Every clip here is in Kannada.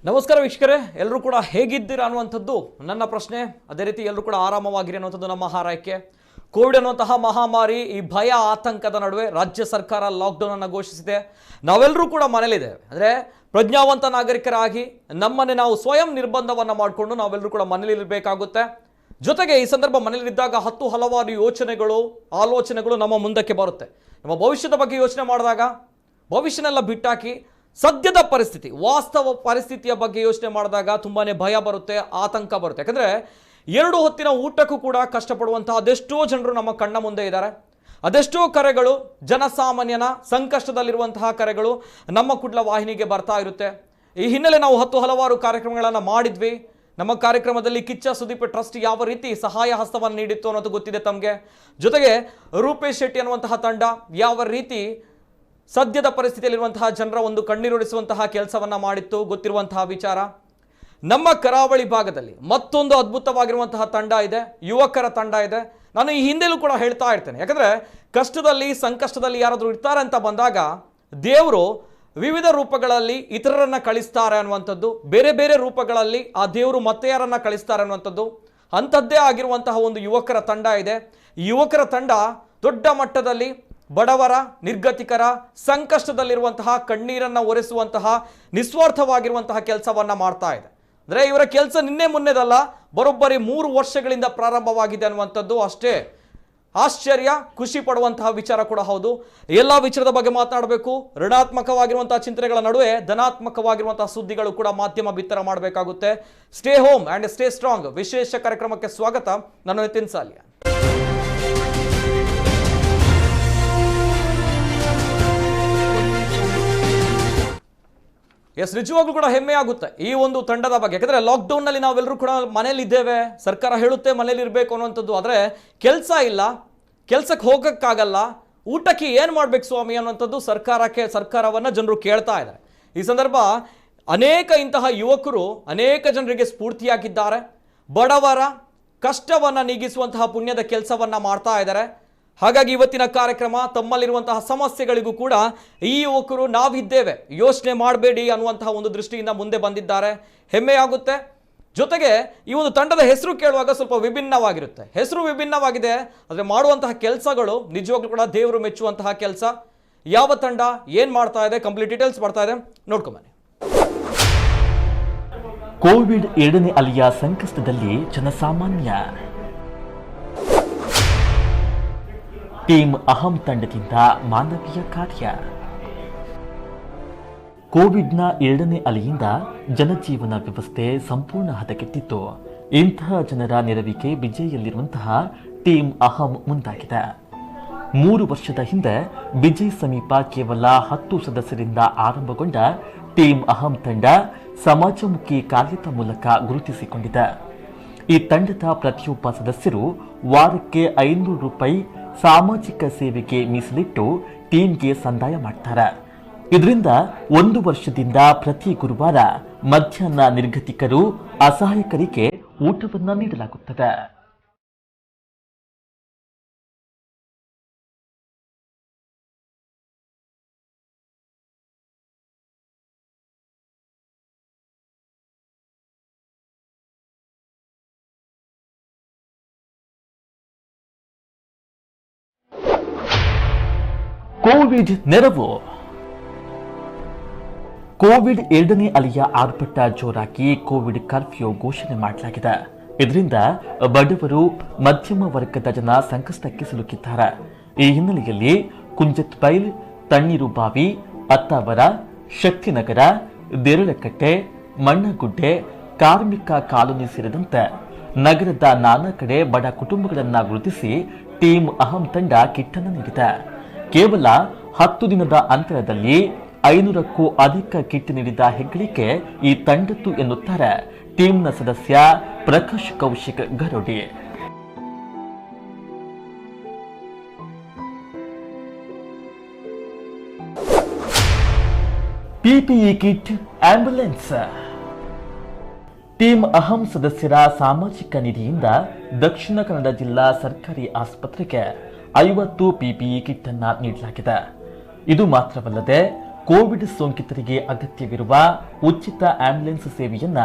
ನಮಸ್ಕಾರ ವೀಕ್ಷಕರೇ, ಎಲ್ಲರೂ ಕೂಡ ಹೇಗಿದ್ದೀರಾ ಅನ್ನುವಂಥದ್ದು ನನ್ನ ಪ್ರಶ್ನೆ. ಅದೇ ರೀತಿ ಎಲ್ಲರೂ ಕೂಡ ಆರಾಮವಾಗಿರಿ ಅನ್ನುವಂಥದ್ದು ನಮ್ಮ ಹಾರೈಕೆ. ಕೋವಿಡ್ ಅನ್ನುವಂತಹ ಮಹಾಮಾರಿ, ಈ ಭಯ ಆತಂಕದ ನಡುವೆ ರಾಜ್ಯ ಸರ್ಕಾರ ಲಾಕ್ಡೌನ್ ಅನ್ನು ಘೋಷಿಸಿದೆ. ನಾವೆಲ್ಲರೂ ಕೂಡ ಮನೇಲಿದ್ದೇವೆ. ಅಂದರೆ ಪ್ರಜ್ಞಾವಂತ ನಾಗರಿಕರಾಗಿ ನಮ್ಮನ್ನೇ ನಾವು ಸ್ವಯಂ ನಿರ್ಬಂಧವನ್ನು ಮಾಡಿಕೊಂಡು ನಾವೆಲ್ಲರೂ ಕೂಡ ಮನೇಲಿರಬೇಕಾಗುತ್ತೆ. ಜೊತೆಗೆ ಈ ಸಂದರ್ಭ ಮನೇಲಿದ್ದಾಗ ಹಲವಾರು ಯೋಚನೆಗಳು, ಆಲೋಚನೆಗಳು ನಮ್ಮ ಮುಂದಕ್ಕೆ ಬರುತ್ತೆ. ನಮ್ಮ ಭವಿಷ್ಯದ ಬಗ್ಗೆ ಯೋಚನೆ ಮಾಡಿದಾಗ ಭವಿಷ್ಯನೆಲ್ಲ ಬಿಟ್ಟಾಕಿ ಸದ್ಯದ ಪರಿಸ್ಥಿತಿ, ವಾಸ್ತವ ಪರಿಸ್ಥಿತಿಯ ಬಗ್ಗೆ ಯೋಚನೆ ಮಾಡಿದಾಗ ತುಂಬಾ ಭಯ ಬರುತ್ತೆ, ಆತಂಕ ಬರುತ್ತೆ. ಯಾಕಂದರೆ 2 ಹೊತ್ತಿನ ಊಟಕ್ಕೂ ಕೂಡ ಕಷ್ಟಪಡುವಂತಹ ಅದೆಷ್ಟೋ ಜನರು ನಮ್ಮ ಕಣ್ಣ ಮುಂದೆ ಇದ್ದಾರೆ. ಅದೆಷ್ಟೋ ಕರೆಗಳು, ಜನಸಾಮಾನ್ಯನ ಸಂಕಷ್ಟದಲ್ಲಿರುವಂತಹ ಕರೆಗಳು ನಮ್ಮ ಕುಡ್ಲ ವಾಹಿನಿಗೆ ಬರ್ತಾ ಇರುತ್ತೆ. ಈ ಹಿನ್ನೆಲೆ ನಾವು ಹಲವಾರು ಕಾರ್ಯಕ್ರಮಗಳನ್ನು ಮಾಡಿದ್ವಿ. ನಮ್ಮ ಕಾರ್ಯಕ್ರಮದಲ್ಲಿ ಕಿಚ್ಚ ಸುದೀಪ್ ಟ್ರಸ್ಟ್ ಯಾವ ರೀತಿ ಸಹಾಯ ಹಸ್ತವನ್ನು ನೀಡಿತ್ತು ಅನ್ನೋದು ಗೊತ್ತಿದೆ ತಮಗೆ. ಜೊತೆಗೆ ರೂಪೇಶ್ ಶೆಟ್ಟಿ ಅನ್ನುವಂತಹ ತಂಡ ಯಾವ ರೀತಿ ಸದ್ಯದ ಪರಿಸ್ಥಿತಿಯಲ್ಲಿರುವಂತಹ ಜನರ ಒಂದು ಕಣ್ಣೀರುಳಿಸುವಂತಹ ಕೆಲಸವನ್ನು ಮಾಡಿತ್ತು ಗೊತ್ತಿರುವಂತಹ ವಿಚಾರ. ನಮ್ಮ ಕರಾವಳಿ ಭಾಗದಲ್ಲಿ ಮತ್ತೊಂದು ಅದ್ಭುತವಾಗಿರುವಂತಹ ತಂಡ ಇದೆ, ಯುವಕರ ತಂಡ ಇದೆ. ನಾನು ಈ ಹಿಂದೆಲೂ ಕೂಡ ಹೇಳ್ತಾ ಇರ್ತೇನೆ. ಯಾಕಂದರೆ ಕಷ್ಟದಲ್ಲಿ, ಸಂಕಷ್ಟದಲ್ಲಿ ಯಾರಾದರೂ ಇರ್ತಾರೆ ಅಂತ ಬಂದಾಗ ದೇವರು ವಿವಿಧ ರೂಪಗಳಲ್ಲಿ ಇತರರನ್ನು ಕಳಿಸ್ತಾರೆ ಅನ್ನುವಂಥದ್ದು, ಬೇರೆ ಬೇರೆ ರೂಪಗಳಲ್ಲಿ ಆ ದೇವರು ಮತ್ತೆ ಯಾರನ್ನು ಕಳಿಸ್ತಾರೆ ಅನ್ನುವಂಥದ್ದು ಅಂಥದ್ದೇ ಆಗಿರುವಂತಹ ಒಂದು ಯುವಕರ ತಂಡ ಇದೆ. ಈ ಯುವಕರ ತಂಡ ದೊಡ್ಡ ಮಟ್ಟದಲ್ಲಿ ಬಡವರ, ನಿರ್ಗತಿಕರ, ಸಂಕಷ್ಟದಲ್ಲಿರುವಂತಹ ಕಣ್ಣೀರನ್ನು ಒರೆಸುವಂತಹ ನಿಸ್ವಾರ್ಥವಾಗಿರುವಂತಹ ಕೆಲಸವನ್ನು ಮಾಡ್ತಾ ಇದೆ. ಅಂದರೆ ಇವರ ಕೆಲಸ ನಿನ್ನೆ ಮೊನ್ನೆದಲ್ಲ, ಬರೋಬ್ಬರಿ 3 ವರ್ಷಗಳಿಂದ ಪ್ರಾರಂಭವಾಗಿದೆ ಅನ್ನುವಂಥದ್ದು ಅಷ್ಟೇ ಆಶ್ಚರ್ಯ, ಖುಷಿ ಪಡುವಂತಹ ವಿಚಾರ ಕೂಡ ಹೌದು. ಎಲ್ಲ ವಿಚಾರದ ಬಗ್ಗೆ ಮಾತನಾಡಬೇಕು. ಋಣಾತ್ಮಕವಾಗಿರುವಂತಹ ಚಿಂತನೆಗಳ ನಡುವೆ ಧನಾತ್ಮಕವಾಗಿರುವಂತಹ ಸುದ್ದಿಗಳು ಕೂಡ ಮಾಧ್ಯಮ ಬಿತ್ತರ ಮಾಡಬೇಕಾಗುತ್ತೆ. Stay home and stay strong ವಿಶೇಷ ಕಾರ್ಯಕ್ರಮಕ್ಕೆ ಸ್ವಾಗತ. ನಾನು ನಿತಿನ್ ಸಾಲಿಯಾ. ಎಸ್, ನಿಜವಾಗ್ಲೂ ಕೂಡ ಹೆಮ್ಮೆ ಆಗುತ್ತೆ ಈ ಒಂದು ತಂಡದ ಬಗ್ಗೆ. ಯಾಕಂದರೆ ಲಾಕ್ಡೌನ್ನಲ್ಲಿ ನಾವೆಲ್ಲರೂ ಕೂಡ ಮನೇಲಿದ್ದೇವೆ, ಸರ್ಕಾರ ಹೇಳುತ್ತೆ ಮನೇಲಿ ಇರಬೇಕು ಅನ್ನುವಂಥದ್ದು. ಆದರೆ ಕೆಲಸ ಇಲ್ಲ, ಕೆಲಸಕ್ಕೆ ಹೋಗೋಕ್ಕಾಗಲ್ಲ, ಊಟಕ್ಕೆ ಏನು ಮಾಡಬೇಕು ಸ್ವಾಮಿ ಅನ್ನುವಂಥದ್ದು ಸರ್ಕಾರವನ್ನು ಜನರು ಕೇಳ್ತಾ ಇದ್ದಾರೆ. ಈ ಸಂದರ್ಭ ಅನೇಕ ಇಂತಹ ಯುವಕರು ಅನೇಕ ಜನರಿಗೆ ಸ್ಫೂರ್ತಿಯಾಗಿದ್ದಾರೆ. ಬಡವರ ಕಷ್ಟವನ್ನು ನೀಗಿಸುವಂತಹ ಪುಣ್ಯದ ಕೆಲಸವನ್ನು ಮಾಡ್ತಾ ಇದ್ದಾರೆ. ಹಾಗಾಗಿ ಇವತ್ತಿನ ಕಾರ್ಯಕ್ರಮ ತಮ್ಮಲ್ಲಿರುವಂತಹ ಸಮಸ್ಯೆಗಳಿಗೂ ಕೂಡ ಈ ಯುವಕರು ನಾವಿದ್ದೇವೆ, ಯೋಚನೆ ಮಾಡಬೇಡಿ ಅನ್ನುವಂತಹ ಒಂದು ದೃಷ್ಟಿಯಿಂದ ಮುಂದೆ ಬಂದಿದ್ದಾರೆ. ಹೆಮ್ಮೆಯಾಗುತ್ತೆ. ಜೊತೆಗೆ ಈ ಒಂದು ತಂಡದ ಹೆಸರು ಕೇಳುವಾಗ ಸ್ವಲ್ಪ ವಿಭಿನ್ನವಾಗಿರುತ್ತೆ. ಹೆಸರು ವಿಭಿನ್ನವಾಗಿದೆ, ಆದರೆ ಮಾಡುವಂತಹ ಕೆಲಸಗಳು ನಿಜವಾಗ್ಲೂ ಕೂಡ ದೇವರು ಮೆಚ್ಚುವಂತಹ ಕೆಲಸ. ಯಾವ ತಂಡ, ಏನು ಮಾಡ್ತಾ ಇದೆ, ಕಂಪ್ಲೀಟ್ ಡೀಟೇಲ್ಸ್ ಬರ್ತಾ ಇದೆ, ನೋಡ್ಕೊಂಬನ್ನಿ. ಕೋವಿಡ್ 2ನೇ ಅಲೆಯ ಸಂಕಷ್ಟದಲ್ಲಿ ಜನಸಾಮಾನ್ಯ. ಟೀಮ್ ಅಹಂ ತಂಡದಿಂದ ಮಾನವೀಯ ಕಾರ್ಯ. ಕೋವಿಡ್ನ 2ನೇ ಅಲೆಯಿಂದ ಜನಜೀವನ ವ್ಯವಸ್ಥೆ ಸಂಪೂರ್ಣ ಹದಗೆಟ್ಟಿತ್ತು. ಇಂತಹ ಜನರ ನೆರವಿಗೆ ಬಿಜೆಯಲ್ಲಿರುವಂತಹ ಟೀಮ್ ಅಹಂ ಮುಂದಾಗಿದೆ. 3 ವರ್ಷದ ಹಿಂದೆ ಬಿಜೆ ಸಮೀಪ ಕೇವಲ 10 ಸದಸ್ಯರಿಂದ ಆರಂಭಗೊಂಡ ಟೀಮ್ ಅಹಂ ತಂಡ ಸಮಾಜಮುಖಿ ಕಾರ್ಯದ ಮೂಲಕ ಗುರುತಿಸಿಕೊಂಡಿದೆ. ಈ ತಂಡದ ಪ್ರತಿಯೊಬ್ಬ ಸದಸ್ಯರು ವಾರಕ್ಕೆ 500 ರೂಪಾಯಿ ಸಾಮಾಜಿಕ ಸೇವೆಗೆ ಮೀಸಲಿಟ್ಟು ಟೀಮ್ಗೆ ಸಂದಾಯ ಮಾಡ್ತಾರೆ. ಇದರಿಂದ 1 ವರ್ಷದಿಂದ ಪ್ರತಿ ಗುರುವಾರ ಮಧ್ಯಾಹ್ನ ನಿರ್ಗತಿಕರು, ಅಸಹಾಯಕರಿಗೆ ಊಟವನ್ನು ನೀಡಲಾಗುತ್ತದೆ. ಕೋವಿಡ್ ನೆರವು. ಕೋವಿಡ್ 2ನೇ ಅಲೆಯ ಆರ್ಭಟ ಜೋರಾಗಿ ಕೋವಿಡ್ ಕರ್ಫ್ಯೂ ಘೋಷಣೆ ಮಾಡಲಾಗಿದೆ. ಇದರಿಂದ ಬಡವರು, ಮಧ್ಯಮ ವರ್ಗದ ಜನ ಸಂಕಷ್ಟಕ್ಕೆ ಸಿಲುಕಿದ್ದಾರೆ. ಈ ಹಿನ್ನೆಲೆಯಲ್ಲಿ ಕುಂಜತ್ಬೈಲ್, ತಣ್ಣೀರುಬಾವಿ, ಅತ್ತಾವರ, ಶಕ್ತಿನಗರ, ದೇರಳಕಟ್ಟೆ, ಮಣ್ಣಗುಡ್ಡೆ, ಕಾರ್ಮಿಕ ಕಾಲೋನಿ ಸೇರಿದಂತೆ ನಗರದ ನಾನಾ ಕಡೆ ಬಡ ಕುಟುಂಬಗಳನ್ನು ಗುರುತಿಸಿ ಟೀಮ್ ಅಹಂ ತಂಡ ಕಿಟ್ಟನ್ನು ನೀಡಿದೆ. ಕೇವಲ 10 ದಿನದ ಅಂತರದಲ್ಲಿ 500ಕ್ಕೂ ಅಧಿಕ ಕಿಟ್ ನೀಡಿದ ಹೆಗ್ಗಳಿಕೆ ಈ ತಂಡದ್ದು ಎನ್ನುತ್ತಾರೆ ಟೀಮ್ನ ಸದಸ್ಯ Prakash Kaushik Garodi. PPE kit, ambulance. Team Aham ಸದಸ್ಯರ ಸಾಮಾಜಿಕ ನಿಧಿಯಿಂದ ದಕ್ಷಿಣ ಕನ್ನಡ ಜಿಲ್ಲಾ ಸರ್ಕಾರಿ ಆಸ್ಪತ್ರೆಗೆ 50 ಪಿಪಿಇ ಕಿಟ್ ಅನ್ನು ನೀಡಲಾಗಿದೆ. ಇದು ಮಾತ್ರವಲ್ಲದೆ ಕೋವಿಡ್ ಸೋಂಕಿತರಿಗೆ ಅಗತ್ಯವಿರುವ ಉಚಿತ ಆಂಬ್ಯುಲೆನ್ಸ್ ಸೇವೆಯನ್ನ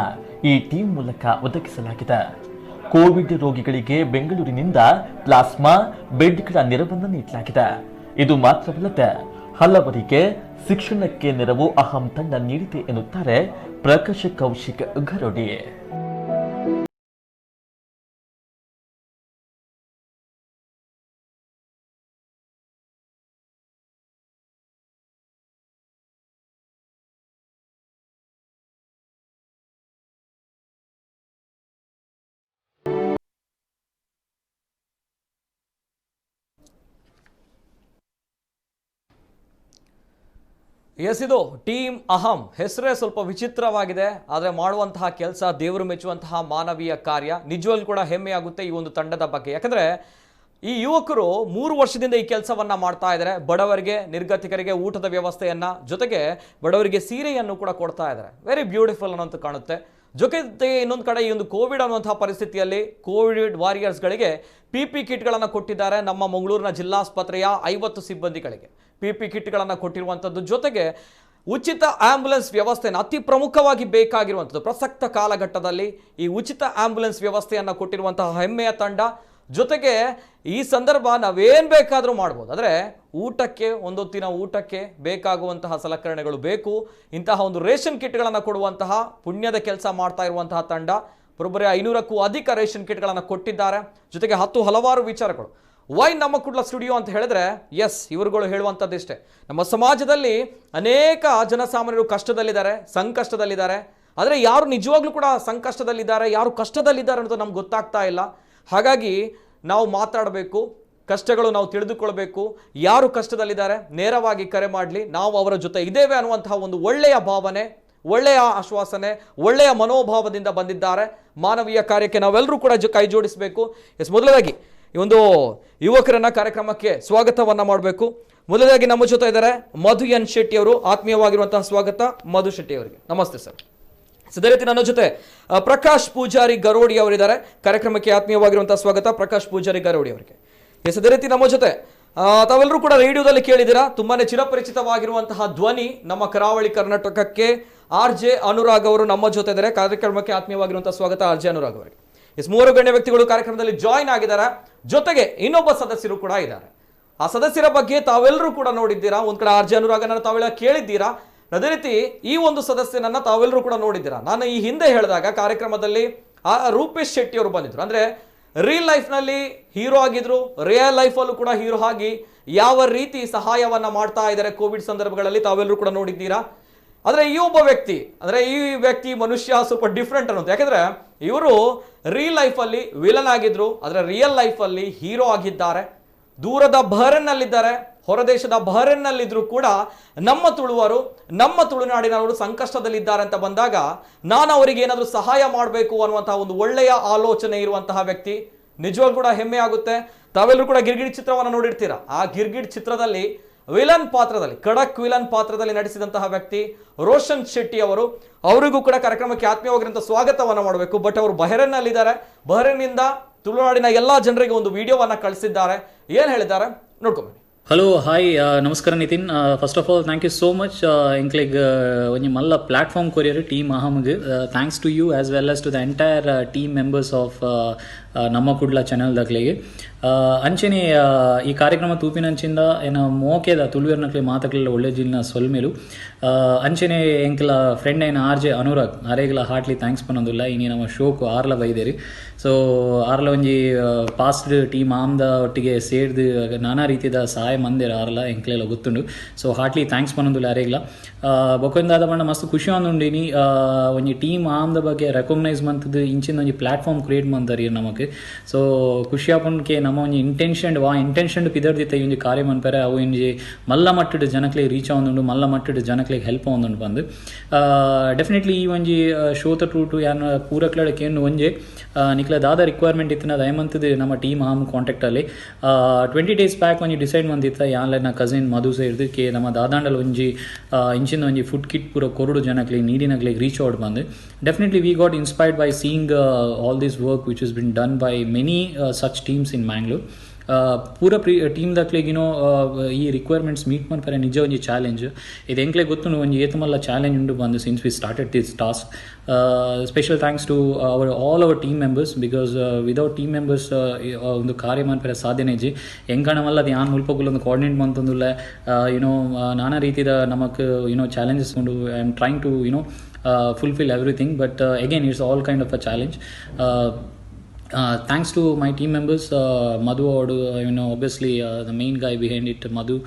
ಈ ಟೀಮ್ ಮೂಲಕ ಒದಗಿಸಲಾಗಿದೆ. ಕೋವಿಡ್ ರೋಗಿಗಳಿಗೆ ಬೆಂಗಳೂರಿನಿಂದ ಪ್ಲಾಸ್ಮಾ ಬೆಡ್ಗಳ ನೆರವನ್ನು ನೀಡಲಾಗಿದೆ. ಇದು ಮಾತ್ರವಲ್ಲದೆ ಹಲವರಿಗೆ ಶಿಕ್ಷಣಕ್ಕೆ ನೆರವು ಅಹಂ ತಂಡ ನೀಡಿದೆ ಎನ್ನುತ್ತಾರೆ ಪ್ರಕಾಶ್ ಕೌಶಿಕ್ ಗರೋಡಿ. ಎಸ್, ಇದು ಟೀಮ್ ಅಹಂ. ಹೆಸರೇ ಸ್ವಲ್ಪ ವಿಚಿತ್ರವಾಗಿದೆ, ಆದರೆ ಮಾಡುವಂತಹ ಕೆಲಸ ದೇವರು ಮೆಚ್ಚುವಂತಹ ಮಾನವೀಯ ಕಾರ್ಯ. ನಿಜವಾಗ್ಲೂ ಕೂಡ ಹೆಮ್ಮೆಯಾಗುತ್ತೆ ಈ ಒಂದು ತಂಡದ ಬಗ್ಗೆ. ಯಾಕಂದರೆ ಈ ಯುವಕರು 3 ವರ್ಷದಿಂದ ಈ ಕೆಲಸವನ್ನು ಮಾಡ್ತಾ ಇದ್ದಾರೆ. ಬಡವರಿಗೆ, ನಿರ್ಗತಿಕರಿಗೆ ಊಟದ ವ್ಯವಸ್ಥೆಯನ್ನು, ಜೊತೆಗೆ ಬಡವರಿಗೆ ಸೀರೆಯನ್ನು ಕೂಡ ಕೊಡ್ತಾ ಇದ್ದಾರೆ. ವೆರಿ ಬ್ಯೂಟಿಫುಲ್ ಅನ್ನೋಂತ ಕಾಣುತ್ತೆ. ಜೊತೆಗೆ ಇನ್ನೊಂದು ಕಡೆ ಈ ಒಂದು ಕೋವಿಡ್ ಅನ್ನುವಂತಹ ಪರಿಸ್ಥಿತಿಯಲ್ಲಿ ಕೋವಿಡ್ ವಾರಿಯರ್ಸ್ಗಳಿಗೆ PP ಕಿಟ್ಗಳನ್ನು ಕೊಟ್ಟಿದ್ದಾರೆ. ನಮ್ಮ ಮಂಗಳೂರಿನ ಜಿಲ್ಲಾಸ್ಪತ್ರೆಯ 50 ಸಿಬ್ಬಂದಿಗಳಿಗೆ PP ಕಿಟ್ಗಳನ್ನು ಕೊಟ್ಟಿರುವಂಥದ್ದು. ಜೊತೆಗೆ ಉಚಿತ ಆಂಬ್ಯುಲೆನ್ಸ್ ವ್ಯವಸ್ಥೆಯನ್ನು, ಅತಿ ಪ್ರಮುಖವಾಗಿ ಬೇಕಾಗಿರುವಂಥದ್ದು ಪ್ರಸಕ್ತ ಕಾಲಘಟ್ಟದಲ್ಲಿ ಈ ಉಚಿತ ಆಂಬ್ಯುಲೆನ್ಸ್ ವ್ಯವಸ್ಥೆಯನ್ನು ಕೊಟ್ಟಿರುವಂತಹ ಹೆಮ್ಮೆಯ ತಂಡ. ಜೊತೆಗೆ ಈ ಸಂದರ್ಭ ನಾವೇನು ಬೇಕಾದರೂ ಮಾಡ್ಬೋದು, ಆದರೆ ಊಟಕ್ಕೆ, ಒಂದೊತ್ತಿನ ಊಟಕ್ಕೆ ಬೇಕಾಗುವಂತಹ ಸಲಕರಣೆಗಳು ಬೇಕು. ಇಂತಹ ಒಂದು ರೇಷನ್ ಕಿಟ್ಗಳನ್ನು ಕೊಡುವಂತಹ ಪುಣ್ಯದ ಕೆಲಸ ಮಾಡ್ತಾ ಇರುವಂತಹ ತಂಡ. ಬರೋಬ್ಬರಿ 500ಕ್ಕೂ ಅಧಿಕ ರೇಷನ್ ಕಿಟ್ಗಳನ್ನು ಕೊಟ್ಟಿದ್ದಾರೆ. ಜೊತೆಗೆ ಹಲವಾರು ವಿಚಾರಗಳು. ವೈ ನಮ್ಮ ಕುಡ್ಲ ಸ್ಟುಡಿಯೋ ಅಂತ ಹೇಳಿದ್ರೆ, ಎಸ್, ಇವರುಗಳು ಹೇಳುವಂಥದ್ದು ಇಷ್ಟೇ. ನಮ್ಮ ಸಮಾಜದಲ್ಲಿ ಅನೇಕ ಜನಸಾಮಾನ್ಯರು ಕಷ್ಟದಲ್ಲಿದ್ದಾರೆ, ಸಂಕಷ್ಟದಲ್ಲಿದ್ದಾರೆ. ಆದರೆ ಯಾರು ನಿಜವಾಗ್ಲೂ ಕೂಡ ಸಂಕಷ್ಟದಲ್ಲಿದ್ದಾರೆ, ಯಾರು ಕಷ್ಟದಲ್ಲಿದ್ದಾರೆ ಅನ್ನೋದು ನಮ್ಗೆ ಗೊತ್ತಾಗ್ತಾ ಇಲ್ಲ. ಹಾಗಾಗಿ ನಾವು ಮಾತಾಡಬೇಕು, ಕಷ್ಟಗಳು ನಾವು ತಿಳಿದುಕೊಳ್ಬೇಕು. ಯಾರು ಕಷ್ಟದಲ್ಲಿದ್ದಾರೆ ನೇರವಾಗಿ ಕರೆ ಮಾಡಲಿ, ನಾವು ಅವರ ಜೊತೆ ಇದ್ದೇವೆ ಅನ್ನುವಂತಹ ಒಂದು ಒಳ್ಳೆಯ ಭಾವನೆ, ಒಳ್ಳೆಯ ಆಶ್ವಾಸನೆ, ಒಳ್ಳೆಯ ಮನೋಭಾವದಿಂದ ಬಂದಿದ್ದಾರೆ. ಮಾನವೀಯ ಕಾರ್ಯಕ್ಕೆ ನಾವೆಲ್ಲರೂ ಕೂಡ ಕೈ ಜೋಡಿಸಬೇಕು. ಎಸ್, ಮೊದಲದಾಗಿ ಈ ಒಂದು ಯುವಕರನ್ನ ಕಾರ್ಯಕ್ರಮಕ್ಕೆ ಸ್ವಾಗತವನ್ನ ಮಾಡಬೇಕು. ಮೊದಲದಾಗಿ ನಮ್ಮ ಜೊತೆ ಇದ್ದಾರೆ ಮಧು ಎನ್ ಶೆಟ್ಟಿ ಅವರು. ಆತ್ಮೀಯವಾಗಿರುವಂತಹ ಸ್ವಾಗತ ಮಧು ಶೆಟ್ಟಿ ಅವರಿಗೆ. ನಮಸ್ತೆ ಸರ್. ಅದೇ ರೀತಿ ನನ್ನ ಜೊತೆ ಪ್ರಕಾಶ್ ಪೂಜಾರಿ ಗರೋಡಿ ಅವರಿದ್ದಾರೆ. ಕಾರ್ಯಕ್ರಮಕ್ಕೆ ಆತ್ಮೀಯವಾಗಿರುವಂತಹ ಸ್ವಾಗತ ಪ್ರಕಾಶ್ ಪೂಜಾರಿ ಗರೋಡಿ ಅವರಿಗೆ. ಎಸ್, ಅದೇ ರೀತಿ ನಮ್ಮ ಜೊತೆ ತಾವೆಲ್ಲರೂ ಕೂಡ ರೇಡಿಯೋದಲ್ಲಿ ಕೇಳಿದ್ದೀರಾ, ತುಂಬಾನೇ ಚಿರಪರಿಚಿತವಾಗಿರುವಂತಹ ಧ್ವನಿ ನಮ್ಮ ಕರಾವಳಿ ಕರ್ನಾಟಕಕ್ಕೆ RJ ಅನುರಾಗ್ ಅವರು ನಮ್ಮ ಜೊತೆ ಇದ್ದಾರೆ. ಕಾರ್ಯಕ್ರಮಕ್ಕೆ ಆತ್ಮೀಯವಾಗಿರುವಂತಹ ಸ್ವಾಗತ RJ ಅನುರಾಗ್ ಅವರಿಗೆ. ಎಸ್, 3 ಗಣ್ಯ ವ್ಯಕ್ತಿಗಳು ಕಾರ್ಯಕ್ರಮದಲ್ಲಿ ಜಾಯಿನ್ ಆಗಿದ್ದಾರೆ. ಜೊತೆಗೆ ಇನ್ನೊಬ್ಬ ಸದಸ್ಯರು ಕೂಡ ಇದ್ದಾರೆ. ಆ ಸದಸ್ಯರ ಬಗ್ಗೆ ತಾವೆಲ್ಲರೂ ಕೂಡ ನೋಡಿದ್ದೀರಾ. ಒಂದ್ ಕಡೆ RJ ಅನುರಾಗನ ತಾವೆಲ್ಲ ಕೇಳಿದ್ದೀರಾ. ಅದೇ ರೀತಿ ಈ ಒಂದು ಸದಸ್ಯನನ್ನ ತಾವೆಲ್ಲರೂ ಕೂಡ ನೋಡಿದ್ದೀರಾ. ನಾನು ಈ ಹಿಂದೆ ಹೇಳಿದಾಗ ಕಾರ್ಯಕ್ರಮದಲ್ಲಿ ರೂಪೇಶ್ ಶೆಟ್ಟಿ ಅವರು ಬಂದಿದ್ರು. ಅಂದ್ರೆ ರಿಯಲ್ ಲೈಫ್ ನಲ್ಲಿ ಹೀರೋ ಆಗಿದ್ರು, ರಿಯಲ್ ಲೈಫ್ ಅಲ್ಲೂ ಕೂಡ ಹೀರೋ ಆಗಿ ಯಾವ ರೀತಿ ಸಹಾಯವನ್ನ ಮಾಡ್ತಾ ಇದ್ದಾರೆ ಕೋವಿಡ್ ಸಂದರ್ಭಗಳಲ್ಲಿ ತಾವೆಲ್ಲರೂ ಕೂಡ ನೋಡಿದ್ದೀರಾ. ಆದ್ರೆ ಈ ಒಬ್ಬ ವ್ಯಕ್ತಿ, ಅಂದ್ರೆ ಈ ವ್ಯಕ್ತಿ ಮನುಷ್ಯ ಸ್ವಲ್ಪ ಡಿಫ್ರೆಂಟ್ ಅನ್ನೋದು. ಯಾಕಂದ್ರೆ ಇವರು ರಿಯಲ್ ಲೈಫ್ ಅಲ್ಲಿ ವಿಲನ್ ಆಗಿದ್ರು, ಆದ್ರೆ ರಿಯಲ್ ಲೈಫ್ ಅಲ್ಲಿ ಹೀರೋ ಆಗಿದ್ದಾರೆ. ದೂರದ ಬಹರೇನ್ನಲ್ಲಿದ್ದಾರೆ, ಹೊರದೇಶದ ಬಹರೇನ್ನಲ್ಲಿದ್ರು ಕೂಡ ನಮ್ಮ ತುಳುವರು, ನಮ್ಮ ತುಳುನಾಡಿನವರು ಸಂಕಷ್ಟದಲ್ಲಿದ್ದಾರೆ ಅಂತ ಬಂದಾಗ ನಾನು ಅವರಿಗೆ ಏನಾದರೂ ಸಹಾಯ ಮಾಡಬೇಕು ಅನ್ನುವಂತಹ ಒಂದು ಒಳ್ಳೆಯ ಆಲೋಚನೆ ಇರುವಂತಹ ವ್ಯಕ್ತಿ. ನಿಜವಾಗ್ಲೂ ಕೂಡ ಹೆಮ್ಮೆ ಆಗುತ್ತೆ. ತಾವೆಲ್ಲರೂ ಕೂಡ ಗಿರ್ಗಿಡ್ ಚಿತ್ರವನ್ನು ನೋಡಿರ್ತೀರಾ. ಆ ಗಿರ್ಗಿಡ್ ಚಿತ್ರದಲ್ಲಿ ವಿಲನ್ ಪಾತ್ರದಲ್ಲಿ, ಖಡಕ್ ವಿಲನ್ ಪಾತ್ರದಲ್ಲಿ ನಟಿಸಿದಂತಹ ವ್ಯಕ್ತಿ ರೋಷನ್ ಶೆಟ್ಟಿ ಅವರು. ಅವರಿಗೂ ಕೂಡ ಕಾರ್ಯಕ್ರಮಕ್ಕೆ ಆತ್ಮೀಯವಾಗಿರುವಂತಹ ಸ್ವಾಗತವನ್ನ ಮಾಡಬೇಕು. ಬಟ್ ಅವರು ಬಹರೇನ್ನಲ್ಲಿದ್ದಾರೆ. ಬಹರೇನ್ನಿಂದ ತುಳುನಾಡಿನ ಎಲ್ಲಾ ಜನರಿಗೆ ಒಂದು ವಿಡಿಯೋವನ್ನ ಕಳಿಸಿದ್ದಾರೆ. ಏನ್ ಹೇಳಿದ್ದಾರೆ ನೋಡ್ಕೊಂಬನ್ನಿ. ಹಲೋ, ಹಾಯ್, ನಮಸ್ಕಾರ Nitin. First of all thank you so much ಇಂಕ್ಲೆಗ್ ಒಂಜಿ ಮಲ್ಲ ಪ್ಲಾಟ್ಫಾರ್ಮ್ ಕೊರಿಯರ್ ಟೀಮ್ ಅಹಮ್ಗೆ. Thanks to you as well as to the entire team members of ನಮ್ಮ ಕುಡ್ಲ ಚಾನೆಲ್ ದಾಖಲೆಗೆ ಅಂಚೆನೆ ಈ ಕಾರ್ಯಕ್ರಮ ತೂಪಿನಂಚಿಂದ ಏನ ಮೋಕೆದ ತುಳುವೆರ್ನಕ್ಲೆ ಮಾತಕ್ಲೆಲ್ಲ ಒಳ್ಳೆ ಜಿಲ್ನ ಸೊಲ್ಮೇಲು ಅಂಚೆನೆ ಎಂಕಲ ಫ್ರೆಂಡ್ ಏನ RJ ಅನುರಾಗ್ ಅರೆಗ್ಲ ಹಾರ್ಟ್ಲಿ ಥ್ಯಾಂಕ್ಸ್ ಪನ್ನೊಂದುಲ್ಲ. ಇನಿ ನಮ್ಮ ಶೋಕು ಆರ್ಲ ಬೈದೇರಿ. ಸೊ ಆರ್ಲ ಒಂಜಿ ಪಾಸ್ಟ್ ಟೀಮ್ ಆಮ್ದ ಒಟ್ಟಿಗೆ ಸೇರ್ದು ನಾನಾ ರೀತಿಯ ಸಹಾಯ ಮಂದಿರ ಆರ್ಲ ಎಂಕ್ಲೆಲ್ಲ ಗೊತ್ತುಂಡು. ಸೊ ಹಾರ್ಟ್ಲಿ ಥ್ಯಾಂಕ್ಸ್ ಪನ್ನೊಂದುಲ್ಲ ಅರೆಗ್ಲ. ಬೊಕೊಂದಾದ ಬಣ್ಣ ಮಸ್ತ್ ಖುಷಿ ಆಂದುಂಡಿನಿ. ಒಂಜಿ ಟೀಮ್ ಆಮ್ದ ಬಗ್ಗೆ ರೆಕಗ್ನೈಸ್ ಮಂತದ್ದು ಇಂಚಿನ ಒಂಜಿ ಪ್ಲಾಟ್ಫಾರ್ಮ್ ಕ್ರಿಯೇಟ್ ಮಂತಾರಿ ನಮಗೆ. ಸೊ ಖುಷಿ ಆಪುಂಡ್ಕೆ ನಮ್ಮ ಒಂಜಿ ಇಂಟೆನ್ಷನ್ ಪಿದರ್ದಿತ್ತ ಈ ಒಂದು ಕಾರ್ಯ ಮನ್ಪರೆ ಅವು ಒಂಜಿ ಮಲ್ಲ ಮಟ್ಟದ ಜನಕ್ಲೆ ರೀಚ್ ಆವೊಂದುಂಡು, ಮಲ್ಲ ಮಟ್ಟದ ಜನಕ್ಲೆ ಹೆಲ್ಪ್ ಆವೊಂದುಂಡು ಬಂದು ಡೆಫಿನೆಟ್ಲಿ ಈ ಒಂಜಿ ಶೋತ ಟು ಯಾನ್ ಪೂರಕ್ಲಡಕ್ಕೆ ಒಂಜೆ ನಿಕ್ಲ ದಾದ ರಿಕ್ವೈರ್ಮೆಂಟ್ ಇತ್ತಿನ ದಯಮಂತದ ನಮ್ಮ ಟೀಮ್ ಆಮ್ ಕಾಂಟ್ಯಾಕ್ಟ್ ಅಲ್ಲಿ 20 days ಬ್ಯಾಕ್ ಒಂಜಿ ಡಿಸೈಡ್ ಮಂದಿತ್ತ ಯಾನ್ಲ ನಾ ಕಸಿನ್ ಮಧು ಸೇರ್ದು ಕೆ ನಮ್ಮ ದಾದಾಂಡಲ್ ಒಂಜಿ ಇಂಚಿನ ಒಂಜಿ ಫುಡ್ ಕಿಟ್ ಪೂರ ಕೊರಡು ಜನಕ್ಲೆ ನೀಡಿನಕ್ಲೆ ರೀಚ್ ಔಟ್ ಬಂದು definitely we got inspired by seeing all this work which is been done by many such teams in Mangalore. ಪೂರ ಟೀಮ್ ದಾಕ್ಲೆಗ್ ಈ ರಿಕ್ವೈರ್ಮೆಂಟ್ಸ್ ಮೀಟ್ ಮಾಡ್ತಾರೆ ನಿಜ ಒಂಜಿ ಚಾಲೆಂಜ್ ಇದು ಎಂಕ್ಲೆ ಗೊತ್ತು ಒಂಜಿ ಏತಮಲ್ಲ ಚಾಲೆಂಜ್ ಉಂಡು ಬಂದು since we started this task special thanks to all our team members because without team members ಒಂದು ಕಾರ್ಯ ಮಾಡ್ತಾರೆ ಸಾಧನೆ ಇಜ್ಜಿ ಎಂಕಣಮಲ್ಲ ಅದು ಯಾನ್ ಮುಲ್ಪಗುಲ್ ಒಂದು ಕೋಆರ್ಡಿನೇಟ್ ಮಂತಂದುಲ್ಲ ನಾನಾ ರೀತಿಯ ನಮಕ್ ಚಾಲೆಂಜಸ್ ಉಂಡು I am trying to fulfill everything, but again it's all kind of a challenge. Thanks to my team members, Madhu Odu, obviously the main guy behind it, Madhu,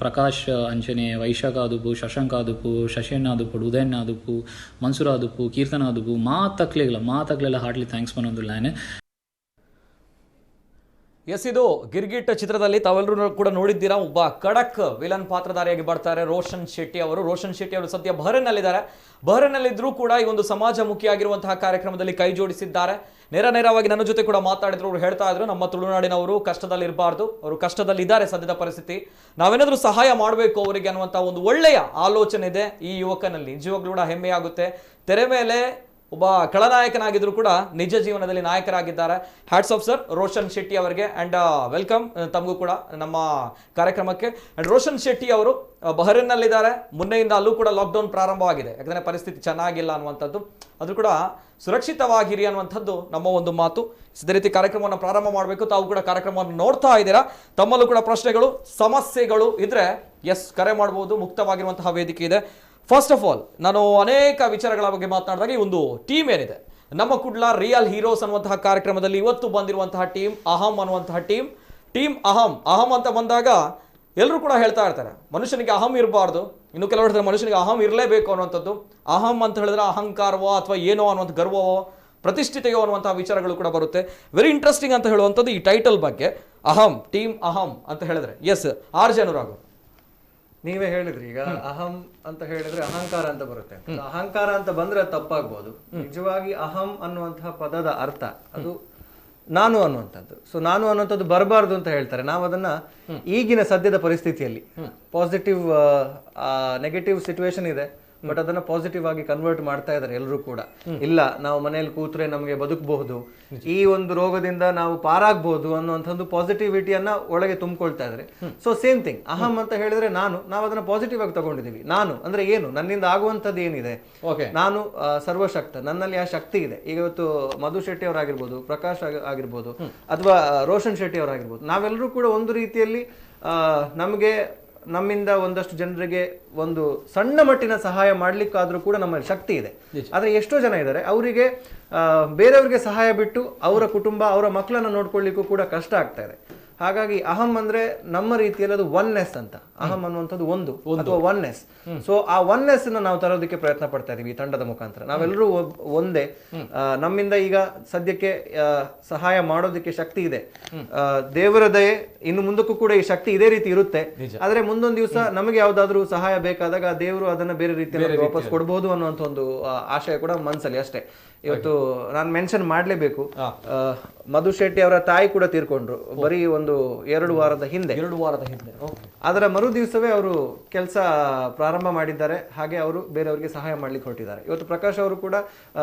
Prakash Anjane, Vaishaka Adupu, Shashanka Adupu, Shashen Adupu, Udayan Adupu, Mansur Adupu, Kirtan Adupu, ಮಾತಕ್ಲೆಲ್ಲ ಹಾರ್ಟ್ಲಿ ಥ್ಯಾಂಕ್ಸ್ ಅನ್ನೋದು ಲ್ಯಾನ್. ಎಸ್, ಇದು ಗಿರ್ಗಿಟ್ ಚಿತ್ರದಲ್ಲಿ ತಾವೆಲ್ಲರೂ ಕೂಡ ನೋಡಿದ್ದೀರಾ. ಒಬ್ಬ ಖಡಕ್ ವಿಲನ್ ಪಾತ್ರಧಾರಿಯಾಗಿ ಬರ್ತಾರೆ ರೋಷನ್ ಶೆಟ್ಟಿ ಅವರು. ರೋಷನ್ ಶೆಟ್ಟಿ ಅವರು ಸದ್ಯ ಬಹ್ರೇನ್ನಲ್ಲಿದ್ದಾರೆ. ಬಹ್ರೇನ್ನಲ್ಲಿದ್ದರೂ ಕೂಡ ಈ ಒಂದು ಸಮಾಜಮುಖಿಯಾಗಿರುವಂತಹ ಕಾರ್ಯಕ್ರಮದಲ್ಲಿ ಕೈ ಜೋಡಿಸಿದ್ದಾರೆ. ನೇರವಾಗಿ ನನ್ನ ಜೊತೆ ಕೂಡ ಮಾತಾಡಿದ್ರು. ಅವರು ಹೇಳ್ತಾ ಇದ್ರು, ನಮ್ಮ ತುಳುನಾಡಿನವರು ಕಷ್ಟದಲ್ಲಿ ಇರಬಾರ್ದು, ಅವರು ಕಷ್ಟದಲ್ಲಿದ್ದಾರೆ ಸದ್ಯದ ಪರಿಸ್ಥಿತಿ, ನಾವೇನಾದರೂ ಸಹಾಯ ಮಾಡಬೇಕು ಅವರಿಗೆ ಅನ್ನುವಂಥ ಒಂದು ಒಳ್ಳೆಯ ಆಲೋಚನೆ ಇದೆ ಈ ಯುವಕನಲ್ಲಿ. ನಿಜವಾಗ್ಲೂ ಕೂಡ ಹೆಮ್ಮೆಯಾಗುತ್ತೆ. ತೆರೆ ಮೇಲೆ ಒಬ್ಬ ಖಳನಾಯಕನಾಗಿದ್ರು ಕೂಡ ನಿಜ ಜೀವನದಲ್ಲಿ ನಾಯಕರಾಗಿದ್ದಾರೆ. Hats off sir Roshan Shetty ಅವರಿಗೆ. ಆ್ಯಂಡ್ ವೆಲ್ಕಮ್ ತಮಗೂ ಕೂಡ ನಮ್ಮ ಕಾರ್ಯಕ್ರಮಕ್ಕೆ. ಆ್ಯಂಡ್ ರೋಷನ್ ಶೆಟ್ಟಿ ಅವರು ಬಹ್ರೇನ್ನಲ್ಲಿದ್ದಾರೆ. ಮೊನ್ನೆಯಿಂದ ಅಲ್ಲೂ ಕೂಡ ಲಾಕ್ಡೌನ್ ಪ್ರಾರಂಭವಾಗಿದೆ, ಯಾಕಂದರೆ ಪರಿಸ್ಥಿತಿ ಚೆನ್ನಾಗಿಲ್ಲ ಅನ್ನುವಂಥದ್ದು. ಅದು ಕೂಡ ಸುರಕ್ಷಿತವಾಗಿರಿ ಅನ್ನುವಂಥದ್ದು ನಮ್ಮ ಒಂದು ಮಾತು. ಇದೇ ರೀತಿ ಕಾರ್ಯಕ್ರಮವನ್ನು ಪ್ರಾರಂಭ ಮಾಡಬೇಕು. ತಾವು ಕೂಡ ಕಾರ್ಯಕ್ರಮವನ್ನು ನೋಡ್ತಾ ಇದ್ದೀರಾ. ತಮ್ಮಲ್ಲೂ ಕೂಡ ಪ್ರಶ್ನೆಗಳು ಸಮಸ್ಯೆಗಳು ಇದ್ರೆ ಕರೆ ಮಾಡ್ಬೋದು. ಮುಕ್ತವಾಗಿರುವಂತಹ ವೇದಿಕೆ ಇದೆ. ಫಸ್ಟ್ ಆಫ್ ಆಲ್, ನಾನು ಅನೇಕ ವಿಚಾರಗಳ ಬಗ್ಗೆ ಮಾತನಾಡಿದಾಗ ಈ ಒಂದು ಟೀಮ್ ಏನಿದೆ, ನಮ್ಮ ಕುಡ್ಲ ರಿಯಲ್ ಹೀರೋಸ್ ಅನ್ನುವಂತಹ ಕಾರ್ಯಕ್ರಮದಲ್ಲಿ ಇವತ್ತು ಬಂದಿರುವಂತಹ ಟೀಮ್ ಅಹಂ ಅನ್ನುವಂತಹ ಟೀಮ್ ಅಹಂ ಅಂತ ಬಂದಾಗ ಎಲ್ಲರೂ ಕೂಡ ಹೇಳ್ತಾ ಇರ್ತಾರೆ ಮನುಷ್ಯನಿಗೆ ಅಹಂ ಇರಬಾರ್ದು, ಇನ್ನು ಕೆಲವರು ಹೇಳ್ತಾರೆ ಮನುಷ್ಯನಿಗೆ ಅಹಂ ಇರಲೇಬೇಕು ಅನ್ನುವಂಥದ್ದು. ಅಹಂ ಅಂತ ಹೇಳಿದ್ರೆ ಅಹಂಕಾರವೋ ಅಥವಾ ಏನೋ ಅನ್ನುವಂಥ ಗರ್ವವೋ ಪ್ರತಿಷ್ಠಿತೆಯೋ ಅನ್ನುವಂತಹ ವಿಚಾರಗಳು ಕೂಡ ಬರುತ್ತೆ. ವೆರಿ ಇಂಟ್ರೆಸ್ಟಿಂಗ್ ಅಂತ ಹೇಳುವಂಥದ್ದು ಈ ಟೈಟಲ್ ಬಗ್ಗೆ. ಅಹಂ, ಟೀಮ್ ಅಹಂ ಅಂತ ಹೇಳಿದ್ರೆ ಆರ್ ಜೆ ಅನುರಾಗ್ ನೀವೇ ಹೇಳಿದ್ರಿ ಈಗ ಅಹಂ ಅಂತ ಹೇಳಿದ್ರೆ ಅಹಂಕಾರ ಅಂತ ಬರುತ್ತೆ. ಅಹಂಕಾರ ಅಂತ ಬಂದ್ರೆ ತಪ್ಪಾಗ್ಬೋದು. ನಿಜವಾಗಿ ಅಹಂ ಅನ್ನುವಂತಹ ಪದದ ಅರ್ಥ ಅದು ನಾನು ಅನ್ನುವಂಥದ್ದು. ಸೊ ನಾನು ಅನ್ನುವಂಥದ್ದು ಬರಬಾರ್ದು ಅಂತ ಹೇಳ್ತಾರೆ. ನಾವು ಅದನ್ನ ಈಗಿನ ಸದ್ಯದ ಪರಿಸ್ಥಿತಿಯಲ್ಲಿ ಪಾಸಿಟಿವ್ ನೆಗೆಟಿವ್ ಸಿಚುವೇಶನ್ ಇದೆ, ಬಟ್ ಅದನ್ನ ಪಾಸಿಟಿವ್ ಆಗಿ ಕನ್ವರ್ಟ್ ಮಾಡ್ತಾ ಇದ್ದಾರೆ ಎಲ್ಲರೂ ಕೂಡ. ಇಲ್ಲ, ನಾವು ಮನೆಯಲ್ಲಿ ಕೂತ್ರೆ ನಮಗೆ ಬದುಕಬಹುದು, ಈ ಒಂದು ರೋಗದಿಂದ ನಾವು ಪಾರಾಗಬಹುದು ಅನ್ನುವಂಥದ್ದು ಪಾಸಿಟಿವಿಟಿಯನ್ನ ಒಳಗೆ ತುಂಬಿಕೊಳ್ತಾ ಇದ್ದಾರೆ. ಸೊ ಸೇಮ್ ಥಿಂಗ್ ಅಹಂ ಅಂತ ಹೇಳಿದ್ರೆ ನಾವು ಅದನ್ನ ಪಾಸಿಟಿವ್ ಆಗಿ ತಗೊಂಡಿದೀವಿ. ನಾನು ಅಂದ್ರೆ ಏನು, ನನ್ನಿಂದ ಆಗುವಂಥದ್ದು ಏನಿದೆ, ನಾನು ಸರ್ವಶಕ್ತ, ನನ್ನಲ್ಲಿ ಆ ಶಕ್ತಿ ಇದೆ. ಈಗ ಇವತ್ತು ಮಧು ಶೆಟ್ಟಿ ಅವರಾಗಿರ್ಬೋದು, ಪ್ರಕಾಶ್ ಆಗಿರ್ಬೋದು, ಅಥವಾ ರೋಷನ್ ಶೆಟ್ಟಿ ಅವರಾಗಿರ್ಬೋದು, ನಾವೆಲ್ಲರೂ ಕೂಡ ಒಂದು ರೀತಿಯಲ್ಲಿ ನಮ್ಮಿಂದ ಒಂದಷ್ಟು ಜನರಿಗೆ ಒಂದು ಸಣ್ಣ ಮಟ್ಟಿನ ಸಹಾಯ ಮಾಡ್ಲಿಕ್ಕಾದ್ರೂ ಕೂಡ ನಮ್ಮಲ್ಲಿ ಶಕ್ತಿ ಇದೆ. ಆದ್ರೆ ಎಷ್ಟೋ ಜನ ಇದ್ದಾರೆ, ಅವರಿಗೆ ಬೇರೆಯವ್ರಿಗೆ ಸಹಾಯ ಬಿಟ್ಟು ಅವರ ಕುಟುಂಬ, ಅವರ ಮಕ್ಕಳನ್ನ ನೋಡ್ಕೊಳ್ಳಿಕ್ಕೂ ಕೂಡ ಕಷ್ಟ ಆಗ್ತಾ ಇದೆ. ಹಾಗಾಗಿ ಅಹಂ ಅಂದ್ರೆ ನಮ್ಮ ರೀತಿಯಲ್ಲಿ ಅದು ಒನ್ನೆಸ್ ಅಂತ. ಅಹಂ ಅನ್ನುವಂಥದ್ದು ಒಂದು ಅಥವಾ ಒನ್ನೆಸ್. ಸೊ ಆ ಒನ್ನೆಸ್ ನಾವು ತರೋದಕ್ಕೆ ಪ್ರಯತ್ನ ಪಡ್ತಾ ಇದೀವಿ ಈ ತಂಡದ ಮುಖಾಂತರ. ನಾವೆಲ್ಲರೂ ಒಂದೇ. ನಮ್ಮಿಂದ ಈಗ ಸದ್ಯಕ್ಕೆ ಸಹಾಯ ಮಾಡೋದಕ್ಕೆ ಶಕ್ತಿ ಇದೆ. ದೇವರ ದಯೆ, ಇನ್ನು ಮುಂದಕ್ಕೂ ಕೂಡ ಈ ಶಕ್ತಿ ಇದೇ ರೀತಿ ಇರುತ್ತೆ. ಆದ್ರೆ ಮುಂದೊಂದು ದಿವಸ ನಮಗೆ ಯಾವ್ದಾದ್ರು ಸಹಾಯ ಬೇಕಾದಾಗ ದೇವರು ಅದನ್ನ ಬೇರೆ ರೀತಿಯಲ್ಲಿ ವಾಪಸ್ ಕೊಡಬಹುದು ಅನ್ನುವಂಥ ಒಂದು ಆಶಯ ಕೂಡ ಮನಸ್ಸಲ್ಲಿ ಅಷ್ಟೇ. ಇವತ್ತು ನಾನು ಮೆನ್ಷನ್ ಮಾಡ್ಲೇಬೇಕು, ಮಧು ಶೆಟ್ಟಿ ಅವರ ತಾಯಿ ಕೂಡ ತೀರ್ಕೊಂಡ್ರು ಬರೀ ಒಂದು 2 ವಾರದ ಹಿಂದೆ. ಅದರ ಮರು ದಿವಸವೇ ಅವರು ಕೆಲಸ ಪ್ರಾರಂಭ ಮಾಡಿದ್ದಾರೆ. ಹಾಗೆ ಅವರು ಬೇರೆಯವರಿಗೆ ಸಹಾಯ ಮಾಡ್ಲಿಕ್ಕೆ ಹೊರಟಿದ್ದಾರೆ. ಇವತ್ತು ಪ್ರಕಾಶ್ ಅವರು ಕೂಡ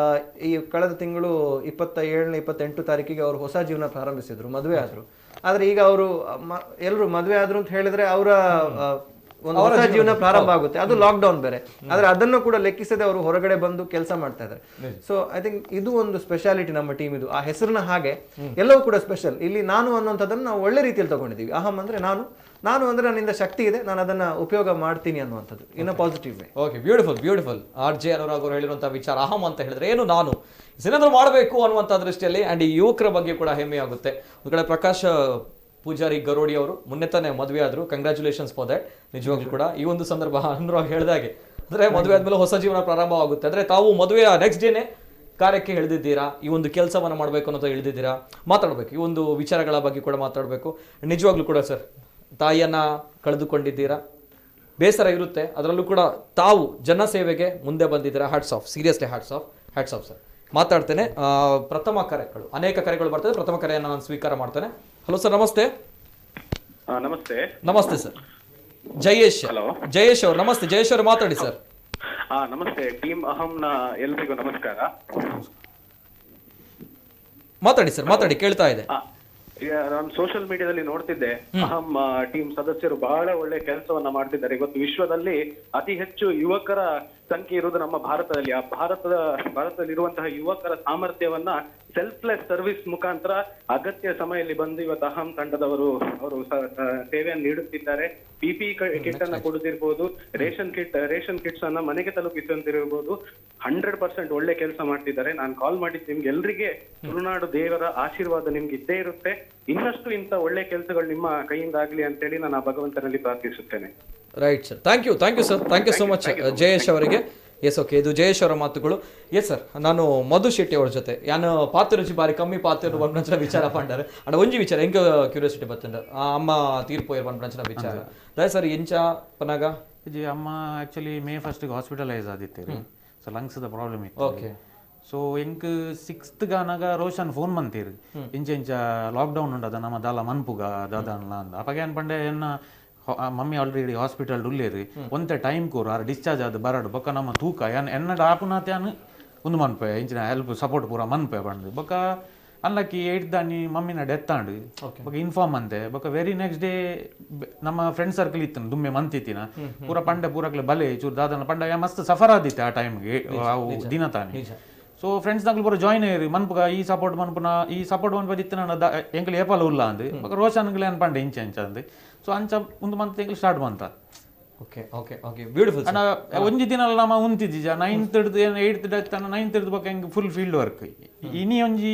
ಈ ಕಳೆದ ತಿಂಗಳು 27ನೇ 28 ತಾರೀಕಿಗೆ ಅವರು ಹೊಸ ಜೀವನ ಪ್ರಾರಂಭಿಸಿದ್ರು, ಮದುವೆ ಆದ್ರು. ಆದ್ರೆ ಈಗ ಅವರು ಎಲ್ಲರೂ ಮದುವೆ ಆದ್ರು ಅಂತ ಹೇಳಿದ್ರೆ ಅವರ ಒಂದು ಹೊಸ ಜೀವನ ಪ್ರಾರಂಭ ಆಗುತ್ತೆ. ಅದು ಲಾಕ್ಡೌನ್ ಬೇರೆ. ಆದ್ರೆ ಅದನ್ನು ಕೂಡ ಲೆಕ್ಕಿಸದೆ ಅವರು ಹೊರಗಡೆ ಬಂದು ಕೆಲಸ ಮಾಡ್ತಾ ಇದ್ದಾರೆ. ಸೊ ಐ ಥಿಂಕ್ ಇದು ಒಂದು ಸ್ಪೆಷಾಲಿಟಿ ನಮ್ಮ ಟೀಮ್ ಇದು. ಆ ಹೆಸರಿನ ಹಾಗೆ ಎಲ್ಲವೂ ಕೂಡ ಸ್ಪೆಷಲ್. ಇಲ್ಲಿ ನಾನು ಅನ್ನುವಂಥದ್ದನ್ನು ನಾವು ಒಳ್ಳೆ ರೀತಿಯಲ್ಲಿ ತಗೊಂಡಿದ್ದೀವಿ. ಅಹಂ ಅಂದ್ರೆ ನಾನು ಅಂದ್ರೆ ನನ್ನಿಂದ ಶಕ್ತಿ ಇದೆ, ನಾನು ಅದನ್ನ ಉಪಯೋಗ ಮಾಡ್ತೀನಿ ಅನ್ನುವಂಥದ್ದು ಇನ್ನು positive way. Okay, beautiful. R J Anurag ಅವರು ಹೇಳಿರುವಂತಹ ವಿಚಾರ ಅಹಂ ಅಂತ ಹೇಳಿದ್ರೆ ಏನು, ನಾನು ಏನಾದರೂ ಮಾಡಬೇಕು ಅನ್ನುವಂಥ ದೃಷ್ಟಿಯಲ್ಲಿ. ಅಂಡ್ ಈ ಯುವಕರ ಬಗ್ಗೆ ಕೂಡ ಹೆಮ್ಮೆ ಆಗುತ್ತೆ. ಒಂದು ಕಡೆ ಪ್ರಕಾಶ್ ಪೂಜಾರಿ ಗರೋಡಿ ಅವರು ಮೊನ್ನೆ ತಾನೇ ಮದುವೆ ಆದ್ರು. Congratulations for that. ನಿಜವಾಗ್ಲೂ ಕೂಡ ಈ ಒಂದು ಸಂದರ್ಭ ಅನುರಾಗ್ ಹೇಳಿದಾಗೆ ಅಂದ್ರೆ ಮದುವೆ ಆದ್ಮೇಲೆ ಹೊಸ ಜೀವನ ಪ್ರಾರಂಭವಾಗುತ್ತೆ. ಅಂದ್ರೆ ತಾವು ಮದುವೆಯ ನೆಕ್ಸ್ಟ್ ಡೇನೆ ಕಾರ್ಯಕ್ಕೆ ಇಳಿದಿದ್ದೀರಾ, ಈ ಒಂದು ಕೆಲಸವನ್ನು ಮಾಡಬೇಕು ಅನ್ನೋದು ಇಳಿದಿದ್ದೀರಾ. ಮಾತಾಡಬೇಕು, ಈ ಒಂದು ವಿಚಾರಗಳ ಬಗ್ಗೆ ಕೂಡ ಮಾತಾಡಬೇಕು. ನಿಜವಾಗ್ಲೂ ಕೂಡ ಸರ್, ತಾಯಿಯನ್ನ ಕಳೆದುಕೊಂಡಿದ್ದೀರಾ, ಬೇಸರ ಇರುತ್ತೆ. ಅದರಲ್ಲೂ ಕೂಡ ತಾವು ಜನಸೇವೆಗೆ ಮುಂದೆ ಬಂದಿದ್ದೀರಾ. Hats off, seriously hats off sir. ಮಾತಾಡ್ತೇನೆ. ಪ್ರಥಮ ಕರೆಗಳು, ಅನೇಕ ಕರೆಗಳು ಬರ್ತದೆ. ಪ್ರಥಮ ಕರೆಯನ್ನು ನಾನು ಸ್ವೀಕಾರ ಮಾಡ್ತೇನೆ. ಹಲೋ ಸರ್, ನಮಸ್ತೆ. ನಮಸ್ತೆ ಸರ್. ಜಯೇಶ್ ಅವರು, ನಮಸ್ತೆ. ಜಯೇಶ್ ಅವರು ಮಾತಾಡಿ ಸರ್. ನಮಸ್ತೆ. ಟೀಮ್ ಅಹಂನ ಎಲ್ರಿಗೂ ನಮಸ್ಕಾರ. ಮಾತಾಡಿ ಸರ್, ಮಾತಾಡಿ, ಕೇಳ್ತಾ ಇದೆ. ನಾನು ಸೋಷಿಯಲ್ ಮೀಡಿಯಾದಲ್ಲಿ ನೋಡ್ತಿದ್ದೆ, ಅಹಂ ಟೀಮ್ ಸದಸ್ಯರು ಬಹಳ ಒಳ್ಳೆ ಕೆಲಸವನ್ನ ಮಾಡ್ತಿದ್ದಾರೆ. ಇವತ್ತು ವಿಶ್ವದಲ್ಲಿ ಅತಿ ಹೆಚ್ಚು ಯುವಕರ ಸಂಖ್ಯೆ ಇರುವುದು ನಮ್ಮ ಭಾರತದಲ್ಲಿ. ಆ ಭಾರತದಲ್ಲಿರುವಂತಹ ಯುವಕರ ಸಾಮರ್ಥ್ಯವನ್ನ ಸೆಲ್ಫ್ಲೆಸ್ ಸರ್ವಿಸ್ ಮುಖಾಂತರ ಅಗತ್ಯ ಸಮಯದಲ್ಲಿ ಬಂದು ಇವತ್ತು ಅಹಂ ತಂಡದವರು ಅವರು ಸೇವೆಯನ್ನು ನೀಡುತ್ತಿದ್ದಾರೆ. PPE ಕಿಟ್ ಅನ್ನ ಕೊಡುತ್ತಿರ್ಬೋದು, ರೇಷನ್ ಕಿಟ್ಸ್ ಅನ್ನ ಮನೆಗೆ ತಲುಪಿಸುವಂತಿರಬಹುದು. 100% ಒಳ್ಳೆ ಕೆಲಸ ಮಾಡ್ತಿದ್ದಾರೆ. ನಾನು ಕಾಲ್ ಮಾಡಿದ್ದು ನಿಮ್ಗೆ ಎಲ್ರಿಗೆ ತುಳುನಾಡು ದೇವರ ಆಶೀರ್ವಾದ ನಿಮ್ಗೆ ಇದ್ದೇ ಇರುತ್ತೆ. ಇನ್ನಷ್ಟು ಇಂಥ ಒಳ್ಳೆ ಕೆಲಸಗಳು ನಿಮ್ಮ ಕೈಯಿಂದ ಆಗ್ಲಿ ಅಂತೇಳಿ ನಾನು ಆ ಭಗವಂತನಲ್ಲಿ ಪ್ರಾರ್ಥಿಸುತ್ತೇನೆ. Right sir, thank you sir, thank you so much Jayesh ಅವರಿಗೆ. ಎಸ್, ಓಕೆ, ಇದು ಜಯೇಶ್ ಅವರ ಮಾತುಗಳು. ಎಸ್ ಸರ್, ನಾನು ಮಧು ಶೆಟ್ಟಿ ಅವ್ರ ಜೊತೆ ಯಾನು ಪಾತ್ರ ಬಾರಿ ಕಮ್ಮಿ ಪಾತ್ರ ಬಂದ ವಿಚಾರ ಪಂಡಾರೆ ಅಂಡ ಒಂಜಿ ವಿಚಾರ ಎಂಕ ಕ್ಯೂರಿಯಾಸಿಟಿ ಬತ್ತಂಡ ಅಮ್ಮ ತೀರ್ಪು ಬಂದ ವಿಚಾರ ಅದೇ ಸರ್ ಎಂಚ ಪನಾಗ ಜಿ ಅಮ್ಮ ಆ್ಯಕ್ಚುಲಿ May 1 ಹಾಸ್ಪಿಟಲೈಸ್ ಆದಿತ್ತೇರಿ. ಸೊ ಲಂಗ್ಸ್ದ ಪ್ರಾಬ್ಲಮ್ ಇತ್ತು. ಓಕೆ. ಸೊ ಎಂಕ್ 6th ಗಾನಾಗ ರೋಷನ್ ಫೋನ್ ಬಂತೀರಿ ಇಂಚ ಲಾಕ್ಡೌನ್ ಉಂಡದ ನಮ್ಮ ದಾಲ ಮನ್ಪುಗ ದಾದನ್ಲ ಅಂದ ಅಪಗ ಏನ್ ಪಂಡೆ ಎನ್ನ ಮಮ್ಮಿ ಆಲ್ರೆಡಿ ಹಾಸ್ಪಿಟಲ್ ಉಳ್ಳೇರಿ ಒಂತೆ ಟೈಮ್ ಕೂರ ಡಿಸ್ಚಾರ್ಜ್ ಆದ ಬರಡು ಬೊಕ್ಕ ನಮ್ಮ ತೂಕ ಎನ್ನಡ ಆಪುನಾತ್ಯಾನ್ ಒಂದು ಮನ್ಪೆ ಇಂಚಿನ ಹೆಲ್ಪ್ ಸಪೋರ್ಟ್ ಪೂರ ಮನ್ಪೆ ಬಂದು ಬೊಕ್ಕ ಅನ್ಲಕ್ಕಿ 8th ದಾನಿ ಮಮ್ಮಿನ ಡೆತ್ ಆಂಡು ಬೊಕ್ಕ ಇನ್ಫಾರ್ಮ್ ಅಂತೆ ಬೊಕ್ಕ ವೆರಿ ನೆಕ್ಸ್ಟ್ ಡೇ ನಮ್ಮ ಫ್ರೆಂಡ್ ಸರ್ಕಲ್ ಇತ್ತು ದುಮ್ಮೆ ಮಂತಿತ್ತಿನ ಪೂರ ಪಂಡೆ ಪೂರಕ್ಲೆ ಬಲೆ ಚೂರು ದಾದನ ಪಂಡ ಮಸ್ತ್ ಸಫರ್ ಆದಿತ್ತೆ ಆ ಟೈಮ್ಗೆ ಅವು ದಿನ ತಾನಿ. ಸೊ ಫ್ರೆಂಡ್ಸ್ ನಾಗ್ಲು ಪೂರ ಜಾಯ್ನ್ ಆಯ್ರಿ ಮನ್ಪುಗ ಈ ಸಪೋರ್ಟ್ ಮನ್ಪದಿತ್ತು ನಾನು ಎಂಕಲ್ ಏಪಲ್ ಉಲ್ಲ ಅಂದು ಬೊಕ್ಕ ರೋಷನ್ಗಳು ಏನು ಪಂಡೆ ಇಂಚ ಅಂದು. ಸೊ ಅಂಚ ಒಂದು ಮಂತ್ ಎಂಕಲ್ ಸ್ಟಾರ್ಟ್ ಬಂತ. ಓಕೆ ಓಕೆ ಓಕೆ ಬ್ಯೂಟಿಫುಲ್ ಅಣ್ಣ ಒಂಜಿ ದಿನ ನಮ್ಮ ಉಂತಿದ್ದಿ 9th 8th ತನ 9th ಬೊಕ್ಕ ಹೆಂಗೆ ಫುಲ್ ಫೀಲ್ಡ್ ವರ್ಕ್ ಇನಿ ಒಂಜಿ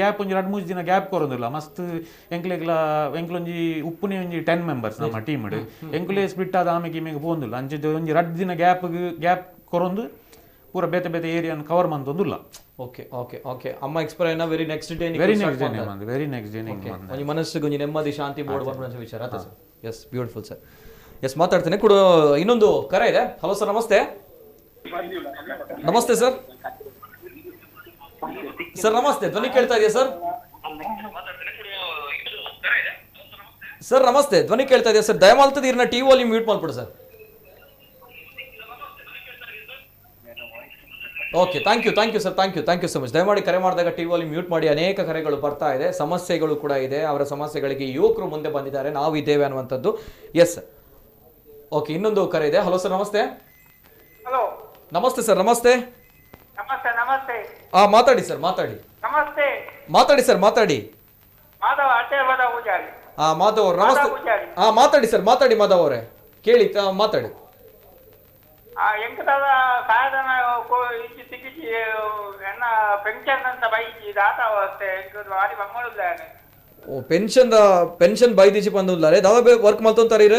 ಗ್ಯಾಪ್ ಒಂಜಿ 2-3 ದಿನ ಗ್ಯಾಪ್ ಕೊರೋದಿಲ್ಲ ಮಸ್ತ್ ಎಂಕ್ಲೊಂಜಿ ಉಪ್ಪುನೆ ಒಂಜಿ 10 ಮೆಂಬರ್ಸ್ ನಮ್ಮ ಟೀಮ್ ಎಂಕ್ಲೆ ಸ್ಪ್ಲಿಟ್ ಆದ ಆಮೆಗೆ ಪೋಂದಿಲ್ಲ ಅಂಚೆ ಒಂಜಿ 2 ದಿನ ಗ್ಯಾಪ್ ಕೊರೊಂದು ಪೂರ ಬೇತೆ ಬೇತೆ ಏರಿಯಾನ ಕವರ್ ಮಂತೊಂದುಲ್ಲ. ಓಕೆ ಓಕೆ ಓಕೆ ಅಮ್ಮ ಎಕ್ಸ್ಪೈರ್ ವೆರಿ ನೆಕ್ಸ್ಟ್ ಡೇ ಒಂಜಿ ಮನಸ್ಸಿಗೆ ಒಂಜಿ ನೆಮ್ಮದಿ ಶಾಂತಿ ಬೋರ್ಡ್ ಬಂದ ವಿಚಾರ ಆತ sir. Yes, beautiful sir. Yes, ಮಾತಾಡ್ತೇನೆ ಕೂಡ. ಇನ್ನೊಂದು ಕರೆ ಇದೆ. ಹಲೋ ಸರ್, ನಮಸ್ತೆ. ನಮಸ್ತೆ ಸರ್. ಸರ್ ನಮಸ್ತೆ, ಧ್ವನಿ ಕೇಳ್ತಾ ಇದೆಯಾ ಸರ್? ಸರ್ ನಮಸ್ತೆ, ಧ್ವನಿ ಕೇಳ್ತಾ ಇದೆಯಾ ಸರ್? ದಯಮಾಡ್ತದೆ ಇರ್ನ ಟಿ ವಾಲ್ಯೂಮ್ ಮ್ಯೂಟ್ ಮಾಡ್ಬಿಡು sir. Okay, thank you sir, thank you so much. ದಯಮಾಡಿ ಕರೆ ಮಾಡಿದಾಗ ಟಿ ವಾಲ್ಯೂಮ್ ಮ್ಯೂಟ್ ಮಾಡಿ. ಅನೇಕ ಕರೆಗಳು ಬರ್ತಾ ಇದೆ, ಸಮಸ್ಯೆಗಳು ಕೂಡ ಇದೆ. ಅವರ ಸಮಸ್ಯೆಗಳಿಗೆ ಯುವಕರು ಮುಂದೆ ಬಂದಿದ್ದಾರೆ, ನಾವು ಇದ್ದೇವೆ ಅನ್ನುವಂಥದ್ದು. ಎಸ್, ಓಕೆ, ಇನ್ನೊಂದು ಕರೆ ಇದೆ. ಹಲೋ ಸರ್, ನಮಸ್ತೆ. ಹಲೋ, ನಮಸ್ತೆ ಸರ್. ನಮಸ್ತೆ. ನಮಸ್ತೆ. ನಮಸ್ತೆ. ಮಾತಾಡಿ ಸರ್, ಮಾತಾಡಿ. ನಮಸ್ತೆ. ಮಾತಾಡಿ ಸರ್, ಮಾತಾಡಿ. ಮಾಧವ ಅಡ್ಡೇಬದ ಪೂಜಾರಿ. ಮಾಧವ್ ಅವರು ನಮಸ್ತೆ. ಮಾತಾಡಿ ಸರ್, ಮಾತಾಡಿ ಮಾಧವ್ ಅವರೇ, ಕೇಳಿ ಮಾತಾಡಿ. ಎಂಕದಾದ ಕಾಯದನ ಇಚ್ಚಿ ತಿಕ್ಕಿಚ್ಚಿ ಎನ್ನ ಪೆನ್ಷನ್ ಅಂತ ಬೈಚಿ ದಾತ ಅವಸ್ಥೆ ಎಂಕದು ಆಡಿ ಬಂಗಳುಲ್ಲಾನೆ. ಓ, ಪೆನ್ಷನ್ ಬೈದಿಚ್ಚಿ ಬಂದುಲ್ಲಾರೆ ದಾದ ವರ್ಕ್ ಮಲ್ತೊಂತಾರೆ ಇರ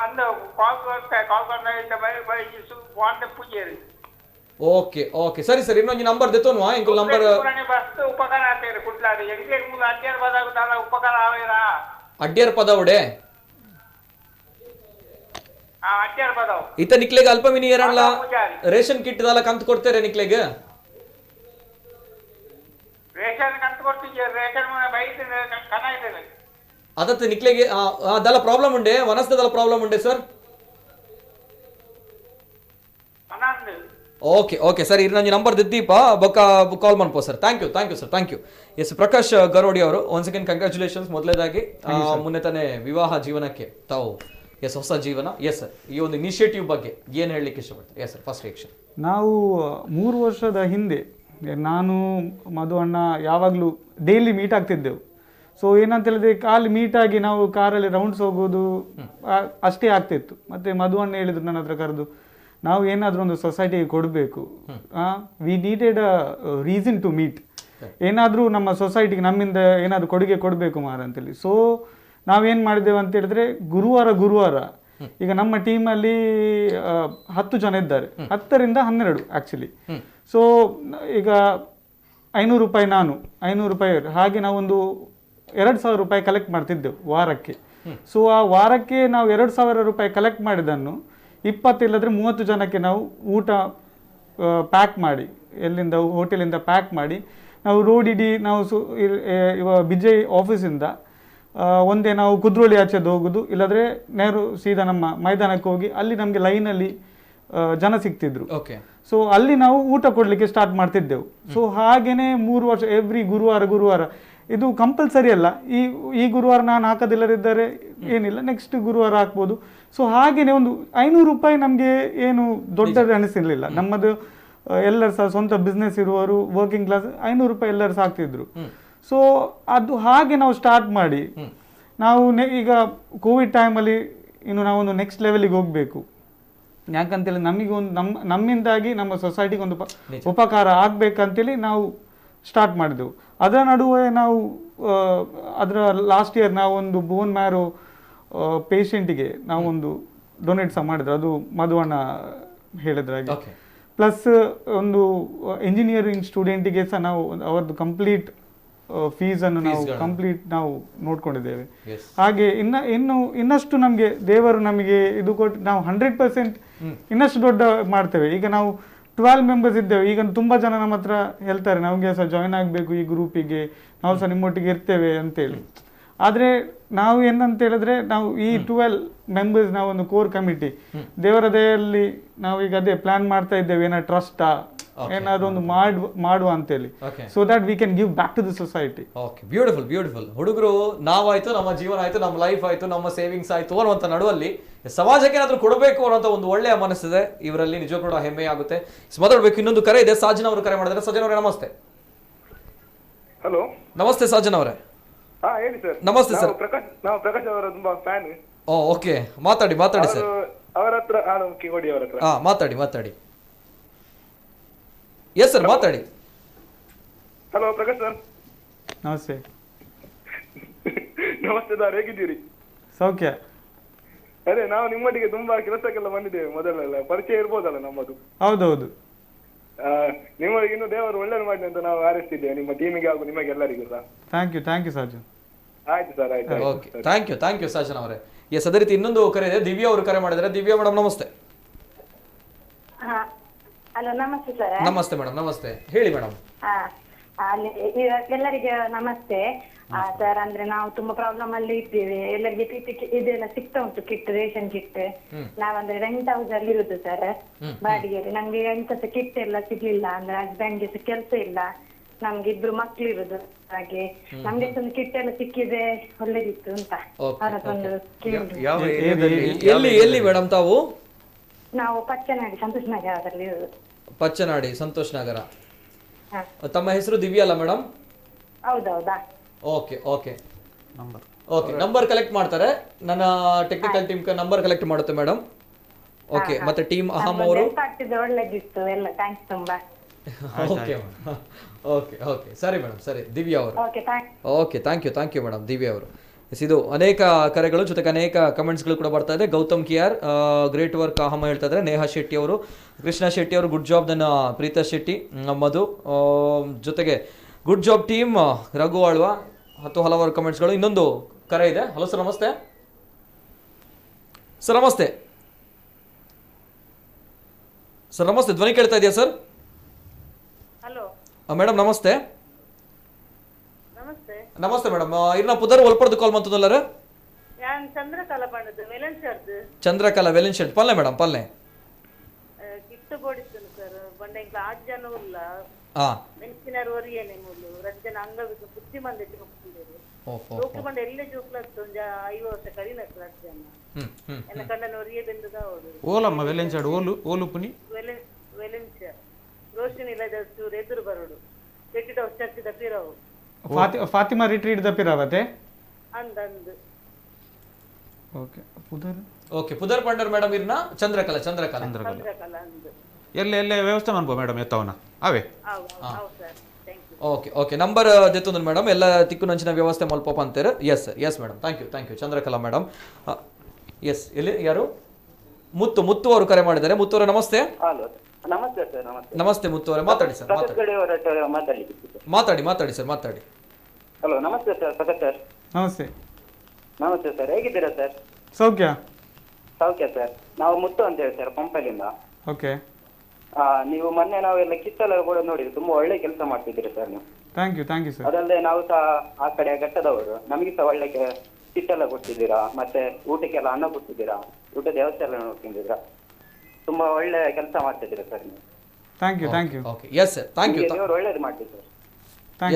ಅಂದ ಕಾಲ್ ಬಂದ ಬೈಚಿ ವಾಂಡ ಪೂಜೇರಿ. ಓಕೆ ಓಕೆ, ಸರಿ ಸರ್. ಇನ್ನೊಂದು ನಂಬರ್ ದೆತ್ತೋನ್ವಾ ಎಂಕಲ್ ನಂಬರ್ ಬಸ್ ಉಪಕಾರ ಆಗ್ತೇರಿ ಕುಡ್ಲಾಡಿ ಎಂಕೆ ಮೂಲ ಅಡ್ಡಿಯರ್ ಬದಾಗ ದಾದ ಉಪಕಾರ ಆವೇರಾ ಅಡ್ಡಿಯರ್ ಪದವಡೆ ಅಡ್ಡಿಯರ್ ಬದಾವ್ ಇತ ನಿಕ್ಲೆಗೆ ಅಲ್ಪ ಮಿನಿ ಏರಣ್ಣ ರೇಷನ್ ಕಿಟ್ ದಾಲ ಕಂತು ಕೊಡ್ತೇರೆ ನಿಕ್ಲೆಗೆ ರೇಷನ್ ಕಂತು ಕೊಡ್ತೀವಿ. ರೇಷನ್ ಬೈತ ಕನ ಇದೆ ಅದತ್ತು ನಿಕ್ಲೆಗೆ ಅದೆಲ್ಲ ಪ್ರಾಬ್ಲಮ್ ಉಂಡೆ ವನಸ್ದಲ್ಲ ಪ್ರಾಬ್ಲಮ್ ಉಂಡೆ ಸರ್. ಓಕೆ ಓಕೆ ಸರ್, ಇನ್ನು ನಂಬರ್ ದಿದ್ದೀಪ ಬೊಕ್ಕ ಕಾಲ್ ಮಾಡ್ಪೋ sir. Thank you sir. Yes, Prakash Garodi ಅವರು ಒನ್ಸ್ ಅಗೇನ್ ಕಂಗ್ರ್ಯಾಚುಲೇಷನ್ಸ್. ಮೊದಲೇದಾಗಿ ಮುನ್ನೆ ತಾನೇ ವಿವಾಹ ಜೀವನಕ್ಕೆ ತಾವು ಹೊಸ ಜೀವನ. ಎಸ್ ಸರ್, ಈ ಒಂದು ಇನಿಷಿಯೇಟಿವ್ ಬಗ್ಗೆ ಏನು ಹೇಳಲಿಕ್ಕೆ ಇಷ್ಟಪಡ್ತಾರೆ? Yes sir, first reaction. ನಾವು 3 ವರ್ಷದ ಹಿಂದೆ ನಾನು ಮಧು ಅಣ್ಣ ಯಾವಾಗಲೂ ಡೈಲಿ ಮೀಟ್ ಆಗ್ತಿದ್ದೆವು. ಸೊ ಏನಂತ ಹೇಳಿದ್ರೆ ಕಾಲು ಮೀಟಾಗಿ ನಾವು ಕಾರಲ್ಲಿ ರೌಂಡ್ಸ್ ಹೋಗೋದು ಅಷ್ಟೇ ಆಗ್ತಿತ್ತು. ಮತ್ತು ಮಧು ಅಣ್ಣ ಹೇಳಿದ್ರು ನನ್ನ ಹತ್ರ ಕರೆದು, ನಾವು ಏನಾದರೂ ಒಂದು ಸೊಸೈಟಿಗೆ ಕೊಡಬೇಕು, we needed a reason to meet, ಏನಾದರೂ ನಮ್ಮ ಸೊಸೈಟಿಗೆ ನಮ್ಮಿಂದ ಏನಾದರೂ ಕೊಡುಗೆ ಕೊಡಬೇಕು ಮಾರ ಅಂತೇಳಿ. ಸೊ ನಾವೇನು ಮಾಡಿದ್ದೇವೆ ಅಂತ ಹೇಳಿದ್ರೆ ಗುರುವಾರ ಈಗ ನಮ್ಮ ಟೀಮಲ್ಲಿ 10 ಜನ ಇದ್ದಾರೆ, 10ರಿಂದ 12 ಆ್ಯಕ್ಚುಲಿ. ಸೊ ಈಗ 500 ರೂಪಾಯಿ ನಾನು, 500 ರೂಪಾಯಿ ಹಾಗೆ ನಾವೊಂದು 2,000 ರೂಪಾಯಿ ಕಲೆಕ್ಟ್ ಮಾಡ್ತಿದ್ದೆವು ವಾರಕ್ಕೆ. ಸೊ ಆ ವಾರಕ್ಕೆ ನಾವು 2,000 ರೂಪಾಯಿ ಕಲೆಕ್ಟ್ ಮಾಡಿದ್ದನ್ನು 20 ಇಲ್ಲದ್ರೆ 30 ಜನಕ್ಕೆ ನಾವು ಊಟ ಪ್ಯಾಕ್ ಮಾಡಿ, ಎಲ್ಲಿಂದ ಹೋಟೆಲಿಂದ ಪ್ಯಾಕ್ ಮಾಡಿ ನಾವು ರೋಡ್ ಇಡೀ ನಾವು ಬಿಜಯ್ ಆಫೀಸಿಂದ ಒಂದೇ ನಾವು ಕುದ್ರೋಳಿ ಆಚೆದು ಹೋಗೋದು, ಇಲ್ಲಾಂದರೆ ನೆಹರು ಸೀದಾ ನಮ್ಮ ಮೈದಾನಕ್ಕೆ ಹೋಗಿ ಅಲ್ಲಿ ನಮಗೆ ಲೈನಲ್ಲಿ ಜನ ಸಿಗ್ತಿದ್ರು. ಓಕೆ. ಸೊ ಅಲ್ಲಿ ನಾವು ಊಟ ಕೊಡ್ಲಿಕ್ಕೆ ಸ್ಟಾರ್ಟ್ ಮಾಡ್ತಿದ್ದೆವು. ಸೊ ಹಾಗೇನೆ 3 ವರ್ಷ ಎವ್ರಿ ಗುರುವಾರ ಇದು ಕಂಪಲ್ಸರಿ ಅಲ್ಲ, ಈ ಗುರುವಾರ ನಾನು ಹಾಕೋದಿಲ್ಲದಿದ್ದರೆ ಏನಿಲ್ಲ, ನೆಕ್ಸ್ಟ್ ಗುರುವಾರ ಹಾಕ್ಬೋದು. ಸೊ ಹಾಗೇನೆ ಒಂದು 500 ರೂಪಾಯಿ ನಮಗೆ ಏನು ದೊಡ್ಡದು ಅನಿಸಿರ್ಲಿಲ್ಲ. ನಮ್ಮದು ಎಲ್ಲರೂ ಸಹ ಸ್ವಂತ ಬಿಸ್ನೆಸ್ ಇರುವವರು, ವರ್ಕಿಂಗ್ ಕ್ಲಾಸ್, 500 ರೂಪಾಯಿ ಎಲ್ಲರೂ ಸಹ ಹಾಕ್ತಿದ್ರು. ಸೊ ಅದು ಹಾಗೆ ನಾವು ಸ್ಟಾರ್ಟ್ ಮಾಡಿ ನಾವು ಈಗ ಕೋವಿಡ್ ಟೈಮಲ್ಲಿ ಇನ್ನು ನಾವೊಂದು ನೆಕ್ಸ್ಟ್ ಲೆವೆಲಿಗೆ ಹೋಗಬೇಕು. ಯಾಕಂತೇಳಿ ನಮಗೊಂದು ನಮ್ಮಿಂದಾಗಿ ನಮ್ಮ ಸೊಸೈಟಿಗೆ ಒಂದು ಉಪಕಾರ ಆಗ್ಬೇಕಂತೇಳಿ ನಾವು ಸ್ಟಾರ್ಟ್ ಮಾಡಿದೆವು. ಅದರ ನಡುವೆ ನಾವು ಅದರ ಲಾಸ್ಟ್ ಇಯರ್ ನಾವೊಂದು ಬೋನ್ ಮ್ಯಾರೋ ಪೇಷಂಟಿಗೆ ನಾವೊಂದು ಡೊನೇಟ್ ಸಹ ಮಾಡಿದ್ರು, ಅದು ಮಧುವಣ್ಣ ಹೇಳಿದ್ರಾಗೆ. ಪ್ಲಸ್ ಒಂದು ಇಂಜಿನಿಯರಿಂಗ್ ಸ್ಟೂಡೆಂಟಿಗೆ ಸಹ ನಾವು ಅವ್ರದ್ದು ಕಂಪ್ಲೀಟ್ ಫೀಸನ್ನು ನಾವು ನೋಡ್ಕೊಂಡಿದ್ದೇವೆ. ಹಾಗೆ ಇನ್ನಷ್ಟು ನಮಗೆ ದೇವರು ನಮಗೆ ಇದು ಕೊಟ್ಟು ನಾವು 100% ಇನ್ನಷ್ಟು ದೊಡ್ಡ ಮಾಡ್ತೇವೆ. ಈಗ ನಾವು 12 ಮೆಂಬರ್ಸ್ ಇದ್ದೇವೆ. ಈಗ ತುಂಬ ಜನ ನಮ್ಮ ಹತ್ರ ಹೇಳ್ತಾರೆ ನಮಗೆ ಸಹ ಜಾಯಿನ್ ಆಗಬೇಕು ಈ ಗ್ರೂಪಿಗೆ, ನಾವು ಸಹ ನಿಮ್ಮೊಟ್ಟಿಗೆ ಇರ್ತೇವೆ ಅಂತೇಳಿ. ಆದರೆ ನಾವು ಏನಂತ ಹೇಳಿದ್ರೆ ನಾವು ಈ 12 ಮೆಂಬರ್ಸ್ ನಾವೊಂದು ಕೋರ್ ಕಮಿಟಿ ದೇವರ ದಯೆಯಲ್ಲಿ ನಾವೀಗ ಅದೇ ಪ್ಲಾನ್ ಮಾಡ್ತಾ ಇದ್ದೇವೆ, ಏನಾದ್ರು ಟ್ರಸ್ಟಾ ಏನಾದ್ರು ಒಂದು ಮಾಡುವ ಅಂತೇಳಿ, so that we can give back to the society. Okay, beautiful. ಹುಡುಗರು ನಾವಾಯ್ತು, ನಮ್ಮ ಜೀವನ ಆಯ್ತು, ನಮ್ಮ ಲೈಫ್ ಆಯ್ತು, ನಮ್ಮ ಸೇವಿಂಗ್ಸ್ ಆಯ್ತು ಅನ್ನುವಂಥ ನಡುವಲ್ಲಿ ಸಮಾಜಕ್ಕೆ ಏನಾದರೂ ಕೊಡಬೇಕು ಅನ್ನೋಂಥ ಒಂದು ಒಳ್ಳೆಯ ಮನಸ್ಸಿದೆ ಇವರಲ್ಲಿ, ನಿಜ ಕೂಡ ಹೆಮ್ಮೆ ಆಗುತ್ತೆ. ಮಾತಾಡಬೇಕು. ಇನ್ನೊಂದು ಕರೆ ಇದೆ, ಸಾಜನ್ ಅವರು ಕರೆ ಮಾಡಿದ್ದಾರೆ. ಸಾಜನ್ ಅವರೇ ನಮಸ್ತೆ. ಹಲೋ, ನಮಸ್ತೆ ಸಾಜನ್ ಅವರೇ. ಹೇಳಿ ಸರ್. ನಮಸ್ತೆ ಸರ್. ನಾವು ಪ್ರಕಾಶ್ ಅವರ ತುಂಬಾ ಫ್ಯಾನ್. ಓಕೆ, ಮಾತಾಡಿ ಸರ್. ಅವರ ಹತ್ರ ಕೊಡಿ, ಅವರ ಹತ್ರ. ಮಾತಾಡಿ. ಎಸ್ ಸರ್, ಮಾತಾಡಿ. Hello Prakash sir. ನಮಸ್ತೆ. ನಮಸ್ತೆ ಸರ್, ಹೇಗಿದ್ದೀರಿ? ಸೌಖ್ಯ. ಅದೇ ನಾವು ನಿಮ್ಮೊಟ್ಟಿಗೆ ತುಂಬಾ ಕೆಲಸಕ್ಕೆಲ್ಲ ಬಂದಿದ್ದೇವೆ, ಮೊದಲೆಲ್ಲ ಪರಿಚಯ ಇರ್ಬೋದಲ್ಲ ನಮ್ಮದು? ಹೌದೌದು. ನಿಮಗೆ ಇನ್ನು ದೇವರು ಒಳ್ಳೇದು ಮಾಡಿ ಅಂತ ನಾವು ಹಾರೈಸ್ತಿದ್ದೇವೆ, ನಿಮ್ಮ ಟೀಮಿಗೆ ಹಾಗೂ ನಿಮಗೆಲ್ಲರಿಗೂ ಸಹ. Thank you Sajan. ಆಯ್ತು ಸರ್, ಆಯ್ತು. ಓಕೆ, ಥ್ಯಾಂಕ್ ಯು ಸಾಜನ್ ಅವರೇ. ಎಸ್, ಅದೇ ರೀತಿ ಇನ್ನೊಂದು ಕರೆ ಇದೆ, ದಿವ್ಯಾ ಅವರು ಕರೆ ಮಾಡಿದ್ದಾರೆ. ದಿವ್ಯಾ ಮೇಡಮ್ ನಮಸ್ತೆ. ಹಲೋ, ನಮಸ್ತೆ ಸರ್. ನಮಸ್ತೆ ಮೇಡಮ್, ನಮಸ್ತೆ. ಹೇಳಿ ಮೇಡಮ್. ಎಲ್ಲರಿಗೆ ನಮಸ್ತೆ ಸರ್. ಅಂದ್ರೆ ನಾವು ತುಂಬಾ ಪ್ರಾಬ್ಲಮ್ ಅಲ್ಲಿ ಇದ್ದೇವೆ. ಎಲ್ಲರಿಗೆ ಇದೆಲ್ಲ ಸಿಗ್ತಾ ಉಂಟು ಕಿಟ್, ರೇಷನ್ ಕಿಟ್. ನಾವಂದ್ರೆ ರೆಂಟ್ ಹೌಸ್ ಅಲ್ಲಿ ಇರುದು ಸರ್, ಬಾಡಿಗೆಯಲ್ಲಿ. ನಮ್ಗೆ ಎಂತ ಸಹ ಕಿಟ್ ಎಲ್ಲ ಸಿಗ್ಲಿಲ್ಲ. ಅಂದ್ರೆ ಹಸ್ಬೆಂಡ್ಗೆ ಸಹ ಕೆಲಸ ಇಲ್ಲ, ನಮ್ಗೆ 2 ಮಕ್ಳು ಇರುದು. ಹಾಗೆ ನಮ್ಗೆ ಒಂದು ಕಿಟ್ ಎಲ್ಲ ಸಿಕ್ಕಿದ್ರೆ ಒಳ್ಳೇದಿತ್ತು ಅಂತ ಅವರದೊಂದು ಎಲ್ಲಿ ಮೇಡಮ್ ತಾವು? ನಾವು ಪಚ್ಚನಾಡಿ ಸಂತೋಷ್ ನಗರದಲ್ಲಿ ಇರುದು. ಪಚ್ಚನಾಡಿ ಸಂತೋಷ್ ನಗರ. ತಮ್ಮ ಹೆಸರು ದಿವ್ಯಾ ಅಲ್ಲ ಮೇಡಮ್? ಹೌದೌದಾ? ಓಕೆ. ನಂಬರ್ ಕಲೆಕ್ಟ್ ಮಾಡ್ತಾರೆ, ನನ್ನ ಟೆಕ್ನಿಕಲ್ ಟೀಮ್ ನಂಬರ್ ಕಲೆಕ್ಟ್ ಮಾಡುತ್ತೆ ಮೇಡಮ್. ಓಕೆ, ಮತ್ತೆ ಟೀಮ್ ಅಹಂ ಅವರು. ಒಳ್ಳೆದಿತ್ತು ಎಲ್ಲ, ಥ್ಯಾಂಕ್ಸ್ ತುಂಬಾ. ಓಕೆ, ಸರಿ ಮೇಡಮ್, ಸರಿ. ದಿವ್ಯಾ ಅವರು. Okay, thank you madam, Divya ಅವರು. ಇದು ಅನೇಕ ಕರೆಗಳು ಜೊತೆಗೆ ಅನೇಕ ಕಮೆಂಟ್ಸ್ಗಳು ಕೂಡ ಬರ್ತಾ ಇದೆ. ಗೌತಮ್ ಕಿಯಾರ್, ಗ್ರೇಟ್ ವರ್ಕ್ ಅಹಮ ಹೇಳ್ತಾ ಇದ್ದಾರೆ. ನೇಹಾ ಶೆಟ್ಟಿ ಅವರು, ಕೃಷ್ಣ ಶೆಟ್ಟಿ ಅವರು, ಗುಡ್ ಜಾಬ್. ನನ್ನ ಪ್ರೀತಾ ಶೆಟ್ಟಿ, ಮಧು ಜೊತೆಗೆ good job team, Raghu Alva, ಹಲವಾರು ಕಮೆಂಟ್ಸ್ಗಳು. ಇನ್ನೊಂದು ಕರೆ ಇದೆ. ಹಲೋ ಸರ್, ನಮಸ್ತೆ. ಸರ್ ನಮಸ್ತೆ. ಧ್ವನಿ ಕೇಳ್ತಾ ಇದೆಯಾ ಸರ್? ಮೇಡಮ್ ನಮಸ್ತೆ. ನಮಸ್ತೆ ಮೇಡಮ್. ಇರ್ನ ಪುದರ್ ಒಲ್ಪಡ್ದು ಕಾಲ್ ಮಾಡ್ತದಲ್ಲರ? ಚಂದ್ರಕಲಾ ವೆಲಿನ್ ಶೆಟ್ ಪಲ್ಲೆ ಮೇಡಮ್, ಪಲ್ಲೆ. ಓಲಮ್ಮ ವೆಲಿನ್ ಶೆಟ್ ಓಲು ಪುನಿ ಫಾತಿಮಾ ರಿಟ್ರೀಟ್ ದ ಪಿರಾವತೆ. ಓಕೆ, ಪುದರ್ ಪಂಡರ್ ಮೇಡಮ್ ಇರ್ನ ಚಂದ್ರಕಲಾ ಎಲ್ಲ ವ್ಯವಸ್ಥೆ ಮಾಡ್ಬೋ ಮೇಡಮ್ ಎತ್ತವನ ಅವೇ. ಓಕೆ, ನಂಬರ್ ದೆತ್ತೊಂದು ಮೇಡಮ್ ಎಲ್ಲ ತಿಕ್ಕು ನಂಚಿನ ವ್ಯವಸ್ಥೆ ಮಲ್ಪಪ್ಪ ಅಂತಾರೆ. Yes madam, thank you Chandrakala madam. Yes, ಎಲ್ಲಿ ಯಾರು? ಮುತ್ತು ಅವರು ಕರೆ ಮಾಡಿದ್ದಾರೆ. ಮುತ್ತು ಅವರೇ ನಮಸ್ತೆ. ನಮಸ್ತೆ ಸರ್. ನಮಸ್ತೆ ಮುತ್ತು ಅವರೇ, ಮಾತಾಡಿ ಸರ್. ಮಾತಾಡಿ ಸರ್, ಮಾತಾಡಿ. ಹಲೋ, ನಮಸ್ತೆ ಸರ್. ಪ್ರಕಾಶ್ ಸರ್. ನಮಸ್ತೆ ಸರ್, ಹೇಗಿದ್ದೀರಾ ಸರ್? ಸೌಖ್ಯ ಸರ್. ನಾವು ಮುತ್ತು ಅಂತ ಹೇಳಿ ಸರ್, ಪಂಪಲಿಂದ. ಓಕೆ. ನೀವು ಮೊನ್ನೆ ನಾವೆಲ್ಲ ಕಿಟ್ಟೆಲ್ಲ ಕೂಡ ನೋಡಿದ್ವಿ, ತುಂಬಾ ಒಳ್ಳೆ ಕೆಲಸ ಮಾಡ್ತಿದ್ದೀರಿ ಸರ್ ನೀವು. Thank you sir. ಅದಲ್ಲದೆ ನಾವು ಸಹ ಆ ಕಡೆ ಘಟ್ಟದವರು, ನಮಗೆ ಸಹ ಒಳ್ಳೆ ಕಿಟ್ಟೆಲ್ಲ ಕೊಡ್ತಿದ್ದೀರಾ, ಮತ್ತೆ ಊಟಕ್ಕೆಲ್ಲ ಅನ್ನ ಕೊಡ್ತಿದ್ದೀರಾ, ಊಟದ ವ್ಯವಸ್ಥೆ ಎಲ್ಲ ನೋಡ್ಕೊಂಡಿದ್ದೀರಾ. ತುಂಬಾ ಒಳ್ಳೆ ಕೆಲಸ ಮಾಡ್ತಿದ್ದೀರಾ ಸರ್ ನೀವು. Thank you thank you okay yes sir thank you ದೇವರು ಒಳ್ಳೇದು ಮಾಡ್ಲಿ sir. Thank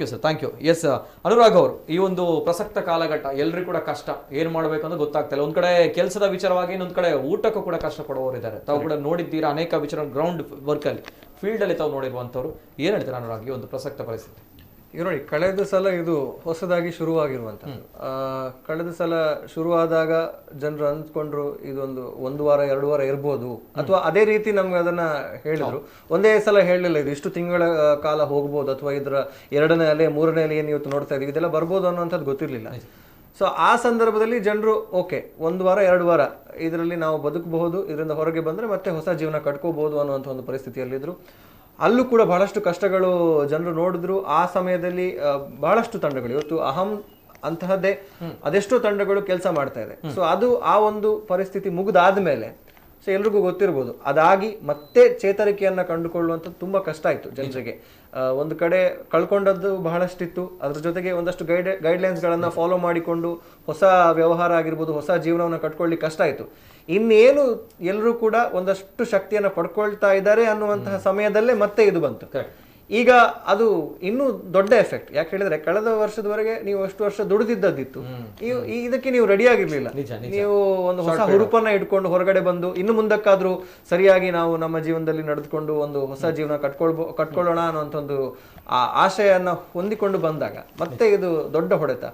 you sir thank you. Yes Anurag ಅವರು, ಈ ಒಂದು ಪ್ರಸಕ್ತ ಕಾಲಘಟ್ಟ ಎಲ್ರಿಗೂ ಕೂಡ ಕಷ್ಟ, ಏನ್ ಮಾಡ್ಬೇಕು ಅಂತ ಗೊತ್ತಾಗ್ತಿಲ್ಲ. ಒಂದ್ ಕಡೆ ಕೆಲಸದ ವಿಚಾರವಾಗಿ, ಇನ್ನೊಂದ್ ಕಡೆ ಊಟಕ್ಕೂ ಕೂಡ ಕಷ್ಟ ಪಡುವವರು ಇದ್ದಾರೆ. ತಾವು ಕೂಡ ನೋಡಿದ್ದೀರಾ ಅನೇಕ ವಿಚಾರ, ಗ್ರೌಂಡ್ ವರ್ಕ್ ಅಲ್ಲಿ, ಫೀಲ್ಡ್ ಅಲ್ಲಿ ತಾವು ನೋಡಿರುವಂತವ್ರು. ಏನ್ ಹೇಳ್ತೀರಾ ಅನುರಾಗ್ ಈ ಒಂದು ಪ್ರಸಕ್ತ ಪರಿಸ್ಥಿತಿ? ಈಗ ನೋಡಿ, ಕಳೆದ ಸಲ ಇದು ಹೊಸದಾಗಿ ಶುರುವಾಗಿರುವಂಥದ್ದು. ಕಳೆದ ಸಲ ಶುರುವಾದಾಗ ಜನರು ಅಂದ್ಕೊಂಡ್ರು ಇದೊಂದು 1 ವಾರ 2 ವಾರ ಇರ್ಬೋದು, ಅಥವಾ ಅದೇ ರೀತಿ ನಮ್ಗೆ ಅದನ್ನ ಹೇಳಿದ್ರು. ಒಂದೇ ಸಲ ಹೇಳಲಿಲ್ಲ ಇದು ಇಷ್ಟು ತಿಂಗಳ ಕಾಲ ಹೋಗ್ಬೋದು, ಅಥವಾ ಇದರ 2ನೇ ಅಲೆ 3ನೇ ಅಲೆ ಏನು ಇವತ್ತು ನೋಡ್ತಾ ಇದೀವಿ ಇದೆಲ್ಲ ಬರ್ಬೋದು ಅನ್ನೋಂಥದ್ದು ಗೊತ್ತಿರಲಿಲ್ಲ. ಸೊ ಆ ಸಂದರ್ಭದಲ್ಲಿ ಜನರು ಓಕೆ 1 ವಾರ 2 ವಾರ ಇದರಲ್ಲಿ ನಾವು ಬದುಕಬಹುದು, ಇದರಿಂದ ಹೊರಗೆ ಬಂದ್ರೆ ಮತ್ತೆ ಹೊಸ ಜೀವನ ಕಟ್ಕೋಬಹುದು ಅನ್ನುವಂಥ ಒಂದು ಪರಿಸ್ಥಿತಿಯಲ್ಲಿದ್ರು. ಅಲ್ಲೂ ಕೂಡ ಬಹಳಷ್ಟು ಕಷ್ಟಗಳು ಜನರು ನೋಡಿದ್ರು. ಆ ಸಮಯದಲ್ಲಿ ಬಹಳಷ್ಟು ತಂಡಗಳು, ಇವತ್ತು ಅಹಂ ಅಂತಹದ್ದೇ ಅದೆಷ್ಟೋ ತಂಡಗಳು ಕೆಲಸ ಮಾಡ್ತಾ ಇದೆ. ಸೊ ಅದು ಆ ಒಂದು ಪರಿಸ್ಥಿತಿ ಮುಗಿದಾದ್ಮೇಲೆ, ಸೊ ಎಲ್ರಿಗೂ ಗೊತ್ತಿರ್ಬೋದು, ಅದಾಗಿ ಮತ್ತೆ ಚೇತರಿಕೆಯನ್ನ ಕಂಡುಕೊಳ್ಳುವಂಥದ್ದು ತುಂಬಾ ಕಷ್ಟ ಆಯ್ತು ಜನರಿಗೆ. ಒಂದು ಕಡೆ ಕಳ್ಕೊಂಡದ್ದು ಬಹಳಷ್ಟಿತ್ತು, ಅದ್ರ ಜೊತೆಗೆ ಒಂದಷ್ಟು ಗೈಡ್ಲೈನ್ಸ್ ಗಳನ್ನ ಫಾಲೋ ಮಾಡಿಕೊಂಡು ಹೊಸ ವ್ಯವಹಾರ ಆಗಿರ್ಬೋದು, ಹೊಸ ಜೀವನವನ್ನು ಕಟ್ಕೊಳ್ಳಿಕ್ಕೆ ಕಷ್ಟ ಆಯ್ತು. ಇನ್ನೇನು ಎಲ್ಲರೂ ಕೂಡ ಒಂದಷ್ಟು ಶಕ್ತಿಯನ್ನ ಪಡ್ಕೊಳ್ತಾ ಇದ್ದಾರೆ ಅನ್ನುವಂತಹ ಸಮಯದಲ್ಲೇ ಮತ್ತೆ ಇದು ಬಂತು. ಈಗ ಅದು ಇನ್ನೂ ದೊಡ್ಡ ಎಫೆಕ್ಟ್. ಯಾಕೆ ಹೇಳಿದ್ರೆ ಕಳೆದ ವರ್ಷದವರೆಗೆ ನೀವು ಅಷ್ಟು ವರ್ಷ ದುಡಿದಿದ್ದದಿತ್ತು, ಇದಕ್ಕೆ ನೀವು ರೆಡಿ ಆಗಿರ್ಲಿಲ್ಲ. ನೀವು ಒಂದು ಹೊಸ ಹುರುಪನ್ನ ಇಟ್ಕೊಂಡು ಹೊರಗಡೆ ಬಂದು ಇನ್ನು ಮುಂದಕ್ಕಾದ್ರೂ ಸರಿಯಾಗಿ ನಾವು ನಮ್ಮ ಜೀವನದಲ್ಲಿ ನಡೆದುಕೊಂಡು ಒಂದು ಹೊಸ ಜೀವನ ಕಟ್ಕೊಳ್ಳೋಣ ಅನ್ನೋಂಥ ಒಂದು ಆಶಯನ್ನ ಹೊಂದಿಕೊಂಡು ಬಂದಾಗ ಮತ್ತೆ ಇದು ದೊಡ್ಡ ಹೊಡೆತ.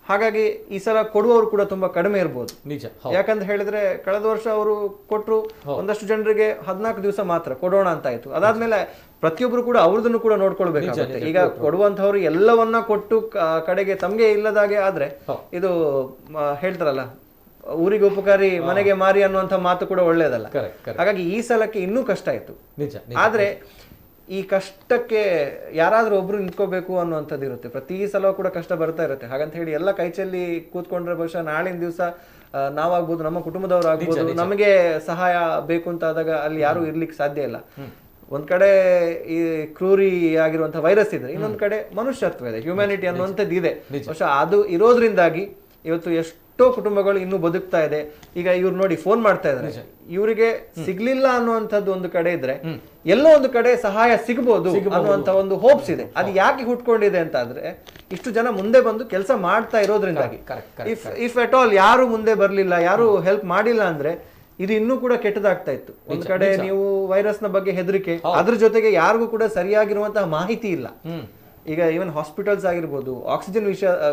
ಹಾಗಾಗಿ ಈ ಸಲ ಕೊಡುವವರು ಕೂಡ ತುಂಬಾ ಕಡಿಮೆ ಇರ್ಬೋದು. ನಿಜ. ಯಾಕಂತ ಹೇಳಿದ್ರೆ ಕಳೆದ ವರ್ಷ ಅವರು ಕೊಟ್ಟರು, ಒಂದಷ್ಟು ಜನರಿಗೆ 14 ದಿವಸ ಮಾತ್ರ ಕೊಡೋಣ ಅಂತ ಆಯ್ತು. ಅದಾದ್ಮೇಲೆ ಪ್ರತಿಯೊಬ್ರು ಕೂಡ ಅವ್ರದನ್ನು ಕೂಡ ನೋಡ್ಕೊಳ್ಬೇಕಾಗುತ್ತೆ. ಈಗ ಕೊಡುವಂತವ್ರು ಎಲ್ಲವನ್ನ ಕೊಟ್ಟು ಕಡೆಗೆ ತಮ್ಗೆ ಇಲ್ಲದಾಗೆ ಆದ್ರೆ ಇದು ಹೇಳ್ತಾರಲ್ಲ, ಊರಿಗೆ ಉಪಕಾರಿ ಮನೆಗೆ ಮಾರಿ ಅನ್ನುವಂಥ ಮಾತು ಕೂಡ ಒಳ್ಳೇದಲ್ಲ. ಹಾಗಾಗಿ ಈ ಸಲಕ್ಕೆ ಇನ್ನೂ ಕಷ್ಟ ಆಯ್ತು. ಆದ್ರೆ ಈ ಕಷ್ಟಕ್ಕೆ ಯಾರಾದ್ರೂ ಒಬ್ರು ನಿಂತ್ಕೋಬೇಕು ಅನ್ನುವಂಥದ್ದು ಇರುತ್ತೆ. ಪ್ರತಿ ಸಲ ಕೂಡ ಕಷ್ಟ ಬರ್ತಾ ಇರುತ್ತೆ. ಹಾಗಂತ ಹೇಳಿ ಎಲ್ಲ ಕೈಚಲ್ಲಿ ಕೂತ್ಕೊಂಡ್ರೆ ಬಹುಶಃ ನಾಳಿನ ದಿವಸ ನಾವಾಗ್ಬೋದು, ನಮ್ಮ ಕುಟುಂಬದವ್ರು ಆಗ್ಬೋದು, ನಮಗೆ ಸಹಾಯ ಬೇಕು ಅಂತ ಆದಾಗ ಅಲ್ಲಿ ಯಾರು ಇರ್ಲಿಕ್ಕೆ ಸಾಧ್ಯ ಇಲ್ಲ. ಒಂದ್ ಕಡೆ ಈ ಕ್ರೂರಿ ಆಗಿರುವಂತಹ ವೈರಸ್ ಇದೆ, ಇನ್ನೊಂದ್ ಕಡೆ ಮನುಷ್ಯತ್ವ ಇದೆ, ಹ್ಯುಮ್ಯಾನಿಟಿ ಅನ್ನುವಂಥದ್ದು ಇದೆ. ಬಹುಶಃ ಅದು ಇರೋದ್ರಿಂದಾಗಿ ಇವತ್ತು ಎಷ್ಟೋ ಕುಟುಂಬಗಳು ಇನ್ನೂ ಬದುಕ್ತಾ ಇದೆ. ಈಗ ಇವ್ರು ನೋಡಿ ಫೋನ್ ಮಾಡ್ತಾ ಇದ್ದಾರೆ, ಇವರಿಗೆ ಸಿಗ್ಲಿಲ್ಲ ಅನ್ನುವಂಥದ್ದು ಒಂದು ಕಡೆ ಇದ್ರೆ ಎಲ್ಲೋ ಒಂದು ಕಡೆ ಸಹಾಯ ಸಿಗಬಹುದು ಅನ್ನುವಂತ ಒಂದು ಹೋಪ್ಸ್ ಇದೆ. ಅದು ಯಾಕೆ ಹುಟ್ಕೊಂಡಿದೆ ಅಂತ ಆದ್ರೆ ಇಷ್ಟು ಜನ ಮುಂದೆ ಬಂದು ಕೆಲಸ ಮಾಡ್ತಾ ಇರೋದ್ರಿಂದಾಗಿ. ಇಫ್ ಎಟ್ ಆಲ್ ಯಾರು ಮುಂದೆ ಬರ್ಲಿಲ್ಲ, ಯಾರು ಹೆಲ್ಪ್ ಮಾಡಿಲ್ಲ ಅಂದ್ರೆ ಇದು ಇನ್ನೂ ಕೂಡ ಕೆಟ್ಟದಾಗ್ತಾ ಇತ್ತು. ಒಂದ್ ಕಡೆ ನೀವು ವೈರಸ್ ನ ಬಗ್ಗೆ ಹೆದರಿಕೆ, ಅದ್ರ ಜೊತೆಗೆ ಯಾರಿಗೂ ಕೂಡ ಸರಿಯಾಗಿರುವಂತಹ ಮಾಹಿತಿ ಇಲ್ಲ. ಈಗ ಈವನ್ ಹಾಸ್ಪಿಟಲ್ಸ್ ಆಗಿರ್ಬೋದು, ಆಕ್ಸಿಜನ್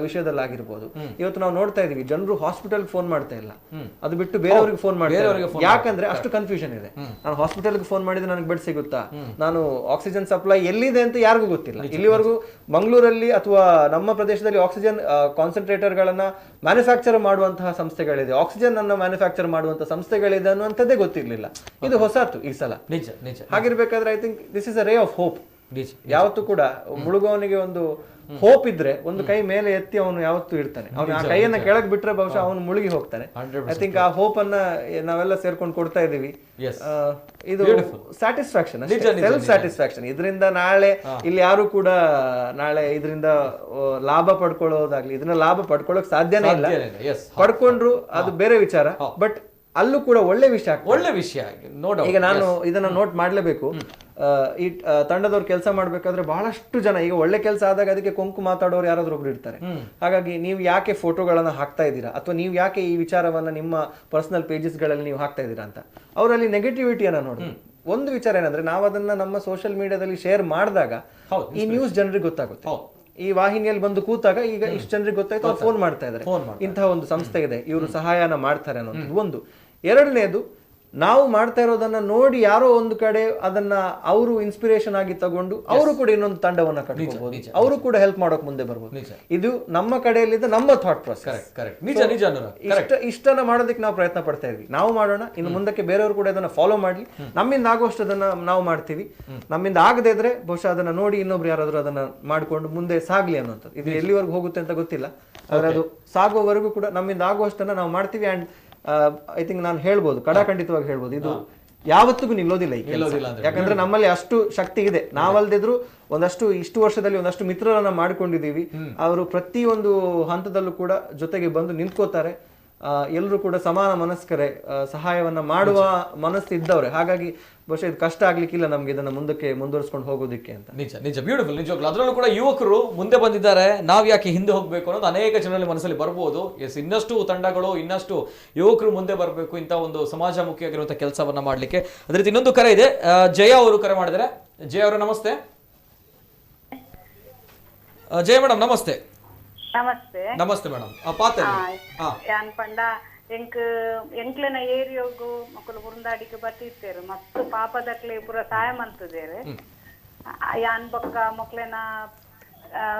ವಿಷಯದಲ್ಲಿ ಆಗಿರ್ಬೋದು, ಇವತ್ತು ನಾವು ನೋಡ್ತಾ ಇದೀವಿ ಜನರು ಹಾಸ್ಪಿಟಲ್ ಫೋನ್ ಮಾಡ್ತಾ ಇಲ್ಲ, ಅದು ಬಿಟ್ಟು ಬೇರೆಯವ್ರಿಗೆ ಫೋನ್ ಮಾಡ್ತಾರೆ. ಯಾಕಂದ್ರೆ ಅಷ್ಟು ಕನ್ಫ್ಯೂಷನ್ ಇದೆ. ನಾನು ಹಾಸ್ಪಿಟಲ್ಗೆ ಫೋನ್ ಮಾಡಿದ್ರೆ ನನಗೆ ಬೆಡ್ ಸಿಗುತ್ತಾ, ನಾನು ಆಕ್ಸಿಜನ್ ಸಪ್ಲೈ ಎಲ್ಲಿದೆ ಅಂತ ಯಾರಿಗೂ ಗೊತ್ತಿಲ್ಲ. ಇಲ್ಲಿವರೆಗೂ ಮಂಗಳೂರಲ್ಲಿ ಅಥವಾ ನಮ್ಮ ಪ್ರದೇಶದಲ್ಲಿ ಆಕ್ಸಿಜನ್ ಕಾನ್ಸಂಟ್ರೇಟರ್ ಗಳನ್ನ ಮ್ಯಾನುಫ್ಯಾಕ್ಚರ್ ಮಾಡುವಂತಹ ಸಂಸ್ಥೆಗಳಿದೆ, ಆಕ್ಸಿಜನ್ ಅನ್ನ ಮ್ಯಾನುಫ್ಯಾಕ್ಚರ್ ಮಾಡುವಂತಹ ಸಂಸ್ಥೆಗಳಿದೆ ಅನ್ನುವಂಥದ್ದೇ ಗೊತ್ತಿರ್ಲಿಲ್ಲ. ಇದು ಹೊಸತು ಈ ಸಲ. ಹಾಗಿರ್ಬೇಕಾದ್ರೆ I think this is a ray of hope. ಯಾವತ್ತು ಕೂಡ ಮುಳುಗೋವನಿಗೆ ಒಂದು ಹೋಪ್ ಇದ್ರೆ ಒಂದು ಕೈ ಮೇಲೆ ಎತ್ತಿ ಅವನು ಯಾವತ್ತೂ ಇರ್ತಾನೆ. ಅವನು ಆ ಕೈಯನ್ನ ಕೆಳಗೆ ಬಿಟ್ರೆ ಬಹುಶಃ ಅವನು ಮುಳುಗಿ ಹೋಗ್ತಾನೆ. ಐ ಥಿಂಕ್ ಆ ಹೋಪ್ ಅನ್ನ ನಾವೆಲ್ಲ ಸೇರ್ಕೊಂಡು ಕೊಡ್ತಾ ಇದೀವಿ. ಇದು ಸ್ಯಾಟಿಸ್ಫ್ಯಾಕ್ಷನ್, ಸೆಲ್ಫ್ ಸ್ಯಾಟಿಸ್ಫ್ಯಾಕ್ಷನ್. ಇದರಿಂದ ನಾಳೆ ಇಲ್ಲಿ ಯಾರು ಕೂಡ ನಾಳೆ ಇದರಿಂದ ಲಾಭ ಪಡ್ಕೊಳ್ಳೋದಾಗ್ಲಿ, ಇದನ್ನ ಲಾಭ ಪಡ್ಕೊಳ್ಳೋಕ್ ಸಾಧ್ಯನೇ ಇಲ್ಲ. ಪಡ್ಕೊಂಡ್ರು ಅದು ಬೇರೆ ವಿಚಾರ, ಬಟ್ ಅಲ್ಲೂ ಕೂಡ ಒಳ್ಳೆ ವಿಷಯ ಈಗ ನಾನು ಇದನ್ನ ನೋಟ್ ಮಾಡ್ಲೇಬೇಕು. ಈ ತಂಡದವ್ರು ಕೆಲಸ ಮಾಡ್ಬೇಕಾದ್ರೆ ಬಹಳಷ್ಟು ಜನ ಈಗ ಒಳ್ಳೆ ಕೆಲಸ ಆದಾಗ ಅದಕ್ಕೆ ಕೊಂಕು ಮಾತಾಡೋರು ಯಾರಾದ್ರೂ ಒಬ್ರು ಇರ್ತಾರೆ. ಹಾಗಾಗಿ ನೀವು ಯಾಕೆ ಫೋಟೋಗಳನ್ನ ಹಾಕ್ತಾ ಇದ್ದೀರಾ, ಅಥವಾ ನೀವು ಯಾಕೆ ಈ ವಿಚಾರವನ್ನ ನಿಮ್ಮ ಪರ್ಸನಲ್ ಪೇಜಸ್ ಗಳಲ್ಲಿ ನೀವು ಹಾಕ್ತಾ ಇದ್ದೀರಾ ಅಂತ ಅವರಲ್ಲಿ ನೆಗೆಟಿವಿಟಿಯನ್ನ ನೋಡಿ. ಒಂದು ವಿಚಾರ ಏನಂದ್ರೆ, ನಾವು ಅದನ್ನ ನಮ್ಮ ಸೋಷಿಯಲ್ ಮೀಡಿಯಾದಲ್ಲಿ ಶೇರ್ ಮಾಡಿದಾಗ ಈ ನ್ಯೂಸ್ ಜನರಿಗೆ ಗೊತ್ತಾಗುತ್ತೆ. ಈ ವಾಹಿನಿಯಲ್ಲಿ ಬಂದು ಕೂತಾಗ ಈಗ ಇಷ್ಟು ಜನರಿಗೆ ಗೊತ್ತಾಯ್ತು, ಅವ್ರು ಫೋನ್ ಮಾಡ್ತಾ ಇದ್ದಾರೆ, ಇಂತಹ ಒಂದು ಸಂಸ್ಥೆ ಇದೆ, ಇವರು ಸಹಾಯನ ಮಾಡ್ತಾರೆ ಅನ್ನೋದು ಒಂದು. ಎರಡನೇದು, ನಾವು ಮಾಡ್ತಾ ಇರೋದನ್ನ ನೋಡಿ ಯಾರೋ ಒಂದು ಕಡೆ ಅದನ್ನ ಅವರು ಇನ್ಸ್ಪಿರೇಷನ್ ಆಗಿ ತಗೊಂಡು ಅವರು ಕೂಡ ಇನ್ನೊಂದು ತಂಡವನ್ನ ಕಟ್ಕೋಬಹುದು, ಅವರು ಕೂಡ ಹೆಲ್ಪ್ ಮಾಡೋಕ್ ಮುಂದೆ ಬರ್ಬೋದು. ಇದು ನಮ್ಮ ಕಡೆಯಲ್ಲಿದ್ದ ನಮ್ಮ ಥಾಟ್ ಪ್ರೊಸೆಸ್. ಇಷ್ಟನ್ನ ಮಾಡೋದಕ್ಕೆ ನಾವು ಪ್ರಯತ್ನ ಪಡ್ತಾ ಇದ್ವಿ. ನಾವು ಮಾಡೋಣ, ಇನ್ನು ಮುಂದಕ್ಕೆ ಬೇರೆಯವರು ಕೂಡ ಅದನ್ನ ಫಾಲೋ ಮಾಡ್ಲಿ. ನಮ್ಮಿಂದ ಆಗುವಷ್ಟು ಅದನ್ನ ನಾವು ಮಾಡ್ತೀವಿ. ನಮ್ಮಿಂದ ಆಗದೆ ಇದ್ರೆ ಬಹುಶಃ ಅದನ್ನ ನೋಡಿ ಇನ್ನೊಬ್ರು ಯಾರಾದ್ರೂ ಅದನ್ನ ಮಾಡ್ಕೊಂಡು ಮುಂದೆ ಸಾಗ್ಲಿ ಅನ್ನೋಂಥದ್ದು. ಇದು ಎಲ್ಲಿವರೆಗೂ ಹೋಗುತ್ತೆ ಅಂತ ಗೊತ್ತಿಲ್ಲ, ಆದ್ರೆ ಅದು ಸಾಗುವವರೆಗೂ ಕೂಡ ನಮ್ಮಿಂದ ಆಗುವಷ್ಟನ್ನ ನಾವು ಮಾಡ್ತೀವಿ. ಅಂಡ್ ಐ ಥಿಂಕ್ ನಾನು ಹೇಳ್ಬೋದು, ಕಡಾಖಂಡಿತವಾಗಿ ಹೇಳ್ಬೋದು, ಇದು ಯಾವತ್ತಿಗೂ ನಿಲ್ಲೋದಿಲ್ಲ ಈ ಕೆಲಸ. ಯಾಕಂದ್ರೆ ನಮ್ಮಲ್ಲಿ ಅಷ್ಟು ಶಕ್ತಿ ಇದೆ. ನಾವಲ್ದಿದ್ರು ಒಂದಷ್ಟು ಇಷ್ಟು ವರ್ಷದಲ್ಲಿ ಒಂದಷ್ಟು ಮಿತ್ರರನ್ನ ಮಾಡ್ಕೊಂಡಿದೀವಿ. ಅವರು ಪ್ರತಿಯೊಂದು ಹಂತದಲ್ಲೂ ಕೂಡ ಜೊತೆಗೆ ಬಂದು ನಿಂತ್ಕೋತಾರೆ. ಎಲ್ಲರೂ ಕೂಡ ಸಮಾನ ಮನಸ್ಕರೇ, ಸಹಾಯವನ್ನ ಮಾಡುವ ಮನಸ್ಸು ಇದ್ದವ್ರೆ. ಹಾಗಾಗಿ ಬಹುಶಃ ಇದು ಕಷ್ಟ ಆಗ್ಲಿಕ್ಕಿಲ್ಲ ನಮ್ಗೆ ಇದನ್ನ ಮುಂದಕ್ಕೆ ಮುಂದುವರಿಸ್ಕೊಂಡು ಹೋಗೋದಿಕ್ಕೆ ಅಂತ. ನಿಜ ಬ್ಯೂಟಿಫುಲ್. ನಿಜವಾಗ್ಲು ಅದರಲ್ಲೂ ಕೂಡ ಯುವಕರು ಮುಂದೆ ಬಂದಿದ್ದಾರೆ, ನಾವ್ ಯಾಕೆ ಹಿಂದೆ ಹೋಗ್ಬೇಕು ಅನ್ನೋದು ಅನೇಕ ಜನರಲ್ಲಿ ಮನಸ್ಸಲ್ಲಿ ಬರ್ಬೋದು. ಎಸ್, ಇನ್ನಷ್ಟು ತಂಡಗಳು, ಇನ್ನಷ್ಟು ಯುವಕರು ಮುಂದೆ ಬರಬೇಕು ಇಂಥ ಒಂದು ಸಮಾಜಮುಖಿಯಾಗಿರುವಂತಹ ಕೆಲಸವನ್ನ ಮಾಡ್ಲಿಕ್ಕೆ. ಅದೇ ರೀತಿ ಇನ್ನೊಂದು ಕರೆ ಇದೆ, ಜಯ ಅವರು ಕರೆ ಮಾಡಿದರೆ. ಜಯ ಅವರು ನಮಸ್ತೆ. ಜಯ ಮೇಡಮ್ ನಮಸ್ತೆ. ನಮಸ್ತೆ ಮೇಡಮ್. ಯಾನ್ ಪಂಡ ಎಂಕ್ಲೆನ ಏರಿಯೋಗು ಮಕ್ಕಳು ಬುರುಂದಾಡಿಗೆ ಬತ್ತಿತ್ತೇರು ಮಸ್ತ್ ಪಾಪದಕ್ಲೆ ಪೂರ ಸಹಾಯ ಮಂತದೇರು. ಯಾನ್ ಬೊಕ್ಕ ಮಕ್ಳೆನ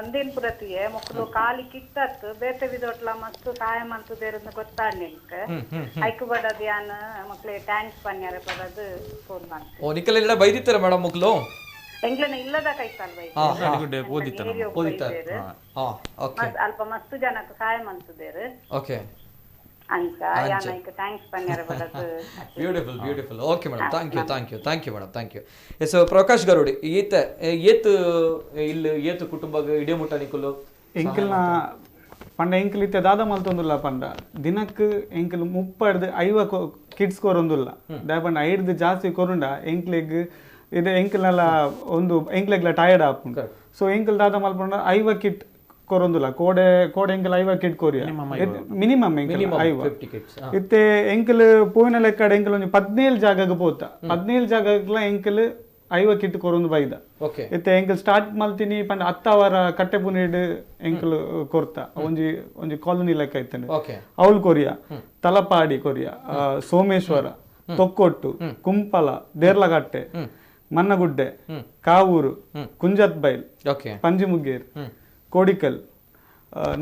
ಒಂದೇನ್ ಪುರತಿಯೇ ಮಕ್ಕಳು ಕಾಲಿ ಕಿತ್ತತ್ತು ಬೇತೆ ವಿದೋಟ್ಲ ಮಸ್ತ್ ಸಹಾಯ ಮಂತದೇರು ಗೊತ್ತಾಡ್ನಿಕ್ ಐಕ್ ಬಡದ್ ಯಾನ್ ಮಕ್ಳೆ ಟ್ಯಾಂಕ್ಸ್ ಪನ್ಯಾರ ಬರೋದು ಫೋನ್ ಮಾಡ್ತಾರೆ. ಓ ನಿಕ್ಕಲೆಲ್ಲ ಬೈದಿತ್ತಾರೆ ಮೇಡಮ್ ಮಕ್ಕಳು ಎಂಗ್ಲೆನ ಇಲ್ಲದ ಕೈತಲ್ ಬೈ ಅಲ್ಪ ಮಸ್ತ್ ಜನಕ್ಕೆ ಸಹಾಯ ಮಂತದೇರು. ಓಕೆ ಅಂತ ಯಾನೈಕ ಥ್ಯಾಂಕ್ಸ್ ಪನ್ಯಾರ ಬಡದು. Beautiful. Okay madam, thank you madam, thank you. Yes, Prakash Garudi ಏತು ಕುಟುಂಬ ಇಡೀ ಮುಟ್ಟ ನಿಕ್ಕಲು ಎಂಕಲ್ನ ಪಂಡ ಎಂಕಲ್ ಇತ್ತೆ ದಾದ ಮಲ್ತೊಂದುಲ್ಲ ಪಂಡ ದಿನಕ್ಕೆ ಎಂಕಲ್ 30-50 ಕಿಡ್ಸ್ ಕೊರೊಂದುಲ್ಲ ದಾಪಂಡ 5 ಜಾಸ್ತಿ ಕೊರುಂಡ ಎಂಕ್ಲೆಗ್ ಇದು ಎಂಕಲ್ನೆಲ್ಲ ಒಂದು ಎಂಕ್ಲೆಗ್ಲ ಟಯರ್ಡ್ ಆಪುಂಡು. ಸೊ ಎಂಕಲ್ ದಾದ ಮಲ್ಪಂಡ 50 ಕಿಟ್ ಕೊರೊಂದುಲ್ಲ ಕೋಡೆ ಎಂಕಲ್ 50 ಕಿಟ್ ಕೊರಿಯ ಮಿನಿಮಮ್ ಎಂಕಲ್ 50 ಇತ್ತೆ ಎಂಕಲ್ ಪೋಯಿನ ಲೆಕ್ಕಡ ಎಂಕಲ್ ಒಂದು 17 ಜಾಗಕ್ಕೆ ಪೋತ 17 ಜಾಗಕ್ಲ ಎಂಕಲ್ 50 ಕಿಟ್ ಕೊರೊಂದು ಬೈದ. ಇತ್ತೆ ಎಂಕಲ್ ಸ್ಟಾರ್ಟ್ ಮಲ್ತಿನಿ ಪಂಡ 10 ಅವರ ಕಟ್ಟೆ ಪುನೀಡ್ ಎಂಕಲ್ ಕೊರ್ತ ಒಂಜಿ ಕಾಲೋನಿ ಲೆಕ್ಕ ಇತ್ತಂಡೆ ಅವಳು ಕೊರಿಯ ತಲಪಾಡಿ ಕೊರಿಯ ಸೋಮೇಶ್ವರ ತೊಕ್ಕೊಟ್ಟು ಕುಂಪಲ ದೇರ್ಲಗಟ್ಟೆ ಮನ್ನಗುಡ್ಡೆ ಕಾವೂರು ಕುಂಜತ್ ಬೈಲ್ ಪಂಜಿಮುಗೇರ್ ಕೋಡಿಕಲ್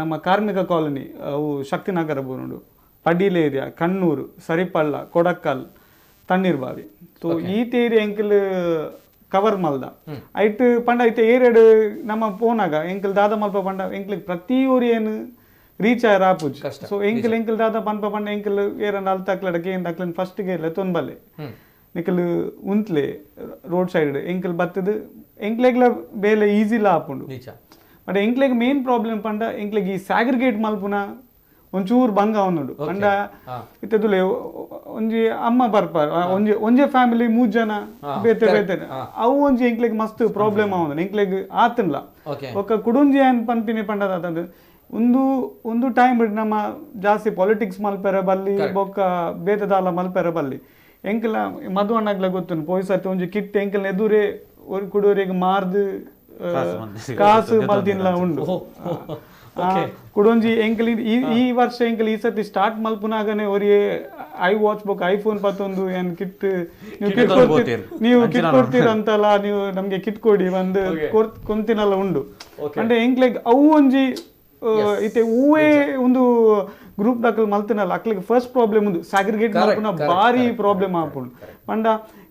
ನಮ್ಮ ಕಾರ್ಮಿಕ ಕಾಲೋನಿ ಅವು ಶಕ್ತಿನಗರ ಬೋನುಡು ಪಡೀಲ್ ಏರಿಯಾ ಕಣ್ಣೂರು ಸರಿಪಳ್ಳ ಕೊಡಕ್ಕಲ್ ತಣ್ಣೀರ್ಬಾವಿ. ಸೊ ಈತ ಏರಿಯಾ ಎಂಕಲ್ ಕವರ್ ಮಲ್ದ ಐಟ್ ಪಂಡ ಐತೆ ಏರಿಯಾಡು ನಮ್ಮ ಪೋನಾಗ ಎಂಕಲ್ ದಾದ ಮಲ್ಪ ಪಂಡ ಎಂಕ್ಲಿಗೆ ಪ್ರತಿ ಊರು ಏನು ರೀಚ್ ಆಯ್ರ ಆಪುಜ್. ಸೊ ಎಂಕಲ್ ದಾದ ಪಂಪ ಪಂಡ ಎಂಕಲ್ ಏರನ್ನ ಅಲ್ತಾಕ್ಲಡಕ್ಕೆ ಏನು ಅಕ್ಲನ್ ಫಸ್ಟ್ಗೆ ಇಲ್ಲ ತೊಂಬಲೆ ನಿಕಲ್ ಉಂತ್ಲೆ ರೋಡ್ ಸೈಡ್ ಎಂಕಲ್ ಬತ್ತದು ಎಂಕ್ಲೆಗ್ಲ ಬೇಲೆ ಈಸಿಲ್ಲ ಆಪುಂಡು. ಬಟ್ ಎಂಕ್ಲೆಗ್ ಮೇನ್ ಪ್ರಾಬ್ಲಮ್ ಪಂಡ ಎಂಕ್ಲೆಗ್ ಈ ಸ್ಯಾಗ್ರಿಗೇಟ್ ಮಲ್ಪುನ ಒಂಚೂರು ಬಂಗ ಅವನುಡು ಪಂಡ ಇತ್ತದುಲೆ ಒಂಜಿ ಅಮ್ಮ ಬರ್ಪಾರ ಒಂಜೆ ಫ್ಯಾಮಿಲಿ 3 ಜನ ಬೇತೆ ಅವು ಒಂಜಿ ಎಂಕ್ಲೆಗ್ ಮಸ್ತ್ ಪ್ರಾಬ್ಲಮ್ ಅವನು ಎಂಕ್ಲೆಗ್ ಆತನ್ಲ ಒಕ್ಕ ಕುಡುಂಜಿ ಏನ್ ಪನ್ಪಿನಿ ಪಂಡ ಅದಂದು ಒಂದು ಟೈಮ್ ನಮ್ಮ ಜಾಸ್ತಿ ಪಾಲಿಟಿಕ್ಸ್ ಮಲ್ಪೆರ ಬಲ್ಲಿ ಬೊಕ್ಕ ಬೇತದಾಲ ಮಲ್ಪೆರ ಬಲ್ಲಿ ಎಂಕಲ ಮಧು ಅಣ್ಣಗ್ಲ ಗೊತ್ತು ಪೋಯ್ ಸರ್ತಿ ಒಂಜಿ ಕಿಟ್ ಎಂಕಲ್ನ ಎದುರೇ ಕುಡೋರಿಗೆ ಮಾರ್ದು ಕಾಸು ಮಲ್ತಿನ್ಲ ಉಂಡು ಕುಡೊಂಜಿ ಎಂಕಲ್ ಈ ವರ್ಷ ಎಂಕಲ್ ಈ ಸರ್ತಿ ಸ್ಟಾರ್ಟ್ ಮಲ್ಪುನಾಗನೆ ಒರಿಯೇ ಐ ವಾಚ್ ಬುಕ್ ಐಫೋನ್ 11 ಏನ್ ಕಿಟ್ ನೀವು ಕಿಟ್ ಕೊಡ್ತೀರಂತಲ್ಲ ನೀವು ನಮ್ಗೆ ಕಿಟ್ ಕೊಡಿ ಒಂದು ಕೊಂತಿನಲ್ಲ ಉಂಡು ಅಂದ್ರೆ ಎಂಕ್ಲೆಗ್ ಅವು ಒಂಜಿ ಇತ್ತೆ ಹೂವೇ ಒಂದು ಗ್ರೂಪ್ ದಾಖಲು ಮಲ್ತಿನಲ್ಲ ಅಕ್ಲಿಗೆ ಫಸ್ಟ್ ಪ್ರಾಬ್ಲಮ್ ಒಂದು ಸ್ಯಾಗ್ರಿಗೇಟ್ ಮಲ್ಪುನ ಭಾರಿ ಪ್ರಾಬ್ಲಮ್ ಆಪುಂಡು ಪಂಡ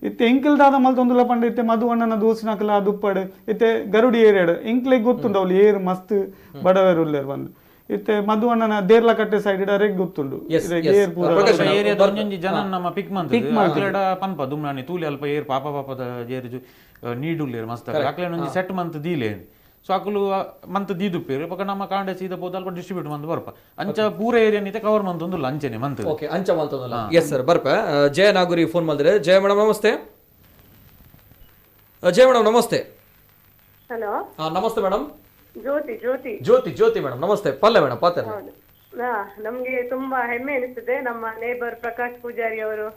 ಇತ್ತೆ ಎಂಕಲ್ ದಾದ ಮಲ್ತೊಂದುಲ್ಲ ಪಂಡ ಇತ್ತೆ ಮಧು ಅಣ್ಣನ ದೋಸ್ನಕಲ ದುಪ್ಪಡು ಇತ್ತೆ ಗರುಡಿ ಏರಿಯಾಡು ಎಂಕ್ಲೆಗ್ ಗೊತ್ತುಂಡು ಅವ್ಲು ಏರ್ ಮಸ್ತ್ ಬಡವರು ಉಲ್ಲೇರ್ ಬಂದು ಇತ್ತೆ ಮಧು ಅಣ್ಣನ ದೇರ್ಲ ಕಟ್ಟೆ ಸೈಡ್ ಡೈರೆಕ್ಟ್ ಗೊತ್ತುಂಡು ಏರ್ ಪೂರ ಏರಿಯಾದ ಒಂಜೊಂಜಿ ಜನ ನಮ್ಮ ಪಿಕ್ ಮಂತ್ ಪನ್ಪ ದುಮ್ನಾನಿ ತೂಲಿ ಅಲ್ಪ ಏರ್ ಪಾಪದ ಜೇರು ನೀಡುಲ್ಲೇರ್ ಮಸ್ತ್ ಅಕ್ಲೇನ ಒಂಜಿ ಸೆಟ್ ಮಂತ್ ದೀಲೇನ್. ಸೊ ಅಕಲು ಮಂತ್ ದೀದುಪ್ಪೇರು ಪಕ್ಕ ನಮ್ಮ ಕಾಂಡೆ ಸೀದ ಬೋದು ಅಲ್ಪ ಡಿಸ್ಟ್ರಿಬ್ಯೂಟ್ ಮಂತ್ ಬರ್ಪ ಅಂಚ ಪೂರ ಏರಿಯಾ ನಿತೆ ಕವರ್ ಮಂತೊಂದುಲ್ಲ ಅಂಚೆನೆ ಮಂತ್ ಅಂಚ ಮಂತೊಂದುಲ್ಲ. ಎಸ್ ಸರ್ ಬರ್ಪ ಜಯ ನಾಗುರಿ ಫೋನ್ ಮಾಡಿದ್ರೆ. ಜಯ ಮೇಡಮ್ ನಮಸ್ತೆ. ಜಯ ಮೇಡಮ್ ನಮಸ್ತೆ. ಹಲೋ ನಮಸ್ತೆ ಮೇಡಮ್. ಜ್ಯೋತಿ ಮೇಡಮ್ ನಮಸ್ತೆ. ಪಲ್ಲೆ ಮೇಡಮ್ ಪಾತ್ರ ನಮ್ಗೆ ತುಂಬಾ ಹೆಮ್ಮೆ ಅನಿಸ್ತದೆ. ನಮ್ಮ ನೇಬರ್ ಪ್ರಕಾಶ್ ಪೂಜಾರಿ ಅವರು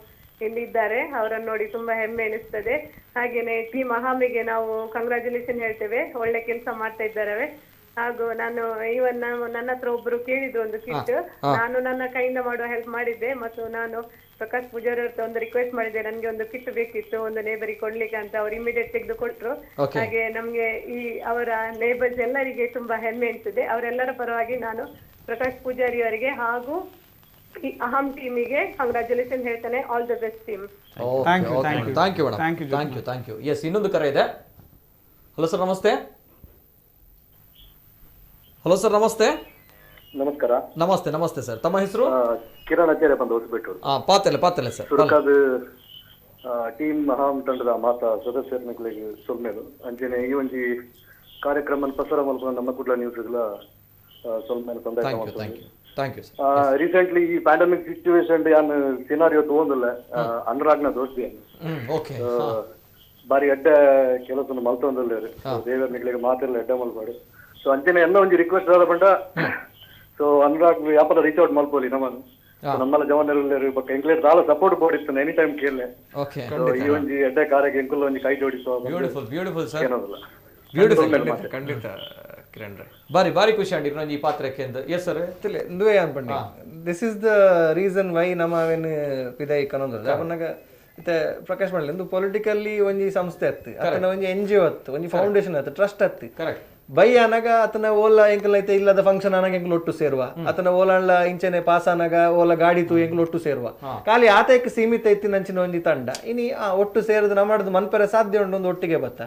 ಇಲ್ಲಿದ್ದಾರೆ, ಅವರನ್ನು ನೋಡಿ ತುಂಬಾ ಹೆಮ್ಮೆ ಅನಿಸ್ತದೆ. ಹಾಗೇನೆ ಟೀಮ್ ಅಹಾಮಿಗೆ ನಾವು ಕಂಗ್ರಾಚುಲೇಷನ್ ಹೇಳ್ತೇವೆ, ಒಳ್ಳೆ ಕೆಲಸ ಮಾಡ್ತಾ ಇದ್ದಾರೆ. ಹಾಗೂ ನಾನು ಇವನ್ ನನ್ನ ಹತ್ರ ಒಬ್ರು ಕೇಳಿದ್ರು ಒಂದು ಕಿಟ್, ನಾನು ನನ್ನ ಕೈಯಿಂದ ಮಾಡುವ ಹೆಲ್ಪ್ ಮಾಡಿದ್ದೆ ಮತ್ತು ನಾನು ಪ್ರಕಾಶ್ ಪೂಜಾರಿ ಅವ್ರ ಒಂದು ರಿಕ್ವೆಸ್ಟ್ ಮಾಡಿದ್ದೆ, ನನ್ಗೆ ಒಂದು ಕಿಟ್ ಬೇಕಿತ್ತು ಒಂದು ನೇಬರಿಗೆ ಕೊಡ್ಲಿಕ್ಕೆ ಅಂತ. ಅವ್ರು ಇಮಿಡಿಯೇಟ್ ತೆಗೆದು ಕೊಟ್ರು. ಹಾಗೆ ನಮ್ಗೆ ಈ ಅವರ ನೇಬರ್ಸ್ ಎಲ್ಲರಿಗೆ ತುಂಬಾ ಹೆಮ್ಮೆ ಅನಿಸಿದೆ. ಅವರೆಲ್ಲರ ಪರವಾಗಿ ನಾನು ಪ್ರಕಾಶ್ ಪೂಜಾರಿ ಅವರಿಗೆ ಹಾಗೂ ಅಹಂ ಟೀಮಿಗೆ ಕಂಗ್ರಾಚುಲೇಷನ್ ಹೇಳ್ತಾನೆ. All the best team. Thank you. Yes, ಇನ್ನೊಂದು ಕರೆ ಇದೆ. ಹಲೋ ಸರ್ ನಮಸ್ತೆ. ನಮಸ್ಕಾರ. ನಮಸ್ತೆ ಸರ್. ತಮ್ಮ ಹೆಸರು? ಕಿರಣ್ ಆಚಾರ್ಯ ಬಂದು ಹೊಸಬಿಟ್ಟು. ಪಾತೆಲೆ ಸರ್. ಸುರಕಾದ ಟೀಮ್ ಅಹಂ ತಂಡದ ಮಾತ ಸದಸ್ಯರಿಗೆ ಸೊಲ್ಮೇಲು ಅಂಚನೆ ಈ ಒಂಜಿ ಕಾರ್ಯಕ್ರಮ ಪ್ರಸಾರ ಮಲ್ಪನ ನಮ್ಮ ಕುಡ್ಲ ನ್ಯೂಸ್ಗಳ ಸೊಲ್ಮೇಲು ತೊಂದರೆ ಥ್ಯಾಂಕ್ ಯು ಸರ್. ರೀಸೆಂಟ್ಲಿ ಈ ಪ್ಯಾಂಡಮಿಕ್ ಸಿಚುವೇಶನ್ ಯಾನ್ ಸಿನಾರಿಯೋ ತಗೊಂಡಿಲ್ಲ ಅನುರಾಗ್ನ ದೋಸ್ತಿ ಓಕೆ ಬಾರಿ ಎಡ್ಡ ಕೆಲಸ ಮಲ್ತೊಂದಿಲ್ಲ ದೇವರ ನಿಗಳಿಗೆ ಮಾತೆಲ್ಲ ಎಡ್ಡ ಮಲ್ಪಾಡು ಸೊ ಅಂಚನೆ ಎಲ್ಲ ಒಂದು ರಿಕ್ವೆಸ್ಟ್ ಆದ ಬಂಡ ಸೊ ಅನುರಾಗ್ ವ್ಯಾಪಾರ ರೀಚ್ ಔಟ್ ಮಲ್ಪೋಲಿ ನಮ್ಮನ್ನು ನಮ್ಮೆಲ್ಲ ಜವಾನರು ಬಟ್ ಎಂಕ್ಲೇಟ್ ದಾಲ ಸಪೋರ್ಟ್ ಬೋಡಿತ್ತು ಎನಿ ಟೈಮ್ ಕೇಳಲೆ ಓಕೆ ಈ ಒಂಜಿ ಎಡ್ಡೆ ಕಾರ್ಯಕ್ಕೆ ಎಂಕುಲ್ ಒಂಜಿ ಕೈ ಜೋಡಿಸುವ ಬ್ಯೂಟಿಫುಲ್ ಸರ್, ಏನೋದಿಲ್ಲ ಖಂಡಿತ ಕಿರಣ್ ರೈ ಬಾರಿ ಖುಷಿ ಅಂಡಿರು ಈ ಪಾತ್ರಕ್ಕೆ ಅಂತ. ಎಸ್ ಸರ್ ದುವೆ ಅನ್ಪಂಡಿ this is the reason why ನಮ್ಮ ಅವೇನು ಪಿದೈ ಕನೊಂದು ಅವನಾಗ ಇತ್ತೆ ಪ್ರಕಾಶ್ ಮಾಡಲಿ ಒಂದು ಪೊಲಿಟಿಕಲ್ಲಿ ಒಂಜಿ ಸಂಸ್ಥೆ ಅತ್ತು ಅತನ ಒಂಜಿ NGO ಅತ್ತು ಒಂಜಿ ಫೌಂಡೇಶನ್ ಅತ್ತು ಟ್ರಸ್ಟ್ ಅತ್ತು ಬೈ ಅನಗ ಅತನ ಓಲ ಎಂಕಲ್ ಐತೆ ಇಲ್ಲದ ಫಂಕ್ಷನ್ ಅನಗ ಎಂಕಲ್ ಒಟ್ಟು ಸೇರುವ ಅತನ ಓಲಂಡ್ಲ ಇಂಚನೆ ಪಾಸ್ ಅನಗ ಓಲ ಗಾಡಿ ತು ಎಂಕಲ್ ಒಟ್ಟು ಸೇರುವ ಖಾಲಿ ಆತಕ್ಕೆ ಸೀಮಿತ ಐತಿ ನಂಚಿನ ಒಂಜಿ ತಂಡ ಇನಿ ಒಟ್ಟು ಸೇರಿದ ನಮ್ಮದು ಮನ್ಪೆರೆ ಸಾಧ್ಯ ಉಂಡು ಒಂದು ಒಟ್ಟಿಗೆ ಬತ್ತ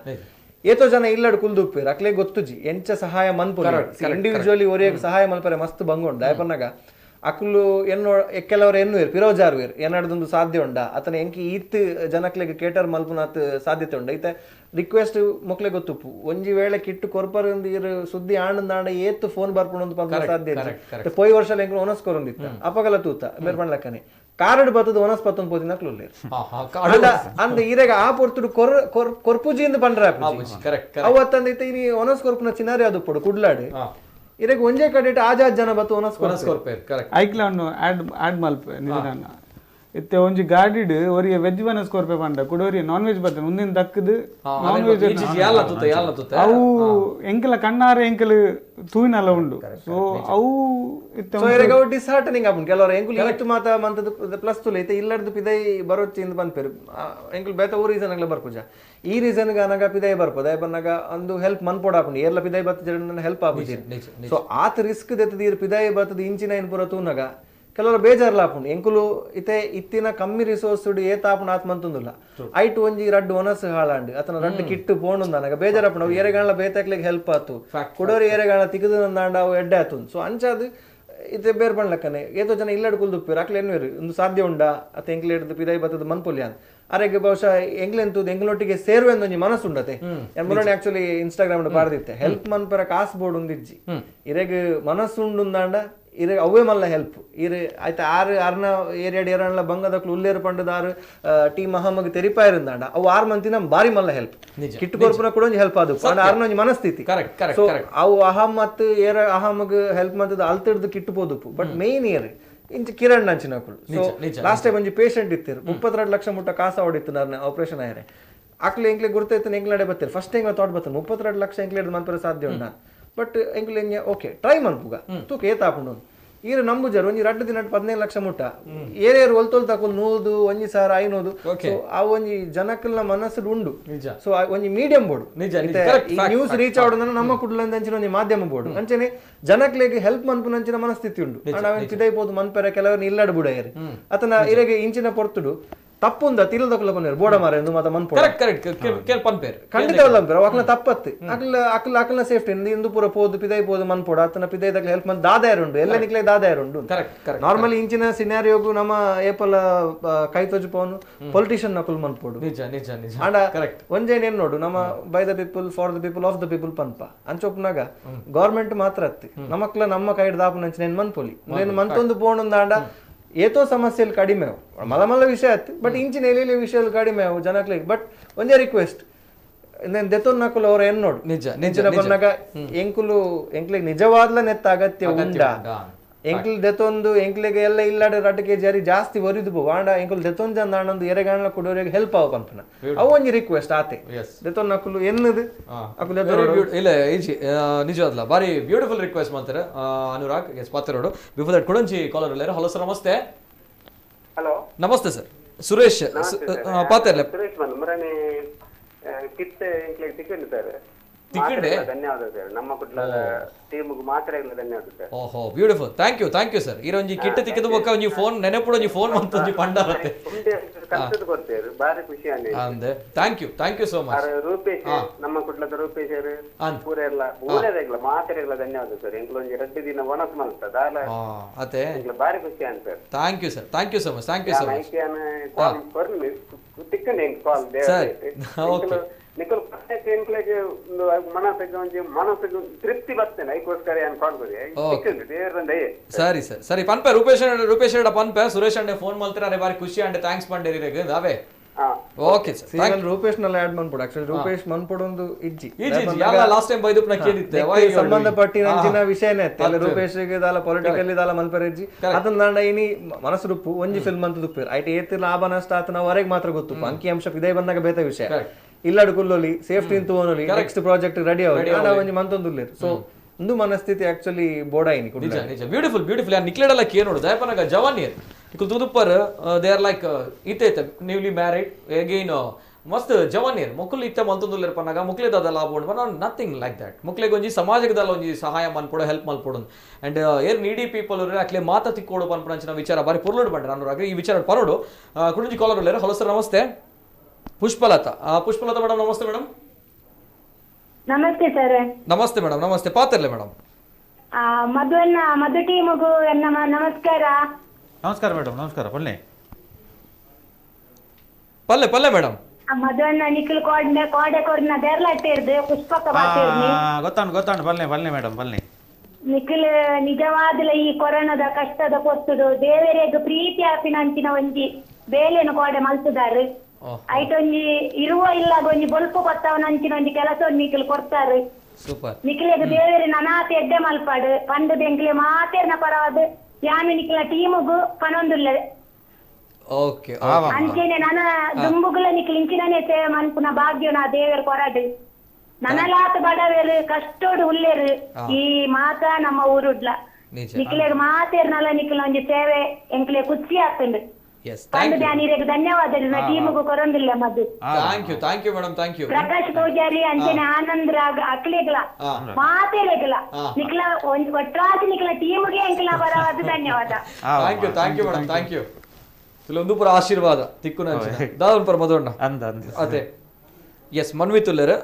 ಏತೋ ಜನ ಇಲ್ಲಡ್ ಕುಲ್ದುಪ್ಪೇರು ಅಕ್ಲೆ ಗೊತ್ತುಜಿ ಎಂಚ ಸಹಾಯ ಮನ್ಪುರ ಇಂಡಿವಿಜುವಲಿ ಒರಿಯಾಗ ಸಹಾಯ ಮಲ್ಪರೆ ಮಸ್ತ್ ಬಂಗೊಂಡು ದಯಪನ್ನಾಗ ಅಕ್ಲು ಎನ್ನೋ ಕೆಲವರು ಎನ್ನುವೇರು ಪಿರೋಜಾರ್ವೇರು ಏನಾಡ್ದೊಂದು ಸಾಧ್ಯ ಉಂಡ ಅತನ ಎಂಕಿ ಈತ್ ಜನಕ್ಲೆಗೆ ಕೇಟರ್ ಮಲ್ಪುನಾತ್ ಸಾಧ್ಯತೆ ಉಂಡ ಐತೆ ರಿಕ್ವೆಸ್ಟ್ ಮೊಕ್ಲೆ ಗೊತ್ತುಪ್ಪು ಒಂಜಿ ವೇಳೆ ಕಿಟ್ಟು ಕೊರ್ಪರೊಂದು ಇರು ಸುದ್ದಿ ಆಂಡ ಏತ್ತು ಫೋನ್ ಬರ್ಪುಣೊಂದು ಪಂಪ ಸಾಧ್ಯ ಇದೆ ಪೋಯ್ ವರ್ಷ ಎಂಕ್ಲು ಒನಸ್ಕೊರೊಂದಿತ್ತ ಅಪಗಲ ತೂತ ಬೇರ್ ಪಣ್ಲಕ್ಕನೆ ಕಾರ್ಡ್ ಬತ್ತದ ಒನಸ್ಪತ್ತೊಂದು ಪೋದಿನ ಅಕ್ಲು ಅಂದ ಈರೆಗ ಆ ಪೊರ್ತುಡು ಕೊರ್ಪುಜಿಯಿಂದ ಪಂಡ್ರ ಅವತ್ತಂದೈತೆ ಇನಿ ಒನಸ್ ಕೊರ್ಪುನ ಚಿನಾರಿ ಅದು ಪೊಡು ಕುಡ್ಲಾಡು ಇರಗೆ ಒಂಜೇ ಕಡೆ ಆಜಾದ್ ಜನ ಬತ್ತು ಐಕ್ಲ ಆಡ್ ಮಲ್ಪೆ ನಿಜ ಇತ್ತೆ ಒಂಜಿ ಗಾಡಿಡ್ ಒರಿಗೆ ವೆಜ್ ಬನಸ್ ಕೊರ್ಪೆ ಪಂಡ ಕುಡೋರಿ ನಾನ್ ವೆಜ್ ಬರ್ತನೆ ಮುಂದಿನ ದಕ್ಕದು ನಾನ್ ವೆಜ್ ಅವು ಎಂಕಲ ಕಣ್ಣಾರೆ ಎಂಕಲ್ ತೂಯಿನಲ್ಲ ಉಂಡು ಸೊ ಅವು ಇತ್ತೆ ಡಿಸ್ಹಾರ್ಟನಿಂಗ್ ಆಪುಂಡು ಕೆಲವರು ಎಂಕುಲ್ ಇಟ್ಟು ಮಾತ ಮಂತದ ಪ್ಲಸ್ ತುಲೆ ಐತೆ ಇಲ್ಲಡ್ದು ಪಿದೈ ಬರೋಚ್ಚಿಂದ ಬಂದ್ಪೇರು ಎಂಕುಲ್ ಬೇತ ಓ ರೀಸನ್ ಆಗ್ಲ ಬರ್ಪುಜ ಈ ರೀಸನ್ ಅನಗ ಪಿದೈ ಬರ್ಪದ ಬನ್ನಾಗ ಒಂದು ಹೆಲ್ಪ್ ಮನ್ಪೋಡ ಆಪುಂಡು ಏರ್ಲ ಪಿದೈ ಬತ್ತ ಹೆಲ್ಪ್ ಆಪುಜಿ ಸೊ ಆತ ರಿಸ್ಕ್ ದೆತ್ತದ ಇರ್ ಪಿದೈ ಬತ್ತದ ಇಂಚಿನ ಏನ್ ಪುರ ತೂನಗ ಕೆಲವರು ಬೇಜಾರ್ಲ ಆಪುಂಡು ಎಂಕುಲು ಇತ್ತೆ ಇತ್ತಿನ ಕಮ್ಮಿ ರಿಸೋರ್ಸ್ ಏತಾಪುಂಡು ಆತ್ಮಂತಂದುಲ್ಲ ಐಟ್ ಒಂಜಿ ರಡ್ಡು ಒನಸ್ ಹಾಳಾಂಡು ಅತನ ರಡ್ಡು ಕಿಟ್ಟು ಪೋಂಡು ನನಗ ಬೇಜಾರಪ್ಪುಂಡು ಅವು ಏರೆಗಾಣ ಬೇತಾಕ್ಲಿಗೆ ಹೆಲ್ಪ್ ಆತು ಕುಡೋರಿ ಏರೆಗಾಣ ತಿಗದು ನಂದಾಂಡ ಅವು ಎಡ್ಡೆ ಆತು ಸೊ ಅಂಚಾದು ಇತ್ತೆ ಬೇರ್ ಪಣ್ಲಕ್ಕನೆ ಏತೋ ಜನ ಇಲ್ಲಡ್ ಕುಲ್ದುಪ್ಪೇರು ಅಕ್ಲೆ ಎನ್ನುವೇರು ಒಂದು ಸಾಧ್ಯ ಉಂಡ ಅತ ಎಂಕ್ಲೇಡ್ದು ಪಿದೈ ಬತ್ತದ ಮನ್ಪೊಲ್ಯ ಅಂತ ಅರೆಗೆ ಬಹುಶಃ ಎಂಗ್ಲೆಂತು ಎಂಗ್ಲೊಟ್ಟಿಗೆ ಸೇರುವೆ ಒಂಜಿ ಮನಸ್ಸುಂಡತೆ ಎಂಬುಲನೆ ಆಕ್ಚುಲಿ ಇನ್ಸ್ಟಾಗ್ರಾಮ್ ಪಾಡ್ದಿತ್ತೆ ಹೆಲ್ಪ್ ಮನ್ಪರ ಕಾಸ್ ಬೋರ್ಡ್ ಉಂದಿಜ್ಜಿ ಇರೆಗ್ ಮನಸ್ಸುಂಡು ಅಂದಾಂಡ ಇರ ಅವೇ ಮಲ್ಲ ಹೆಲ್ಪ್ ಇರ ಆಯ್ತು ಆರ್ನ ಏರಿಯಾಡ್ ಏರಣ್ಣ ಬಂಗದಕ್ಲು ಉಲ್ಲೇರು ಪಂಡದ ಆರು ಟೀಮ್ ಅಹಮಗ್ ತೆರಿಪಾயிருಂದಾಂಡ ಅವು 6 ಮಂತಿನ ಬಾರಿ ಮಲ್ಲ ಹೆಲ್ಪ್ ಕಿಟ್ಟು ಕೊರ್ಪುನ ಕೂಡ ಒಂಜಿ ಹೆಲ್ಪ್ ಆದು ಆರ್ನ ಒಂಜಿ ಮನಸ್ಥಿತಿ ಸೊ ಅವು ಅಹಮ್ ಮತ್ತು ಏರ ಅಹಮಗ್ ಹೆಲ್ಪ್ ಮಂತದ ಅಲ್ತಿಡ್ದು ಕಿಟ್ಟು ಪೋದುಪ್ಪು ಬಟ್ ಮೇನ್ ಏರ್ ಇಂಚ ಕಿರಣ್ ನಂಚಿನಕುಳು ಸೊ ಲಾಸ್ಟ್ ಟೈಮ್ ಒಂಜಿ ಪೇಷಂಟ್ ಇತ್ತಿರು 32 ಲಕ್ಷ ಮುಟ್ಟ ಕಾಸ ಹೊಡಿತ್ತು ನನ್ನ ಆಪರೇಷನ್ ಆಯ್ರೆ ಅಕ್ಲೆ ಎಂಕ್ಲೆ ಗುರ್ತೈತೆ ಎಂಕ್ಲಾಡೆ ಬತ್ತೀರಿ ಫಸ್ಟ್ ಟೈಮ್ ಥಾಟ್ ಬರ್ತದೆ 32 ಲಕ್ಷ ಎಂಕ್ಲೇಡ್ ಮನ್ಪರ ಸಾಧ್ಯ ಉಂಡ ಬಟ್ ಎಂಕ್ಲೆ ಓಕೆ ಟ್ರೈ ಮನ್ಪುಗ ತೂಕ ಏತಾಪುಂಡು ಈರು ನಂಬುಜಾರು ಒಂಜಿ 2 ದಿನ 15 ಲಕ್ಷ ಮುಟ್ಟ ಏರಿಯರು ಒಲ್ತೊಲ್ ತಕೊಲ್ 100 1,500 ಸೊ ಆ ಒಂಜಿ ಜನಕ್ಕಲ್ನ ಮನಸ್ಸು ಉಂಡು ಸೊ ಒಂಜಿ ಮೀಡಿಯಂ ಬೋರ್ಡ್ ನ್ಯೂಸ್ ರೀಚ್ ಆವಡ ನಮ್ಮ ಕುಡ್ಲಂದ ಅಂಚಿನ ಒಂಜಿ ಮಾಧ್ಯಮ ಬೋರ್ಡ್ ಅಂಚನೆ ಜನಕ್ಲೆಗೆ ಹೆಲ್ಪ್ ಮನ್ಪು ನಂಚಿನ ಮನಸ್ಥಿತಿ ಉಂಡು ಅವೇನು ಪಿದೈಪೋದು ಮನ್ಪೆರ ಕೆಲವರನ್ನ ಇಲ್ಲಡ್ ಬುಡಯರು ಅತನ ಇರೆಗೆ ಇಂಚಿನ ಪೊರ್ತುಡು ತಪ್ಪುಂದ ತಿಲ್ದಕುಲ ಪನ್ನೇರು ಬೋಡ ಮಾರೆ ಎಂದು ಮಾತ ಮನ್ಪೋಡ ಖಂಡಿತ ಅಕ್ಲ ತಪ್ಪತ್ತು ಅಕ್ಲ ಸೇಫ್ಟಿ ಇಂದು ಪೂರ ಪೋದು ಪಿದೈ ಪೋದು ಮನ್ಪೋಡ ಅತನ ಪಿದೈದಕ್ಲ ಹೆಲ್ಪ್ ಮನ್ ದಾದಾಯರುಂಡು ಎಲ್ಲ ನಿಕ್ಲೆ ದಾದಾಯರುಂಡು ನಾರ್ಮಲಿ ಇಂಚಿನ ಸಿನಾರಿಯೋಗು ನಮ್ಮ ಏಪಲ ಕೈ ತೊಜು ಪೋನು ಪೊಲಿಟಿಷಿಯನ್ ನಕುಲ್ ಮನ್ಪೋಡು ಅಂಡ ಒಂಜೇನ್ ಏನ್ ನೋಡು ನಮ್ಮ by the people for the people of the people ಪನ್ಪ ಅಂಚೊಪ್ನಾಗ ಗವರ್ಮೆಂಟ್ ಮಾತ್ರ ಅತ್ತಿ ನಮಕ್ಲ ನಮ್ಮ ಕೈಡ್ ದಾಪು ನಂಚಿನ ಏನ್ ಮನ್ಪೊಲಿ ಮಂತೊಂದು ಪೋಣುಂದಾಂಡ ಏತೋ ಸಮಸ್ಯೆಯಲ್ಲಿ ಕಡಿಮೆ ಮಲ್ಲ ಮಲ್ಲ ವಿಷಯ ಆಯ್ತು ಬಟ್ ಇಂಚಿನ ಎಲ್ಲಿ ವಿಷಯದಲ್ಲಿ ಕಡಿಮೆ ಜನಕ್ಲಿಗೆ ಬಟ್ ಒಂದೇ ರಿಕ್ವೆಸ್ಟ್ ದೆತೊನ್ ನಕುಲ್ ಅವ್ರ ಏನ್ ನೋಡು ನಿಜ ಬಂದಾಗ ಎಂಕ್ಲಿಗೆ ನಿಜವಾದ್ಲ ನೆತ್ತ ಅಗತ್ಯ ಉಂಡ ಎಂಕ್ಲ್ ದೆತೊಂದು ಎಂಕ್ಲಿಗೆ ಎಲ್ಲ ಇಲ್ಲಾಡ 2 kg ಜಾಸ್ತಿ ಒರಿದು ವಾಂಡ ಎಂಕುಲ್ ದೆತೊಂದು ಜನ ನಾನೊಂದು ಎರೆಗಾಣ ಕೊಡೋರಿಗೆ ಹೆಲ್ಪ್ ಆಗ ಪಂಪನ ಅವು ಒಂಜಿ ರಿಕ್ವೆಸ್ಟ್ ಆತೆ ದೆತೊನ್ ನಕುಲು ಎನ್ನದು ಅಕುಲ್ ಇಲ್ಲ ಈಜಿ ನಿಜವಾದ್ಲ ಬಾರಿ ಬ್ಯೂಟಿಫುಲ್ ರಿಕ್ವೆಸ್ಟ್ ಮಾಡ್ತಾರೆ ಅನುರಾಗ್ ಎಸ್ ಪಾತ್ರೋಡು ಬಿಫೋರ್ ದಟ್ ಕೊಡಂಜಿ ಕಾಲರ್ ಇಲ್ಲರ ಹಲೋ ಸರ್ ನಮಸ್ತೆ ಹಲೋ ನಮಸ್ತೆ ಸರ್ ಸುರೇಶ್ ಪಾತ್ರೆ ಸುರೇಶ್ ಮರನೆ ಕಿತ್ತೆ ಎಂಕ್ಲಿಗೆ ಟಿಕೆಟ್ ಸರ್ ಧನ್ಯವಾದ ಸರ್ ನಮ್ಮ ಕುಡ್ಲ ಟೀಮ್ಗೆ ಮಾತ್ರ ಧನ್ಯವಾದ ಸರ್ ಓಹೋ ಬ್ಯೂಟಿಫುಲ್ ಥ್ಯಾಂಕ್ ಯು ಸರ್ ಈ ಒಂಜಿ ಕಿಟ್ಟ ತಿಕ್ಕದ ಬೊಕ್ಕ ಒಂಜಿ ಫೋನ್ ನೆನಪುಡ ಒಂಜಿ ಫೋನ್ ಮಂತೊಂಜಿ ಪಂಡಾರತೆ ಕಲ್ತದ ಕೊಡ್ತೇರು ಬಾರಿ ಖುಷಿ ಆನೆ ಅಂದೆ thank you so much Rupesh ನಮ್ಮ ಕುಡ್ಲದ ರೂಪೇಶ್ ಪೂರ ಎಲ್ಲ ಊರದೆಗ್ಲ ಮಾತ್ರೆಗ್ಲ ಧನ್ಯವಾದ ಸರ್ ಎಂಕ್ಲ ಒಂಜಿ 2 ದಿನ ಒಣಸ್ ಮಲ್ತ ದಾಲ ಅತೆ ಬಾರಿ ಖುಷಿ ಆನ್ sir thank you so much ಐಕ್ಯಾನ ಕಾಲ್ ಕೊರ್ನಿ ತಿಕ್ಕನೆ ಕಾಲ್ ದೇ ನಿಖಲ್ ಎಂಕ್ಲೆಗೆ ಮನಸ್ಸಿಗೆ ತೃಪ್ತಿ ಬರ್ತೇನೆ ಐಕೋಸ್ಕರ ಏನ್ ಕಾಣ್ಬೋದು ದೇವರಂದೇ. ಸರಿ ಸರ್ ಸರಿ ಪನ್ಪೆ ರೂಪೇಶ್ ಪನ್ಪೆ ಸುರೇಶ್ ಅಂಡೆ ಫೋನ್ ಮಾಡ್ತಾರೆ ಬಾರಿ ಖುಷಿ ಅಂಡೆ ಥ್ಯಾಂಕ್ಸ್ ಮಾಡ್ರಿ ಅವೇ ಓಕೆ ಸರ್ ರೂಪೇಶ್ ನಲ್ಲಿ ಆಡ್ ಮಾಡ್ಬಿಡು. ಆಕ್ಚುಲಿ ರೂಪೇಶ್ ಮನ್ಪೊಡು ಒಂದು ಇಜ್ಜಿ ಲಾಸ್ಟ್ ಟೈಮ್ ಬೈದು ಕೇಳಿದ್ದೆ ಸಂಬಂಧಪಟ್ಟಿನ ವಿಷಯನೇ ಅಲ್ಲ ರೂಪೇಶ್ ದಾಲ ಪೊಲಿಟಿಕಲ್ ದಾಲ ಮಲ್ಪರ ಇಜ್ಜಿ ಅದನ್ನ ನಂಡ ಇನಿ ಮನಸ್ಸು ರುಪ್ಪು ಒಂಜಿ ಫಿಲ್ಮ್ ಅಂತ ದುಪ್ಪಿರ್ ಐಟ್ ಏತಿ ಲಾಭ ನಷ್ಟ ಆತ ನಾವು ಹೊರಗೆ ಮಾತ್ರ ಗೊತ್ತು ಅಂಕಿ ಅಂಶ ಇದೇ ಬಂದಾಗ ಬೇತ ವಿಷಯ ಇಲ್ಲಡು ಕುಲ್ಲೋಲಿ ಸೇಫ್ಟಿ ಅಂತ ಓನೋಲಿ ನೆಕ್ಸ್ಟ್ ಪ್ರಾಜೆಕ್ಟ್ ರೆಡಿ ಆಗಿ ಒಂಜಿ ಮಂತೊಂದುಲ್ಲೇರು. ಸೊ ಒಂದು ಮನಸ್ಥಿತಿ ಆಕ್ಚುಲಿ ಬೋಡಾಯಿನಿ ನಿಜ ನಿಜ ಬ್ಯೂಟಿಫುಲ್ ಬ್ಯೂಟಿಫುಲ್ ಯಾರು ನಿಕ್ಲೆಡಲ್ಲ ಕೇ ನೋಡು ದಯಪನಾಗ ಜವಾನಿಯರ್ ಇಕುಲ್ ತುದುಪ್ಪರ್ ದೇ ಆರ್ ಲೈಕ್ ಇತ್ತೆ ನ್ಯೂಲಿ ಮ್ಯಾರಿಡ್ ಅಗೈನ್ ಮಸ್ತ್ ಜವಾನಿಯರ್ ಮುಕ್ಲು ಇತ್ತೆ ಮಂತೊಂದುಲ್ಲೇರ್ ಪನ್ನಾಗ ಮುಕ್ಲೆದ ಲಾಭ ಉಂಡು ಬಟ್ ನಥಿಂಗ್ ಲೈಕ್ ದಟ್ ಮುಕ್ಲೆಗೆ ಒಂಜಿ ಸಮಾಜದಲ್ಲ ಒಂಜಿ ಸಹಾಯ ಮನ್ಪೊಡು ಹೆಲ್ಪ್ ಮಲ್ಪೊಡು ಅಂಡ್ ಏರ್ ನೀಡಿ ಪೀಪಲ್ ಅಕ್ಲೆ ಮಾತ ತಿಕ್ಕೋಡು ಪನ್ಪಂಚಿನ ವಿಚಾರ ಬಾರಿ ಪುರ್ಲೋಡು ಬಂಡ್ರೆ ನಾನು ಈ ವಿಚಾರ ಪರೋಡು ಕುಡುಂಜಿ ಕಾಲರ್ ಉಳ್ಳೇರು. ಹಲೋ ಸರ್ ನಮಸ್ತೆ. ಪುಷ್ಪಲತಾ ಪುಷ್ಪಲತಾ ಮೇಡಮ್ ನಮಸ್ತೆ ಮೇಡಮ್. ನಮಸ್ತೆ ಸರ್. ನಮಸ್ತೆ ಮೇಡಮ್ ನಮಸ್ತೆ ಪಾತಿರ್ಲೆ ಮೇಡಮ್. ಮಧು ಟೀಮಗೂ ನಮಸ್ಕಾರ. ನಮಸ್ಕಾರ ಮೇಡಮ್ ನಮಸ್ಕಾರ. ಪಲ್ಲೆ ಪಲ್ಲೆ ಪಲ್ಲೆ ಮೇಡಮ್. ಮಧುವನ್ನ ನಿಖಿಲ್ ಕೋಡೆ ಕೊರ್ನ ದೇರ್ಲಾಟ್ಟಿರ್ದು ಪುಷ್ಪಕ ಬಾತಿರ್ನಿ ಗೊತ್ತಾಂಡು ಪಲ್ಲೆ ಪಲ್ಲೆ ಮೇಡಮ್ ಪಲ್ಲೆ. ನಿಖಿಲ್ ನಿಜವಾದಲ ಈ ಕೊರೋನಾದ ಕಷ್ಟದ ಕೊತ್ತುಡು ದೇವರಿಗೆ ಪ್ರೀತಿ ಆಪಿನಂಚಿನ ಒಂಜಿ ಬೇಲೆನ ಕೋಡೆ ಮಲ್ತುದಾರು ಐಟೊಂಜಿ ಇರುವ ಇಲ್ಲ ಒಂಜಿ ಬೊಲ್ಪು ಕೊತ್ತವನಂಚಿನ ಒಂಜಿ ಕೆಲಸ ನಿಖಿಲ್ ಕೊಡ್ತಾರೆ. ನಿಖಿಲಿಗೆ ದೇವರಿ ನನಾತಿ ಎಡ್ಡೆ ಮಲ್ಪಾಡು ಪಂಡು ಬೆಂಕ್ಲೆ ಮಾತೇರ್ನ ಪರವಾದ ಯಾಮಿ ನಿಖಿಲ ಟೀಮುಗು ಪನೊಂದುಲ್ಲೆ ಅಂಚೆನೆ ನನ್ನ ದುಂಬುಗುಲ ನಿಖಿಲ್ ಇಂಚಿನೇ ಸೇವೆ ಮನ್ಪುನ ಭಾಗ್ಯನ ದೇವರ ಕೊರಡು ನನಲಾತ ಬಡವೇರು ಕಷ್ಟೋಡು ಉಲ್ಲೇರು ಈ ಮಾತ ನಮ್ಮ ಊರುಡ್ಲ ನಿಖಿಲೆಗ್ ಮಾತೇರ್ನಲ್ಲ ನಿಖಿಲ್ ಒಂಜಿ ಸೇವೆ ಎಂಕ್ಲೆ ಖುಷಿ ಆಗ್ತುಂಡು. ಧನ್ಯವಾದ ಟೀಮುಗೂ ಕೊರೊಂದಿಲ್ಲ ಮದ್ದು. Thank you madam thank you. Prakash Pujari ಅಂಚನೆ ಆನಂದ್ ರಾಗ ಅಕ್ಲೆಗ್ಲ ಮಾತೇಲೆಗ್ಲ ನಿಕ್ಲ ಒಟ್ರಾಸಿ ನಿಕ್ಲ ಟೀಮ್ಗೆ ಎಂಕ್ಲ ಬರವಾದ ಧನ್ಯವಾದ. Thank you madam thank you. ಒಂದು ಪುರ ಆಶೀರ್ವಾದ ತಿಕ್ಕುನ ದಾದನ್ ಪರ ಮಧುಣ್ಣ ಅದೇ ಎಸ್ ಮನ್ವಿತುಲ್ಲರ್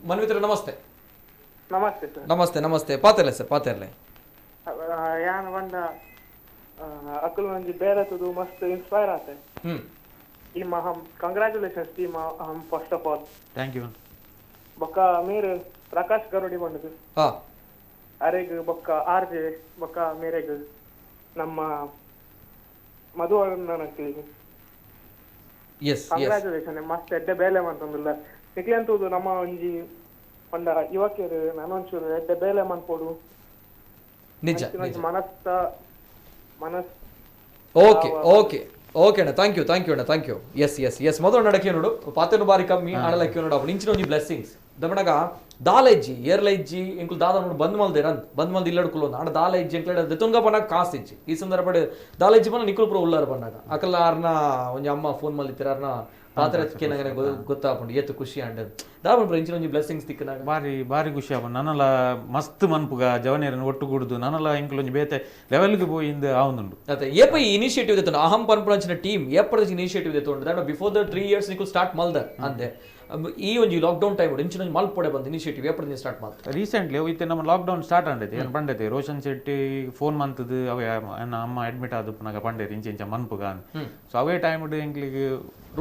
ಮನ್ವಿತುರ ನಮಸ್ತೆ. ನಮಸ್ತೆ ಸರ್. ನಮಸ್ತೆ ನಮಸ್ತೆ ಪಾತೆರ್ಲೆ ಸರ್ ಪಾತೆರ್ಲೆ ಯಾನ್ ಬಂದ ಅಕಲ್ ಒಂಜಿ ಬೇರೆತದು ಮಸ್ತ್ ಇನ್ಸ್ಪೈರ್ ಆತೆ. ಈ hmm congratulations team hmm first of all thank you. ಬೊಕ್ಕ ಮೇರೆ ಪ್ರಕಾಶ್ ಗರುಡಿ ಬಂದದು ಅರೆಗ್ ಬೊಕ್ಕ ಆರ್ಜೆ ಬೊಕ್ಕ ಮೇರೆಗ್ ನಮ್ಮ ಮಧು ನನಗೆ ಕಂಗ್ರಾಚುಲೇಷನ್ ಮಸ್ತ್ ಎಡ್ಡೆ ಬೇಲೆ ಮಂತಂದಿಲ್ಲ ನಿಕ್ಲೆಂತುದು ನಮ್ಮ ಒಂಜಿ ಒಂದ ಯುವಕರು ನಾನೊಂಚೂರು ಎಡ್ಡೆ ಬೇಲೆ ಮನ್ಪೋಡು ನಿಜ ಓಕೆ ಓಕೆ ಓಕೆ ಅಣ್ಣ thank you thank you yes yes yes ಮೊದಲು ನಡಕೆ ನೋಡು ಪಾತೆನು ಬಾರಿ ಕಮ್ಮಿ ಆಡಲಕ್ಕೆ ನೋಡು ಅಪ್ಪ ಇಂಚಿನ ಒಂಜಿ ಬ್ಲೆಸ್ಸಿಂಗ್ಸ್ ದಮಣಗ ದಾಲೆಜ್ಜಿ ಏರ್ಲೈಜ್ಜಿ ಎಂಕುಲು ದಾದ ನೋಡು ಬಂದ್ ಮಲ್ದು ಇಲ್ಲಡ್ಕುಲು ಆಡ ದಾಲೆಜ್ಜಿ ಎಂಕ್ಲ ದೆತುಂಗ ಪನ್ನಾಗ ಕಾಸ್ ಇಜ್ಜಿ ಈ ಸಂದರ್ಭ ದಾಲೆಜ್ಜಿ ಪನ್ನ ನಿಖುಲ್ ಪುರ ಉಳ್ಳಾರ ಪನ್ನಾಗ ಅಕಲ್ಲ ಆರ್ನ ಒಂಜಿ ಅಮ್ಮ ಫೋನ್ ಮಲ್ತಿರ ಆರ್ನ ಪಾತ್ರಕ್ಕೆ ನನಗೆ ಗೊತ್ತಾಪುಂಡು ಏತು ಖುಷಿ ಅಂಡ್ ದಾಪುಂಡು ಇಂಚಿನ ಒಂಜಿ ಬ್ಲೆಸ್ಸಿಂಗ್ಸ್ ತಿಕ್ಕನಾಗ ಬಾರಿ ಖುಷಿ ಆಪುಂಡು ನನ್ನಲ ಮಸ್ತ್ ಮನ್ಪುಗ ಜವನೇರನ್ನು ಒಟ್ಟುಗೂಡುದು ನನ್ನಲ ಇಂಕ್ಲೊಂಜಿ ಬೇತೆ ಲೆವೆಲ್ಗೆ ಪೋಯಿಂದು ಆವೊಂದುಂಡು ಅದೇ ಏಪ ಈ ಇನಿಷಿಯೇಟಿವ್ ದೆತ್ತುಂಡು ಅಹಂ ಪನ್ಪುನಂಚಿನ ಟೀಮ್ ಏಪದ ಇನಿಷಿಯೇಟಿವ್ ದೆತ್ತುಂಡು that before the 3 years Nikhil start ಮಲ್ದ ಅಂದೆ ಈ ಒಂಜಿ ಲಾಕ್ಡೌನ್ ಟೈಮ್ ಇಂಚಿನ ಮಲ್ಪೊಡೆ ಬಂದು ಇನಿಷಿಯೇಟಿವ್ ಏಪದ ಸ್ಟಾರ್ಟ್ ಮಾಡ್ತಾರೆ ರೀಸೆಂಟ್ಲಿ ಇತ್ತೆ ನಮ್ಮ ಲಾಕ್ಡೌನ್ ಸ್ಟಾರ್ಟ್ ಆಂಡೈತೆ ಏನು ಪಂಡೈತೆ ರೋಷನ್ ಶೆಟ್ಟಿ ಫೋನ್ ಮಂತದು ಅವೇ ನನ್ನ ಅಮ್ಮ ಅಡ್ಮಿಟ್ ಆದ ಪುನಗ ಪಂಡೈತೆ ಇಂಚ ಮನ್ಪುಗ ಸೊ ಅವೇ ಟೈಮ್ ಎಂಕ್ಲಿಗೆ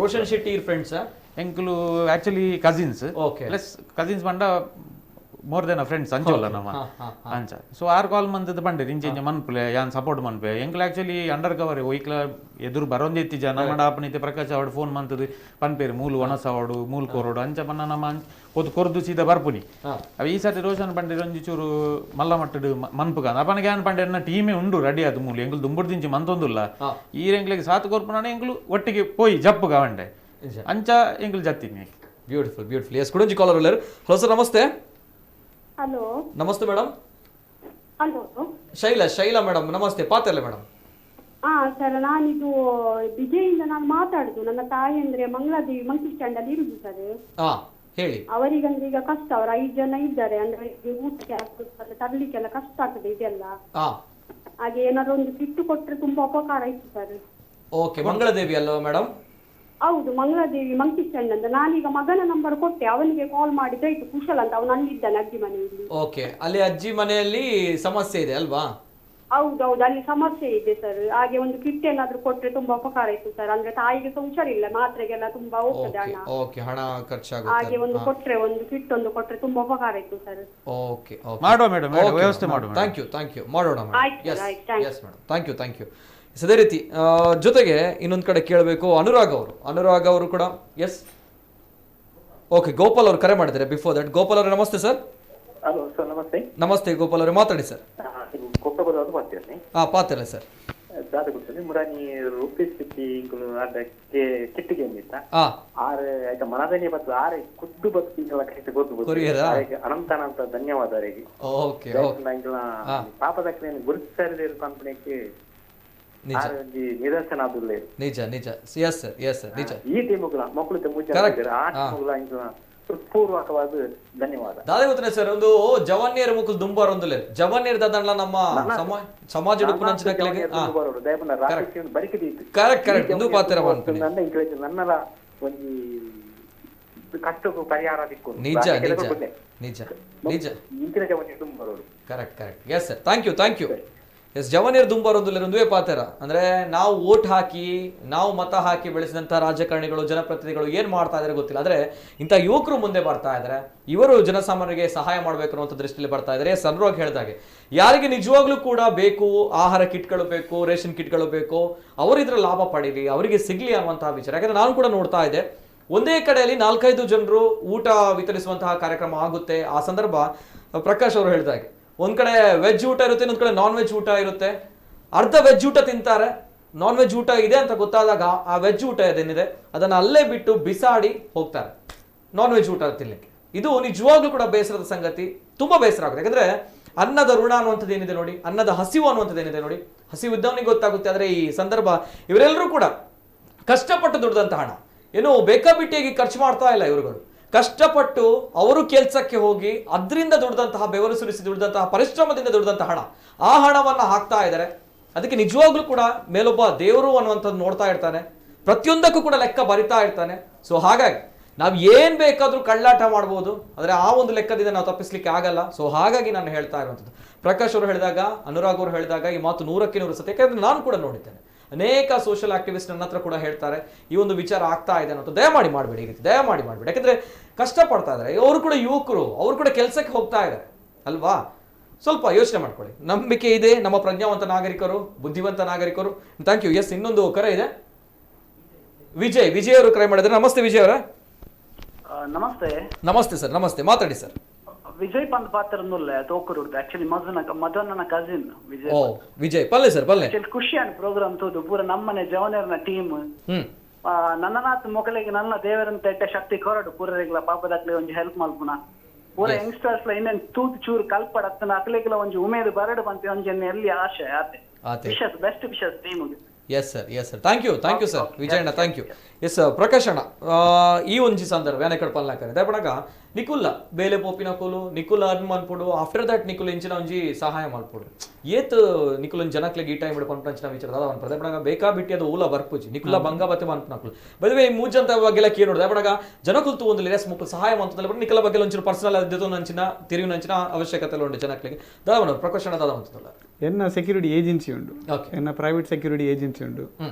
ರೋಷನ್ ಶೆಟ್ಟಿ ಫ್ರೆಂಡ್ಸ್ ಎಂಕ್ಲು ಆಕ್ಚುಲಿ ಕಸಿನ್ಸ್ ಪ್ಲಸ್ ಕಸಿನ್ಸ್ ಪಂಡ ಮೋರ್ ದೆನ್ ಅ ಫ್ರೆಂಡ್ಸ್ ಅಂಚೋಲ್ಲ ನಮ್ಮ ಅಂಚ ಸೊ ಆರ್ ಕಾಲ್ ಮಂತದ ಪಂಡೆ ಇಂಚ ಮನ್ಪುಲೆ ಯಾನ್ ಸಪೋರ್ಟ್ ಮನ್ಪೆ ಎಂಕ್ಲ ಆಕ್ಚುಲಿ ಅಂಡರ್ ಕವರ್ ಒಯ್ಕ್ಲ ಎದುರು ಬರೋಂದಿತ್ತಿ ಜನ ನಮ್ಮಡ ಆಪನಿತೆ ಪ್ರಕಾಶ್ ಅವಡು ಫೋನ್ ಮಂತದು ಪನ್ಪೇರು ಮೂಲು ಒಣಸ ಅವಡು ಮೂಲ್ ಕೋರೋಡು ಅಂಚ ಪನ್ನ ನಮ್ಮ ಕೊರ್ದು ಸೀದಾ ಬರ್ಪುನಿ ಅವ ಈ ಸರ್ತಿ ರೋಷನ್ ಪಂಡೆ ಒಂಜಿ ಚೂರು ಮಲ್ಲ ಮಟ್ಟಡು ಮನ್ಪುಗ ಅಪನಿಗೆ ಏನ್ ಪಂಡೆ ಟೀಮೇ ಉಂಡು ರೆಡಿ ಆದ ಮೂಲು ಎಂಕ್ಲು ದುಂಬುಡ್ದಿಂಚಿ ಮಂತೊಂದುಲ್ಲ ಈ ಎಂಕ್ಲಿಗೆ ಸಾತ್ ಕೊರ್ಪುನ ಎಂಕ್ಲು ಒಟ್ಟಿಗೆ ಪೋಯಿ ಜಪ್ಪುಗ ಅವಂಡೆ ಅಂಚ ಎಂಕ್ಲು ಜತ್ತೀನಿ ಬ್ಯೂಟಿಫುಲ್ ಎಸ್ ಕುಡಂಜಿ ಕಾಲರ್ ಉಳ್ಳರು. ಹಲೋ ಸರ್ ನಮಸ್ತೆ. ಹಲೋ ನಮಸ್ತೆ ಮೇಡಮ್. ಹಲೋ ಶೈಲಾ ಮೇಡಮ್ ನಮಸ್ತೆ ಪಾತೆರ್ಲೆ ಮೇಡಮ್. ಸರ್ ನಾನಿದು ವಿಜಯಿಂದ ನಾನು ಮಾತಾಡುದು ನನ್ನ ತಾಯಿ ಅಂದ್ರೆ ಮಂಗಳಾದೇವಿ ಮಂಕಿ ಸ್ಟ್ಯಾಂಡ್ ಅಲ್ಲಿ ಇರುದು ಸರ್. ಹೇಳಿ. ಅವರಿಗಂದ್ರೆ ಈಗ ಕಷ್ಟ ಅವ್ರು 5 ಜನ ಇದ್ದಾರೆ ಅಂದ್ರೆ ಊಟಕ್ಕೆ ತರ್ಲಿಕ್ಕೆಲ್ಲ ಕಷ್ಟ ಆಗ್ತದೆ ಇದೆಲ್ಲ ಹಾಗೆ ಏನಾದ್ರು ಒಂದು ಕಿಟ್ಟು ಕೊಟ್ರೆ ತುಂಬಾ ಉಪಕಾರ ಇತ್ತು ಸರ್. ಓಕೆ ಮಂಗಳಾದೇವಿ ಅಲ್ವಾ ಮೇಡಮ್? ಹೌದು ಮಂಗಳಾದೇವಿ ಮಂಕಿ ಸ್ಟ್ಯಾಂಡ್ ಅಂತ. ನಾನೀಗ ಮಗನ ನಂಬರ್ ಕೊಟ್ಟೆ ಅವನಿಗೆ ಕಾಲ್ ಮಾಡಿದ್ರೆ ಆಯ್ತು ಕುಶಲ್ ಅಂತ ಅವನು ಅಲ್ಲಿದ್ದಾನೆ ಅಜ್ಜಿ ಮನೆಯಲ್ಲಿ. ಓಕೆ ಅಲ್ಲಿ ಅಜ್ಜಿ ಮನೆಯಲ್ಲಿ ಸಮಸ್ಯೆ ಇದೆ ಅಲ್ವಾ? ಹೌದೌದು, ಅಲ್ಲಿ ಸಮಸ್ಯೆ ಇದೆ ಸರ್. ಹಾಗೆ ಒಂದು ಕಿಟ್ ಏನಾದ್ರು ಕೊಟ್ರೆ ತುಂಬಾ ಉಪಕಾರ ಇತ್ತು ಸರ್. ಅಂದ್ರೆ ತಾಯಿಗೆ ಹುಷಾರಿಲ್ಲ, ಮಾತ್ರೆಗೆಲ್ಲ ತುಂಬಾ ಹೋಗ್ತದೆ ಹಣ. ಓಕೆ, ಹಣ ಖರ್ಚಾಗುತ್ತೆ. ಹಾಗೆ ಒಂದು ಕೊಟ್ರೆ, ಒಂದು ಕಿಟ್ ಒಂದು ಕೊಟ್ರೆ ತುಂಬಾ ಉಪಕಾರ ಇತ್ತು ಸರ್. ಓಕೆ, ಮಾಡುವ ಮೇಡಮ್, ವ್ಯವಸ್ಥೆ ಮಾಡುವ. ಥ್ಯಾಂಕ್ ಯು ಮಾಡೋಣ ಮೇಡಮ್. ಆಯ್ತು ಸರ್, ಆಯ್ತು, ಎಸ್ ಮೇಡಮ್, ಥ್ಯಾಂಕ್ ಯು. ಅದೇ ರೀತಿ ಜೊತೆಗೆ ಇನ್ನೊಂದು ಕಡೆ ಕೇಳಬೇಕು, ಅನುರಾಗ್ ಅವರು ಕೂಡ. ಎಸ್, ಓಕೆ, ಗೋಪಾಲ್ ಅವರು ಕರೆ ಮಾಡಿದ್ದಾರೆ. ಬಿಫೋರ್ ದಟ್, ಗೋಪಾಲ್ ಅವರೇ ನಮಸ್ತೆ ಸರ್. ಹಲೋ ಸರ್, ನಮಸ್ತೆ. ನಮಸ್ತೆ ಗೋಪಾಲ್ ಅವರೇ, ಮಾತಾಡಿ ಸರ್. ಕೊಪ್ಪಳದವರು ಮಾಡ್ತೀರಿ? ಪಾತಿರಲ್ಲ ಸರ್. దాదా కూర్చొని మురాని రూపీస్ పెట్టి ఇంకొను ಅದಕ್ಕೆ ಕಿಟ್ಟಿಗೆ ಅಂದಿತ್ತ ಆರೆ ಆಯ್ತಾ ಮನದನೆ ಬತ್ತು ಆರೆ ಕುದ್ದು ಬತ್ತು ಇಂಕಲ ಕೈತೆ ಗೊತ್ತು ಅನಂತ ಧನ್ಯವಾದ ಅವರಿಗೆ. ಓಕೆ ಪಾಪದಕ್ಕೆ ಗುರುತಿಸದೇ ಇರೋ ಕಂಪನಿಗೆ ನಿದರ್ಶನ ಆದುಲ್ಲ. ನಿಜ ಎಸ್ ಸರ್ ನಿಜ. ಈ ಟೀಮುಗಳ ಮಕ್ಕಳು ಮುಚ್ಚ ಆ ಟೀಮುಗಳ ಇಂಕಲ ಪೂರ್ವಕವಾದ ಧನ್ಯವಾದ. ದಾದ ಗೊತ್ತನೆ ಸರ್, ಒಂದು ಜವನ್ಯರ ಮುಖಲ್ ದುಂಬಾರ ಒಂದಲೆ ಜವನ್ಯರ ದಾದಣ್ಣ ನಮ್ಮ ಸಮಾಜ ಉಡುಪುನಂಚಿನ ಕೆಳಗೆ ಕರೆಕ್ಟ್ ಒಂದು ಪಾತ್ರ ಮಾಡ್ತೀನಿ. ನನ್ನರ ಒಂದು ಕಷ್ಟಕ್ಕೂ ಪರಿಹಾರ ದಿಕ್ಕು ನಿಜ ಇಂಚಿನ ಜವನ್ಯರು ದುಂಬಾರೋರು. Correct yes sir, thank you. Yes, ಜವನಿಯರ್ ದುಂಬಾರೊಂದು ಒಂದುವೇ ಪಾತ್ರ. ಅಂದ್ರೆ ನಾವು ವೋಟ್ ಹಾಕಿ, ನಾವು ಮತ ಹಾಕಿ ಬೆಳೆಸಿದಂತಹ ರಾಜಕಾರಣಿಗಳು, ಜನಪ್ರತಿನಿಧಿಗಳು ಏನ್ ಮಾಡ್ತಾ ಇದಾರೆ ಗೊತ್ತಿಲ್ಲ. ಆದ್ರೆ ಇಂಥ ಯುವಕರು ಮುಂದೆ ಬರ್ತಾ ಇದಾರೆ, ಇವರು ಜನಸಾಮಾನ್ಯರಿಗೆ ಸಹಾಯ ಮಾಡ್ಬೇಕು ಅನ್ನೋ ದೃಷ್ಟಿಯಲ್ಲಿ ಬರ್ತಾ ಇದಾರೆ. ಸನ್ರೋಗ್ ಹೇಳಿದಾಗೆ ಯಾರಿಗೆ ನಿಜವಾಗ್ಲೂ ಕೂಡ ಬೇಕು, ಆಹಾರ ಕಿಟ್ಗಳು ಬೇಕು, ರೇಷನ್ ಕಿಟ್ಗಳು ಬೇಕು, ಅವರು ಇದ್ರ ಲಾಭ ಪಡೀಲಿ, ಅವರಿಗೆ ಸಿಗ್ಲಿ ಅನ್ನುವಂತಹ ವಿಚಾರ. ಯಾಕಂದ್ರೆ ನಾನು ಕೂಡ ನೋಡ್ತಾ ಇದ್ದೆ, ಒಂದೇ ಕಡೆಯಲ್ಲಿ 4-5 ಜನರು ಊಟ ವಿತರಿಸುವಂತಹ ಕಾರ್ಯಕ್ರಮ ಆಗುತ್ತೆ. ಆ ಸಂದರ್ಭ ಪ್ರಕಾಶ್ ಅವರು ಹೇಳಿದಾಗೆ ಒಂದ್ ಕಡೆ ವೆಜ್ ಊಟ ಇರುತ್ತೆ, ಇನ್ನೊಂದ್ ಕಡೆ ನಾನ್ ವೆಜ್ ಊಟ ಇರುತ್ತೆ. ಅರ್ಧ ವೆಜ್ ಊಟ ತಿಂತಾರೆ, ನಾನ್ ವೆಜ್ ಊಟ ಇದೆ ಅಂತ ಗೊತ್ತಾದಾಗ ಆ ವೆಜ್ ಊಟ ಏನಿದೆ ಅದನ್ನ ಅಲ್ಲೇ ಬಿಟ್ಟು ಬಿಸಾಡಿ ಹೋಗ್ತಾರೆ ನಾನ್ ವೆಜ್ ಊಟ ತಿನ್ಲಿಕ್ಕೆ. ಇದು ನಿಜವಾಗ್ಲೂ ಕೂಡ ಬೇಸರದ ಸಂಗತಿ, ತುಂಬಾ ಬೇಸರ ಆಗುತ್ತೆ. ಯಾಕಂದ್ರೆ ಅನ್ನದ ಋಣ ಅನ್ನುವಂಥದ್ದು ಏನಿದೆ ನೋಡಿ, ಅನ್ನದ ಹಸಿವು ಅನ್ನುವಂಥದ್ದು ಏನಿದೆ ನೋಡಿ, ಹಸಿವು ಇದ್ದವನಿಗೆ ಗೊತ್ತಾಗುತ್ತೆ. ಆದ್ರೆ ಈ ಸಂದರ್ಭ ಇವರೆಲ್ಲರೂ ಕೂಡ ಕಷ್ಟಪಟ್ಟು ದುಡ್ದಂತ ಹಣ, ಏನು ಬೇಕಾಬಿಟ್ಟಿಯಾಗಿ ಖರ್ಚು ಮಾಡ್ತಾ ಇಲ್ಲ ಇವರುಗಳು. ಕಷ್ಟಪಟ್ಟು ಅವರು ಕೆಲಸಕ್ಕೆ ಹೋಗಿ ಅದರಿಂದ ದುಡ್ದಂತಹ, ಬೆವರು ಸುರಿಸಿ ದುಡ್ದಂತಹ, ಪರಿಶ್ರಮದಿಂದ ದುಡ್ದಂತಹ ಹಣ, ಆ ಹಣವನ್ನ ಹಾಕ್ತಾ ಇದ್ದಾರೆ. ಅದಕ್ಕೆ ನಿಜವಾಗ್ಲೂ ಕೂಡ ಮೇಲೊಬ್ಬ ದೇವರು ಅನ್ನುವಂಥದ್ದು ನೋಡ್ತಾ ಇರ್ತಾನೆ, ಪ್ರತಿಯೊಂದಕ್ಕೂ ಕೂಡ ಲೆಕ್ಕ ಬರಿತಾ ಇರ್ತಾನೆ. ಸೊ ಹಾಗಾಗಿ ನಾವು ಏನ್ ಬೇಕಾದ್ರೂ ಕಳ್ಳಾಟ ಮಾಡ್ಬೋದು, ಆದ್ರೆ ಆ ಒಂದು ಲೆಕ್ಕದಿಂದ ನಾವು ತಪ್ಪಿಸ್ಲಿಕ್ಕೆ ಆಗಲ್ಲ. ಸೊ ಹಾಗಾಗಿ ನಾನು ಹೇಳ್ತಾ ಇರುವಂಥದ್ದು, ಪ್ರಕಾಶ್ ಅವರು ಹೇಳಿದಾಗ, ಅನುರಾಗ್ ಅವರು ಹೇಳಿದಾಗ ಈ ಮಾತು 100% ಸತ್ಯ. ಯಾಕಂದ್ರೆ ನಾನು ಕೂಡ ನೋಡಿದ್ದೇನೆ, ಅನೇಕ ಸೋಷಿಯಲ್ ಆಕ್ಟಿವಿಸ್ಟ್ ನನ್ನ ಹತ್ರ ಕೂಡ ಹೇಳ್ತಾರೆ ಈ ಒಂದು ವಿಚಾರ ಆಗ್ತಾ ಇದೆ ಅನ್ನೋದು. ದಯಮಾಡಿ ಮಾಡಬೇಡಿ, ಈ ರೀತಿ ದಯಮಾಡಿ ಮಾಡಬೇಡಿ. ಯಾಕಂದ್ರೆ ಕಷ್ಟಪಡ್ತಾ ಇದ್ದಾರೆ, ಅವರು ಕೂಡ ಯುವಕರು, ಅವರು ಕೂಡ ಕೆಲಸಕ್ಕೆ ಹೋಗ್ತಾ ಇದ್ದಾರೆ ಅಲ್ವಾ. ಸ್ವಲ್ಪ ಯೋಚನೆ ಮಾಡ್ಕೊಳ್ಳಿ. ನಂಬಿಕೆ ಇದೆ, ನಮ್ಮ ಪ್ರಜ್ಞಾವಂತ ನಾಗರಿಕರು, ಬುದ್ಧಿವಂತ ನಾಗರಿಕರು. Thank you. ಎಸ್, ಇನ್ನೊಂದು ಕರೆ ಇದೆ. ವಿಜಯ್ ಅವರು ಕರೆ ಮಾಡಿದ್ರೆ. ನಮಸ್ತೆ ವಿಜಯ್ ಅವರ. ನಮಸ್ತೆ ಸರ್, ನಮಸ್ತೆ, ಮಾತಾಡಿ ಸರ್. ವಿಜಯ್ ಪಂದ್ ಪಾತ್ರ ತೋಕರು ಆಕ್ಚುಲಿ ಮಧುನ ಕಸಿನ್ ವಿಜಯ್ ಪಲ್ಲೆ ಸರ್, ಪಲ್ಲೆ ಖುಷಿ ಅನ್ ಪ್ರೋಗ್ರಾಮ್ ತೋದು ಪೂರ ನಮ್ಮನೆ ಜವನೇರ್ನ ಟೀಮ್ ನನ್ನನಾತ್ ಮೊಕಲಿಗೆ ನನ್ನ ದೇವರಂತ ಎಟ್ಟ ಶಕ್ತಿ ಕೊರಡು ಪೂರರಿಗ್ಲ ಪಾಪದಾಗ್ಲಿ ಒಂಜಿ ಹೆಲ್ಪ್ ಮಲ್ಪುನ ಪೂರ ಯಂಗ್ಸ್ಟರ್ಸ್ ಇನ್ನೇನ್ ತೂತ್ ಚೂರು ಕಲ್ಪಡತ್ತನ ಅಕ್ಲಿಗ್ಲ ಒಂಜಿ ಉಮೇದು ಬರಡು ಬಂತೆ ಒಂಜಿ ಎಲ್ಲಿ ಆಶೆ ಆತೆ ವಿಶಸ್ ಬೆಸ್ಟ್ ವಿಶಸ್ ಟೀಮ್ಗೆ. Yes sir, thank you sir ವಿಜಯಣ್ಣ, ಥ್ಯಾಂಕ್ ಯು. ಎಸ್ ಪ್ರಕಾಶ್ ಅಣ್ಣ, ಈ ಒಂಜಿ ಸಂದರ್ಭ ಯಾನೆಕಡೆ ಪಲ್ಲಾಕರೆ ದಯಪಡಗ ನಿಕುಲ್ಲ ಬೇಲೆ ಪೋಪಿನ ಕೂಲು ನಿಕುಲ ಅರ್ನ್ ಮನ್ಪುಡು. ಆಫ್ಟರ್ ದಟ್ ನಿಕುಲ್ ಇಂಚಿನ ಒಂಜಿ ಸಹಾಯ ಮಲ್ಪುಡು. ಏತ್ ನಿಕುಲ್ ಜನಕ್ಲೆ ಈ ಟೈಮ್ ಪಂಪಂಚಿನ ವಿಚಾರ ದಾದ ಅನ್ಪಡ ದಯಪಡಗ ಬೇಕಾ ಬಿಟ್ಟಿ ಅದು ಓಲ ಬರ್ಪುಜಿ ನಿಕುಲ ಬಂಗ ಬತ್ತೆ ಮನ್ಪುನಕುಲು ಬದುವೆ ಈ ಮೂಜಂತ ಬಗ್ಗೆಲ್ಲ ಕೇಳೋಡು ದಯಪಡಗ ಜನಕುಲ್ತು ಒಂದು ಲೆಸ್ ಮುಕ್ಕು ಸಹಾಯ ಮಂತದಲ್ಲ ನಿಕಲ ಬಗ್ಗೆ ಒಂಚೂರು ಪರ್ಸನಲ್ ಅದ್ದಿತು ನಂಚಿನ ತಿರಿವು ನಂಚಿನ ಅವಶ್ಯಕತೆ ಉಂಟು ಜನಕ್ಲೆಗೆ ದಾದವನು ಪ್ರಕಾಶ್ ಅಣ್ಣ ದಾದ ಮಂತದಲ್ಲ. ಎನ್ನ ಸೆಕ್ಯೂರಿಟಿ ಏಜೆನ್ಸಿ ಉಂಟು, ಎನ್ನ ಪ್ರೈವೇಟ್ ಸೆಕ್ಯೂರಿಟಿ ಏಜೆನ್ಸಿ ಉಂಟು,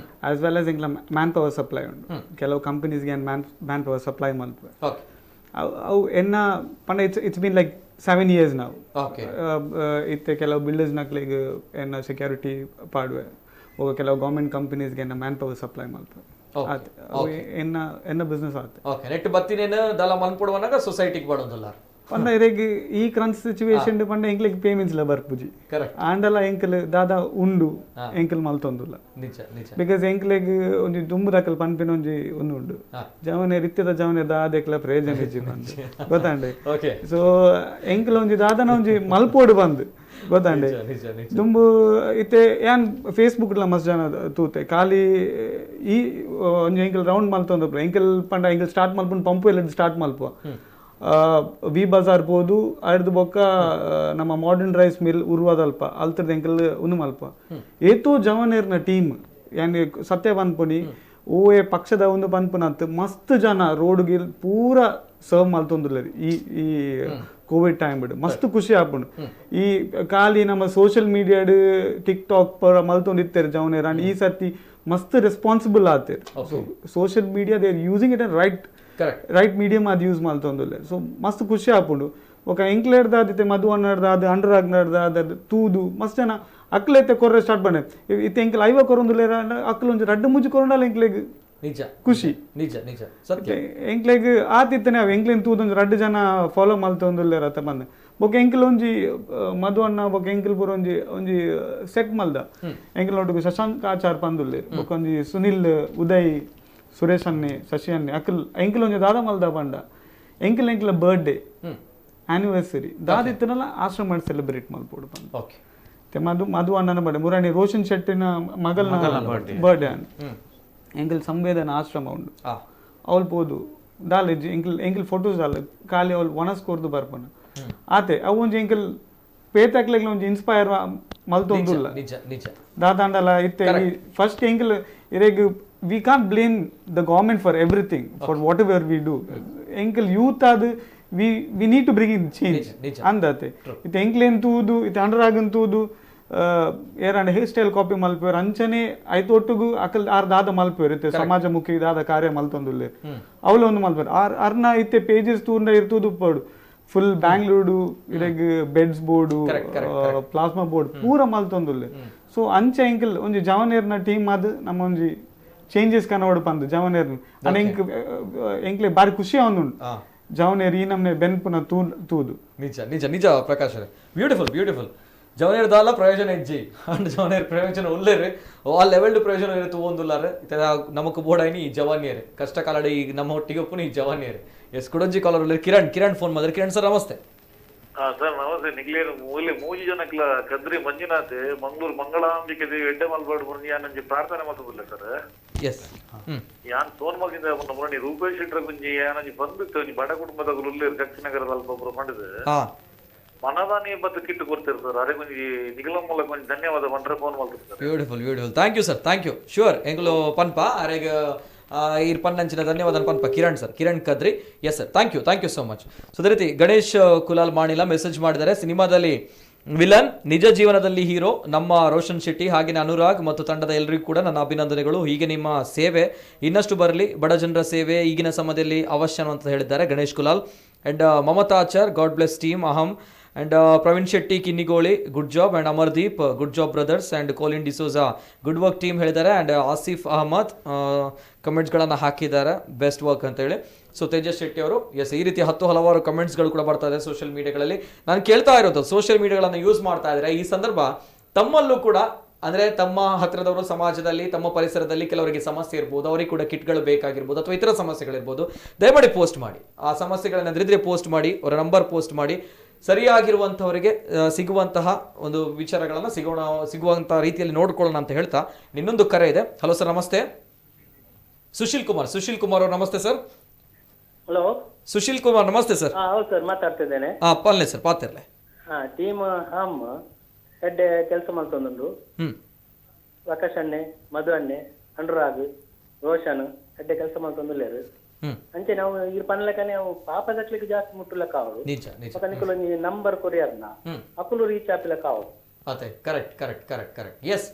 ಆಸ್ ವೆಲ್ ಆಸ್ ಇಂಗ್ಲ ಮ್ಯಾನ್ ಪವರ್ ಸಪ್ಲೈ ಉಂಟು. ಕೆಲವು ಕಂಪನೀಸ್ಗೆ ಮ್ಯಾನ್ ಪವರ್ ಸಪ್ಲೈ ಮಲ್ಪುವೆ ಅವು ಎನ್ನ ಪಂಡ ಇಟ್ಸ್ ಬೀನ್ ಲೈಕ್ 7 years ನಾವು. ಇತ್ತೆ ಕೆಲವು ಬಿಲ್ಡರ್ಸ್ ನಕ್ಲಿಗೆ ಎನ್ನ ಸೆಕ್ಯೂರಿಟಿ ಪಾಡುವೆ, ಕೆಲವು ಗೌರ್ಮೆಂಟ್ ಕಂಪನೀಸ್ಗೆ ಎನ್ನ ಮ್ಯಾನ್ ಪವರ್ ಸಪ್ಲೈ ಮಲ್ಪುವೆ. ಎನ್ನ ಬಿಸ್ನೆಸ್ ಆಗುತ್ತೆ. ನೆಟ್ ಬತ್ತಿನೇನು ದಲ ಮನ್ಪುಡುವನಾಗ ಸೊಸೈಟಿಗೆ ಬಡೋದಿಲ್ಲ ಪಂಡ ಇರೆಗ್ ಈ ಕ್ರನ್ಸ್ ಸಿಚುವೇಶನ್ ಪಂಡ ಎಂಕ್ಲೆಗ್ ಪೇಮೆಂಟ್ಸ್ ಲ ಬರ್ಪುಜಿ ಆಂಡಲ ಎಂಕಲ್ ದಾದ ಉಂಡು ಎಂಕಲ್ ಮಲ್ತೊಂದುಲ್ಲ ಬಿಕಾಸ್ ಎಂಕ್ಲೆಗ್ ಒಂಜಿ ದುಂಬುದಕಲ್ ಪನ್ಪಿನ ಒಂಜಿ ಉಂಡು ಜವನೆ ರಿತ್ಯದ ಜವನೆ ದಾದೆಕ್ಲ ಪ್ರಯೋಜನ ಹೆಚ್ಚು ಬಂದು ಗೊತ್ತಾಂಡೆ. ಸೊ ಎಂಕಲ್ ಒಂಜಿ ದಾದನ ಒಂಜಿ ಮಲ್ಪೋಡು ಬಂದು ಗೊತ್ತಾಂಡೆ ದುಂಬು ಇತ್ತೆ ಏನ್ ಫೇಸ್ಬುಕ್ ಲ ಮಸ್ತ್ ಜನ ತೂತೆ ಖಾಲಿ ಈ ಒಂಜಿ ಎಂಕಲ್ ರೌಂಡ್ ಮಲ್ತೊಂದು ಎಂಕಲ್ ಪಂಡ ಎಂಕಲ್ ಸ್ಟಾರ್ಟ್ ಮಲ್ಪುಂಡು ಪಂಪು ಎಲ್ಲ ಸ್ಟಾರ್ಟ್ ಮಲ್ಪುವ ವಿ ಬಜಾರ್ ಬೋದು ಅಡ್ದು ಬೊಕ್ಕ ನಮ್ಮ ಮಾಡರ್ನ್ ರೈಸ್ ಮಿಲ್ ಉರ್ವಾದಲ್ಪ ಅಲ್ತದ ಎಂಕಲ್ ಉನು ಮಲ್ಪ ಏತೋ ಜವನೇರ್ನ ಟೀಮ್ ಏನ್ ಸತ್ಯ ಪನ್ಪುನಿ ಓ ಪಕ್ಷದ ಒಂದು ಪನ್ಪುನಂತ ಮಸ್ತ್ ಜನ ರೋಡ್ಗೆ ಪೂರ ಸರ್ವ್ ಮಲ್ತೊಂದುಲ್ಲ ಈ ಕೋವಿಡ್ ಟೈಮ್ ಬಿಡು ಮಸ್ತ್ ಖುಷಿ ಆಪುಂಡು ಈ ಖಾಲಿ ನಮ್ಮ ಸೋಷಿಯಲ್ ಮೀಡಿಯಾಡ್ ಟಿಕ್ಟಾಕ್ ಪರ ಮಲ್ತೊಂದಿತ್ತೇರು ಜವನೇರ ಅಂಡ್ ಈ ಸರ್ತಿ ಮಸ್ತ್ ರೆಸ್ಪಾನ್ಸಿಬಲ್ ಆತೇರು social media they are using it and right medium ಅದು ಯೂಸ್ ಮಲ್ತೊಂದುಲ್ಲೆ ಸೊ ಮಸ್ತ್ ಖುಷಿ ಆಪುಂಡು ఒక ಎಂಕ್ಲೆಡ್ದಾದಿತ್ತೆ ಮಧು ಅನ್ನಡ್ದಾದ ಅಂಡ್ರಾಗ್ ನಡ್ದಾದ ತೂದು ಮಸ್ತ್ ಜನ ಅಕ್ಲೆತ್ತೆ ಕೊರ್ರೆ ಸ್ಟಾರ್ಟ್ ಬಂಡೆ ಇತ್ತೆ ಎಂಕ್ಲೆ ಐವ ಕೊರೊಂದುಲ್ಲೇರ ಅಕ್ಲು ಒಂಜಿ ರಡ್ಡು ಮುಜ್ಜಿ ಕೊರೊಂಡಲ್ಲ ಎಂಕ್ಲೆಗ್ ನಿಜ ಖುಷಿ ನಿಜ ನಿಜ ಸತ್ಯ ಎಂಕ್ಲೆಗ್ ಆತಿತ್ತನೆ ಅವ ಎಂಕ್ಲೆನ್ ತೂದೊಂಜಿ ರಡ್ಡು ಜನ ಫಾಲೋ ಮಲ್ತೊಂದುಲ್ಲೇರ ಅತ್ತ ಬಂದೆ ಬೊಕ ಎಂಕ್ಲೆ ಒಂಜಿ ಮಧು ಅಣ್ಣ ಬೊಕ ಎಂಕ್ಲೆ ಪೂರ ಒಂಜಿ ಸೆಟ್ ಮಲ್ದ ಎಂಕ್ಲೆ ಒಟ್ಟಿಗೆ ಶಶಾಂಕ್ ಆಚಾರ್ ಪಂದುಲ್ಲೇರು ಬೊಕ ಒಂಜಿ ಸುನಿಲ್ ಉದಯ್ ಸುರೇಶ್ ಅನ್ನೆ ಶಶಿ ಅನ್ನೆ ಅಕ್ಲ್ ಎಂಕ್ಲೆ ಒಂಜಿ ದಾದ ಮಲ್ದ ಪಂಡ ಎಂಕ್ಲೆ ಬರ್ಡೇ ಆನಿವರ್ಸರಿ ದಾದಿತ್ತನಲ್ಲ ಆಶ್ರಮ ಸೆಲೆಬ್ರೇಟ್ ಮಲ್ಪೋಡು ಬಂದು ಮಧು ಅಣ್ಣನ ಬರ್ಡೇ ಮುರಾಣಿ ರೋಷನ್ ಶೆಟ್ಟಿನ ಮಗಲ್ನ ಬರ್ಡೇ ಅನ್ ಎಂಕಲ್ ಸಂವೇದನ ಆಶ್ರಮ ಉಂಡು ಅವಳು ಪೋದು ದಾಲೆ ಎಂಕಲ್ ಫೋಟೋಸ್ ದಾಲೆ ಖಾಲಿ ಅವಳು ಒಣಸ್ಕೋರ್ದು ಬರ್ಪನ ಆತೆ ಅವು ಒಂಜಿ ಎಂಕಲ್ ಪೇತಾಕ್ಲೆಗ್ ಒಂಜಿ ಇನ್ಸ್ಪೈರ್ ಮಲ್ತೊಂದುಲ್ಲ ದಾದಾಂಡಲ ಇತ್ತೆ ಫಸ್ಟ್ ಎಂಕಲ್ ಇರೆಗ್ we can't blame the government for everything for whatever we do ಎಂಕಲ್ ಯೂತ್ ಅದು we need to bring in change andate it enklane toodu it andragan toodu erande hair style copy malpever anchane aitottugu akal ar dada malpever itte samaja mukhi dada karya maltondulle avlu ondu malpever arna itte pages tunda irtudu podu full bangalore ireg beds board plasma board pura maltondulle so anche enkel onji javanerna team adu ನಮ್ಮ ಒಂಜಿ ಚೇಂಜಸ್ ಕನವಡು ಪಂದು ಜವನೇರ್ ಅನ ಎಂಕ್ಲೆ ಬಾರಿ ಖುಷಿ ಆವೊಂದುಂಡು ಜವನೇರ್ ಈ ನಮ್ನೆ ಬೆನ್ಪುನ ತೂದು ನಿಜ ನಿಜ ನಿಜ ಪ್ರಕಾಶ್ ಬ್ಯೂಟಿಫುಲ್ ಬ್ಯೂಟಿಫುಲ್ ಜವನೇರ್ ದಾಲ ಪ್ರಯೋಜನ ಇಜ್ಜಿ ಅಂಡ್ ಜವನೇರ್ ಪ್ರಯೋಜನ ಉಲ್ಲೇರೆ ಆ ಲೆವೆಲ್ ಪ್ರಯೋಜನ ಇರುತ್ತೆ ಒಂದುಲ್ಲಾರೆ ನಮಕ್ ಬೋಡಾಯಿನಿ ಈ ಜವಾನಿಯರೆ ಕಷ್ಟ ಕಾಲಡೆ ಈಗ ನಮ್ಮ ಒಟ್ಟಿಗೆ ಒಪ್ಪುನಿ ಈ ಜವಾನಿಯರೆ ಎಸ್ ಕುಡಂಜಿ ಕಾಲರ್ ಉಲ್ಲೇರೆ ಕಿರಣ್ ಫೋನ್ ಮಾಡಿದ್ರೆ ಕಿರಣ್ ಸರ್ ನಮಸ್ತೆ ಸರ್ ನಮಸ್ತೆ ನಿಗ್ಲೇರು ಮೂಜಿ ಜನಕ್ಲ ಕದ್ರಿ ಮಂಜುನಾಥ್ ಮಂಗಳೂರು ಮಂಗಳಾಂಬಿಕೆ ದೇವಿ ಎಡ್ಡೆ ಮಲ್ಪಾಡು ಬನ್ನಿ ನಂಜಿ ಪ್ರಾರ್ಥನೆ ಮಾಡ್ತಿಲ್ಲ ಸರ್ ಎಸ್ ಯಾನ್ ಸೋನ್ಮಗಿಂದ ಮುರಣಿ ರೂಪೇಶ್ ಶೆಟ್ರ ಗುಂಜಿ ಯಾನಂಜಿ ಬಂದಿತ್ತು ಬಡ ಕುಟುಂಬದ ಉಲ್ಲೇರು ದಕ್ಷಿಣ ನಗರದ ಅಲ್ಪ ಒಬ್ಬರು ಮಾಡಿದೆ ಮನದಾನಿ ಬತ್ತು ಕಿಟ್ಟು ಕೊಡ್ತೀರಿ ಸರ್ ಅದೇ ಕೊಂಚಿ ನಿಗಲ ಮೂಲಕ ಕೊಂಚ ಧನ್ಯವಾದ ಬಂದ್ರೆ ಫೋನ್ ಮಾಡ್ತಾರೆ beautiful thank you sir thank you sure ಎಂಗ್ಲು ಪನ್ಪ ಅರೆಗ ಇರ್ ಪನ್ನಂಚಿನ ಧನ್ಯವಾದ ಪನ್ಪ Kiran Kadri yes sir thank you so much so ಅದೇ ರೀತಿ ಗಣೇಶ್ ಕುಲಾಲ್ ಮಾಣಿಲ ಮೆಸೇಜ್ ಮಾಡಿದ್ದಾರೆ ಸಿನಿಮಾದಲ್ಲಿ ವಿಲನ್ ನಿಜ ಜೀವನದಲ್ಲಿ ಹೀರೋ ನಮ್ಮ ರೋಷನ್ ಶೆಟ್ಟಿ ಹಾಗೆಯೇ ಅನುರಾಗ್ ಮತ್ತು ತಂಡದ ಎಲ್ಲರಿಗೂ ಕೂಡ ನನ್ನ ಅಭಿನಂದನೆಗಳು. ಹೀಗೆ ನಿಮ್ಮ ಸೇವೆ ಇನ್ನಷ್ಟು ಬರಲಿ, ಬಡ ಜನರ ಸೇವೆ ಈಗಿನ ಸಮಯದಲ್ಲಿ ಅವಶ್ಯ ಅಂತ ಹೇಳಿದ್ದಾರೆ Ganesh Kulal. And Mamata Achar, god bless team, ಅಹಂ. And Praveen Shetty, Kinnigoli, good job. And Amardeep, good job brothers. And Colin D'Souza, good work team ಹೇಳಿದ್ದಾರೆ. And ಆಸಿಫ್ ಅಹಮದ್ ಕಮೆಂಟ್ಸ್ಗಳನ್ನು ಹಾಕಿದ್ದಾರೆ, ಬೆಸ್ಟ್ ವರ್ಕ್ ಅಂತ ಹೇಳಿ. ಸೊ ತೇಜಸ್ ಶೆಟ್ಟಿ ಅವರು ಎಸ್, ಈ ರೀತಿ ಹಲವಾರು ಕಮೆಂಟ್ಸ್ಗಳು ಕೂಡ ಬರ್ತಾ ಇದೆ ಸೋಷಿಯಲ್ ಮೀಡಿಯಾಗಳಲ್ಲಿ. ನಾನು ಕೇಳ್ತಾ ಇರೋದು, ಸೋಷಿಯಲ್ ಮೀಡಿಯಾಗಳನ್ನು ಯೂಸ್ ಮಾಡ್ತಾ ಇದ್ದಾರೆ ಈ ಸಂದರ್ಭ ತಮ್ಮಲ್ಲೂ ಕೂಡ, ಅಂದರೆ ತಮ್ಮ ಹತ್ತಿರದವರು ಸಮಾಜದಲ್ಲಿ ತಮ್ಮ ಪರಿಸರದಲ್ಲಿ ಕೆಲವರಿಗೆ ಸಮಸ್ಯೆ ಇರ್ಬೋದು, ಅವರಿಗೆ ಕೂಡ ಕಿಟ್ಗಳು ಬೇಕಾಗಿರ್ಬೋದು ಅಥವಾ ಇತರ ಸಮಸ್ಯೆಗಳಿರ್ಬೋದು, ದಯಮಾಡಿ ಪೋಸ್ಟ್ ಮಾಡಿ. ಆ ಸಮಸ್ಯೆಗಳನ್ನೆದ್ರಿದ್ರೆ ಪೋಸ್ಟ್ ಮಾಡಿ, ಅವರ ನಂಬರ್ ಪೋಸ್ಟ್ ಮಾಡಿ, ಸರಿಯಾಗಿರುವಂಥವರಿಗೆ ಸಿಗುವಂತಹ ಒಂದು ವಿಚಾರಗಳನ್ನು ಸಿಗುವಂತಹ ರೀತಿಯಲ್ಲಿ ನೋಡ್ಕೊಳ್ಳೋಣ ಅಂತ ಹೇಳ್ತಾ ಇನ್ನೊಂದು ಕರೆ ಇದೆ. ಹಲೋ ಸರ್, ನಮಸ್ತೆ. ಸುಶೀಲ್ ಕುಮಾರ್ ಅವರು ನಮಸ್ತೆ ಸರ್. ಹಲೋ ಸುಶೀಲ್ ಕುಮಾರ್ ನಮಸ್ತೆ ಸರ್. ಹೌದು ಸರ್, ಮಾತಾಡ್ತಿದ್ದೇನೆ. ಪಲ್ಲೆ ಸರ್, ಪಾತಿರ್ಲೆ ಟೀಮ್ ಹಮ್ ಎಡ್ಡೆ ಕೆಲಸ ಮಾಡ್ತೊಂದು ಪ್ರಕಾಶ್ ಅಣ್ಣೆ, ಮಧು ಅಣ್ಣೆ, ಅನುರಾಗ್, ರೋಷನ್ ಎಡ್ಡೆ ಕೆಲಸ ಮಾಡ್ತೊಂದುಲ್ಲೇರು. ಅಂಚೆ ನಾವು ಈ ಪನ್ಲಕನೆ ಅವು ಪಾಪದಕ್ಲಿಗೆ ಜಾಸ್ತಿ ಮುಟ್ಟಲಕ್ಕ ಅವರು ನಿಕಲು ನಂಬರ್ ಕೊರಿಯರ್ನ ಅಕುಲು ರೀಚ್ ಆಪಿಲಕ್ಕ ಅವರು ಅದೇ ಕರೆಕ್ಟ್ ಎಸ್.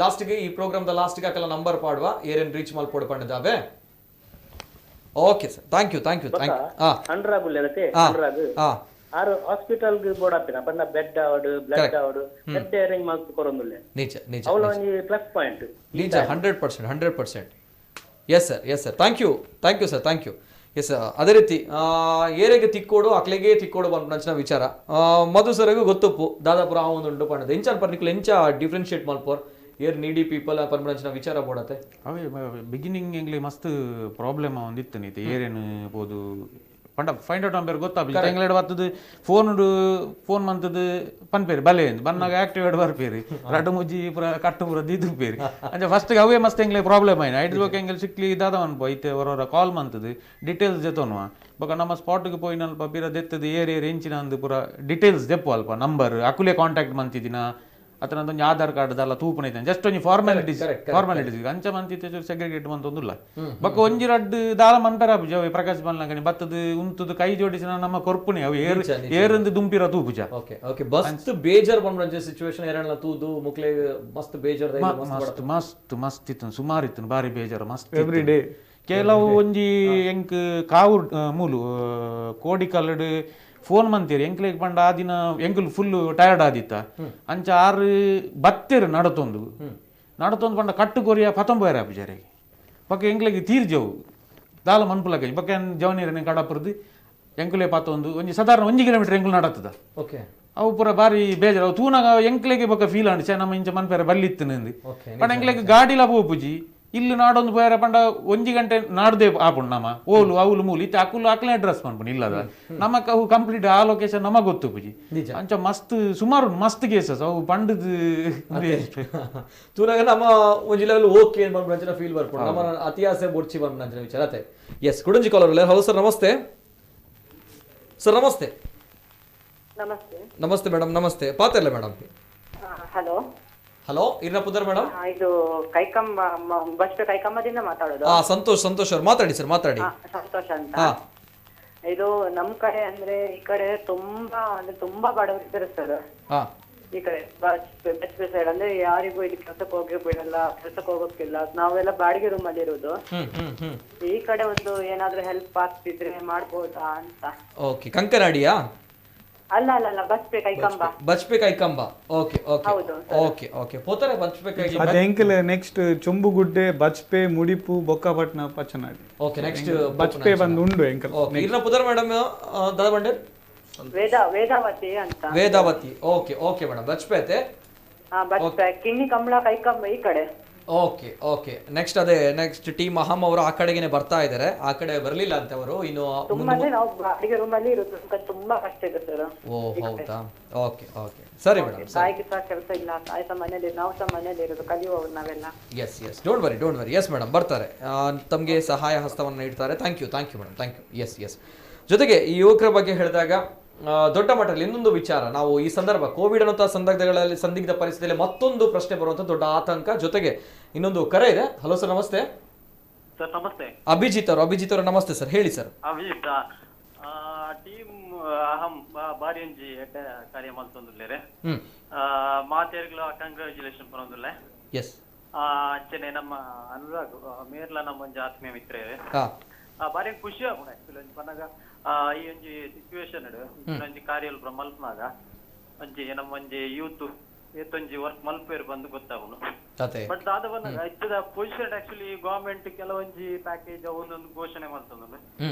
ಲಾಸ್ಟ್ಗೆ ಈ ಪ್ರೋಗ್ರಾಮ್ ದ ಲಾಸ್ಟ್ಗೆ ಅಕಲ ನಂಬರ್ ಪಾಡುವ ಏರೇನ್ ರೀಚ್ ಮಾಲ್ಪೋಡು ಪಂಡದಾವೆ. Okay sir, thank you. Anurag ಉಳ್ಳೇರತೆ ಅನುರಾಗ್ ಆರು ಹಾಸ್ಪಿಟಲ್ ಬೋರ್ಡ್ ಆಪಿನ ಬಂದ ಬೆಡ್ ಆವಡು ಬ್ಲಡ್ ಆವಡು ಬೆಡ್ ಅರೇಂಜ್ ಮಾಡ್ತು ಕೊರೊಂದುಲ್ಲೆ ನಿಜ ಅವಳು ಒಂದು ಪ್ಲಸ್ ಪಾಯಿಂಟ್ ನಿಜ 100%. Yes sir, thank you sir. Yes, ಅದೇ ರೀತಿ ಏರೆಗೆ ತಿಕ್ಕೋಡು ಅಕ್ಲೆಗೆ ತಿಕ್ಕೋಡು ನಂಚಿನ ವಿಚಾರ ಮಧು ಸರಿಗೂ ಗೊತ್ತಪ್ಪು ದಾದಾಪುರ ಆ ಒಂದು ಉಂಟು ಪಣ್ಣದು ಎಂಚ ಪರ್ಟಿಕ್ಯುಲರ್ ಎಂಚ ಡಿಫ್ರೆನ್ಶಿಯೇಟ್ ಮಲ್ಪೋರ್ ಏರ್ ನೀಡಿ ಪೀಪಲ್ ಪರ್ಮನೆಂಚಿನ ವಿಚಾರ ಬೋಡತ್ತೆ ಅವೇ ಬಿಗಿನಿಂಗ್ ಎಂಗ್ಲಿ ಮಸ್ತ್ ಪ್ರಾಬ್ಲಮ್ ಒಂದಿತ್ತು ನೀತಿ ಏರೇನು ಬೋದು ಪಂಡ ಫೈಂಡ್ ಔಟ್ ಅಂಪೇರು ಗೊತ್ತಾಗಲಿ ಎಂಗ್ಲೆಡ್ ಬರ್ತದು ಫೋನ್ ಮಂತದ್ದು ಪನ್ಪೇರಿ ಬಲೆ ಬನ್ನಾಗ ಆಕ್ಟಿವೇಟ್ ಬರ್ಪೇರಿ ರಡ್ಡು ಮುಜ್ಜಿ ಪೂರ ಕಟ್ಟು ಪೂರ ದೀದು ಪೇರಿ ಅಂಚೆ ಫಸ್ಟ್ಗೆ ಅವೇ ಮಸ್ತ್ ಎಂಗ್ಲೆ ಪ್ರಾಬ್ಲಮ್ ಆಯ್ನ ಐದು ಬೇಕು ಎಂಗ್ಲೆ ಸಿಕ್ಲಿ ದಾದ ಅನ್ಪೋ ಐತೆ ಅವರವರ ಕಾಲ್ ಮಂತದ್ದು ಡೀಟೇಲ್ಸ್ ಜೆತೋನ್ವ ಬೊಕ ನಮ್ಮ ಸ್ಪಾಟ್ಗೆ ಪೋಯಿನ ಅಲ್ಪ ಬೀರ ದೆತ್ತದು ಏರ್ ಎಂಚಿನ ಅಂದು ಪೂರ ಡೀಟೇಲ್ಸ್ ದೆಪ್ಪು ಅಲ್ಪ ನಂಬರ್ ಅಕುಲೆ ಕಾಂಟ್ಯಾಕ್ಟ್ ಮಂತಿದಿನ ಅತನದ ಒಂಜಿ ಆಧಾರ್ ಕಾರ್ಡ್ ದಾಲ ತೂಪುನ ಇದ್ದಾನೆ ಜಸ್ಟ್ ಒಂಜಿ ಫಾರ್ಮಾಲಿಟೀಸ್ ಅಂಚ ಮಂತಿತ್ತೆ ಸೆಗ್ರಿಗೇಟ್ ಮಂತೊಂದುಲ್ಲ ಬೊಕ್ಕ ಒಂಜಿ ರಡ್ಡು ದಾಲ ಮನ್ಪೆರ ಆಪುಜ ಅವು ಪ್ರಕಾಶ್ ಬಲ್ನಗನಿ ಬತ್ತದು ಉಂತುದು ಕೈ ಜೋಡಿಸಿನ ನಮ್ಮ ಕೊರ್ಪುನಿ ಅವು ಏರಂದು ದುಂಪಿರ ತೂಪುಜ ಓಕೆ ಓಕೆ ಮಸ್ತ್ ಬೇಜಾರ್ ಬಂದ್ರಂಜೆ ಸಿಚುವೇಶನ್ ಏರಣ್ಣ ತೂದು ಮುಕ್ಲೆ ಮಸ್ತ್ ಬೇಜಾರ್ ಮಸ್ತ್ ಇತ್ತು ಸುಮಾರು ಇತ್ತು ಬಾರಿ ಬೇಜಾರು ಮಸ್ತ್ ಎವ್ರಿ ಡೇ ಕೆಲವು ಒಂಜಿ ಎಂಕ್ ಕಾವು ಮೂಲು ಕೋಡಿ ಕಲ್ಲಡ್ ಫೋನ್ ಮಂತೀರಿ ಎಂಕ್ಲೆಗ್ ಪಂಡ ಆ ದಿನ ಎಂಕುಲು ಫುಲ್ ಟಯರ್ಡ್ ಆದಿತ್ತ ಅಂಚ ಆರು ಬತ್ತೇರು ನಡತೊಂದು ಪಂಡ ಕಟ್ಟು ಕೊರಿಯ ಪತೊಂಬೋಯರ ಆಪುಜಾರಿಗೆ ಪಕ್ಕ ಎಂಕ್ಲೆಗ್ ತೀರ್ಜವು ದಾಲ ಮನ್ಪುಲಕ ಪಕ್ಕ ಜವನೀರನೆ ಕಡಪುರದು ಎಂಕುಲೆ ಪತ್ತೊಂದು ಒಂಜಿ ಸಾಧಾರಣ 1 ಕಿಲೋಮೀಟರ್ ಎಂಕುಲು ನಡತದ ಓಕೆ ಅವು ಪೂರ ಬಾರಿ ಬೇಜಾರು ಅವು ತೂನಾಗ ಎಂಕ್ಲೆಗೆ ಬೊಕ್ಕ ಫೀಲ್ ಅಂಡ್ ನಮ್ಮ ಇಂಚ ಮನ್ಪೇರ ಬಲ್ಲಿತ್ತು ನಂದು ಪಂಡ ಎಂಕ್ಲೆಗ್ ಗಾಡಿಲ ಪೋಪುಜಿ ಇಲ್ಲಿ ನಾಡೊಂದು ಪೋಯರ ಪಂಡ 1 ಗಂಟೆ ನಾಡ್ದೆ ಆಪುಂಡು ನಮ್ಮ ಓಲು ಅವಲು ಮೂಲು ಇತ್ತೆ ಅಕುಲು ಅಕ್ಲೆ ಅಡ್ರೆಸ್ ಮಾಡ್ಪುಂಡು ಇಲ್ಲದ ನಮಕ್ ಅವು ಕಂಪ್ಲೀಟ್ ಆ ಲೊಕೇಶನ್ ನಮಗ್ ಗೊತ್ತು ಪುಜಿ ಅಂಚ ಮಸ್ತ್ ಸುಮಾರು ಮಸ್ತ್ ಕೇಸಸ್ ಅವು ಪಂಡದ ತೂನಾಗ ನಮ್ಮ ಒಂಜಿ ಲೆವೆಲ್ ಓಕೆ ಬಂದ ಫೀಲ್ ಬರ್ಪುಂಡು ನಮ್ಮ ಅತಿಯಾಸೆ ಬೊಡ್ಚಿ ಬಂದ ವಿಚಾರತೆ ಎಸ್ ಕುಡಂಜಿ ಕಾಲರ್ ಹಲೋ ಸರ್ ನಮಸ್ತೆ ಸರ್ ನಮಸ್ತೆ ನಮಸ್ತೆ ನಮಸ್ತೆ ಮೇಡಮ್ ನಮಸ್ತೆ ಪಾತಿರ್ಲ ಮೇಡಮ್ ಹಲೋ ಹಲೋ ಇರ್ನ ಪುದರ್ ಮೇಡಮ್ ಇದು ಕೈಕಂಬ ಬಸ್ ಕೈಕಂಬದಿಂದ ಮಾತಾಡೋದು ಸಂತೋಷ್ ಅವ್ರು ಮಾತಾಡಿ ಸರ್ ಮಾತಾಡಿ ಸಂತೋಷ ಅಂತ ಇದು ನಮ್ ಕಡೆ ಅಂದ್ರೆ ಈ ಕಡೆ ತುಂಬಾ ಬಡವರು ಇದ್ದಾರೆ ಸರ್ ಈ ಕಡೆ ಬಸ್ ಸೈಡ್ ಅಂದ್ರೆ ಯಾರಿಗೂ ಇಲ್ಲಿ ಕೆಲ್ಸಕ್ಕೆ ಹೋಗಿ ಬಿಡಲ್ಲ ಕೆಲ್ಸಕ್ಕೆ ಹೋಗೋಕ್ಕಿಲ್ಲ ನಾವೆಲ್ಲ ಬಾಡಿಗೆ ರೂಮ್ ಅಲ್ಲಿ ಇರೋದು ಈ ಕಡೆ ಒಂದು ಏನಾದ್ರೂ ಹೆಲ್ಪ್ ಆಗ್ತಿದ್ರೆ ಮಾಡ್ಬೋದಾ ಅಂತ ಓಕೆ ಕಂಕನಾಡಿಯಾ ಅಲ್ಲ Bajpe Kaikamba okay okay okay okay ಪೋತಾರೆ ಬಚ್ಪೆ ಕೈಕಂಬ ಅದ ಎಂಕಲ್ next Chombugudde Bajpe Mudipu Bokkapatna Pachchanadi okay next Bajpe ಬಂದು ಉಂಡು ಎಂಕಲ್ ಓಕೆ ಇರ್ನ ಪುದರ್ ಮೇಡಮ್ ದಾದಬಂಡೆ ವೇದಾವತಿ ಅಂತ ವೇದಾವತಿ ಓಕೆ ಓಕೆ ಮೇಡಮ್ ಬಚ್ಪೆ ಐತೆ ಬಚ್ಪೆ ಕಿಣ್ಣಿ ಕಂಬಳ ಕೈಕಂಬ ಈ ಕಡೆ ಓಕೆ ಓಕೆ ನೆಕ್ಸ್ಟ್ ಅದೇ ನೆಕ್ಸ್ಟ್ ಟೀಮ್ ಅಹಂ ಅವರು ಆ ಕಡೆಗೇನೆ ಬರ್ತಾ ಇದ್ದಾರೆ ಆ ಕಡೆ ಬರ್ಲಿಲ್ಲ ಅಂತ ಅವರು ಇನ್ನು ನಾವು ಬಾಡಿಗೆ ರೂಮ್ ಅಲ್ಲಿ ಇರೋದು ತುಂಬಾ ಕಷ್ಟ ಇದೆ ಸರ್ ಓ ಹೌದಾ ಓಕೆ ಓಕೆ ಸರಿ ಮೇಡಮ್ ತಾಯಿಗೆ ಸಹ ಕೆಲಸ ಇಲ್ಲ ತಾಯಿ ಸಹ ಮನೇಲಿ ನಾವು ಸಹ ಮನೇಲಿ ಇರೋದು ಕಲಿಯುವವರು ನಾವೆಲ್ಲ yes don't worry yes madam ಬರ್ತಾರೆ ತಮಗೆ ಸಹಾಯ ಹಸ್ತವನ್ನು ನೀಡ್ತಾರೆ thank you madam thank you yes ಜೊತೆಗೆ ಈ ಯುವಕರ ಬಗ್ಗೆ ಹೇಳಿದಾಗ ದೊಡ್ಡ ಮಟ್ಟದಲ್ಲಿ ಇನ್ನೊಂದು ವಿಚಾರ ನಾವು ಈ ಸಂದರ್ಭ ಕೋವಿಡ್ ಅನ್ನೋ ಸಂದಿಗ್ಧ ಪರಿಸ್ಥಿತಿಯಲ್ಲಿ ಮತ್ತೊಂದು ಪ್ರಶ್ನೆ ಬರುವಂತ ದೊಡ್ಡ ಆತಂಕ ಜೊತೆಗೆ ಇನ್ನೊಂದು ಕರೆ ಇದೆ ಹಲೋ ಸರ್ ನಮಸ್ತೆ ಸರ್ ನಮಸ್ತೆ ಅಭಿಜಿತ್ ಅವರು ನಮಸ್ತೆ ಸರ್ ಹೇಳಿ ಸರ್ ಅಭಿಜಿತ್ ಟೀಮ್ ಅಹಂ ಬಾರಿ ಒಂಜಿ ಎಡ್ಡ ಕಾರ್ಯ ಮಲ್ತೊಂದುಲ್ಲೆರ್ ಮಾತೆರ್ಗ್ಲ ಕಂಗ್ರಾಚುಲೇಷನ್ ಪನೊಂದುಲ್ಲೆ ಎಸ್ ಅಂಚನೆ ನಮ್ಮ ಅನುರಾಗ್ ಮೇರ್ಲ ನಮ್ಮ ಒಂಜಿ ಆತ್ಮೀಯ ಮಿತ್ರರು ಬಾರಿ ಖುಷಿ ಆಗುಂಡು ಆಕ್ಚುಲಿ ಒಂಜಿ ಪನ್ನಗ ಈ ಒಂಜಿ ಸಿಚುವೇಶನ್ ಒಂಜಿ ಕಾರ್ಯಲ್ ಮಲ್ಪನಾಗ ಒಂಜಿ ನಮ್ಮ ಒಂಜಿ ಯೂತ್ ಏತೊಂಜಿ ವರ್ಕ್ ಮಲ್ಪೇರು ಬಂದು ಗೊತ್ತಾಗುಂಡು ಬಟ್ ದಾದ ಬಂದಾಗ ಇಚ್ಚದ ಪೊಸಿಷನ್ ಆಕ್ಚುಲಿ ಗವರ್ಮೆಂಟ್ ಕೆಲವೊಂಜಿ ಪ್ಯಾಕೇಜ್ ಒಂದೊಂದು ಘೋಷಣೆ ಮಾಡ್ತಂದು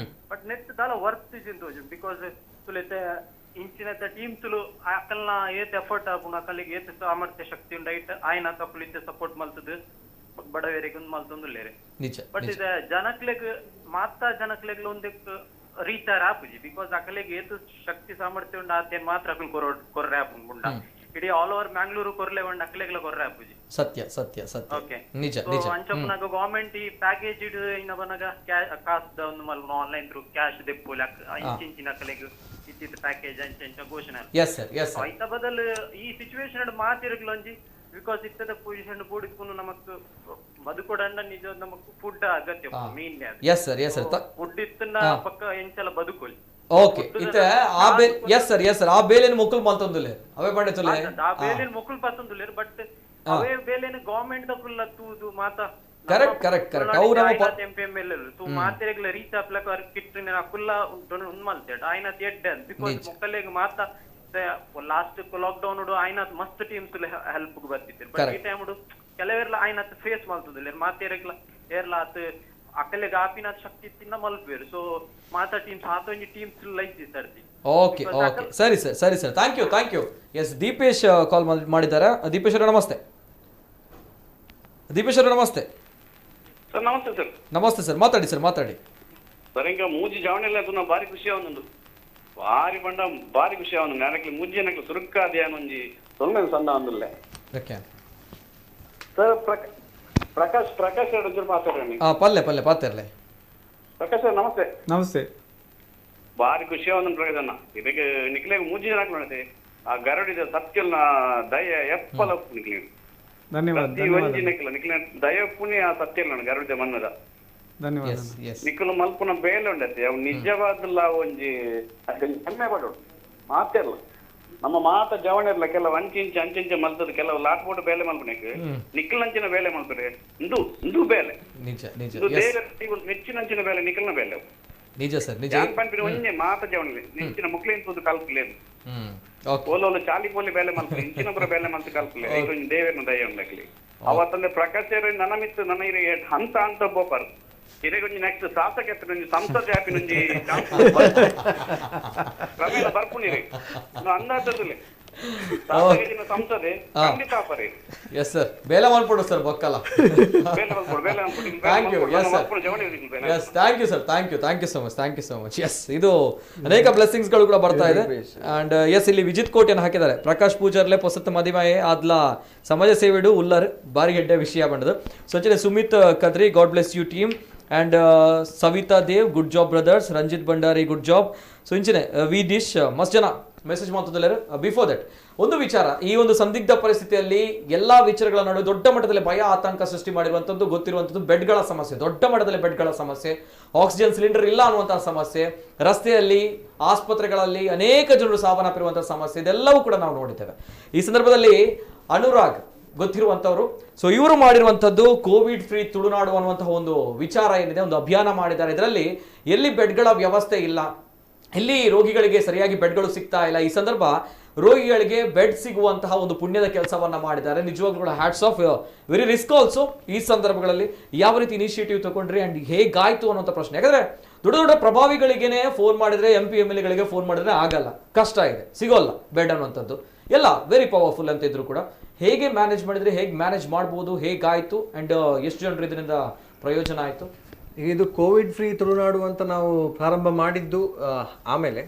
ಬಟ್ ನೆಟ್ ದಾಲ ವರ್ತ್ ಇಜಿಂದು ಬಿಕಾಸ್ ತುಲೆತೆ ಇಂಚಿನ ಟೀಮ್ ತುಲು ಅಕಲ್ನ ಏತ್ ಎಫರ್ಟ್ ಆಪುಂಡು ಅಕಲಿಗೆ ಏತ್ ಸಾಮರ್ಥ್ಯ ಶಕ್ತಿ ಉಂಡು ಐಟ್ ಆಯ್ನ ತಪ್ಪಲಿತ್ತೆ ಸಪೋರ್ಟ್ ಮಲ್ತದು ಬಡವೇರಿಗೆ ಒಂದು ಮಲ್ತೊಂದುಲ್ಲೇರೆ ಬಟ್ ಇದ ಜನಕ್ಲೆಗ್ ಜನಕ್ಲೆಗ್ ಒಂದಕ್ ರೀಚ್ ಆಪುಜಿ ಬಿಕಾಸ್ ಅಕಲಿಗೆ ಏತು ಶಕ್ತಿ ಸಾಮರ್ಥ್ಯ ಉಂಡು ಆತೇನ್ ಮಾತ್ರ ಅಕಲ್ ಕೊರ್ರೆ ಆಪುಂಡು ಗುಂಡ ಇಡೀ ಆಲ್ ಓವರ್ ಮ್ಯಾಂಗ್ಳೂರು ಕೊರ್ಲೆ ಉಂಡು ಅಕಲೆಗ್ಲ ಕೊರ್ರೆ ಆಪುಜಿ ಸತ್ಯ ಓಕೆ ನಿಜ ಅಂಚಪ್ಪನಾಗ ಗವರ್ಮೆಂಟ್ ಈ ಪ್ಯಾಕೇಜ್ ಇಡು ಇನ್ನ ಬನಾಗ ಕಾಸ್ದ ಒಂದು ಮಲ್ಪನ ಆನ್ಲೈನ್ ಥ್ರೂ ಕ್ಯಾಶ್ ದೆಪ್ಪುಲ ಇಂಚಿನ ಅಕಲೆಗ್ ಇದ್ದಿದ್ದ ಪ್ಯಾಕೇಜ್ ಅಂಚ ಘೋಷಣೆ ಐತ ಬದಲ್ ಈ ಸಿಚುವೇಶನ್ ಮಾತಿರ್ಗ್ಲೊಂಜಿ ಬಿಕಾಸ್ ಇತ್ತದ ಪೊಸಿಷನ್ ಬೂಡಿಸ್ಕೊಂಡು ನಮಕ್ ಬದುಕೊಡಂಡ ನಿಜ ನಮಕ್ ಫುಡ್ ಅಗತ್ಯ ಮೀನ್ ಫುಡ್ ಇತ್ತನ್ನ ಪಕ್ಕ ಎಂಚಲ ಬದುಕೊಳಿ ಓಕೆ ಇತ್ತ ಆ ಬೇಲ್ ಸರ್ ಆ ಬೇಲೆನ ಮುಕ್ಕಲ್ ಮಾತೊಂದುಲೆ ಅವೇ ಪಂಡಿತುಲೆ ಆ ಬೇಲೆನ ಮುಕ್ಕಲ್ ಪತ್ತೊಂದುಲೆ ಬಟ್ ಅವೇ ಬೇಲೆನ ಗವರ್ನಮೆಂಟ್ ದಕುಲ್ಲ ತೂದು ಮಾತಾ ಕರೆಕ್ಟ್ ಅವ್ರ ಎಂಪಿಎಂಎಲ್ ತೂ ಮಾತೆರೆಗ್ಲ ರೀಚ್ ಆಪ್ಲಕ ಕಿಟ್ರಿನ ಅಕುಲ್ಲ ಉನ್ಮಲ್ತೆಡ್ ಆಯ್ನ ತೆಡ್ಡ ಬಿಕಾಸ್ ಮುಕ್ಕಲೆಗ್ ಮಾತಾ ಲಾಸ್ಟ್ ಲಾಕ್ಡೌನ್ ಆಯ್ನ ಮಸ್ತ್ ಟೀಮ್ಸ್ ಹೆಲ್ಪ್ ಬರ್ತಿದ್ರು ಬಟ್ ಈ ಟೈಮ್ ಕೆಲವೆಲ್ಲ ಆಯ್ನ ಫೇಸ್ ಮಾಡ್ತದಿಲ್ಲ ಮಾತೆರೆಗ್ಲ ಏರ್ಲ ಆತ್ ಅಕಲೆಗ್ ಆಪಿನ ಶಕ್ತಿ ತಿನ್ನ ಮಲ್ಪೇರು ಸೊ ಮಾತಾ ಟೀಮ್ಸ್ ಆತೊಂಜಿ ಟೀಮ್ಸ್ ಲೈತಿ ಸರ್ತಿ ಓಕೆ ಸರಿ sir thank you yes Deepesh call ಮಾಡಿದ್ದಾರೆ ದೀಪೇಶ್ ಅವರ ನಮಸ್ತೆ ಸರ್ ನಮಸ್ತೆ ಸರ್ ಮಾತಾಡಿ ಸರ್ ಈಗ ಮೂಜಿ ಜಾವಣೆಲ್ಲ ಅದು ಬಾರಿ ಖುಷಿ ಅವನೊಂದು ಬಾರಿ ಬಂಡ ಬಾರಿ ಖುಷಿ ಅವನು ನನಗೆ ಮುಜ್ಜಿ ನನಗೆ ಸುರುಕ್ಕಾದಿ ಅನ್ನೊಂಜಿ ಸೊಲ್ಮೆನ್ ಸಂದ ಅಂದಿಲ್ಲ ಸರ್ ಪ್ರಕಾಶ್ ಎರಡು ಮಾತಾಡೋಣ ಪಲ್ಲೆ ಪಾತಿರ್ಲೆ ಪ್ರಕಾಶ್ ಸರ್ ನಮಸ್ತೆ ನಮಸ್ತೆ ಬಾರಿ ಖುಷಿ ಅವನ ಪ್ರಯೋಜನ ಇದಕ್ಕೆ ನಿಖಿಲೆಗೆ ಮೂಜಿ ಹಾಕಿ ನೋಡತೆ ಆ ಗರಡಿದ ಸತ್ಯಲ್ನ ದಯ ಎಪ್ಪಲ ನಿಕ್ಲಿನ ಧನ್ಯವಾದ ಪ್ರತಿ ಒಂಜಿ ನಿಕ್ಲಿನ ದಯ ಪುನಿ ಆ ಸತ್ಯಲ್ ಗರುಡಿದ ಮನ್ನದ ಧನ್ಯವಾದ ನಿಖಲು ಮಲ್ಪುನ ಬೇಲೆ ಉಂಡತ್ತೆ ಅವು ನಿಜವಾದಲ್ಲ ಒಂಜಿ ಹೆಮ್ಮೆ ಪಡೋಡು ಮಾತೆಲ್ಲ ನಮ್ಮ ಮಾತ ಜವಣಿರ್ಲ ಕೆಲವು ಅಂಚಿಂಚೆ ಅಂಚಿಂಚೆ ಮಲ್ತದ ಕೆಲವು ಲಾಟ್ ಬೋಟ್ ಬೇಲೆ ಮಲ್ಪನೆಕ್ ನಿಖಲ್ನಂಚಿನ ಬೇಲೆ ಮಲ್ಪರೆ ಇಂದು ಬೇಲೆ ನಿಜ ನಿಜ ನೆಚ್ಚಿನಂಚಿನ ಬೇಲೆ ನಿಖಲ್ನ ಬೇಲೆ ನಿಜ ಸರ್ ನಿಜ ಜಾನ್ ಪಂಪಿನ ಒಂಜೆ ಮಾತ ಜವಣಿ ನೆಚ್ಚಿನ ಮುಕ್ಲೇನ್ ತುದು ಕಲ್ಪಲೇನು ಓಲೋಲು ಚಾಲಿ ಪೋಲಿ ಬೇಲೆ ಮಲ್ಪನೆ ಇಂಚಿನೊಬ್ಬರ ಬೇಲೆ ಮಲ್ತು ಕಲ್ಪಲೆ ಈಗ ದೇವೇನ ದಯ ಉಂಡಕ್ಲಿ ಅವತ್ತಂದ್ರೆ ಪ್ರಕಾಶ್ ನನ್ನ ಮಿತ್ತು ನನ್ನ ಇರ ಹಂತ ಅಂತ ಬೋಪಾರು ಇರೆಗೊಂಜಿ ನೆಕ್ಸ್ಟ್ ಶಾಸಕ ಸಂಸದ ಆಪಿನೊಂಜಿ ಕ್ರಮೇಣ ಬರ್ಪುನಿರಿ ಅಂದಾಜದಲ್ಲಿ ಸಂಸದೆ ಖಂಡಿತ ಆಪರಿ ಎಸ್ ಸರ್ ಬೇಲೆ ಮಾಡ್ಕೊಡು ಸರ್ ಬೊಕ್ಕಲ್ಲ thank you yes sir yes thank you sir thank you so much yes ಇದು ಅನೇಕ ಬ್ಲೆಸ್ಸಿಂಗ್ಸ್ಗಳು ಕೂಡ ಬರ್ತಾ ಇದೆ ಅಂಡ್ ಎಸ್ ಇಲ್ಲಿ ವಿಜಿತ್ ಕೋಟೆಯನ್ನು ಹಾಕಿದ್ದಾರೆ ಪ್ರಕಾಶ್ ಪೂಜಾರ್ಲೆ ಪೊಸತ್ ಮದಿಮಾಯೆ ಆದ್ಲ ಸಮಾಜ ಸೇವೆಡು ಉಲ್ಲರ್ ಬಾರಿಗೆಡ್ಡೆ ವಿಷಯ ಬಂದದು ಸೊಂಚಿನ Sumit Kadri god bless you team and Savita Dev good job brothers Ranjit Bhandari good job so ಇಂಚಿನ ವಿ ಡಿಶ್ ಮಸ್ತ್ ಜನ ಮೆಸೇಜ್ ಮಾಡ್ತಿದ್ದಾರೆ ಬಿಫೋರ್ ದಟ್ ಒಂದು ವಿಚಾರ ಈ ಒಂದು ಸಂದಿಗ್ಧ ಪರಿಸ್ಥಿತಿಯಲ್ಲಿ ಎಲ್ಲಾ ವಿಚಾರಗಳ ನಡುವೆ ದೊಡ್ಡ ಮಟ್ಟದಲ್ಲಿ ಭಯ ಆತಂಕ ಸೃಷ್ಟಿ ಮಾಡಿರುವಂತದ್ದು ಗೊತ್ತಿರುವಂತದ್ದು ಬೆಡ್ಗಳ ಸಮಸ್ಯೆ ದೊಡ್ಡ ಮಟ್ಟದಲ್ಲಿ ಬೆಡ್ಗಳ ಸಮಸ್ಯೆ ಆಕ್ಸಿಜನ್ ಸಿಲಿಂಡರ್ ಇಲ್ಲ ಅನ್ನುವಂತಹ ಸಮಸ್ಯೆ ರಸ್ತೆಯಲ್ಲಿ ಆಸ್ಪತ್ರೆಗಳಲ್ಲಿ ಅನೇಕ ಜನರು ಸಾವನ್ನಪ್ಪಿರುವಂತಹ ಸಮಸ್ಯೆ ಇದೆಲ್ಲವೂ ಕೂಡ ನಾವು ನೋಡಿದ್ದೇವೆ ಈ ಸಂದರ್ಭದಲ್ಲಿ ಅನುರಾಗ್ ಗೊತ್ತಿರುವಂತವರು ಸೊ ಇವರು ಮಾಡಿರುವಂತದ್ದು ಕೋವಿಡ್ ಫ್ರೀ ತುಳುನಾಡು ಅನ್ನುವಂತಹ ಒಂದು ವಿಚಾರ ಏನಿದೆ ಒಂದು ಅಭಿಯಾನ ಮಾಡಿದ್ದಾರೆ ಇದರಲ್ಲಿ ಎಲ್ಲಿ ಬೆಡ್ಗಳ ವ್ಯವಸ್ಥೆ ಇಲ್ಲ ಎಲ್ಲಿ ರೋಗಿಗಳಿಗೆ ಸರಿಯಾಗಿ ಬೆಡ್ಗಳು ಸಿಗ್ತಾ ಇಲ್ಲ ಈ ಸಂದರ್ಭ ರೋಗಿಗಳಿಗೆ ಬೆಡ್ ಸಿಗುವಂತಹ ಒಂದು ಪುಣ್ಯದ ಕೆಲಸವನ್ನ ಮಾಡಿದ್ದಾರೆ ನಿಜವಾಗ್ಲೂ ಕೂಡ hats off very risk also ಈ ಸಂದರ್ಭಗಳಲ್ಲಿ ಯಾವ ರೀತಿ ಇನಿಷಿಯೇಟಿವ್ ತಗೊಂಡ್ರಿ ಅಂಡ್ ಹೇಗಾಯ್ತು ಅನ್ನೋಂಥ ಪ್ರಶ್ನೆ ಯಾಕಂದ್ರೆ ದೊಡ್ಡ ದೊಡ್ಡ ಪ್ರಭಾವಿಗಳಿಗೇನೆ ಫೋನ್ ಮಾಡಿದ್ರೆ MP MLA ಗಳಿಗೆ ಫೋನ್ ಮಾಡಿದ್ರೆ ಆಗಲ್ಲ ಕಷ್ಟ ಇದೆ ಸಿಗೋಲ್ಲ ಬೆಡ್ ಅನ್ನುವಂಥದ್ದು ಎಲ್ಲ ವೆರಿ ಪವರ್ಫುಲ್ ಅಂತ ಇದ್ರು ಕೂಡ ಹೇಗೆ ಮ್ಯಾನೇಜ್ ಮಾಡಿದ್ರೆ ಹೇಗೆ ಮ್ಯಾನೇಜ್ ಮಾಡ್ಬೋದು ಹೇಗಾಯ್ತು ಅಂಡ್ ಎಷ್ಟು ಜನರು ಇದರಿಂದ ಪ್ರಯೋಜನ ಆಯ್ತು ಇದು ಕೋವಿಡ್ ಫ್ರೀ ತುಳುನಾಡು ಅಂತ ನಾವು ಪ್ರಾರಂಭ ಮಾಡಿದ್ದು ಆಮೇಲೆ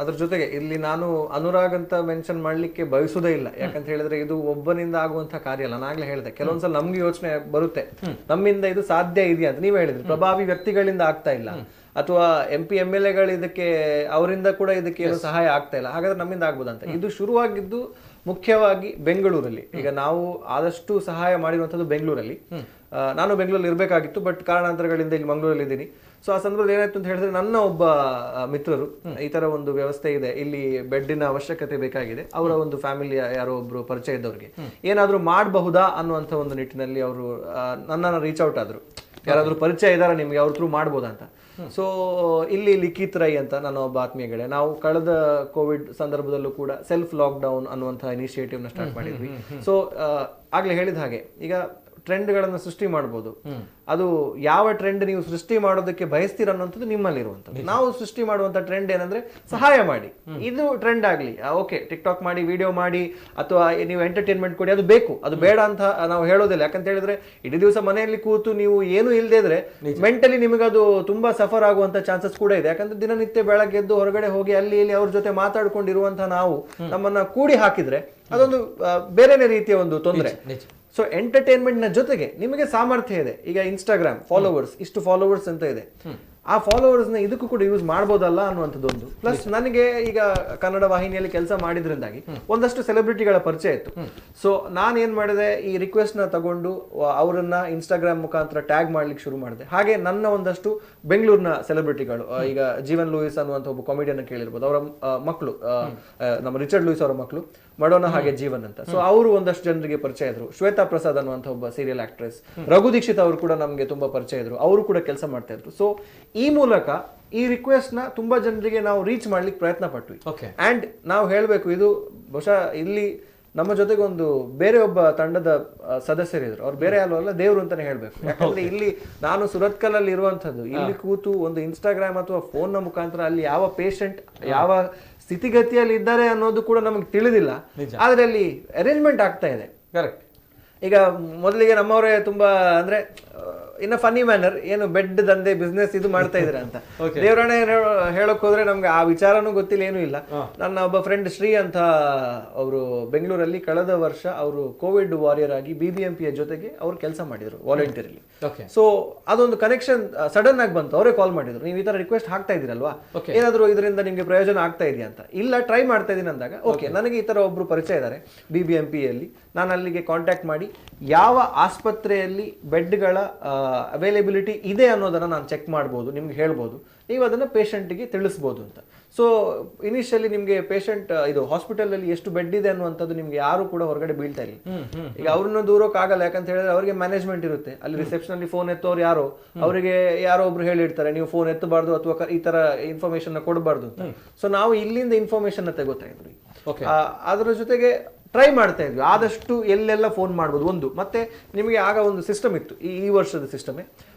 ಅದ್ರ ಜೊತೆಗೆ ಇಲ್ಲಿ ನಾನು ಅನುರಾಗ್ ಅಂತ ಮೆನ್ಷನ್ ಮಾಡ್ಲಿಕ್ಕೆ ಬಯಸುವುದೇ ಇಲ್ಲ ಯಾಕಂತ ಹೇಳಿದ್ರೆ ಇದು ಒಬ್ಬನಿಂದ ಆಗುವಂತಹ ಕಾರ್ಯ ಅಲ್ಲ ನಾಗ್ಲೇ ಹೇಳಿದೆ ಕೆಲವೊಂದ್ಸಲ ನಮ್ಗೆ ಯೋಚನೆ ಬರುತ್ತೆ ನಮ್ಮಿಂದ ಇದು ಸಾಧ್ಯ ಇದೆಯಾ ಅಂತ ನೀವ್ ಹೇಳಿದ್ರಿ ಪ್ರಭಾವಿ ವ್ಯಕ್ತಿಗಳಿಂದ ಆಗ್ತಾ ಇಲ್ಲ ಅಥವಾ MP MLA ಗಳು ಇದಕ್ಕೆ ಅವರಿಂದ ಕೂಡ ಇದಕ್ಕೆ ಏನು ಸಹಾಯ ಆಗ್ತಾ ಇಲ್ಲ ಹಾಗಾದ್ರೆ ನಮ್ಮಿಂದ ಆಗ್ಬೋದಂತ ಇದು ಶುರುವಾಗಿದ್ದು ಮುಖ್ಯವಾಗಿ ಬೆಂಗಳೂರಲ್ಲಿ ಈಗ ನಾವು ಆದಷ್ಟು ಸಹಾಯ ಮಾಡಿರುವಂತದ್ದು ಬೆಂಗಳೂರಲ್ಲಿ ನಾನು ಬೆಂಗಳೂರಲ್ಲಿ ಇರಬೇಕಾಗಿತ್ತು ಬಟ್ ಕಾರಣಾಂತರಗಳಿಂದ ಇಲ್ಲಿ ಮಂಗಳೂರಲ್ಲಿ ಇದ್ದೀನಿ ಸೊ ಆ ಸಂದರ್ಭದಲ್ಲಿ ಏನಾಯ್ತು ಅಂತ ಹೇಳಿದ್ರೆ ನನ್ನ ಒಬ್ಬ ಮಿತ್ರರು ಈ ತರ ಒಂದು ವ್ಯವಸ್ಥೆ ಇದೆ ಇಲ್ಲಿ ಬೆಡ್ಡಿನ ಅವಶ್ಯಕತೆ ಬೇಕಾಗಿದೆ ಅವರ ಒಂದು ಫ್ಯಾಮಿಲಿಯ ಯಾರೋ ಒಬ್ರು ಪರಿಚಯ ಇದ್ದವ್ರಿಗೆ ಏನಾದ್ರೂ ಮಾಡಬಹುದಾ ಅನ್ನುವಂಥ ಒಂದು ನಿಟ್ಟಿನಲ್ಲಿ ಅವರು ನನ್ನನ್ನು ರೀಚ್ ಔಟ್ ಆದ್ರು ಯಾರಾದ್ರೂ ಪರಿಚಯ ಇದಾರ ನಿಮ್ಗೆ ಅವ್ರ ಥ್ರೂ ಮಾಡ್ಬೋದಾ ಅಂತ ಸೊ ಇಲ್ಲಿ ಲಿಖಿತ್ ರೈ ಅಂತ ನನ್ನ ಒಬ್ಬ ಆತ್ಮೀಯಗಳೇ ನಾವು ಕಳೆದ ಕೋವಿಡ್ ಸಂದರ್ಭದಲ್ಲೂ ಕೂಡ ಸೆಲ್ಫ್ ಲಾಕ್ಡೌನ್ ಅನ್ನುವಂಥ ಇನಿಷಿಯೇಟಿವ್ ನ ಸ್ಟಾರ್ಟ್ ಮಾಡಿದ್ವಿ ಸೊ ಆಗ್ಲೇ ಹೇಳಿದ ಹಾಗೆ ಈಗ ಟ್ರೆಂಡ್ಗಳನ್ನು ಸೃಷ್ಟಿ ಮಾಡಬಹುದು ಅದು ಯಾವ ಟ್ರೆಂಡ್ ನೀವು ಸೃಷ್ಟಿ ಮಾಡೋದಕ್ಕೆ ಬಯಸ್ತೀರ ಅನ್ನೋಂಥದ್ದು ನಿಮ್ಮಲ್ಲಿರುವಂಥದ್ದು ನಾವು ಸೃಷ್ಟಿ ಮಾಡುವಂತ ಟ್ರೆಂಡ್ ಏನಂದ್ರೆ ಸಹಾಯ ಮಾಡಿ ಇದು ಟ್ರೆಂಡ್ ಆಗ್ಲಿ ಓಕೆ ಟಿಕ್ಟಾಕ್ ಮಾಡಿ ವಿಡಿಯೋ ಮಾಡಿ ಅಥವಾ ನೀವು ಎಂಟರ್ಟೈನ್ಮೆಂಟ್ ಕೊಡಿ ಅದು ಬೇಕು ಅದು ಬೇಡ ಅಂತ ನಾವು ಹೇಳೋದಿಲ್ಲ ಯಾಕಂತ ಹೇಳಿದ್ರೆ ಇಡೀ ದಿವಸ ಮನೆಯಲ್ಲಿ ಕೂತು ನೀವು ಏನು ಇಲ್ಲದೆ ಇದ್ರೆ ಮೆಂಟಲಿ ನಿಮಗೆ ಅದು ತುಂಬಾ ಸಫರ್ ಆಗುವಂತ ಚಾನ್ಸಸ್ ಕೂಡ ಇದೆ ಯಾಕಂದ್ರೆ ದಿನನಿತ್ಯ ಬೆಳಗ್ಗೆ ಎದ್ದು ಹೊರಗಡೆ ಹೋಗಿ ಅಲ್ಲಿ ಇಲ್ಲಿ ಅವ್ರ ಜೊತೆ ಮಾತಾಡ್ಕೊಂಡಿರುವಂತಹ ನಾವು ನಮ್ಮನ್ನ ಕೂಡಿ ಹಾಕಿದ್ರೆ ಅದೊಂದು ಬೇರೆನೇ ರೀತಿಯ ಒಂದು ತೊಂದರೆ ಸೊ ಎಂಟರ್ಟೈನ್ಮೆಂಟ್ ನ ಜೊತೆಗೆ ನಿಮಗೆ ಸಾಮರ್ಥ್ಯ ಇದೆ ಈಗ ಇನ್ಸ್ಟಾಗ್ರಾಮ್ ಫಾಲೋವರ್ಸ್ ಇಷ್ಟು ಫಾಲೋವರ್ಸ್ ಅಂತ ಇದೆ ಆ ಫಾಲೋವರ್ಸ್ ನ ಇದಕ್ಕೂ ಕೂಡ ಯೂಸ್ ಮಾಡ್ಬೋದಲ್ಲ ಅನ್ನುವಂಥದ್ದೊಂದು ಪ್ಲಸ್ ನನಗೆ ಈಗ ಕನ್ನಡ ವಾಹಿನಿಯಲ್ಲಿ ಕೆಲಸ ಮಾಡಿದ್ರಿಂದಾಗಿ ಒಂದಷ್ಟು ಸೆಲೆಬ್ರಿಟಿಗಳ ಪರಿಚಯ ಇತ್ತು ಸೊ ನಾನು ಏನ್ ಮಾಡಿದೆ ಈ ರಿಕ್ವೆಸ್ಟ್ ನ ತಗೊಂಡು ಅವರನ್ನ ಇನ್ಸ್ಟಾಗ್ರಾಮ್ ಮುಖಾಂತರ ಟ್ಯಾಗ್ ಮಾಡ್ಲಿಕ್ಕೆ ಶುರು ಮಾಡಿದೆ ಹಾಗೆ ನನ್ನ ಒಂದಷ್ಟು ಬೆಂಗಳೂರಿನ ಸೆಲೆಬ್ರಿಟಿಗಳು ಈಗ ಜೀವನ್ ಲೂಯಿಸ್ ಅನ್ನುವಂಥ ಒಬ್ಬ ಕಾಮಿಡಿಯನ್ ಕೇಳಿರ್ಬೋದು ಅವರ ಮಕ್ಕಳು ನಮ್ಮ ರಿಚರ್ಡ್ ಲೂಯಿಸ್ ಅವರ ಮಕ್ಕಳು ಮಡೋನ ಹಾಗೆ ಜೀವನ್ ಅಂತ ಸೊ ಅವರು ಒಂದಷ್ಟು ಜನರಿಗೆ ಪರಿಚಯ ಇದ್ರು ಶ್ವೇತಾ ಪ್ರಸಾದ್ ಅನ್ನುವಂಥ ಒಬ್ಬ ಸೀರಿಯಲ್ ಆಕ್ಟ್ರೆಸ್ ರಘು ದೀಕ್ಷಿತ್ ಅವರು ಕೂಡ ನಮಗೆ ತುಂಬಾ ಪರಿಚಯ ಇದ್ರು ಅವರು ಕೂಡ ಕೆಲಸ ಮಾಡ್ತಾ ಇದ್ರು ಸೊ ಈ ಮೂಲಕ ಈ ರಿಕ್ವೆಸ್ಟ್ ನ ತುಂಬಾ ಜನರಿಗೆ ನಾವು ರೀಚ್ ಮಾಡ್ಲಿಕ್ಕೆ ಪ್ರಯತ್ನ ಪಟ್ವಿ ಅಂಡ್ ನಾವು ಹೇಳ್ಬೇಕು ಇದು ಬಹುಶಃ ಇಲ್ಲಿ ನಮ್ಮ ಜೊತೆಗೆ ಒಂದು ಬೇರೆ ಒಬ್ಬ ತಂಡದ ಸದಸ್ಯರಿದ್ರು ಅವ್ರು ಬೇರೆ ಅಲ್ಲ ದೇವ್ರು ಅಂತಾನೆ ಹೇಳ್ಬೇಕು ಯಾಕಂದ್ರೆ ಇಲ್ಲಿ ನಾನು ಸುರತ್ಕಲ್ ಅಲ್ಲಿ ಇರುವಂತದ್ದು ಇಲ್ಲಿ ಕೂತು ಒಂದು ಇನ್ಸ್ಟಾಗ್ರಾಮ್ ಅಥವಾ ಫೋನ್ ನ ಮುಖಾಂತರ ಅಲ್ಲಿ ಯಾವ ಪೇಷಂಟ್ ಯಾವ ಸ್ಥಿತಿಗತಿಯಲ್ಲಿ ಇದ್ದಾರೆ ಅನ್ನೋದು ಕೂಡ ನಮಗೆ ತಿಳಿದಿಲ್ಲ ಆದ್ರೆ ಅಲ್ಲಿ ಅರೇಂಜ್ಮೆಂಟ್ ಆಗ್ತಾ ಇದೆ ಕರೆಕ್ಟ್ ಈಗ ಮೊದಲಿಗೆ ನಮ್ಮವರೇ ತುಂಬಾ ಅಂದ್ರೆ ಇನ್ನ ಫನ್ನಿ ಮ್ಯಾನರ್ ಏನು ಬೆಡ್ ದಂಧೆ ಬಿಸ್ನೆಸ್ ಇದು ಮಾಡ್ತಾ ಇದ್ರ ಅಂತ. ದೇವರಾಣೆ ಹೇಳಕ್ ಹೋದ್ರೆ ನಮ್ಗೆ ಆ ವಿಚಾರನೂ ಗೊತ್ತಿಲ್ಲ, ಏನೂ ಇಲ್ಲ. ನನ್ನ ಒಬ್ಬ ಫ್ರೆಂಡ್ ಶ್ರೀ ಅಂತ ಅವರು ಬೆಂಗಳೂರಲ್ಲಿ ಕಳೆದ ವರ್ಷ ಅವರು ಕೋವಿಡ್ ವಾರಿಯರ್ ಆಗಿ BBMP ಜೊತೆಗೆ ಅವ್ರು ಕೆಲಸ ಮಾಡಿದ್ರು ವಾಲಂಟಿಯರ್ಲಿ. ಸೊ ಅದೊಂದು ಕನೆಕ್ಷನ್ ಸಡನ್ ಆಗಿ ಬಂತು. ಅವರೇ ಕಾಲ್ ಮಾಡಿದ್ರು, ನೀವು ಈ ತರ ರಿಕ್ವೆಸ್ಟ್ ಹಾಕ್ತಾ ಇದೀರಲ್ವಾ, ಏನಾದ್ರು ಇದರಿಂದ ನಿಮ್ಗೆ ಪ್ರಯೋಜನ ಆಗ್ತಾ ಇದೆಯಾ ಅಂತ. ಇಲ್ಲ, ಟ್ರೈ ಮಾಡ್ತಾ ಇದೀನಿ ಅಂದಾಗ ಓಕೆ ನನಗೆ ಈ ತರ ಒಬ್ರು ಪರಿಚಯ ಇದ್ದಾರೆ BBMP ಯಲ್ಲಿ, ನಾನು ಅಲ್ಲಿಗೆ ಕಾಂಟ್ಯಾಕ್ಟ್ ಮಾಡಿ ಯಾವ ಆಸ್ಪತ್ರೆಯಲ್ಲಿ ಬೆಡ್ಗಳ ಅವೈಲೇಬಿಲಿಟಿ ಇದೆ ಅನ್ನೋದನ್ನ ನಾನು ಚೆಕ್ ಮಾಡ್ಬೋದು, ನಿಮ್ಗೆ ಹೇಳ್ಬೋದು, ನೀವು ಅದನ್ನ ಪೇಷಂಟ್ಗೆ ತಿಳಿಸ್ಬೋದು ಅಂತ. ಸೊ ಇನಿಷಿಯಲಿ ನಿಮ್ಗೆ ಪೇಷಂಟ್ ಇದು ಹಾಸ್ಪಿಟಲ್ ಅಲ್ಲಿ ಎಷ್ಟು ಬೆಡ್ ಇದೆ ಅನ್ನುವಂಥದ್ದು ನಿಮ್ಗೆ ಯಾರು ಕೂಡ ಹೊರಗಡೆ ಬೀಳ್ತಾ ಇಲ್ಲ. ಈಗ ಅವ್ರನ್ನ ದೂರೋಕ್ಕಾಗಲ್ಲ, ಯಾಕಂತ ಹೇಳಿದ್ರೆ ಅವರಿಗೆ ಮ್ಯಾನೇಜ್ಮೆಂಟ್ ಇರುತ್ತೆ ಅಲ್ಲಿ, ರಿಸೆಪ್ಷನ್ ಅಲ್ಲಿ ಫೋನ್ ಎತ್ತೋರು ಯಾರೋ ಅವರಿಗೆ ಯಾರೋ ಒಬ್ರು ಹೇಳಿರ್ತಾರೆ ನೀವು ಫೋನ್ ಎತ್ತಬಾರ್ದು ಅಥವಾ ಈ ತರ ಇನ್ಫಾರ್ಮೇಶನ್ ಕೊಡಬಾರ್ದು ಅಂತ. ಸೊ ನಾವು ಇಲ್ಲಿಂದ ಇನ್ಫಾರ್ಮೇಶನ್ ತಗೋತಾ ಇದ್ವಿ, ಅದರ ಜೊತೆಗೆ ಟ್ರೈ ಮಾಡ್ತಾ ಇದ್ವಿ ಆದಷ್ಟು ಎಲ್ಲೆಲ್ಲ ಫೋನ್ ಮಾಡ್ಬೋದು ಒಂದು. ಮತ್ತೆ ನಿಮಗೆ ಆಗ ಒಂದು ಸಿಸ್ಟಮ್ ಇತ್ತು, ಈ ವರ್ಷದ ಸಿಸ್ಟಮೇ,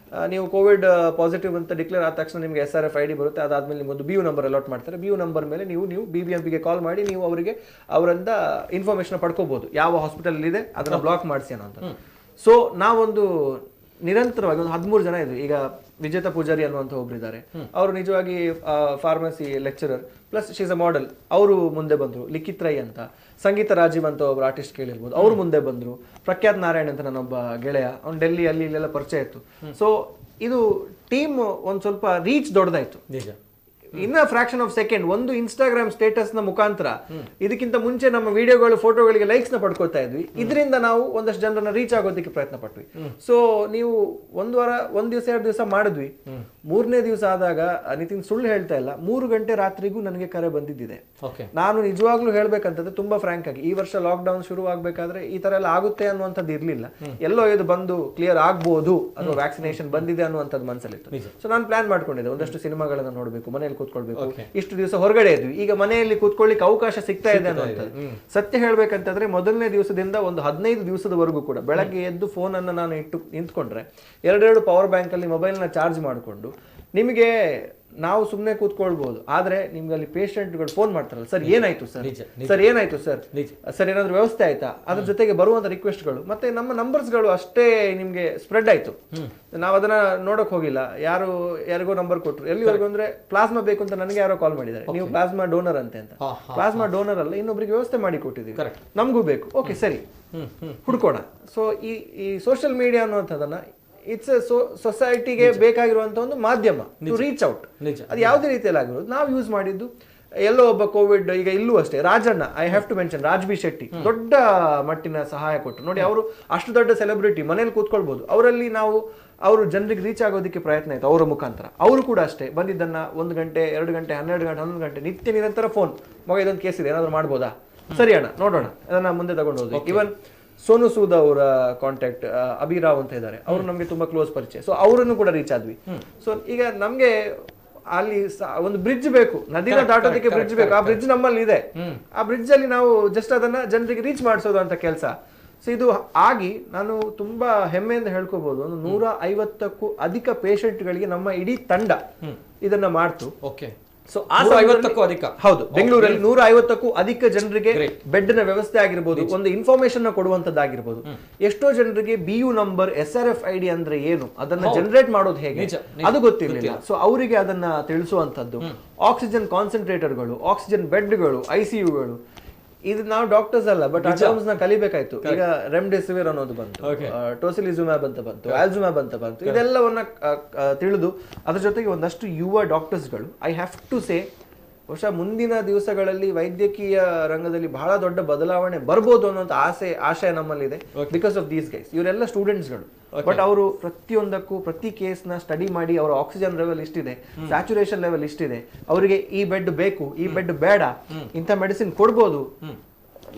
ನೀವು ಕೋವಿಡ್ ಪಾಸಿಟಿವ್ ಅಂತ ಡಿಕ್ಲೇರ್ ಆದ ತಕ್ಷಣ ನಿಮಗೆ SRF ID ಬರುತ್ತೆ. ಅದಾದ್ಮೇಲೆ ನಿಮ್ಮೊಂದು BU ನಂಬರ್ ಅಲಾಟ್ ಮಾಡ್ತಾರೆ. BU ನಂಬರ್ ಮೇಲೆ ನೀವು BBMPಗೆ ಕಾಲ್ ಮಾಡಿ ನೀವು ಅವರಿಂದ ಇನ್ಫಾರ್ಮೇಶನ್ ಪಡ್ಕೋಬಹುದು, ಯಾವ ಹಾಸ್ಪಿಟಲ್ ಇದೆ ಅದನ್ನ ಬ್ಲಾಕ್ ಮಾಡಿಸಿ ಅನ್ನೋ ಅಂತ. ಸೊ ನಾವೊಂದು ನಿರಂತರವಾಗಿ ಒಂದು 13 ಜನ ಇದ್ವಿ. ಈಗ ವಿಜೇತಾ ಪೂಜಾರಿ ಅನ್ನುವಂಥ ಒಬ್ರು ಇದ್ದಾರೆ, ಅವರು ನಿಜವಾಗಿ pharmacy lecturer plus she's a model, ಅವರು ಮುಂದೆ ಬಂದ್ರು. ಲಿಖಿತ್ ರೈ ಅಂತ, ಸಂಗೀತ ರಾಜೀವ್ ಅಂತ ಒಬ್ರು ಆರ್ಟಿಸ್ಟ್ ಕೇಳಿರ್ಬೋದು, ಅವರು ಮುಂದೆ ಬಂದ್ರು. ಪ್ರಖ್ಯಾತ್ ನಾರಾಯಣ್ ಅಂತ ನನ್ನೊಬ್ಬ ಗೆಳೆಯ, ಅವ್ನು ಡೆಲ್ಲಿ ಅಲ್ಲಿ ಇಲ್ಲೆಲ್ಲ ಪರಿಚಯ ಇತ್ತು. ಸೊ ಇದು ಟೀಮ್ ಒಂದ್ ಸ್ವಲ್ಪ ರೀಚ್ ದೊಡ್ಡದಾಯ್ತು. ಇನ್ನ ಫ್ರಾಕ್ಷನ್ ಆಫ್ ಸೆಕೆಂಡ್ ಒಂದು ಇನ್ಸ್ಟಾಗ್ರಾಮ್ ಸ್ಟೇಟಸ್ ನ ಮುಖಾಂತರ ಇದಕ್ಕಿಂತ ಮುಂಚೆ ನಮ್ಮ ವಿಡಿಯೋಗಳು ಫೋಟೋಗಳಿಗೆ ಲೈಕ್ಸ್ ನ ಪಡ್ಕೋತಾ ಇದ್ವಿ. ಇದರಿಂದ ನಾವು ಒಂದಷ್ಟು ಜನರನ್ನ ರೀಚ್ ಆಗೋದಕ್ಕೆ ಪ್ರಯತ್ನ ಪಟ್ವಿ. ಸೊ ನೀವು ಒಂದ್ ದಿವಸ 2 ದಿವಸ ಮಾಡಿದ್ವಿ. 3ನೇ ದಿವಸ ಆದಾಗ ನಿತಿನ್ ಸುಳ್ಳು ಹೇಳ್ತಾ ಇಲ್ಲ, 3 ಗಂಟೆ ರಾತ್ರಿಗೂ ನನಗೆ ಕರೆ ಬಂದಿದ್ದಿದೆ. ನಾನು ನಿಜವಾಗ್ಲೂ ಹೇಳ್ಬೇಕಂತಂದ್ರೆ ತುಂಬಾ ಫ್ರಾಂಕ್ ಆಗಿ, ಈ ವರ್ಷ ಲಾಕ್ ಡೌನ್ ಶುರು ಆಗ್ಬೇಕಾದ್ರೆ ಈ ತರ ಎಲ್ಲ ಆಗುತ್ತೆ ಅನ್ನುವಂಥದ್ದು ಇರ್ಲಿಲ್ಲ. ಎಲ್ಲೋ ಇದು ಬಂದು ಕ್ಲಿಯರ್ ಆಗ್ಬಹುದು ಅಥವಾ ವ್ಯಾಕ್ಸಿನೇಷನ್ ಬಂದಿದೆ ಅನ್ನುವಂಥದ್ದು ಮನಸ್ಸಲ್ಲಿತ್ತು. ಸೊ ನಾನು ಪ್ಲಾನ್ ಮಾಡ್ಕೊಂಡಿದ್ದೆ, ಒಂದಷ್ಟು ಸಿನಿಮಾಗಳನ್ನ ನೋಡ್ಬೇಕು, ಮನೆಯಲ್ಲಿ ಕೂತ್ಕೊಳ್ಬೇಕು. ಇಷ್ಟು ದಿವಸ ಹೊರಗಡೆ ಇದ್ವಿ, ಈಗ ಮನೆಯಲ್ಲಿ ಕೂತ್ಕೊಳ್ಳಿಕ್ಕೆ ಅವಕಾಶ ಸಿಗ್ತಾ ಇದೆ ಅನ್ನುವಂಥದ್ದು. ಸತ್ಯ ಹೇಳ್ಬೇಕಂತಂದ್ರೆ ಮೊದಲನೇ ದಿವಸದಿಂದ ಒಂದು 15 ದಿವಸದವರೆಗೂ ಕೂಡ ಬೆಳಗ್ಗೆ ಎದ್ದು ಫೋನ್ ಅನ್ನ ನಾನು ಇಟ್ಟು ನಿಂತ್ಕೊಂಡ್ರೆ 2 ಪವರ್ ಬ್ಯಾಂಕ್ ಅಲ್ಲಿ ಮೊಬೈಲ್ ನ ಚಾರ್ಜ್ ಮಾಡಿಕೊಂಡು, ನಿಮಗೆ ನಾವು ಸುಮ್ಮನೆ ಕೂತ್ಕೊಳ್ಬಹುದು, ಆದ್ರೆ ನಿಮ್ಗೆ ಅಲ್ಲಿ ಪೇಷಂಟ್ಗಳು ಫೋನ್ ಮಾಡ್ತಾರಲ್ಲ, ಸರ್ ಏನಾಯ್ತು ಸರ್, ಸರ್ ಏನಾಯ್ತು ಸರ್, ಸರ್ ಏನಾದ್ರು ವ್ಯವಸ್ಥೆ ಆಯ್ತಾ, ಅದ್ರ ಜೊತೆಗೆ ಬರುವಂತ ರಿಕ್ವೆಸ್ಟ್ಗಳು ಮತ್ತೆ ನಮ್ಮ ನಂಬರ್ಸ್ಗಳು ಅಷ್ಟೇ ನಿಮ್ಗೆ ಸ್ಪ್ರೆಡ್ ಆಯ್ತು. ನಾವು ಅದನ್ನ ನೋಡಕ್ ಹೋಗಿಲ್ಲ, ಯಾರಿಗೋ ನಂಬರ್ ಕೊಟ್ರು. ಎಲ್ಲಿವರೆಗೂ ಅಂದ್ರೆ ಪ್ಲಾಸ್ಮಾ ಬೇಕು ಅಂತ ನನಗೆ ಯಾರೋ ಕಾಲ್ ಮಾಡಿದ್ದಾರೆ, ನೀವು ಪ್ಲಾಸ್ಮಾ ಡೋನರ್ ಅಂತ. ಪ್ಲಾಸ್ಮಾ ಡೋನರ್ ಅಲ್ಲ, ಇನ್ನೊಬ್ರಿಗೆ ವ್ಯವಸ್ಥೆ ಮಾಡಿ ಕೊಟ್ಟಿದ್ದೀವಿ, ನಮಗೂ ಬೇಕು. ಓಕೆ ಸರಿ, ಹುಡ್ಕೋಣ. ಸೊ ಈ ಸೋಷಿಯಲ್ ಮೀಡಿಯಾ ಅನ್ನುವಂಥದ್ದನ್ನ ಇಟ್ಸ್ ಸೊಸೈಟಿಗೆ ಬೇಕಾಗಿರುವಂತ ಒಂದು ಮಾಧ್ಯಮ ಟು ರೀಚ್ ಔಟ್. ಅದು ಯಾವುದೇ ರೀತಿಯಲ್ಲಿ ಆಗಿರೋದು ನಾವು ಯೂಸ್ ಮಾಡಿದ್ದು. ಎಲ್ಲೋ ಒಬ್ಬ ಕೋವಿಡ್, ಈಗ ಇಲ್ಲೂ ಅಷ್ಟೇ Rajanna, I have to mention, Raj B Shetty ದೊಡ್ಡ ಮಟ್ಟಿನ ಸಹಾಯ ಕೊಟ್ಟರು ನೋಡಿ. ಅವರು ಅಷ್ಟು ದೊಡ್ಡ ಸೆಲೆಬ್ರಿಟಿ, ಮನೇಲಿ ಕೂತ್ಕೊಳ್ಬಹುದು, ಅವರಲ್ಲಿ ಅವರು ಜನರಿಗೆ ರೀಚ್ ಆಗೋದಕ್ಕೆ ಪ್ರಯತ್ನ ಆಯ್ತು ಅವರ ಮುಖಾಂತರ. ಅವರು ಕೂಡ ಅಷ್ಟೇ ಬಂದಿದ್ದನ್ನ 1 ಗಂಟೆ 2 ಗಂಟೆ 12 ಗಂಟೆ 11 ಗಂಟೆ ನಿತ್ಯ ನಿರಂತರ ಫೋನ್, ಮಗ ಇದೊಂದು ಕೇಸ್ ಇದೆ ಏನಾದ್ರು ಮಾಡ್ಬೋದಾ, ಸರಿ ಅಣ್ಣ ನೋಡೋಣ, ಅದನ್ನ ಮುಂದೆ ತಗೊಂಡು ಹೋದ್ವಿ. ಇವನ್ ಸೋನು ಸೂದ್ ಅವರ ಕಾಂಟ್ಯಾಕ್ಟ್ ಅಭಿರಾವ್ ಅಂತ ಇದ್ದಾರೆ, ಅವರು ನಮ್ಗೆ ತುಂಬಾ ಕ್ಲೋಸ್ ಪರಿಚಯ. ಸೊ ಅವರನ್ನು ಕೂಡ ರೀಚ್ ಆದ್ವಿ. ಸೊ ಈಗ ನಮ್ಗೆ ಅಲ್ಲಿ ಒಂದು ಬ್ರಿಡ್ಜ್ ಬೇಕು, ನದಿನ ದಾಟೋದಕ್ಕೆ ಬ್ರಿಡ್ಜ್ ಬೇಕು. ಆ ಬ್ರಿಡ್ಜ್ ನಮ್ಮಲ್ಲಿ ಇದೆ, ಆ ಬ್ರಿಡ್ಜ್ ಅಲ್ಲಿ ನಾವು ಜಸ್ಟ್ ಅದನ್ನ ಜನರಿಗೆ ರೀಚ್ ಮಾಡಿಸೋದು ಅಂತ ಕೆಲಸ. ಸೊ ಇದು ಆಗಿ ನಾನು ತುಂಬಾ ಹೆಮ್ಮೆಯಿಂದ ಹೇಳ್ಕೋಬಹುದು, ಒಂದು 150ಕ್ಕೂ ಅಧಿಕ ಪೇಷಂಟ್ಗಳಿಗೆ ನಮ್ಮ ಇಡೀ ತಂಡ ಇದನ್ನ ಮಾಡ್ತು. ಸೊ 150ಕ್ಕೂ ಅಧಿಕ, ಹೌದು, ಬೆಂಗಳೂರಲ್ಲಿ 150ಕ್ಕೂ ಅಧಿಕ ಜನರಿಗೆ ಬೆಡ್ ನ ವ್ಯವಸ್ಥೆ ಆಗಿರ್ಬೋದು, ಒಂದು ಇನ್ಫಾರ್ಮೇಶನ್ ಕೊಡುವಂತದ್ದಾಗಿರ್ಬೋದು. ಎಷ್ಟೋ ಜನರಿಗೆ BU ನಂಬರ್, SRF ID ಅಂದ್ರೆ ಏನು, ಅದನ್ನ ಜನರೇಟ್ ಮಾಡೋದು ಹೇಗೆ ಅದು ಗೊತ್ತಿರಲಿಲ್ಲ. ಸೊ ಅವರಿಗೆ ಅದನ್ನ ತಿಳಿಸುವಂತದ್ದು. ಆಕ್ಸಿಜನ್ ಕಾನ್ಸಂಟ್ರೇಟರ್ಗಳು, ಆಕ್ಸಿಜನ್ ಬೆಡ್ಗಳು, ICUಗಳು, ಇದು ನಾವು ಡಾಕ್ಟರ್ಸ್ ಅಲ್ಲ, ಬಟ್ ಆ ಟರ್ಮ್ಸ್ ನ ಕಲಿಬೇಕಾಯ್ತು. ಈಗ ರೆಮ್ಡೆಸಿವಿರ್ ಅನ್ನೋದು ಬಂತು, ಟೋಸಿಲಿಜುಮ್ಯಾಬ್ ಅಂತ ಬಂತು, ಆಲ್ಜುಮ್ಯಾಬ್ ಅಂತ ಬಂತು. ಇದೆಲ್ಲವನ್ನ ತಿಳಿದು ಅದ್ರ ಜೊತೆಗೆ ಒಂದಷ್ಟು ಯುವ ಡಾಕ್ಟರ್ಸ್ಗಳು, ಐ ಹ್ಯಾವ್ ಟು ಸೇ, ಬಹುಶಃ ಮುಂದಿನ ದಿವಸಗಳಲ್ಲಿ ವೈದ್ಯಕೀಯ ರಂಗದಲ್ಲಿ ಬಹಳ ದೊಡ್ಡ ಬದಲಾವಣೆ ಬರ್ಬೋದು ಅನ್ನೋಂಥ ಆಶಯ ನಮ್ಮಲ್ಲಿದೆ. ಬಿಕಾಸ್ ಆಫ್ ದೀಸ್ ಗೈಸ್, ಇವರೆಲ್ಲ ಸ್ಟೂಡೆಂಟ್ಸ್ಗಳು, ಬಟ್ ಅವರು ಪ್ರತಿಯೊಂದಕ್ಕೂ ಪ್ರತಿ ಕೇಸ್ನ ಸ್ಟಡಿ ಮಾಡಿ ಅವರ ಆಕ್ಸಿಜನ್ ಲೆವೆಲ್ ಇಷ್ಟಿದೆ, ಸ್ಯಾಚುರೇಷನ್ ಲೆವೆಲ್ ಇಷ್ಟಿದೆ, ಅವರಿಗೆ ಈ ಬೆಡ್ ಬೇಕು, ಈ ಬೆಡ್ ಬೇಡ, ಇಂಥ ಮೆಡಿಸಿನ್ ಕೊಡ್ಬೋದು.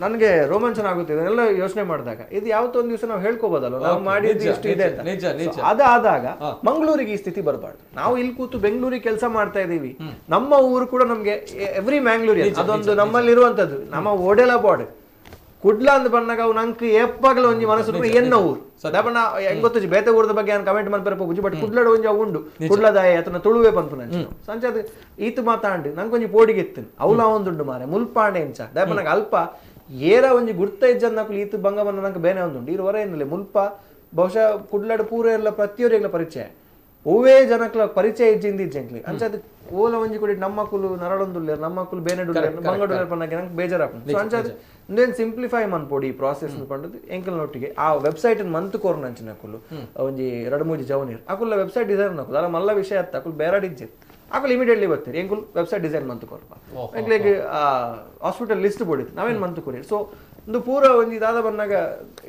ನನಗೆ ರೋಮಾಂಚನ ಆಗುತ್ತೆ ಇದನ್ನೆಲ್ಲ ಯೋಚನೆ ಮಾಡಿದಾಗ. ಇದು ಯಾವತ್ತೊಂದು ದಿವಸ ನಾವು ಹೇಳ್ಕೋಬೋದಲ್ಲ, ನಾವು ಮಾಡಿದ್ದು ಇಷ್ಟು ಇದೆ ಅಂತ. ಅದಾದಾಗ ಮಂಗಳೂರಿಗೆ ಈ ಸ್ಥಿತಿ ಬರಬಾರ್ದು. ನಾವು ಇಲ್ಲಿ ಕೂತು ಬೆಂಗಳೂರಿಗೆ ಕೆಲಸ ಮಾಡ್ತಾ ಇದೀವಿ, ನಮ್ಮ ಊರು ಕೂಡ ನಮ್ಗೆ ಎವ್ರಿ ಮ್ಯಾಂಗ್ಳೂರಿಯನ್ ಅದೊಂದು ನಮ್ಮಲ್ಲಿರುವಂತದ್ದು. ನಮ್ಮ ಓಡೆಲ ಬಾಡ್ ಕುಡ್ಲ ಅಂತ ಬಂದಾಗ ಅವ್ನು ಅಂಕ ಎಪ್ಪಾಗಲ ಒಂಜಿ ಮನಸ್ಸು ಎನ್ನ ಊರು ದಾಪನ ಹೆಂಗ್ ಗೊತ್ತು ಬೇತೆ ಊರದ ಬಗ್ಗೆ ನಾನು ಕಮೆಂಟ್ ಮಾಡ್ತಾರೆ ಪೂಜಿ, ಬಟ್ ಕುಡ್ಲಡ ಒಂಜಿ ಉಂಡು ಕುಡ್ಲದಾಯ ಅತನ ತುಳುವೆ ಪಂಪು ನಂಚು ಸಂಚದ ಈತು ಮಾತಾಂಡು ನಂಗೆ ಒಂಜಿ ಪೋಡಿಗೆ ಎತ್ತನು ಅವಲ ಒಂದುಂಡು ಮಾರೆ ಮುಲ್ಪಾಂಡೆ ಎಂಚ ದಾಪನಾಗ ಅಲ್ಪ ಏರ ಒಂಜಿ ಗುರ್ತ ಇಜ್ಜನ್ನಕುಲು ಈತು ಬಂಗ ಬಂದ ನಂಗೆ ಬೇನೆ ಒಂದುಂಡು ಇರು ಹೊರ ಏನಿಲ್ಲ ಮುಲ್ಪ ಬಹುಶಃ ಕುಡ್ಲಾಡು ಪೂರ ಎಲ್ಲ ಪ್ರತಿಯೊರಿಗೆಲ್ಲ ಪರಿಚಯ ಓವೇ ಜನಕ್ಲ ಪರಿಚಯ ಇಜ್ಜಿಂದ ಇಜ್ಜಂಕ್ಲಿ ಅಂಚದ ಓಲ ಒಂಜಿ ಕೊಡಿ ನಮ್ಮ ಕುಲು ನರಳೊಂದುಲ್ಲೇರು ನಮ್ಮ ಕುಲು ಬೇನೆಡುಲ್ಲೇರು ಬಂಗಡುಲ್ಲೇರು ಪನ್ನಕ್ಕೆ ನಂಗೆ ಬೇಜಾರಾಪುಂಡು ಸೊ ಅಂಚದ ಇಂದೇನು ಸಿಂಪ್ಲಿಫೈ ಮನ್ಪೊಡಿ ಈ ಪ್ರಾಸೆಸ್ ಪಂಡದು ಎಂಕಲ್ನೊಟ್ಟಿಗೆ ಆ ವೆಬ್ಸೈಟ್ ಮಂತ್ ಕೋರ್ನ ಅಂಚಿನ ಕುಲು ಒಂಜಿ 2-3 ಜವನೀರು ಅಕುಲ್ಲ ವೆಬ್ಸೈಟ್ ಡಿಸೈನ್ ನಕುಲು ಅಲ್ಲ ಮಲ್ಲ ವಿಷಯ ಅತ್ತ ಅಕುಲು ಬೇರಾಡಿಜ್ಜಿ ಅಕುಲು ಇಮಿಡಿಯೇಟ್ಲಿ ಬರ್ತೀರಿ ಎಂಕುಲು ವೆಬ್ಸೈಟ್ ಡಿಸೈನ್ ಮಂತ್ ಕೊರ್ಪ ಎಂಕ್ಲೆಗ್ ಹಾಸ್ಪಿಟಲ್ ಲಿಸ್ಟ್ ಬೋಡಿತ್ತು ನಾವೇನು ಮಂತ್ ಕೊರಿ ಸೊ ಒಂದು ಪೂರ ಒಂಜಿ ದಾದ ಬಂದಾಗ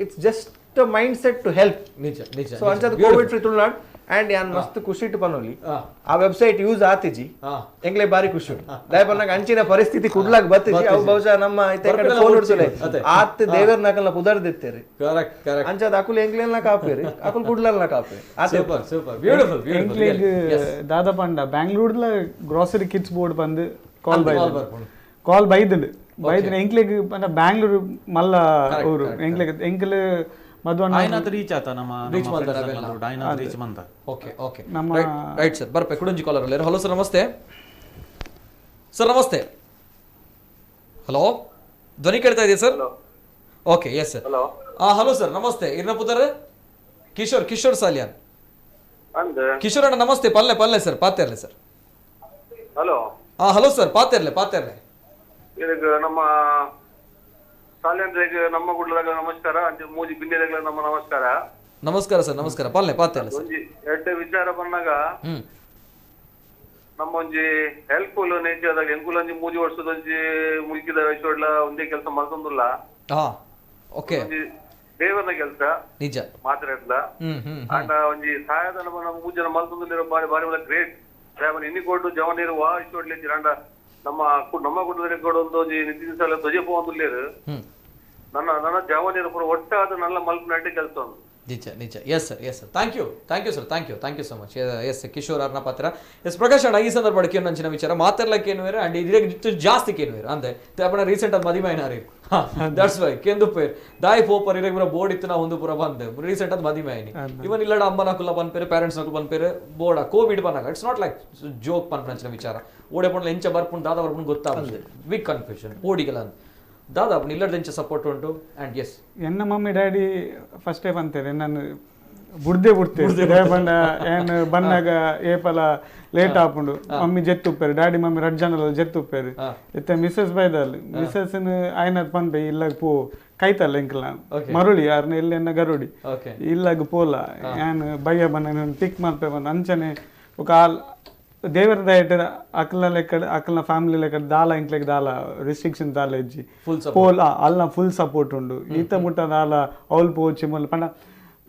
it's just mindset to help ನಿಜ ನಿಜ ಸೊ ಅಂಚದ ಕೋವಿಡ್ ಫ್ರೀ ತುಳುನಾಡ್ ಅಂಡ್ ಯಾನ್ ಮಸ್ತ್ ಖುಷಿ ಇಟ್ಟು ಪನೋಲಿ ಆ ವೆಬ್ಸೈಟ್ ಯೂಸ್ ಆತಿಜಿ ಎಂಗ್ಲೆ ಬಾರಿ ಖುಷಿ ದಯಪನ್ನಾಗ ಅಂಚಿನ ಪರಿಸ್ಥಿತಿ ಕುಡ್ಲಾಗ ಬತ್ತಿಜಿ ಅವು ಬಹುಶಃ ನಮ್ಮ ಫೋನ್ ಹೊಡ್ಸಲೆ ಆತ್ ದೇವರ ನಕಲ್ನ ಪುದರ್ದಿತ್ತೇರಿ ಅಂಚದ ಅಕುಲ್ ಎಂಗ್ಲೆಲ್ನ ಕಾಪೇರಿ ಅಕುಲ್ ಕುಡ್ಲಲ್ನ ಕಾಪೇರಿ ಸೂಪರ್ ಸೂಪರ್ ಬ್ಯೂಟಿಫುಲ್ ಎಂಗ್ಲೆಗ್ ದಾದ ಪಂಡ ಬ್ಯಾಂಗ್ಳೂರ್ಲ ಗ್ರೋಸರಿ ಕಿಟ್ಸ್ ಬೋರ್ಡ್ ಬಂದು ಕಾಲ್ ಬೈದಂಡು ಎಂಕ್ಲೆಗ್ ಪಂಡ ಬ್ಯಾಂಗ್ಳೂರು ಮಲ್ಲ ಊರು ಎಂಕ್ಲೆ ರೀಚ್ ಆತ ನಮ್ಮ ರೀಚ್ ಮಂತ ಓಕೆ ಓಕೆ ನಮ್ಮ ರೈಟ್ ಸರ್ ಬರ್ಪೆ ಕುಡಂಜಿ ಕಾಲರ್ ಅಲ್ಲಿ ಹಲೋ ಸರ್ ನಮಸ್ತೆ ಸರ್ ನಮಸ್ತೆ ಹಲೋ ಧ್ವನಿ ಕೇಳ್ತಾ ಇದೆಯಾ sir okay yes sir hello sir ನಮಸ್ತೆ ಇರ್ನ ಪುದರ್ ಕಿಶೋರ್ ಸಾಲಿಯಾನ್ ಕಿಶೋರ್ ಅಣ್ಣ ನಮಸ್ತೆ ಪಲ್ಲೆ ಸರ್ ಪಾತೆರ್ಲೆ ಸರ್ ಹಲೋ ಸರ್ ಪಾತೆರ್ಲೆ ನಮ್ಮ ಸಾಲೇಂದ್ರಿಗೆ ನಮ್ಮ ಗುಡ್ಲದಾಗ ನಮಸ್ಕಾರ ಅಂಚೆ ಮೂಜಿ ಬಿಂಡೆದಾಗ ನಮ್ಮ ನಮಸ್ಕಾರ ಸರ್ ನಮಸ್ಕಾರ ಪಾತೆರ್ಲೆ ಸರ್ ಎರಡೇ ವಿಚಾರ ಬಂದಾಗ ನಮ್ಮ ಒಂಜಿ ಹೆಲ್ಪ್ಫುಲ್ ನೇಚರ್ದಾಗ ಎಂಕುಲ ಒಂಜಿ ಮೂಜಿ ವರ್ಷದೊಂಜಿ ಮುಲ್ಕಿದ ವಯಸ್ಸೊಡ್ಲ ಒಂದೇ ಕೆಲಸ ಮಾಡ್ಕೊಂಡುಲ್ಲ ಓಕೆ ದೇವರನ ಕೆಲಸ ನಿಜ ಮಾತಾಡ್ಲ ಅಂಡ ಒಂಜಿ ಸಹಾಯಧನ ನಮ್ಮ ಮೂಜಿ ಜನ ಮಲ್ತೊಂದುಲ್ಲಿರೋ ಬಾರಿ ಗ್ರೇಟ್ ಇನ್ನಿ ಕೊಟ್ಟು ಜವನೀರು ವಾ ಇಷ್ಟೊಡ್ಲಿ ಅಂಡ ನಮ್ಮ ಕುಟುಂಬದಲ್ಲಿ ಕೂಡ ಒಂದು ನಿತ್ಯ ಸಲ ಧ್ವಜ ಹೋಗುಲೇರು ನನ್ನ ಜವನೀರು ಪೂರ ಒಟ್ಟಾದ ನಲ್ಲ ಮಲ್ಪ ನಟಿ ಕೆಲಸ ಒಂದು ನಿಜ yes sir thank you so much yes Kishore ಅರ್ನ ಪಾತ್ರ ಎಸ್ ಪ್ರಕಾಶ್ ಅಣ್ಣ ಈ ಸಂದರ್ಭಕ್ಕೆ ಏನು ಅಂಚಿನ ವಿಚಾರ ಮಾತಾಡ್ಲಕ್ಕೆ ಏನು ಅಂಡ್ ಇದ್ರೆ ಜಾಸ್ತಿ ಏನು ಅಂದೆ ಅಪ್ಪನ ರೀಸೆಂಟ್ ಅದು ಮದಿಮೆ ಏನಾರಿ ದಟ್ಸ್ ವೈ ಕೆಂದು ಪೇರ್ ದಾಯಿ ಪೋಪರ್ ಇರಗ್ರ ಬೋರ್ಡ್ ಇತ್ತು ನಾ ಒಂದು ಪುರ ಬಂದೆ ರೀಸೆಂಟ್ ಅದು ಮದಿಮೆ ಆಯ್ನಿ ಇವನ್ ಇಲ್ಲಡ ಅಮ್ಮನ ಕುಲ್ಲ ಬಂದ್ಪೇರು ಪೇರೆಂಟ್ಸ್ ನಕು ಬಂದ್ಪೇರು ಬೋರ್ಡ ಕೋವಿಡ್ ಬಂದಾಗ ಇಟ್ಸ್ ನಾಟ್ ಲೈಕ್ ಜೋಕ್ ಪನ್ಪಂಚಿನ ವಿಚಾರ ಓಡೆ ಪಂಡ್ಲ ಎಂಚ ಬರ್ಪುಂಡು ದಾದ ಬರ್ಪುಂಡು ಗೊತ್ತಾಗ್ತದೆ ಬಿಗ್ ಕನ್ಫ್ಯೂಷನ್ ಓಡಿಗಲ್ಲ ಅಂತ ದಾದಾ ಇಲ್ಲದಂಚ ಸಪೋರ್ಟ್ ಉಂಟು ಅಂಡ್ ಎಸ್ ಎನ್ನ ಮಮ್ಮಿ ಡ್ಯಾಡಿ ಫಸ್ಟ್ ಟೈಮ್ ಅಂತಾರೆ ನಾನು ಬುಡ್ದೆ ಬಂಡ ಏನು ಬಂದಾಗ ಏಪಲ ಲೇಟ್ ಆಪುಂಡು ಮಮ್ಮಿ ಜೆತ್ತುಪ್ಪೇರು ಡ್ಯಾಡಿ ಮಮ್ಮಿ ರಡ್ಜನಲ್ಲ ಜೆತ್ತುಪ್ಪೇರು ಇತ್ತೆ ಮಿಸ್ಸಸ್ ಬೈದಲ್ಲಿ ಮಿಸ್ಸಸ್ ಆಯ್ನ ಪನ್ಪೆ ಇಲ್ಲಾಗ ಪೋ ಕೈತಲ್ಲ ಎಂಕಲ್ ಮರುಳಿ ಯಾರನ್ನ ಎಲ್ಲೆನ್ನ ಗರುಡಿ ಇಲ್ಲಾಗ ಪೋಲ ಏನು ಬಯ್ಯ ಬಂದ ಟಿಕ್ ಮಲ್ಪೆ ಬಂದ ಅಂಚನೆ ఒక ದೇವರ ದಯಟ ಅಕ್ಲ ಲೆಕ್ಕ ಅಕ್ಲನ ಫ್ಯಾಮಿಲಿ ಲೆಕ್ಕ ದಾಲ ಇಂಕ್ಲೆಗ್ ದಾಲ ರಿಸ್ಟ್ರಿಕ್ಷನ್ ದಾಲ ಇಜ್ಜಿ ಪೋಲ್ ಅಲ್ನ ಫುಲ್ ಸಪೋರ್ಟ್ ಉಂಡು ಈತ ಮುಟ್ಟ ದಾಲ ಅವಲ್ ಪೋಚಿ ಮಲ್ಲ ಪಂಡ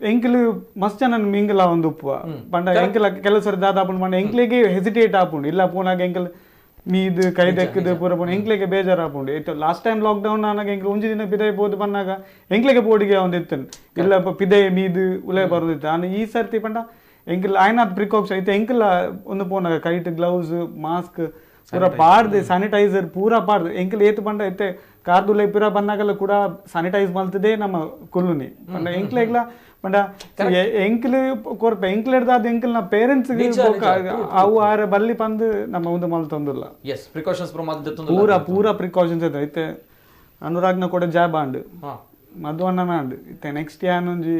ಎಂಕಲ್ ಮಸ್ತ್ ಜನ ಮಿಂಗಲ ಒಂದು ಉಪ್ಪು ಪಂಡ ಎಂಕಲ ಕೆಲಸ ದಾದ ಆಪುಂಡು ಪಂಡ ಎಂಕ್ಲೆಗೆ ಹೆಸಿಟೇಟ್ ಆಪುಂಡು ಇಲ್ಲ ಪೂನಾಗ ಎಂಕಲ್ ಮೀದು ಕೈ ದೆಕ್ಕದು ಪೂರ ಪುಣ ಎಂಕ್ಲೆಗೆ ಬೇಜಾರು ಆಪುಂಡು ಇತ್ತು ಲಾಸ್ಟ್ ಟೈಮ್ ಲಾಕ್ಡೌನ್ ಆನಾಗ ಎಂಕ್ಲು ಒಂಜಿ ದಿನ ಪಿದೈ ಪೋದು ಪನ್ನಾಗ ಎಂಕ್ಲೆಗೆ ಬೋಡಿಗೆ ಒಂದು ಇತ್ತನು ಇಲ್ಲ ಪಿದೈ ಮೀದು ಉಲೇ ಬರೋದಿತ್ತು ಆನೆ ಈ ಸರ್ತಿ ಪಂಡ ಎಂಕಲ್ ಆಯ್ನ ಪ್ರಿಕಾಕ್ಷನ್ ಐತೆ ಎಂಕಲ್ ಒಂದು ಪೋನಾಗ ಕೈಟ್ ಗ್ಲೌಸ್ ಮಾಸ್ಕ್ ಪೂರ ಪಾಡ್ದೆ ಸ್ಯಾನಿಟೈಸರ್ ಪೂರ ಪಾಡ್ದೆ ಎಂಕಲ್ ಏತು ಪಂಡ ಐತೆ ಕಾರ್ದುಲೆ ಪೂರ ಬಂದಾಗಲ್ಲ ಕೂಡ ಸ್ಯಾನಿಟೈಸ್ ಮಲ್ತದೆ ನಮ್ಮ ಕುಲ್ಲುನಿ ಪಂಡ ಎಂಕ್ಲೆಗ್ಲ ಪಂಡ ಎಂಕಲ್ ಕೊರ್ಪೆ ಎಂಕಲ್ ಹಿಡ್ದಾದ ಎಂಕಲ್ ನ ಪೇರೆಂಟ್ಸ್ ಅವು ಆರ ಬಲ್ಲಿ ಪಂದು ನಮ್ಮ ಒಂದು ಮಲ್ತೊಂದುಲ್ಲ ಪೂರ ಪ್ರಿಕಾಷನ್ಸ್ ಐತೆ ಅನುರಾಗ್ನ ಕೂಡ ಜಾಬ್ ಆಂಡ್ ಮದುವಣ್ಣನ ಅಂಡ್ ಇತ್ತೆ ನೆಕ್ಸ್ಟ್ ಯಾನೊಂಜಿ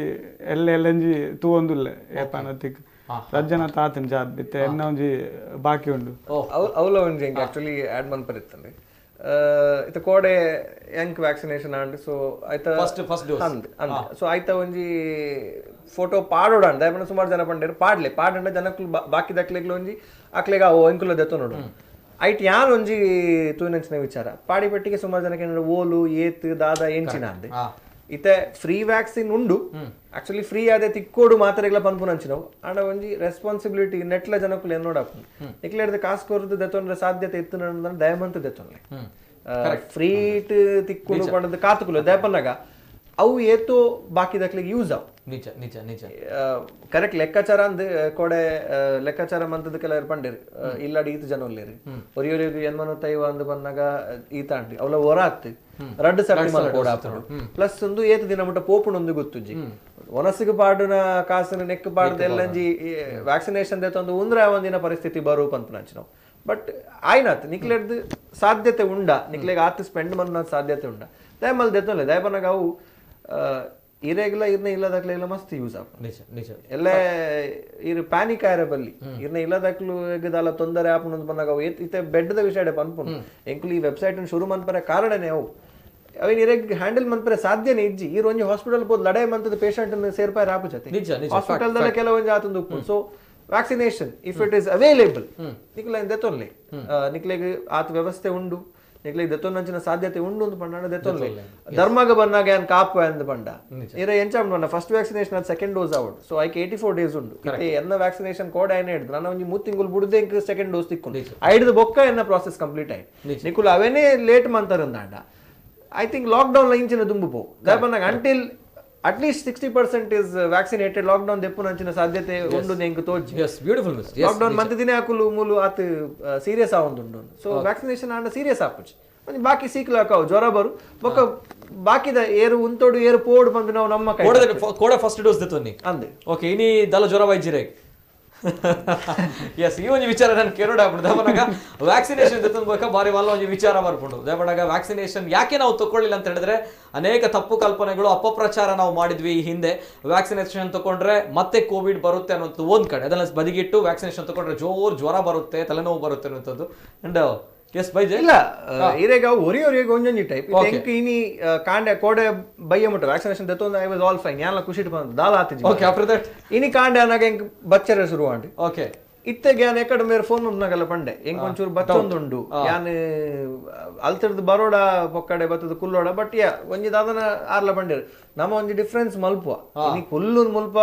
ಎಲ್ಲೆಂಜಿ ತೂವೊಂದುಲ್ಲೆ ಏಪನತಿಕ್ ರಜ್ಜನ ತಾತನ್ ಜಾಬ್ ಇತ್ತೆ ಎನ್ನ ಒಂಜಿ ಬಾಕಿ ಉಂಡು ಅವಲ ಒಂಜಿ ಎಂಕ್ ಆಕ್ಚುಲಿ ಆಡ್ ಮನ್ಪರಿತ್ತಂడి ಇತ್ತ ಕೋಡೆ ಎಂಕ್ ವ್ಯಾಕ್ಸಿನೇಷನ್ ಆಂಡ್ ಸೊ ಐತ ಫಸ್ಟ್ ಡೋಸ್ ಅಂದ್ ಸೊ ಐತ ಒಂಜಿ ಫೋಟೋ ಪಾಡೋಡ ಅಂಡ್ ದಯಪನ ಸುಮಾರು ಜನ ಪಂಡೇರು ಪಾಡಂಡ ಜನಕ್ಕೂ ಬಾಕಿ ದಕ್ಲೆಗ್ಲ ಒಂಜಿ ಅಕ್ಲೆಗ ಅವು ಎಂಕುಲ ದೆತ್ತು ನೋಡು ಐಟ್ ಯಾನ್ ಒಂಜಿ ತೂನಂಚಿನ ವಿಚಾರ ಪಾಡಿ ಪಟ್ಟಿಗೆ ಸುಮಾರು ಜನಕ್ಕೆ ಓಲು ಏತ್ ದಾದ ಎಂಚಿನ ಅಂದೆ ಇತ್ತೆ ಫ್ರೀ ವ್ಯಾಕ್ಸಿನ್ ಉಂಡು ಆಕ್ಚುಲಿ ಫ್ರೀ ಆದ ತಿಕ್ಕೋಡು ಮಾತ್ರೆಗಳ ಪನ್ಪುನಂಚಿನವು ಅಂಡ ಒಂಜಿ ರೆಸ್ಪಾನ್ಸಿಬಿಲಿಟಿ ನೆಟ್ಲ ಜನಕ್ಕೂ ಏನ್ ನೋಡಾಕು ಇಕ್ಲೇಡ್ದು ಕಾಸು ಕೊರದು ದೆತ್ತೊಂಡ್ರೆ ಸಾಧ್ಯತೆ ಇತ್ತು ನನ್ನ ದಯಮಂತ ದೆತ್ತೊಂಡ್ಲೆ ಫ್ರೀಟ್ ತಿಕ್ಕೋಡು ಪಂಡದ ಕಾತುಕುಲು ದಯಪನ್ನಾಗ ಅವು ಏತೋ ಬಾಕಿ ದಕ್ಲಿಗೆ ಯೂಸ್ ಅವು ನಿಜ ಕರೆಕ್ಟ್ ಲೆಕ್ಕಾಚಾರ ಅಂದ್ ಕೋಡೆ ಲೆಕ್ಕಾಚಾರ ಮಂತದಕ್ಕೆಲ್ಲ ಪಂಡೇರಿ ಇಲ್ಲಾಡಿ ಈತ ಜನ ಒಲ್ಲೇರಿ ಒರಿಯೋರಿಗೆ ಎನ್ಮನತ್ತೈವ ಅಂದ್ ಬಂದಾಗ ಈತ ಅಂಡಿ ಅವಳ ಹೊರ ಆಗ್ತಿ ರಡ್ಡು ಸರ್ತಿ ಮಲ್ಲ ಕೂಡ ಪ್ಲಸ್ ಒಂದು ಏತ ದಿನ ಮುಟ್ಟ ಪೋಪುಣ ಒಂದು ಗೊತ್ತುಜ್ಜಿ ಒನಸಿಗೆ ಪಾಡುನ ಕಾಸಿನ ನೆಕ್ ಪಾಡ್ದ ಎಲ್ಲಂಜಿ ವ್ಯಾಕ್ಸಿನೇಷನ್ ದೇತೊಂದು ಉಂದ್ರೆ ಒಂದಿನ ಪರಿಸ್ಥಿತಿ ಬರು ಪಂಪನಂಚಿ ನಾವು ಬಟ್ ಆಯ್ನಾತ್ ನಿಕ್ಲೆಡ್ದು ಸಾಧ್ಯತೆ ಉಂಡ ನಿಕ್ಲೆಗ್ ಆತ ಸ್ಪೆಂಡ್ ಮನ್ನ ಸಾಧ್ಯತೆ ಉಂಡ ದಯಮಲ್ ದೆತ್ತೊಲೆ ದಯಪನಾಗ ಅವು ಇರೆಗ್ಲ ಇರ್ನ ಇಲ್ಲದಾಕ್ಲೆ ಇಲ್ಲ ಮಸ್ತ್ ಯೂಸ್ ಆಪ ಎಲ್ಲ ಇರು ಪ್ಯಾನಿಕ್ ಆಯ್ರೆ ಬಲ್ಲಿ ಇರ್ನ ಇಲ್ಲದಾಕ್ಲು ಎಗದಾಲ ತೊಂದರೆ ಆಪುಂಡು ಬಂದಾಗ ಅವು ಇತ್ತೆ ಬೆಡ್ದ ವಿಷಯ ಪನ್ಪುಂಡು ಎಂಕ್ಲು ಈ ವೆಬ್ಸೈಟ್ ಶುರು ಮನ್ಪರೆ ಕಾರಣನೇ ಅವು ಅವಿನ ಇರೆಗ್ ಹ್ಯಾಂಡಲ್ ಮನ್ಪರೆ ಸಾಧ್ಯನೇ ಇಜ್ಜಿ ಈ ಒಂಜಿ ಹಾಸ್ಪಿಟಲ್ ಪೋದ್ ಲಡಾಯಿ ಮಂತದ ಪೇಷಂಟ್ ಸೇರ್ಪಾಯ ರಾಪು ಜೊತೆ ಹಾಸ್ಪಿಟಲ್ದಲ್ಲ ಕೆಲವೊಂದು ಆತಂದು ಉಪ್ಪು so vaccination if it is available ನಿಕ್ಲ ದೆತ್ತೊನ್ಲೆ ನಿಕ್ಲೆಗ್ ಆತ ವ್ಯವಸ್ಥೆ ಉಂಡು ನಿಕ್ಲೆಗ್ ದೆತ್ತೊನ್ನಂಚಿನ ಸಾಧ್ಯತೆ ಉಂಡು ಅಂತ ಪಂಡ ದೆತ್ತೊನ್ಲೆ ಧರ್ಮಗ ಬಂದಾಗ ಏನ್ ಕಾಪ ಅಂದ್ ಪಂಡ ಇರ ಎಂಚ ಪಂಡ ಫಸ್ಟ್ ವ್ಯಾಕ್ಸಿನೇಷನ್ ಅದು ಸೆಕೆಂಡ್ ಡೋಸ್ ಆವಡ್ ಸೊ ಐಕೆ 84 days ಉಂಡು ಇತ್ತೆ ಎನ್ನ ವ್ಯಾಕ್ಸಿನೇಷನ್ ಕೋಡ್ ಐನ ಹಿಡ್ದು ನನ್ನ ಒಂಜಿ 3 ತಿಂಗಳು ಬುಡದೆ ಸೆಕೆಂಡ್ ಡೋಸ್ ತಿಕ್ಕೊಂಡು ಐಡ್ದು ಬೊಕ್ಕ ಎನ್ನ ಪ್ರಾಸೆಸ್ ಕಂಪ್ಲೀಟ್ ಆಯ್ತು ನಿಕುಲ ಅವೇನೇ late ಮಂತಾರಂದಾಂಡ I think lockdown la inchina dumbu po dapanag until at least 60% is vaccinated lockdown deppu nanchina sadyate undu nengu tojji yes beautiful miss yes lockdown month dine akulu mulu at serious avundundu so vaccination and serious apuchi onji baki sikla ka jwara baru boka baki da eru untodu eru pod bandu ನಾವು ನಮ್ಮ ಕೈ ಕೋಡ ಫಸ್ಟ್ ಡೋಸ್ ದೆತೊನ್ನಿ ಅಂದೆ ಓಕೆ ಇನಿ ದಲ ಜ್ವರ ವೈಜ್ಯರೆ ಎಸ್ ಈ ಒಂದು ವಿಚಾರ ನಾನು ಕೇಳೋಣ ದಯಮಾಡಿ ವ್ಯಾಕ್ಸಿನೇಷನ್ ದೆತೊನ್ಬೇಕ ಬಾರಿ ವಾಲ ಒಂದು ವಿಚಾರ ಬರ್ಕೊಂಡು ದಯಮಾಡಿ ವ್ಯಾಕ್ಸಿನೇಷನ್ ಯಾಕೆ ನಾವು ತಗೊಳ್ಳಿಲ್ಲ ಅಂತ ಹೇಳಿದ್ರೆ ಅನೇಕ ತಪ್ಪು ಕಲ್ಪನೆಗಳು ಅಪಪ್ರಚಾರ ನಾವು ಮಾಡಿದ್ವಿ ಈ ಹಿಂದೆ ವ್ಯಾಕ್ಸಿನೇಷನ್ ತಗೊಂಡ್ರೆ ಮತ್ತೆ ಕೋವಿಡ್ ಬರುತ್ತೆ ಅನ್ನೋದು ಒಂದ್ ಕಡೆ ಅದನ್ನ ಬದಿಗಿಟ್ಟು ವ್ಯಾಕ್ಸಿನೇಷನ್ ತಗೊಂಡ್ರೆ ಜ್ವರ ಬರುತ್ತೆ ತಲೆನೋವು ಬರುತ್ತೆ ಅನ್ನೋದು ಅಂಡ್ ಎಸ್ ಬೈಜೆ ಇಲ್ಲ ಇರೆಗ ಒರಿಯೊರಿಗೆ ಒಂಜೊಂಜಿ ಟೈಪ್ ಎಂಕ್ ಇನಿ ಕಾಂಡೆ ಕೋಡೆ ಬಯ್ಯ ಮುಟ್ಟ ವ್ಯಾಕ್ಸಿನೇಷನ್ ದೆತ್ತೊಂದು ಐ ವಾಸ್ ಆಲ್ ಫೈನ್ ಯಾನ್ಲ ಖುಷಿ ಬಂದು ದಾಲ ಆತಿಜಿ ಓಕೆ ಆಫ್ಟರ್ ದಟ್ ಇನಿ ಕಾಂಡೆ ಅನಾಗ ಎಂಕ್ ಬಚ್ಚರೆ ಶುರು ಮಾಡಿ ಓಕೆ ಇತ್ತೆಗೆ ಯಾನ್ ಎಕಡೆ ಮೇರೆ ಫೋನ್ ಉಂಟನಾಗಲ್ಲ ಪಂಡೆ ಎಂಕ್ ಒಂಚೂರು ಬಚ್ಚೊಂದುಂಡು ಯಾನ್ ಅಲ್ತಿರ್ದು ಬರೋಡ ಪೊಕ್ಕಡೆ ಬತ್ತದ ಕುಲ್ಲೋಡ ಬಟ್ ಯಾ ಒಂಜಿ ದಾದನ ಆರ್ಲ ಪಂಡೇರು ನಮ್ಮ ಒಂಜಿ ಡಿಫ್ರೆನ್ಸ್ ಮಲ್ಪುವ ಇನಿ ಕುಲ್ಲುನ್ ಮುಲ್ಪ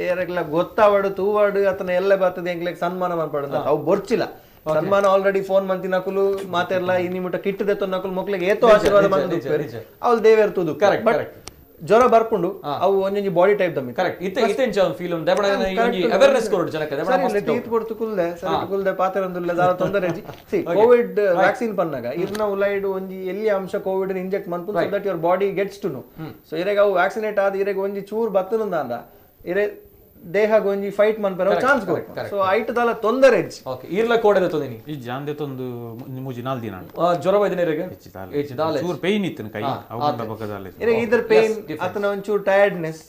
ಏರೆಗ್ಲ ಗೊತ್ತಾವಡು ತೂವಾಡು ಅತನ ಎಲ್ಲ ಬರ್ತದೆ ಎಂಕ್ಲೆಗ್ ಸನ್ಮಾನ ಮನ್ಪಡ ಅವು ಬೊರ್ಚಿಲ್ಲ ಸನ್ಮಾನ ಆಲ್ರೆಡಿ ಫೋನ್ ಮಂತಿ ನಕುಲು ಮಾತೆರ್ಲ ಇನಿ ಮುಟ ಕಿಟ್ ದೆತ್ತೊಂದು ನಕುಲು ಮಕ್ಳಿಗೆ ಏತೋ ಆಶೀರ್ವಾದ ಮಂದು ಅವ್ಲು ದೇವೇರ್ ತುದು ಬಟ್ ಜ್ವರ ಬರ್ಪುಂಡು ಅವು ಒಂಜೊಂಜಿ ಬಾಡಿ ಟೈಪ್ ದಮ್ಮಿ ಕರೆಕ್ಟ್ ಇತ್ತೆ ಫೀಲ್ ಉಂಟು ಅವೇರ್ನೆಸ್ ಕೊಡು ಜನಕ್ಕೆ ಟೀತ್ ಕೊಡ್ತು ಕುಲ್ದೆ ಸರಿ ಕುಲ್ದೆ ಪಾತೆರೊಂದುಲ್ಲ ದಾರ ತೊಂದರೆ ಸಿ ಕೋವಿಡ್ ವ್ಯಾಕ್ಸಿನ್ ಪನ್ನಾಗ ಇರ್ನ ಉಲೈಡು ಒಂಜಿ ಎಲ್ಲಿ ಅಂಶ ಕೋವಿಡ್ ಇಂಜೆಕ್ಟ್ ಮನ್ಪುಂಡು so that your body gets to know so ಇರೆಗ ಅವು ವ್ಯಾಕ್ಸಿನೇಟ್ ಆದ ಇರೆಗ ಒಂಜಿ ಚೂರ್ ಬತ್ತನಂದ ಅಂದ ಇರೆ ದೇಹ ಗೊಂಜಿ ಫೈಟ್ ಮನ್ಪರ ಚಾನ್ಸ್ ಗೋ ಸೊ ಐಟ್ ದಾಲ ತೊಂದರೆ ಓಕೆ ಈರ್ಲ ಕೋಡೆ ತೊಂದಿನಿ ಈ ಜಾನ್ ದೆತೊಂದು ಮೂಜಿ ನಾಲ್ ದಿನ ಜ್ವರ ವೈದ್ಯರಿಗೆ ಚೂರ್ ಪೇನ್ ಇತ್ತು ಕೈ ಅವನ ಬಕದಾಲೆ ಇರೆ ಇದರ್ ಪೇನ್ ಅತನ ಒಂಚೂರ್ ಟಯರ್ಡ್ನೆಸ್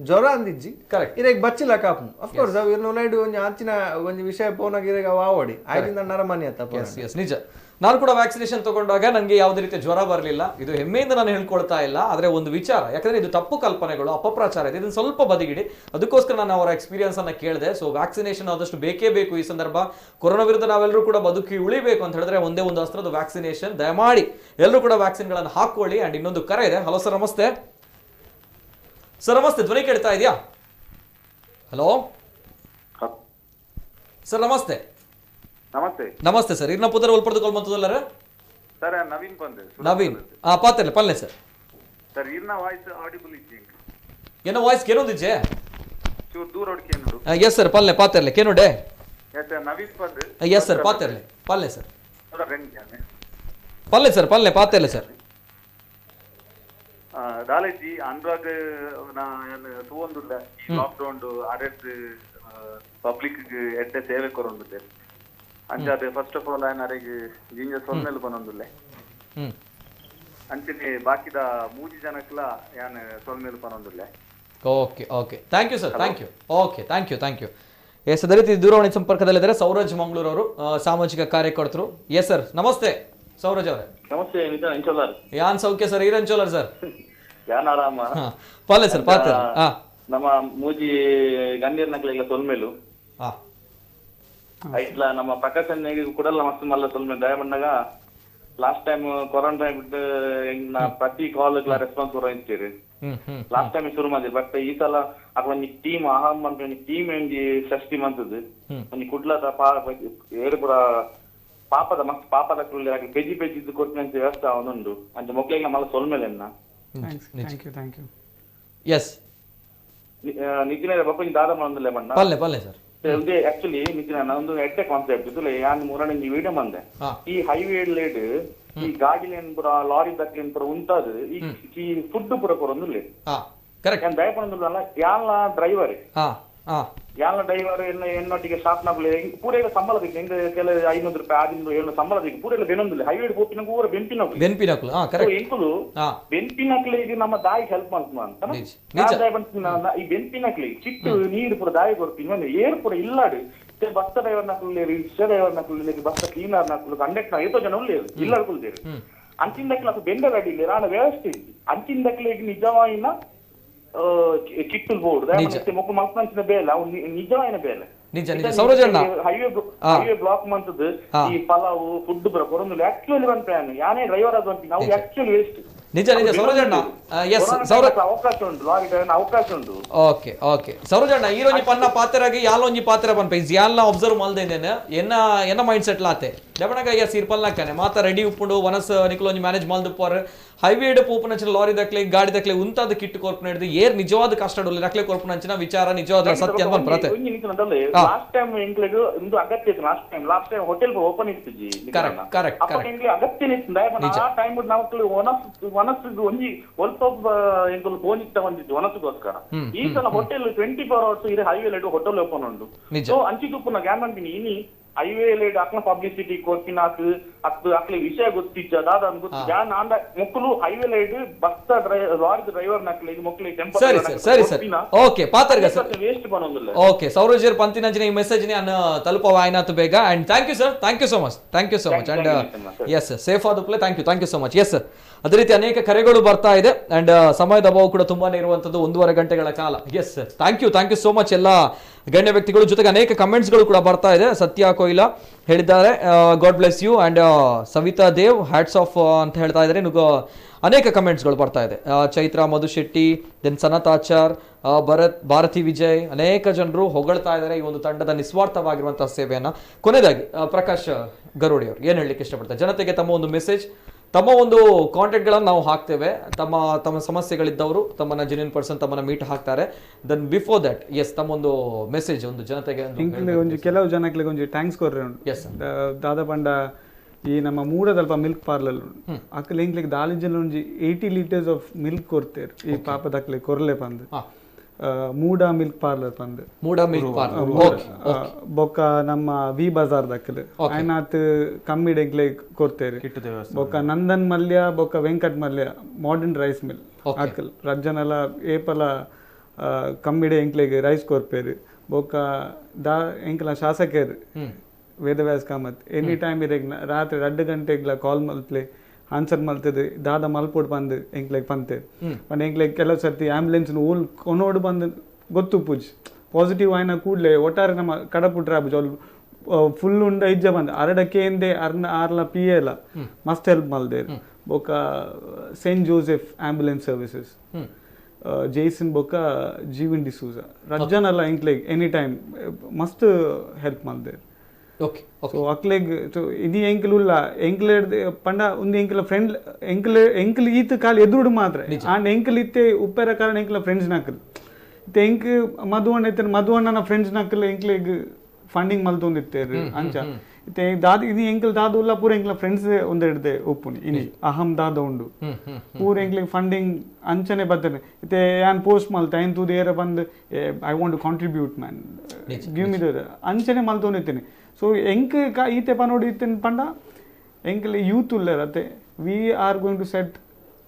ಜ್ವರ ಅಂದಿಜ್ಜಿ ಕರೆಕ್ಟ್ ಇರೆಗ್ ಬಚ್ಚಿಲ ಕಾಪು ಆಫ್ ಕೋರ್ಸ್ ಅವ ಇರ್ನ ಉಲೈಡು ಒಂಜಿ ಆಂಚಿನ ಒಂಜಿ ವಿಷಯ ಪೋನಾಗ ಇರೆಗ ವಾವಡಿ ಆಯ್ದಿಂದ ನರಮನಿ ಅತ್ತ ಎಸ್ ಎಸ್ ನಿಜ ನಾನು ಕೂಡ ವ್ಯಾಕ್ಸಿನೇಷನ್ ತಗೊಂಡಾಗ ನನಗೆ ಯಾವುದೇ ರೀತಿಯ ಜ್ವರ ಬರಲಿಲ್ಲ ಇದು ಹೆಮ್ಮೆಯಿಂದ ನಾನು ಹೇಳ್ಕೊಳ್ತಾ ಇಲ್ಲ ಆದರೆ ಒಂದು ವಿಚಾರ ಯಾಕಂದ್ರೆ ಇದು ತಪ್ಪು ಕಲ್ಪನೆಗಳು ಅಪಪ್ರಚಾರ ಇದೆ ಇದನ್ನು ಸ್ವಲ್ಪ ಬದಿಗಿಡಿ ಅದಕ್ಕೋಸ್ಕರ ನಾನು ಅವರ ಎಕ್ಸ್ಪೀರಿಯನ್ಸ್ ಅನ್ನ ಕೇಳಿದೆ ಸೊ ವ್ಯಾಕ್ಸಿನೇಷನ್ ಆದಷ್ಟು ಬೇಕೇ ಬೇಕು ಈ ಸಂದರ್ಭ ಕೊರೋನಾ ವಿರುದ್ಧ ನಾವೆಲ್ಲರೂ ಕೂಡ ಬದುಕಿ ಉಳಿಬೇಕು ಅಂತ ಹೇಳಿದ್ರೆ ಒಂದೇ ಒಂದು ಅಸ್ತ್ರದ ವ್ಯಾಕ್ಸಿನೇಷನ್ ದಯಮಾಡಿ ಎಲ್ಲರೂ ಕೂಡ ವ್ಯಾಕ್ಸಿನ್ಗಳನ್ನು ಹಾಕೊಳ್ಳಿ ಅಂಡ್ ಇನ್ನೊಂದು ಕರೆ ಇದೆ ಹಲೋ ಸರ್ ನಮಸ್ತೆ ಸರ್ ನಮಸ್ತೆ ಧ್ವನಿ ಕೇಳ್ತಾ ಇದೆಯಾ ಹಲೋ ಸರ್ ನಮಸ್ತೆ ನಮಸ್ತೆ ನಮಸ್ತೆ ಸರ್ ಇರ್ನ ಪುದರ್ ಒಲ್ಪಡ್ದುಕೊಳ್ ಬಂತದಲ್ಲರ ಸರ್ ನವೀನ್ ಬಂದೆ ನವೀನ್ ಪಾತೆಲ್ಲ ಪಲ್ಲೆ ಸರ್ ಸರ್ ಇರ್ನ ವಾಯ್ಸ್ ಆಡಿಬಲ್ ಇಜ್ಜಿ ಏನ ವಾಯ್ಸ್ ಕೇನೊಂದಿಜ್ಜೆ ಚೂರ್ ದೂರ ಹೊಡ್ಕೇನುಡು ಎಸ್ ಸರ್ ಪಲ್ಲೆ ಪಾತೆರ್ಲೆ ಕೇನೊಡೆ ಎಸ್ ನವೀನ್ ಬಂದೆ ಎಸ್ ಸರ್ ಪಾತೆರ್ಲೆ ಪಲ್ಲೆ ಸರ್ ರೆಂಗ್ಯಾನೆ ಪಲ್ಲೆ ಸರ್ ಪಲ್ಲೆ ಪಾತೆರ್ಲೆ ಸರ್ ದಾಲೇಜಿ ಅನ್ರಾಗ್ ನಾ ತೂವೊಂದುಲ್ಲ ಲಾಕ್ಡೌನ್ ಅರೆಸ್ಟ್ ಪಬ್ಲಿಕ್ ಎಡ್ಡೆ ಸೇವೆ ಕೊರೊಂದುಲ್ಲೆ ಅಂಚಾದ ಫಸ್ಟ್ ಆಫ್ ಆಲ್ ಆಯ್ನ ಅರೆಗ್ ಜಿಂಜ ಸೊನ್ನೆಲ್ ಬನೊಂದುಲ್ಲೆ ಅಂಚನೆ ಬಾಕಿದ ಮೂಜಿ ಜನಕ್ಲ ಯಾನ್ ಸೊನ್ನೆಲ್ ಬನೊಂದುಲ್ಲೆ okay okay thank you sir thank you okay thank you yes ಅದೇ ರೀತಿ ದೂರವಾಣಿ ಸಂಪರ್ಕದಲ್ಲಿದ್ದಾರೆ ಸೌರಜ್ ಮಂಗಳೂರು ಅವರು ಸಾಮಾಜಿಕ ಕಾರ್ಯಕರ್ತರು ಎಸ್ ಸರ್ ನಮಸ್ತೆ ಸೌರಜ್ ಅವರೇ ನಮಸ್ತೆ ಅಂಚೋಲರ್ ಯಾನ್ ಸೌಖ್ಯ ಸರ್ ಈರಂಚೋಲರ್ ಸರ್ ಯಾನ್ ಆರಾಮ ಪಲ್ಲೆ ಸರ್ ಪಾತೆ ನಮ್ಮ ಮೂಜಿ ಗಣ್ಯರ್ ನಕ್ಲೆಲ್ಲ ಸೊಲ್ಮೇಲು ಐಟ್ಲ ನಮ್ಮ ಪ್ರಕಾಶನ್ನೆಗೆ ಕೂಡಲ್ಲ ಮಸ್ತ್ ಮಲ್ಲ ಸೊಲ್ಮೇಲು ದಯಮಣ್ಣಗ ಲಾಸ್ಟ್ ಟೈಮ್ ಕೊರೋನಾ ಟೈಮ್ ಬಿಟ್ಟು ಪ್ರತಿ ಕಾಲ್ ರೆಸ್ಪಾನ್ಸ್ ಕೊರೊಂತೀರಿ ಲಾಸ್ಟ್ ಟೈಮ್ ಶುರು ಮಾಡಿದ್ರು ಬಟ್ ಈ ಸಲ ಒಂದು ಟೀಮ್ ಆಹಾಮ್ ಅಂತ ಟೀಮ್ ಎಂಜಿ ಷಷ್ಟಿ ಮಂತದ್ದು ಒಂದು ಕುಡ್ಲದ ಏರು ಪೂರ ಪಾಪದ ಮಸ್ತ್ ಪಾಪದ ಪೆಜಿ ಪೆಜಿದ್ದು ಕೊಟ್ಟಿನ ವ್ಯವಸ್ಥೆ ಅವನೊಂದು ಅಂತ ಮಕ್ಳಿಗೆ ಮಲ್ಲ ಸೊಲ್ಮೇಲೆ ಎಸ್ ನಿತಿನ ಬಪ್ಪನಿ ದಾದ ಮಾಡಂದಿಲ್ಲ ಮಣ್ಣ ಪಲ್ಲೆ ಪಲ್ಲೆ ಸರ್ ಇದೇ ಆಕ್ಚುಲಿ ನಿತಿನ ಒಂದು ಎಡ್ಡೆ ಕಾನ್ಸೆಪ್ಟ್ ಇದು ಯಾನ್ ಮೂರನೇ ಈ ವಿಡಿಯೋ ಮಂದೆ ಈ ಹೈವೇ ಲೇಡ್ ಈ ಗಾಡಿಲೇನ್ ಪುರ ಲಾರಿ ದಕ್ಲೇನ್ ಪುರ ಉಂಟಾದು ಈ ಫುಡ್ ಪುರ ಕೊರೊಂದುಲ್ಲೆ ಕರೆಕ್ಟ್ ಯಾನ್ ದಯಪಂದುಲ್ಲ ಯಾನ್ಲ ಡ್ರೈವರ್ ಯಾಲ ಡ್ರೈವರ್ ಎನ್ನೊಟ್ಟಿಗೆ ಸ್ಟಾಫ್ ನಕುಲು ಪೂರ ಸಂಬಳ ದಿಕ್ಕ ಹೆಂಗ್ ಕೆಲ 500 ರೂಪಾಯಿ 600 ಸಂಬಳ ದಿಕ್ಕ ಪೂರ ಬೆನೊಂದಿಲ್ಲ ಹೈವೇ ಪೋಪಿನ ಪೂರ ಬೆಂಪಿನಕುಲು ಎಂಕುಲು ಬೆಂಪಿನಕ್ಲಿಗೆ ನಮ್ಮ ದಾಯಿ ಹೆಲ್ಪ್ ಮಾಡ್ತಾನ ಈ ಬೆಂಪಿನಕ್ಲಿ ಚಿಟ್ಟು ನೀರು ಪೂರ ದಾಯಿ ಕೊಡ್ತೀನಿ ಏರ್ ಪೂರ ಇಲ್ಲಾಡು ಬಸ್ ಡ್ರೈವರ್ ನಕುಲು ರಿಕ್ಷಾ ಡ್ರೈವರ್ ನಕುಲು ಬಸ್ ಕ್ಲೀನರ್ ನಕುಲು ಕಂಡಕ್ಟರ್ ಎಷ್ಟೋ ಜನ ಉಳ್ಳೇರು ಇಲ್ಲಾಡ್ಕೊಳ್ತೇರು ಅಂಚಿಂದಕ್ಕೆ నాకు ಬೆಂಡಗಡಿಲ್ಲ ರಾಣ ವ್ಯವಸ್ಥೆ ಇತ್ತು ಅಂಚಿಂದಕ್ಕೆ ನಿಜವಾಯಿನ ಕಿಟ್ಟುಲ್ ಬೋರ್ಡ್ ಮೊಕ್ಕ ಮಲ್ಪಂಚಿನ ಬೇಲೆ ಅವು ನಿಜವಾಯಿನ ಬೇಲೆ ಹೈವೇ ಬ್ಲಾಕ್ ಮಂತದ್ದು ಈ ಪಲಾವು ಫುಡ್ ಬರ ಕೊರೊಂದು ಆಕ್ಚುಲಿ ಒನ್ ಪ್ಲಾನ್ ಯಾನೇ ಡ್ರೈವರ್ ಅದು ಅಂತ ನಾವು ಆಕ್ಚುಲಿ ವೇಸ್ಟ್ ನಿಜ ನಿಜ ಸೌರಜಣ್ಣ ಅವಕಾಶ ಉಂಟು ಲಾರಿ ಡ್ರೈವರ್ ಅವಕಾಶ ಉಂಟು ಓಕೆ ಓಕೆ ಸೌರಜಣ್ಣ ಈರೊಂಜಿ ಪನ್ನ ಪಾತ್ರರಾಗಿ ಯಾಲೊಂಜಿ ಪಾತ್ರ ಪನ್ಪ ಇಸ್ ಯಾಲ್ನ ಅಬ್ಸರ್ವ್ ಮಲ್ದೇನೇನೆ ಎನ್ನ ಮೈಂಡ್ ಸೆಟ್ ಲಾತೆ ದೆಬಣಗ ಯಸ್ ಇರ್ಪಲ್ನಕ್ಕನೆ ಮಾತ ರೆಡಿ ಉಪ್ಪುಂಡು ವನಸ್ ನಿಕಲೊಂಜಿ ಮ್ಯಾನೇಜ್ ಮಲ್ದುಪ್ಪರ್ ಹೈವೇಡ್ ಪೋಪುನಂಚಿನ ಲಾರಿ ದಕ್ಲೆ ಗಾಡಿ ದಕ್ಲೆ ಉಂತಾದ ಕಿಟ್ಟು ಕೊರ್ಪು ನಡೆದು ಏರ್ ನಿಜವಾದ ಕಷ್ಟ ದಕ್ಲೆ ಕೊರ್ಪುನಂಚಿನ ವಿಚಾರ ನಿಜವಾದ ಸತ್ಯ ಅಂತ ಬರತೆ ಲಾಸ್ಟ್ ಟೈಮ್ ಇಂಕ್ಲೆಗ್ ಒಂದು ಅಗತ್ಯ ಇತ್ತು ಲಾಸ್ಟ್ ಟೈಮ್ ಹೋಟೆಲ್ ಓಪನ್ ಇತ್ತು ಜಿ ಕರೆಕ್ಟ್ ಕರೆಕ್ಟ್ ಅಪ್ಪ ಇಂಕ್ಲೆ ಅಗತ್ಯ ಇತ್ತು ಆ ಟೈಮ್ ನಾವು ವನಸ್ಸು ಒಂಜಿ ಸ್ವಲ್ಪ ಎಂಕುಲು ಫೋನ್ ಇತ್ತ ಬಂದಿತ್ತು ವನಸ್ಸುಗೋಸ್ಕರ ಈ ಸಲ ಹೋಟೆಲ್ 24 hours ಇದೆ ಹೈವೇ ಲೈಟ್ ಹೋಟೆಲ್ ಓಪನ್ ಉಂಟು ಸೊ ಅಂಚಿದುಪ್ಪುನ ಗ್ಯಾರಂಟಿ ಇನಿ ಹೈವೇ ಲೈಟ್ ಅಕ್ನ ಪಬ್ಲಿಸಿಟಿ ಕೊರ್ಪಿನಾಕ್ ಅಕ್ಲೆ ವಿಷಯ ಗೊತ್ತಿಜ್ಜ ದಾದ ಗೊತ್ತಿಜ್ಜ ನಾಂದ ಮೊಕ್ಕಲು highway light bus lorry driver ನಕ್ಲೆ ಮೊಕ್ಕಲಿ ಟೆಂಪಲ್ ಸರಿ ಸರ್ ಸರಿ ಸರ್ ಓಕೆ ಪಾತರ್ಗ ಸರ್ ವೇಸ್ಟ್ ಬನೊಂದಿಲ್ಲ ಓಕೆ ಸೌರಜರ್ ಪಂತಿನಂಚಿನ ಈ ಮೆಸೇಜ್ ನಿ ಅನ್ನ ತಲುಪವ ಆಯ್ನಾತು ಬೇಗ and thank you sir thank you so much and yes safe ಆದಪ್ಲೆ thank you so much yes sir ಅದೇ ರೀತಿ ಅನೇಕ ಕರೆಗಳು ಬರ್ತಾ ಇದೆ ಅಂಡ್ ಸಮಯದ ಅಭಾವ ಕೂಡ ತುಂಬಾನೇ ಇರುವಂತದ್ದು 1.5 ಗಂಟೆಗಳ ಕಾಲ yes sir thank you so much ಎಲ್ಲ ಗಣ್ಯ ವ್ಯಕ್ತಿಗಳು ಜೊತೆಗೆ ಅನೇಕ ಕಮೆಂಟ್ಸ್ಗಳು ಕೂಡ ಬರ್ತಾ ಇದೆ ಸತ್ಯ ಕೊಯ್ಲಾ ಹೇಳಿದ್ದಾರೆ God bless you and Savita Dev hats off ಅಂತ ಹೇಳ್ತಾ ಇದ್ದಾರೆ ಅನೇಕ ಕಮೆಂಟ್ಸ್ಗಳು ಬರ್ತಾ ಇದೆ ಚೈತ್ರ ಮಧುಶೆಟ್ಟಿ ದೆನ್ ಸನತಾಚಾರ್ ಭಾರತಿ ವಿಜಯ್ ಅನೇಕ ಜನರು ಹೊಗಳ್ತಾ ಇದ್ದಾರೆ ಈ ಒಂದು ತಂಡದ ನಿಸ್ವಾರ್ಥವಾಗಿರುವಂತಹ ಸೇವೆಯನ್ನ ಕೊನೆಯದಾಗಿ ಪ್ರಕಾಶ್ ಗರೋಡಿ ಅವರು ಏನ್ ಹೇಳಲಿಕ್ಕೆ ಇಷ್ಟಪಡ್ತಾರೆ ಜನತೆಗೆ ತಮ್ಮ ಒಂದು ಮೆಸೇಜ್ ತಮ್ಮ ಒಂದು ಕಾಂಟ್ಯಾಕ್ಟ್ಗಳನ್ನು ನಾವು ಹಾಕ್ತೇವೆ ತಮ್ಮ ಸಮಸ್ಯೆಗಳಿದ್ದವರು ತಮ್ಮನ್ನ ಜೆನ್ಯೂನ್ ಪರ್ಸನ್ ತಮ್ಮನ್ನ ಮೀಟ್ ಹಾಕ್ತಾರೆ ದೆನ್ ಬಿಫೋರ್ ದಟ್ ಎಸ್ ತಮ್ಮ ಒಂದು ಮೆಸೇಜ್ ಒಂದು ಜನತೆಗೆ ಕೆಲವು ಜನಕ್ಕೆ ಒಂದು ಥ್ಯಾಂಕ್ಸ್ ಕೊರ್ರೆ ಎಸ್ ದಾದ ಪಂಡ ಈ ನಮ್ಮ ಮೂಡದಲ್ಪ ಮಿಲ್ಕ್ ಪಾರ್ಲರ್ ಅಕ್ಕಲೆ ಇಂಕ್ಲಿಗೆ ದಾಳಿಂಜಲ್ ಒಂಜಿ 80 liters ಆಫ್ ಮಿಲ್ಕ್ ಕೊಡ್ತೇರು ಈ ಪಾಪದ ಅಕ್ಕಲೆ ಕೊರ್ಲೆ ಪಂದ್ ಮೂಡ ಮಿಲ್ಕ್ ಪಾರ್ಲರ್ ಪಂದ್ ಬೊಕ್ಕ ನಮ್ಮ ವಿ ಬಜಾರ್ ದಕ್ಕಲೆ ಆಯ್ನಾತ್ ಕಮ್ಮಿ ಡೆಂಕ್ಲೆ ಕೊಡ್ತೇರು ಬೊಕ್ಕ ನಂದನ್ ಮಲ್ಯ ಬೊಕ್ಕ Venkat Malya modern rice mill ಅಕ್ಕಲ್ ರಜ್ಜನೆಲ್ಲ ಏಪಲ ಕಮ್ಮಿಡೆ ಎಂಕ್ಲೆಗೆ ರೈಸ್ ಕೊರ್ಪೇರು ಬೊಕ್ಕ ಎಂಕ್ಲ ಶಾಸಕರು ವೇದವ್ಯಾಸ್ ಕಾಮತ್ ಎನಿ ಟೈಮ್ ಇರೆಗ್ ರಾತ್ರಿ 2 ಗಂಟೆಗ್ಲ ಕಾಲ್ ಮಲ್ಪ್ಲೆ ಆನ್ಸರ್ ಮಲ್ತದೆ ದಾದ ಮಲ್ಪೋಡ್ ಬಂದು ಎಂಕ್ಲೆಗ್ ಪಂತೆ ಪಂಡ ಎಂಕ್ಲೆಗ್ ಕೆಲವು ಸರ್ತಿ ಆಂಬುಲೆನ್ಸ್ ಓಲ್ ಕೊನೋಡು ಬಂದು ಗೊತ್ತು ಪೂಜ್ ಪಾಸಿಟಿವ್ ಆಯ್ನ ಕೂಡಲೇ ಒಟ್ಟಾರೆ ನಮ್ಮ ಕಡಪುಟ್ರ ಫುಲ್ ಉಂಡ ಇಜ್ಜ ಬಂದು ಅರಡಕ್ಕೆ ಎಂದೇ ಆರ್ಲ ಪಿ ಎಲ ಮಸ್ತ್ ಹೆಲ್ಪ್ ಮಲ್ದೇರು ಬೊಕ್ಕ Saint Joseph ambulance services Jason ಬೊಕ್ಕ ಜೀವನ್ ಡಿಸೂಸ ರಜ್ಜನಲ್ಲ ಎಂಕ್ಲೆಗ್ ಎನಿ ಟೈಮ್ ಮಸ್ತ್ ಹೆಲ್ಪ್ ಮಲ್ದೇರು ಸೊ ಅಕ್ಲೆಗ್ ಇದು ಎಂಕ್ಲುಲ್ಲ ಎಂಕ್ಲ ಪಂಡ ಒಂದು ಎಂಕ್ಲ ಫ್ರೆಂಡ್ ಎಂಕ್ಲ ಈತ್ ಕಾಲ ಎದುರುಡು ಮಾತ್ರ ಆಂಡ್ ಎಂಕ್ಲ ಇತ್ತೆ ಉಪ್ಪೆರ ಕಾರಣ ಎಂಕ್ಲ ಫ್ರೆಂಡ್ಸ್ ನಕ್ಕಲ್ ಇತ್ತೆ ಎಂಕ್ ಮಧುವಣ್ಣನ ಫ್ರೆಂಡ್ಸ್ ನಕ್ಕಲ್ ಎಂಕ್ಲೆಗ್ ಫಂಡಿಂಗ್ ಮಲ್ತೊಂದಿತ್ತೇರು ಅಂಚ ಇತ್ತೆ ದಾದ ಇದು ಎಂಕ್ಲ ದಾದ ಉಲ್ಲ ಪೂರ ಎಂಕ್ಲ ಫ್ರೆಂಡ್ಸ್ ಒಂದೆಡ್ದೆ ಒಪ್ಪುನಿ ಇನಿ ಅಹಂ ದಾದ ಉಂಡು ಪೂರ ಎಂಕ್ಲೆಗ್ ಫಂಡಿಂಗ್ ಅಂಚನೆ ಬರ್ತೇನೆ ಇತ್ತೆ ಯಾನ್ ಪೋಸ್ಟ್ ಮಲ್ತ ಐನ್ ತೂದ ಏರ ಬಂದು I want to contribute man give me the ಅಂಚನೆ ಮಲ್ತೊಂದಿತ್ತೇನೆ ಸೊ ಎಂಕ್ ಈತೆ ಪನೋಡಿ ಇತ್ತೇನೆ ಪಂಡ ಎಂಕ್ಲೆ ಯೂತ್ ಉಳ್ಳೇರ್ ಅತ್ತೆ we are going to set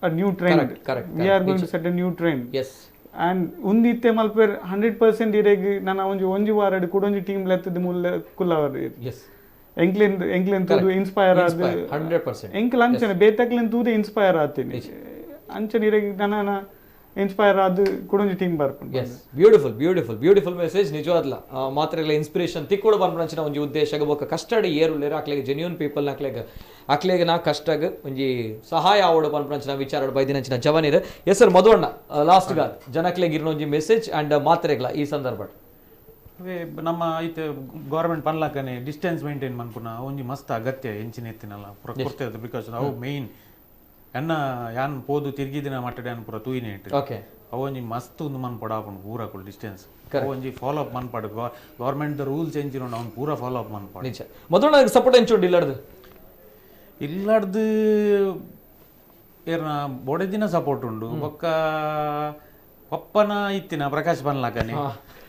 a new trend we are going to set a new trend and ಒಂದು ಇತ್ತೆ ಮಲ್ಪೇರ್ 100% ಇರೆಗ್ ನನ್ನ ಒಂಜಿ ವಾರಡ್ ಕೂಡೊಂಜಿ ಟೀಮ್ ಲೆತ್ತದ ಮುಲ್ಲ ಕುಲ್ಲವರ್ ಎಂಕ್ಲೆನ್ ತೂದು ಇನ್ಸ್ಪೈರ್ ಆದ 100% ಎಂಕ್ಲ ಅಂಚನೆ ಬೇತಕ್ಲೆನ್ ತೂದೆ ಇನ್ಸ್ಪೈರ್ ಆತೀನಿ ಅಂಚನೆ ಇರೆಗ್ ನನ್ನ ಇನ್ಸ್ಪೈರ್ ಆದ ಕೂಡೊಂಜಿ ಟೀಮ್ ಬರ್ಪುಂಡು ಬ್ಯೂಟಿಫುಲ್ ಮೆಸೇಜ್ ನಿಜವಾದ್ಲ ಮಾತ್ರ ಇಲ್ಲ ಇನ್ಸ್ಪಿರೇಷನ್ ತಿಕ್ಕೊಡು ಬಂದ್ರಂಚಿನ ಒಂಜಿ ಉದ್ದೇಶ ಬೊಕ್ಕ ಕಷ್ಟಡ್ ಏರುಲ್ಲೇರ ಅಕ್ಲೆಗೆ ಜೆನ್ಯೂನ್ ಪೀಪಲ್ ಅಕ್ಲೆಗೆ ನಾ ಕಷ್ಟಗ್ ಒಂಜಿ ಸಹಾಯ ಆವಡು ಬಂದ್ರಂಚಿನ ವಿಚಾರ ಬೈದಿನಂಚಿನ ಜವನಿರ್ ಎಸ್ ಸರ್ ಮಧುವಣ್ಣ ಲಾಸ್ಟ್ ಗಾದ್ ಜನಕ್ಲೆಗೆ ಇರೋಂಜಿ ಮೆಸೇಜ್ ಅಂಡ್ ಮಾತ್ರೆಗ್ಲ ಈ ಸಂದರ್ಭ ನಮ್ಮ ಐತೆ ಗೌರ್ಮೆಂಟ್ ಪನ್ಲಕನೆ ಡಿಸ್ಟೆನ್ಸ್ ಮೇಂಟೈನ್ ಮನ್ಪುನ ಒಂಜಿ ಮಸ್ತ್ ಅಗತ್ಯ ಎಂಚಿನ ಎತ್ತಿನಲ್ಲ ಪೂರ ಕೊಡ್ತೇವೆ ಬಿಕಾಸ್ ಅವು ಮೇನ್ ಎನ್ನ ಯಾನ್ ಪೋದು ತಿರ್ಗಿದಿನ ಮಟ್ಟಡೆ ಅನ್ ಪೂರ ತೂಯಿನ ಇಟ್ಟು ಅವೊಂಜಿ ಮಸ್ತ್ ಒಂದು ಮನ್ ಪಡಾಪುಂಡು ಪೂರ ಕುಲ್ ಡಿಸ್ಟೆನ್ಸ್ ಅವೊಂಜಿ ಫಾಲೋ ಅಪ್ ಮನ್ಪಾಡು ಗೌರ್ಮೆಂಟ್ ದ ರೂಲ್ಸ್ ಎಂಚಿನ ಅವ್ನು ಪೂರ ಫಾಲೋ ಅಪ್ ಮನ್ಪಾಡು ನಿಜ ಮೊದಲ ಸಪೋರ್ಟ್ ಎಂಚುಂಡು ಇಲ್ಲಡ್ದು ಏರ್ನ ಬೊಡೆ ದಿನ ಸಪೋರ್ಟ್ ಉಂಡು ಬೊಕ್ಕ ಪಪ್ಪನ ಇತ್ತಿನ ಪ್ರಕಾಶ್ ಪನ್ಲಾಕನೆ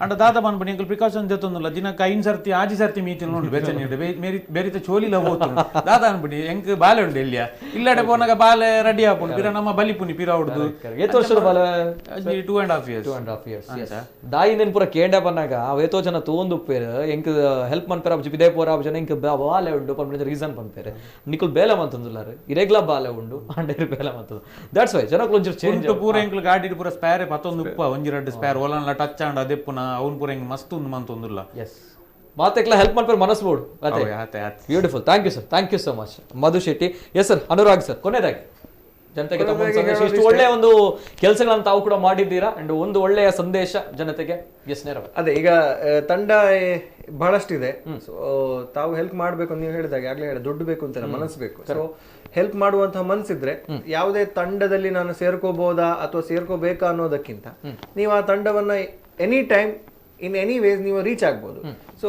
ಅಂಡ ದಾದ ಬಂದ್ಬಿಡಿ ಎಂಕಲ್ ಪ್ರಿಕಾಷನ್ ಜೊತ್ತೊಂದುಲ್ಲ ದಿನಕ್ಕೆ 5 ಸರ್ತಿ 6 ಸರ್ತಿ ಮೀತಿಲ್ ನೋಡಿ ಬೆಚ್ಚ ಬೇರಿತ ಚೋಲಿಲ ಹೋತು ದಾದ ಅನ್ಬಿಡಿ ಎಂಕ್ ಬಾಲೆ ಉಂಡು ಎಲ್ಲಿಯ ಇಲ್ಲಡೆ ಪೋನಾಗ ಬಾಲೆ ರೆಡಿ ಆಪುಂಡು ಪಿರ ನಮ್ಮ ಬಲಿಪುನಿ ಪಿರ ಹುಡ್ದು 8 ವರ್ಷದ ಬಾಲೆ 2.5 years ದಾಯಿನೇನ್ ಪೂರ ಕೇಂಡ ಬನ್ನಾಗ ಅವೇತೋ ಜನ ತೋಂದು ಉಪ್ಪೇರು ಎಂಕ್ ಹೆಲ್ಪ್ ಮನ್ಪೇರ ಅಬ್ಜಿ ಬಿದೆ ಪೋರ ಅಬ್ಜನ ಎಂಕ್ ಬಾಲೆ ಉಂಡು ಪರ್ಮಿನ ರೀಸನ್ ಪನ್ಪೇರೆ ನಿಕುಲ್ ಬೇಲೆ ಮಂತಂದುಲ್ಲಾರು ಇರೆಗ್ಲಾ ಬಾಲೆ ಉಂಡು ಅಂಡೇರು ಬೇಲೆ ಮಂತದು ದಟ್ಸ್ ವೈ ಜನಕ್ಕೆ ಒಂಚೂರು ಚೇಂಜ್ ಪೂರ ಎಂಕ್ಲು ಗಾಡಿ ಪೂರ ಸ್ಪೇರ್ ಪತ್ತೊಂದು ಉಪ್ಪ ಒಂಜಿ 2 ಸ್ಪೇರ್ ಒಲನ್ಲ ಟಚ್ ಆಂಡ ಅದೆಪ್ಪುನ ಅವ್ನು ಪೂರ ಹೆಂಗ್ ಮಸ್ತ್ ಉಂದು ಮಂತೊಂದುಲ್ಲ ಎಸ್ ಮಾತೆಕ್ಲ ಹೆಲ್ಪ್ ಮಾಡ್ತಾರೆ ಮನಸ್ಬೋಡು beautiful thank you sir thank you so much Madhu Shetty. Yes sir Anurag sir ಕೊನೆಯದಾಗಿ ಜನತೆಗೆ ತಮ್ಮ ಸಂದೇಶ ಇಷ್ಟು ಒಳ್ಳೆಯ ಒಂದು ಕೆಲಸಗಳನ್ನು ತಾವು ಕೂಡ ಮಾಡಿದ್ದೀರಾ ಅಂಡ್ ಒಂದು ಒಳ್ಳೆಯ ಸಂದೇಶ ಜನತೆಗೆ ಎಸ್ ನೇರ ಅದೇ ಈಗ ತಂಡ ಬಹಳಷ್ಟಿದೆ ಸೊ ತಾವು ಹೆಲ್ಪ್ ಮಾಡ್ಬೇಕು ನೀವು ಹೇಳಿದಾಗ ಆಗ್ಲೇ ಹೇಳಿ ದುಡ್ಡು ಬೇಕು ಅಂತ ಮನಸ್ಸು ಬೇಕು ಸೊ ಹೆಲ್ಪ್ ಮಾಡುವಂತಹ ಮನಸ್ಸಿದ್ರೆ ಯಾವುದೇ ತಂಡದಲ್ಲಿ ನಾನು ಸೇರ್ಕೋಬಹುದಾ ಅಥವಾ ಸೇರ್ಕೋಬೇಕಾ ಅನ್ನೋದಕ್ಕಿಂತ ನೀವು ಆ ತಂಡವನ್ನ any time in any ways ನೀವು ರೀಚ್ ಆಗ್ಬೋದು. ಸೊ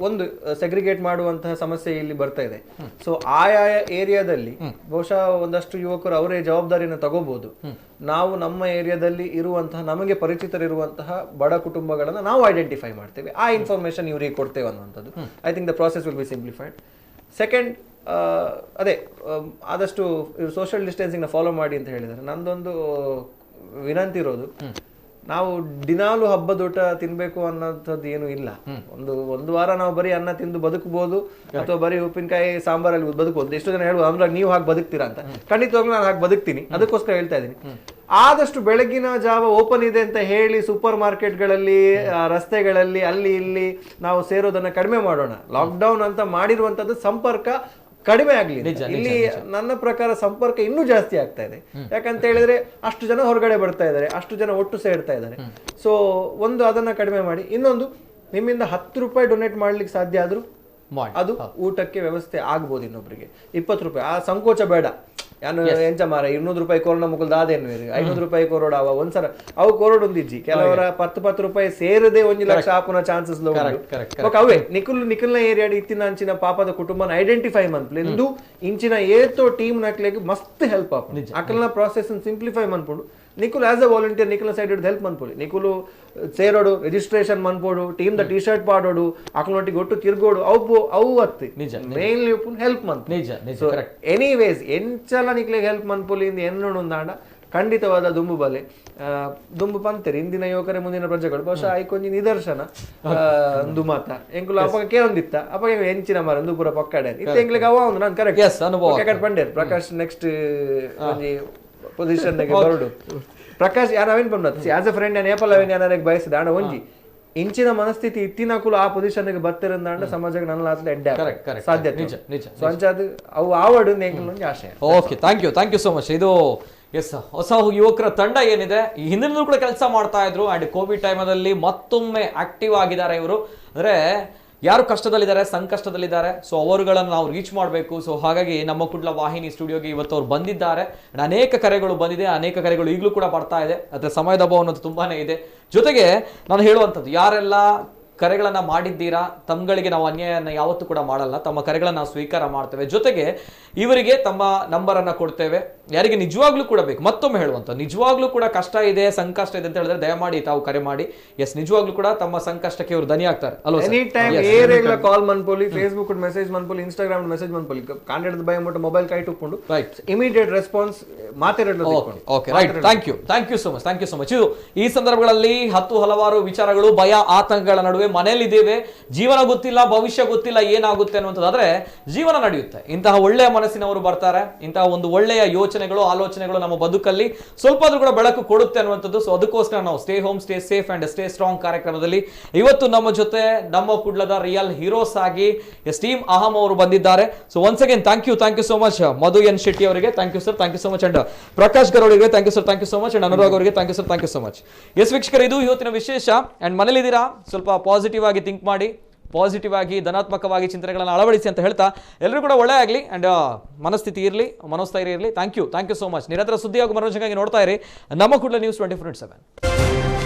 ಒಂದು ಸೆಗ್ರಿಗೇಟ್ ಮಾಡುವಂತಹ ಸಮಸ್ಯೆ ಇಲ್ಲಿ ಬರ್ತಾ ಇದೆ. ಸೊ ಆಯಾಯ ಏರಿಯಾದಲ್ಲಿ ಬಹುಶಃ ಒಂದಷ್ಟು ಯುವಕರು ಅವರೇ ಜವಾಬ್ದಾರಿಯನ್ನು ತಗೋಬಹುದು. ನಾವು ನಮ್ಮ ಏರಿಯಾದಲ್ಲಿ ಇರುವಂತಹ ನಮಗೆ ಪರಿಚಿತರಿರುವಂತಹ ಬಡ ಕುಟುಂಬಗಳನ್ನ ನಾವು ಐಡೆಂಟಿಫೈ ಮಾಡ್ತೇವೆ, ಆ ಇನ್ಫಾರ್ಮೇಶನ್ ಇವರಿಗೆ ಕೊಡ್ತೇವೆ ಅನ್ನುವಂಥದ್ದು. I think the process will be simplified. Second ಅದೇ ಆದಷ್ಟು ಸೋಷಿಯಲ್ ಡಿಸ್ಟೆನ್ಸಿಂಗ್ನ ಫಾಲೋ ಮಾಡಿ ಅಂತ ಹೇಳಿದ್ದಾರೆ. ನಂದೊಂದು ವಿನಂತಿ ಇರೋದು, ನಾವು ದಿನಾಲು ಹಬ್ಬದೂಟ ತಿನ್ಬೇಕು ಅನ್ನೋಂಥದ್ದು ಏನು ಇಲ್ಲ. ಒಂದು ವಾರ ನಾವು ಬರೀ ಅನ್ನ ತಿಂದು ಬದುಕಬಹುದು ಅಥವಾ ಬರೀ ಉಪ್ಪಿನಕಾಯಿ ಸಾಂಬಾರಲ್ಲಿ ಬದುಕಬಹುದು. ಎಷ್ಟೋ ಜನ ಹೇಳುವ ಅಂದ್ರೆ ನೀವು ಹಾಗೆ ಬದುಕ್ತೀರಾ ಅಂತ. ಖಂಡಿತವಾಗ್ಲೂ ನಾನು ಹಾಗೆ ಬದುಕ್ತೀನಿ, ಅದಕ್ಕೋಸ್ಕರ ಹೇಳ್ತಾ ಇದ್ದೀನಿ. ಆದಷ್ಟು ಬೆಳಗಿನ ಜಾವ ಓಪನ್ ಇದೆ ಅಂತ ಹೇಳಿ ಸೂಪರ್ ಮಾರ್ಕೆಟ್ಗಳಲ್ಲಿ ರಸ್ತೆಗಳಲ್ಲಿ ಅಲ್ಲಿ ಇಲ್ಲಿ ನಾವು ಸೇರೋದನ್ನ ಕಡಿಮೆ ಮಾಡೋಣ. ಲಾಕ್ಡೌನ್ ಅಂತ ಮಾಡಿರುವಂತದ್ದು ಸಂಪರ್ಕ ಕಡಿಮೆ ಆಗ್ಲಿ. ಇಲ್ಲಿ ನನ್ನ ಪ್ರಕಾರ ಸಂಪರ್ಕ ಇನ್ನೂ ಜಾಸ್ತಿ ಆಗ್ತಾ ಇದೆ. ಯಾಕಂತ ಹೇಳಿದ್ರೆ ಅಷ್ಟು ಜನ ಹೊರಗಡೆ ಬರ್ತಾ ಇದ್ದಾರೆ, ಅಷ್ಟು ಜನ ಒಟ್ಟು ಸೇರ್ತಾ ಇದ್ದಾರೆ. ಸೊ ಒಂದು ಅದನ್ನ ಕಡಿಮೆ ಮಾಡಿ. ಇನ್ನೊಂದು, ನಿಮ್ಮಿಂದ 10 ರೂಪಾಯಿ ಡೊನೇಟ್ ಮಾಡ್ಲಿಕ್ಕೆ ಸಾಧ್ಯ ಆದ್ರೂ ಅದು ಊಟಕ್ಕೆ ವ್ಯವಸ್ಥೆ ಆಗ್ಬೋದು. ಇನ್ನೊಬ್ರಿಗೆ 20 ರೂಪಾಯಿ ಆ ಸಂಕೋಚ ಬೇಡ. ಯಾನು ಎಂಚ ಮಾರ 200 ರೂಪಾಯಿ ಕೊರೋನಾ ಮುಗುಲ್ ದಾದೇನು 500 ರೂಪಾಯಿ ಕೊರೋಡ ಅವ ಒಂದ್ಸರ ಅವು ಕೊರೋಡ್ ಒಂದಿಜ್ಜಿ ಕೆಲವರ 10 ರೂಪಾಯಿ ಸೇರದೆ 1 ಲಕ್ಷ ಆಪುನ ಚಾನ್ಸಸ್ ಅವೇ ನಿಖಲ್ನ ಏರಿಯಾಡ್ ಇತ್ತಿನ ಅಂಚಿನ ಪಾಪದ ಕುಟುಂಬನ ಐಡೆಂಟಿಫೈ ಮನ್ಪುಲೆಂದು ಇಂಚಿನ ಏತೋ ಟೀಮ್ ನಕ್ಲೆಗ್ ಮಸ್ತ್ ಹೆಲ್ಪ್ ಆಪು. ಅಕಲ್ನ ಪ್ರಾಸೆಸ್ ಸಿಂಪ್ಲಿಫೈ ಮನ್ಪುಂಡು. ನಿಖುಲ್ ಆಸ್ ಅ ವಾಲಂಟಿಯರ್ ನಿಖಲ್ನ ಸೈಡ್ ಹಿಡಿದು ಹೆಲ್ಪ್ ಮನ್ಪೋಡು. ನಿಖುಲು ಸೇರೋಡು, ರಿಜಿಸ್ಟ್ರೇಷನ್ ಮನ್ಪೋಡು, ಟೀಮ್ ದ ಟಿ ಶರ್ಟ್ ಪಾಡೋಡು, ಅಕಲ್ನೊಟ್ಟಿಗೆ ಒಟ್ಟು ತಿರ್ಗೋಡು ಅವು ಅತ್ತಿ ಮೇನ್ಲಿ ಹೆಲ್ಪ್ ಮನ್ಪು. ಎನಿವೇಸ್ ಎಂಚಲ ನಿಕ್ಲೆಗ್ ಹೆಲ್ಪ್ ಮನ್ಪುಲಿಂದ ಎನ್ನೋಡು ಒಂದಾಂಡ ಖಂಡಿತವಾದ ದುಂಬು ಬಲೆ ದುಂಬು ಪಂತೇರಿ ಇಂದಿನ ಯುವಕರೇ ಮುಂದಿನ ಪ್ರಜೆಗಳು. ಬಹುಶಃ ಐಕೊಂಜಿ ನಿದರ್ಶನ ದುಮಾತ ಎಂಕುಲು ಅಪ್ಪ ಕೇಳೊಂದಿತ್ತ ಅಪ್ಪ ಎಂಚಿನ ಮರ ಪೂರ ಪಕ್ಕಡೆ ಇತ್ತ ಎಂಕ್ಲಿಗೆ ಅವ ಒಂದು ನಾನು ಕರೆಕ್ಟ್ ಪಂಡೇರ್ ಪ್ರಕಾಶ್ ನೆಕ್ಸ್ಟ್ ಒಂಜಿ ಪೊಸಿಷನ್ ಬರೋಡು ಪ್ರಕಾಶ್ ಯಾರು ಅವೇನ್ ಬಂದ್ ಆಸ್ ಅ ಫ್ರೆಂಡ್ ನಾನು ಏಪಲ್ ಅವೇನ್ ಯಾರಿಗೆ ಬಯಸಿದ ಅಣ್ಣ ಒಂಜಿ ಇಂಚಿನ ಮನಸ್ಥಿತಿ ಇತ್ತಿನ ಕುಲು ಆ ಪೊಸಿಷನ್ಗೆ ಬರ್ತಿರಂದ ಸಮಾಜಕ್ಕೆ ನನ್ನ ಎಡ್ಡೆ ಸಾಧ್ಯತೆ ಸೊ ಅಂಚಾದ ಅವು ಆವಡು ಒಂಜಿ ಆಶಯ. Okay, thank you so much. ಇದು ಎಸ್ ಹೊಸ ಯುವಕರ ತಂಡ ಏನಿದೆ ಈ ಹಿಂದಿನೂ ಕೂಡ ಕೆಲಸ ಮಾಡ್ತಾ ಇದ್ರು ಅಂಡ್ ಕೋವಿಡ್ ಟೈಮಲ್ಲಿ ಮತ್ತೊಮ್ಮೆ ಆಕ್ಟಿವ್ ಆಗಿದ್ದಾರೆ ಇವರು. ಅಂದ್ರೆ ಯಾರು ಕಷ್ಟದಲ್ಲಿದ್ದಾರೆ, ಸಂಕಷ್ಟದಲ್ಲಿದ್ದಾರೆ, ಸೊ ಅವರುಗಳನ್ನು ನಾವು ರೀಚ್ ಮಾಡಬೇಕು. ಸೊ ಹಾಗಾಗಿ ನಮ್ಮ ಕುಡ್ಲ ವಾಹಿನಿ ಸ್ಟುಡಿಯೋಗೆ ಇವತ್ತು ಅವ್ರು ಬಂದಿದ್ದಾರೆ. ಅನೇಕ ಕರೆಗಳು ಬಂದಿದೆ, ಅನೇಕ ಕರೆಗಳು ಈಗಲೂ ಕೂಡ ಬರ್ತಾ ಇದೆ. ಅದರ ಸಮಯದ ಅಭಾವ ಅನ್ನೋದು ತುಂಬಾನೇ ಇದೆ. ಜೊತೆಗೆ ನಾನು ಹೇಳುವಂಥದ್ದು, ಯಾರೆಲ್ಲ ಕರೆಗಳನ್ನು ಮಾಡಿದ್ದೀರಾ ತಮ್ಮಗಳಿಗೆ ನಾವು ಅನ್ಯಾಯನ ಯಾವತ್ತೂ ಕೂಡ ಮಾಡಲ್ಲ. ತಮ್ಮ ಕರೆಗಳನ್ನು ನಾವು ಸ್ವೀಕಾರ ಮಾಡ್ತೇವೆ. ಜೊತೆಗೆ ಇವರಿಗೆ ತಮ್ಮ ನಂಬರನ್ನು ಕೊಡ್ತೇವೆ. ಯಾರಿಗೆ ನಿಜವಾಗ್ಲೂ ಕೂಡ ಬೇಕು, ಮತ್ತೊಮ್ಮೆ ಹೇಳುವಂಥ ನಿಜವಾಗ್ಲೂ ಕೂಡ ಕಷ್ಟ ಇದೆ, ಸಂಕಷ್ಟ ಇದೆ ಅಂತ ಹೇಳಿದ್ರೆ ದಯಮಾಡಿ ತಾವು ಕರೆ ಮಾಡಿ. ಎಸ್, ನಿಜವಾಗ್ಲೂ ಕೂಡ ತಮ್ಮ ಸಂಕಷ್ಟಕ್ಕೆ ಇವರು ದನಿ ಆಗ್ತಾರೆ ಅಲ್ವಾ? ಎನಿ ಟೈಮ್ ಏರೆಗ್ಲ ಕಾಲ್ ಮನ್ಪೋಲಿ, ಫೇಸ್ಬುಕ್ ಮೆಸೇಜ್ ಮನ್ಪೋಲಿ, ಇನ್ಸ್ಟಾಗ್ರಾಮ್ ಮೆಸೇಜ್ ಮನ್ಪೋಲಿ, ಕಾಂಟ್ಯಾಕ್ಟ್ ಬೈ ಅಂದ್ಬಿಟ್ಟು ಮೊಬೈಲ್ ಕೈ ಟುಕ್ಕೊಂಡು ರೈಟ್ ಇಮಿಡಿಯೇಟ್ ರೆಸ್ಪಾನ್ಸ್ ಮಾತಾಡೋದು. Okay, right. Thank you so much. ಇದು ಈ ಸಂದರ್ಭಗಳಲ್ಲಿ ಹಲವಾರು ವಿಚಾರಗಳು, ಭಯ, ಆತಂಕಗಳ ನಡುವೆ ಮನೆಯಲ್ಲಿದ್ದೇವೆ. ಜೀವನ ಗೊತ್ತಿಲ್ಲ, ಭವಿಷ್ಯ ಗೊತ್ತಿಲ್ಲ ಏನಾಗುತ್ತೆ ಅನ್ನುವಂಥದ್ದಾದ್ರೆ ಜೀವನ ನಡೆಯುತ್ತೆ. ಇಂತಹ ಒಳ್ಳೆಯ ಮನಸ್ಸಿನವರು ಬರ್ತಾರೆ. ಇಂತಹ ಒಂದು ಒಳ್ಳೆಯ ಯೋಚನೆಗಳು, ಆಲೋಚನೆಗಳು ನಮ್ಮ ಬದುಕಲ್ಲಿ ಸ್ವಲ್ಪ ಆದ್ರೂ ಕೂಡ ಬೆಳಕು ಕೊಡುತ್ತೆ ಅನ್ನುವಂಥದ್ದು. ಸೊ ಅದಕ್ಕೋಸ್ಕರ ನಾವು stay home, stay safe and stay strong ಕಾರ್ಯಕ್ರಮದಲ್ಲಿ ಇವತ್ತು ನಮ್ಮ ಜೊತೆ ನಮ್ಮ ಕುಡ್ಲದ ರಿಯಲ್ ಹೀರೋಸ್ ಆಗಿ ಟೀಮ್ ಅಹಂ ಅವರು ಬಂದಿದ್ದಾರೆ. So once again thank you so much Madhu N Shetty ಅವರಿಗೆ thank you sir, thank you so much. And Prakash ಗರ್ ಅವರಿಗೆ thank you so much. And Anurag ಅವರಿಗೆ thank you so much. Yes ವೀಕ್ಷಕರು, ಇದು ಇವತ್ತಿನ ವಿಶೇಷ. ಅಂಡ್ ಮನೇಲಿದ್ದೀರಾ, ಸ್ವಲ್ಪ ಪಾಸಿಟಿವ್ ಆಗಿ ಥಿಂಕ್ ಮಾಡಿ, ಪಾಸಿಟಿವ್ ಆಗಿ ಧನಾತ್ಮಕವಾಗಿ ಚಿಂತನೆಗಳನ್ನು ಅಳವಡಿಸಿ ಅಂತ ಹೇಳ್ತಾ ಎಲ್ಲರೂ ಕೂಡ ಒಳ್ಳೆ ಆಗಲಿ ಅಂಡ್ ಮನಸ್ಥಿತಿ ಇರಲಿ, ಮನೋಸ್ಥೈರ್ಯ ಇರಲಿ. Thank you so much. ನಿರಂತರ ಸುದ್ದಿ ಹಾಗೂ ಮನೋರಂಜನೆಗಾಗಿ ನೋಡ್ತಾ ಇರಿ ನಮ್ಮ ಕುಡ್ಲ ನ್ಯೂಸ್ 24/7.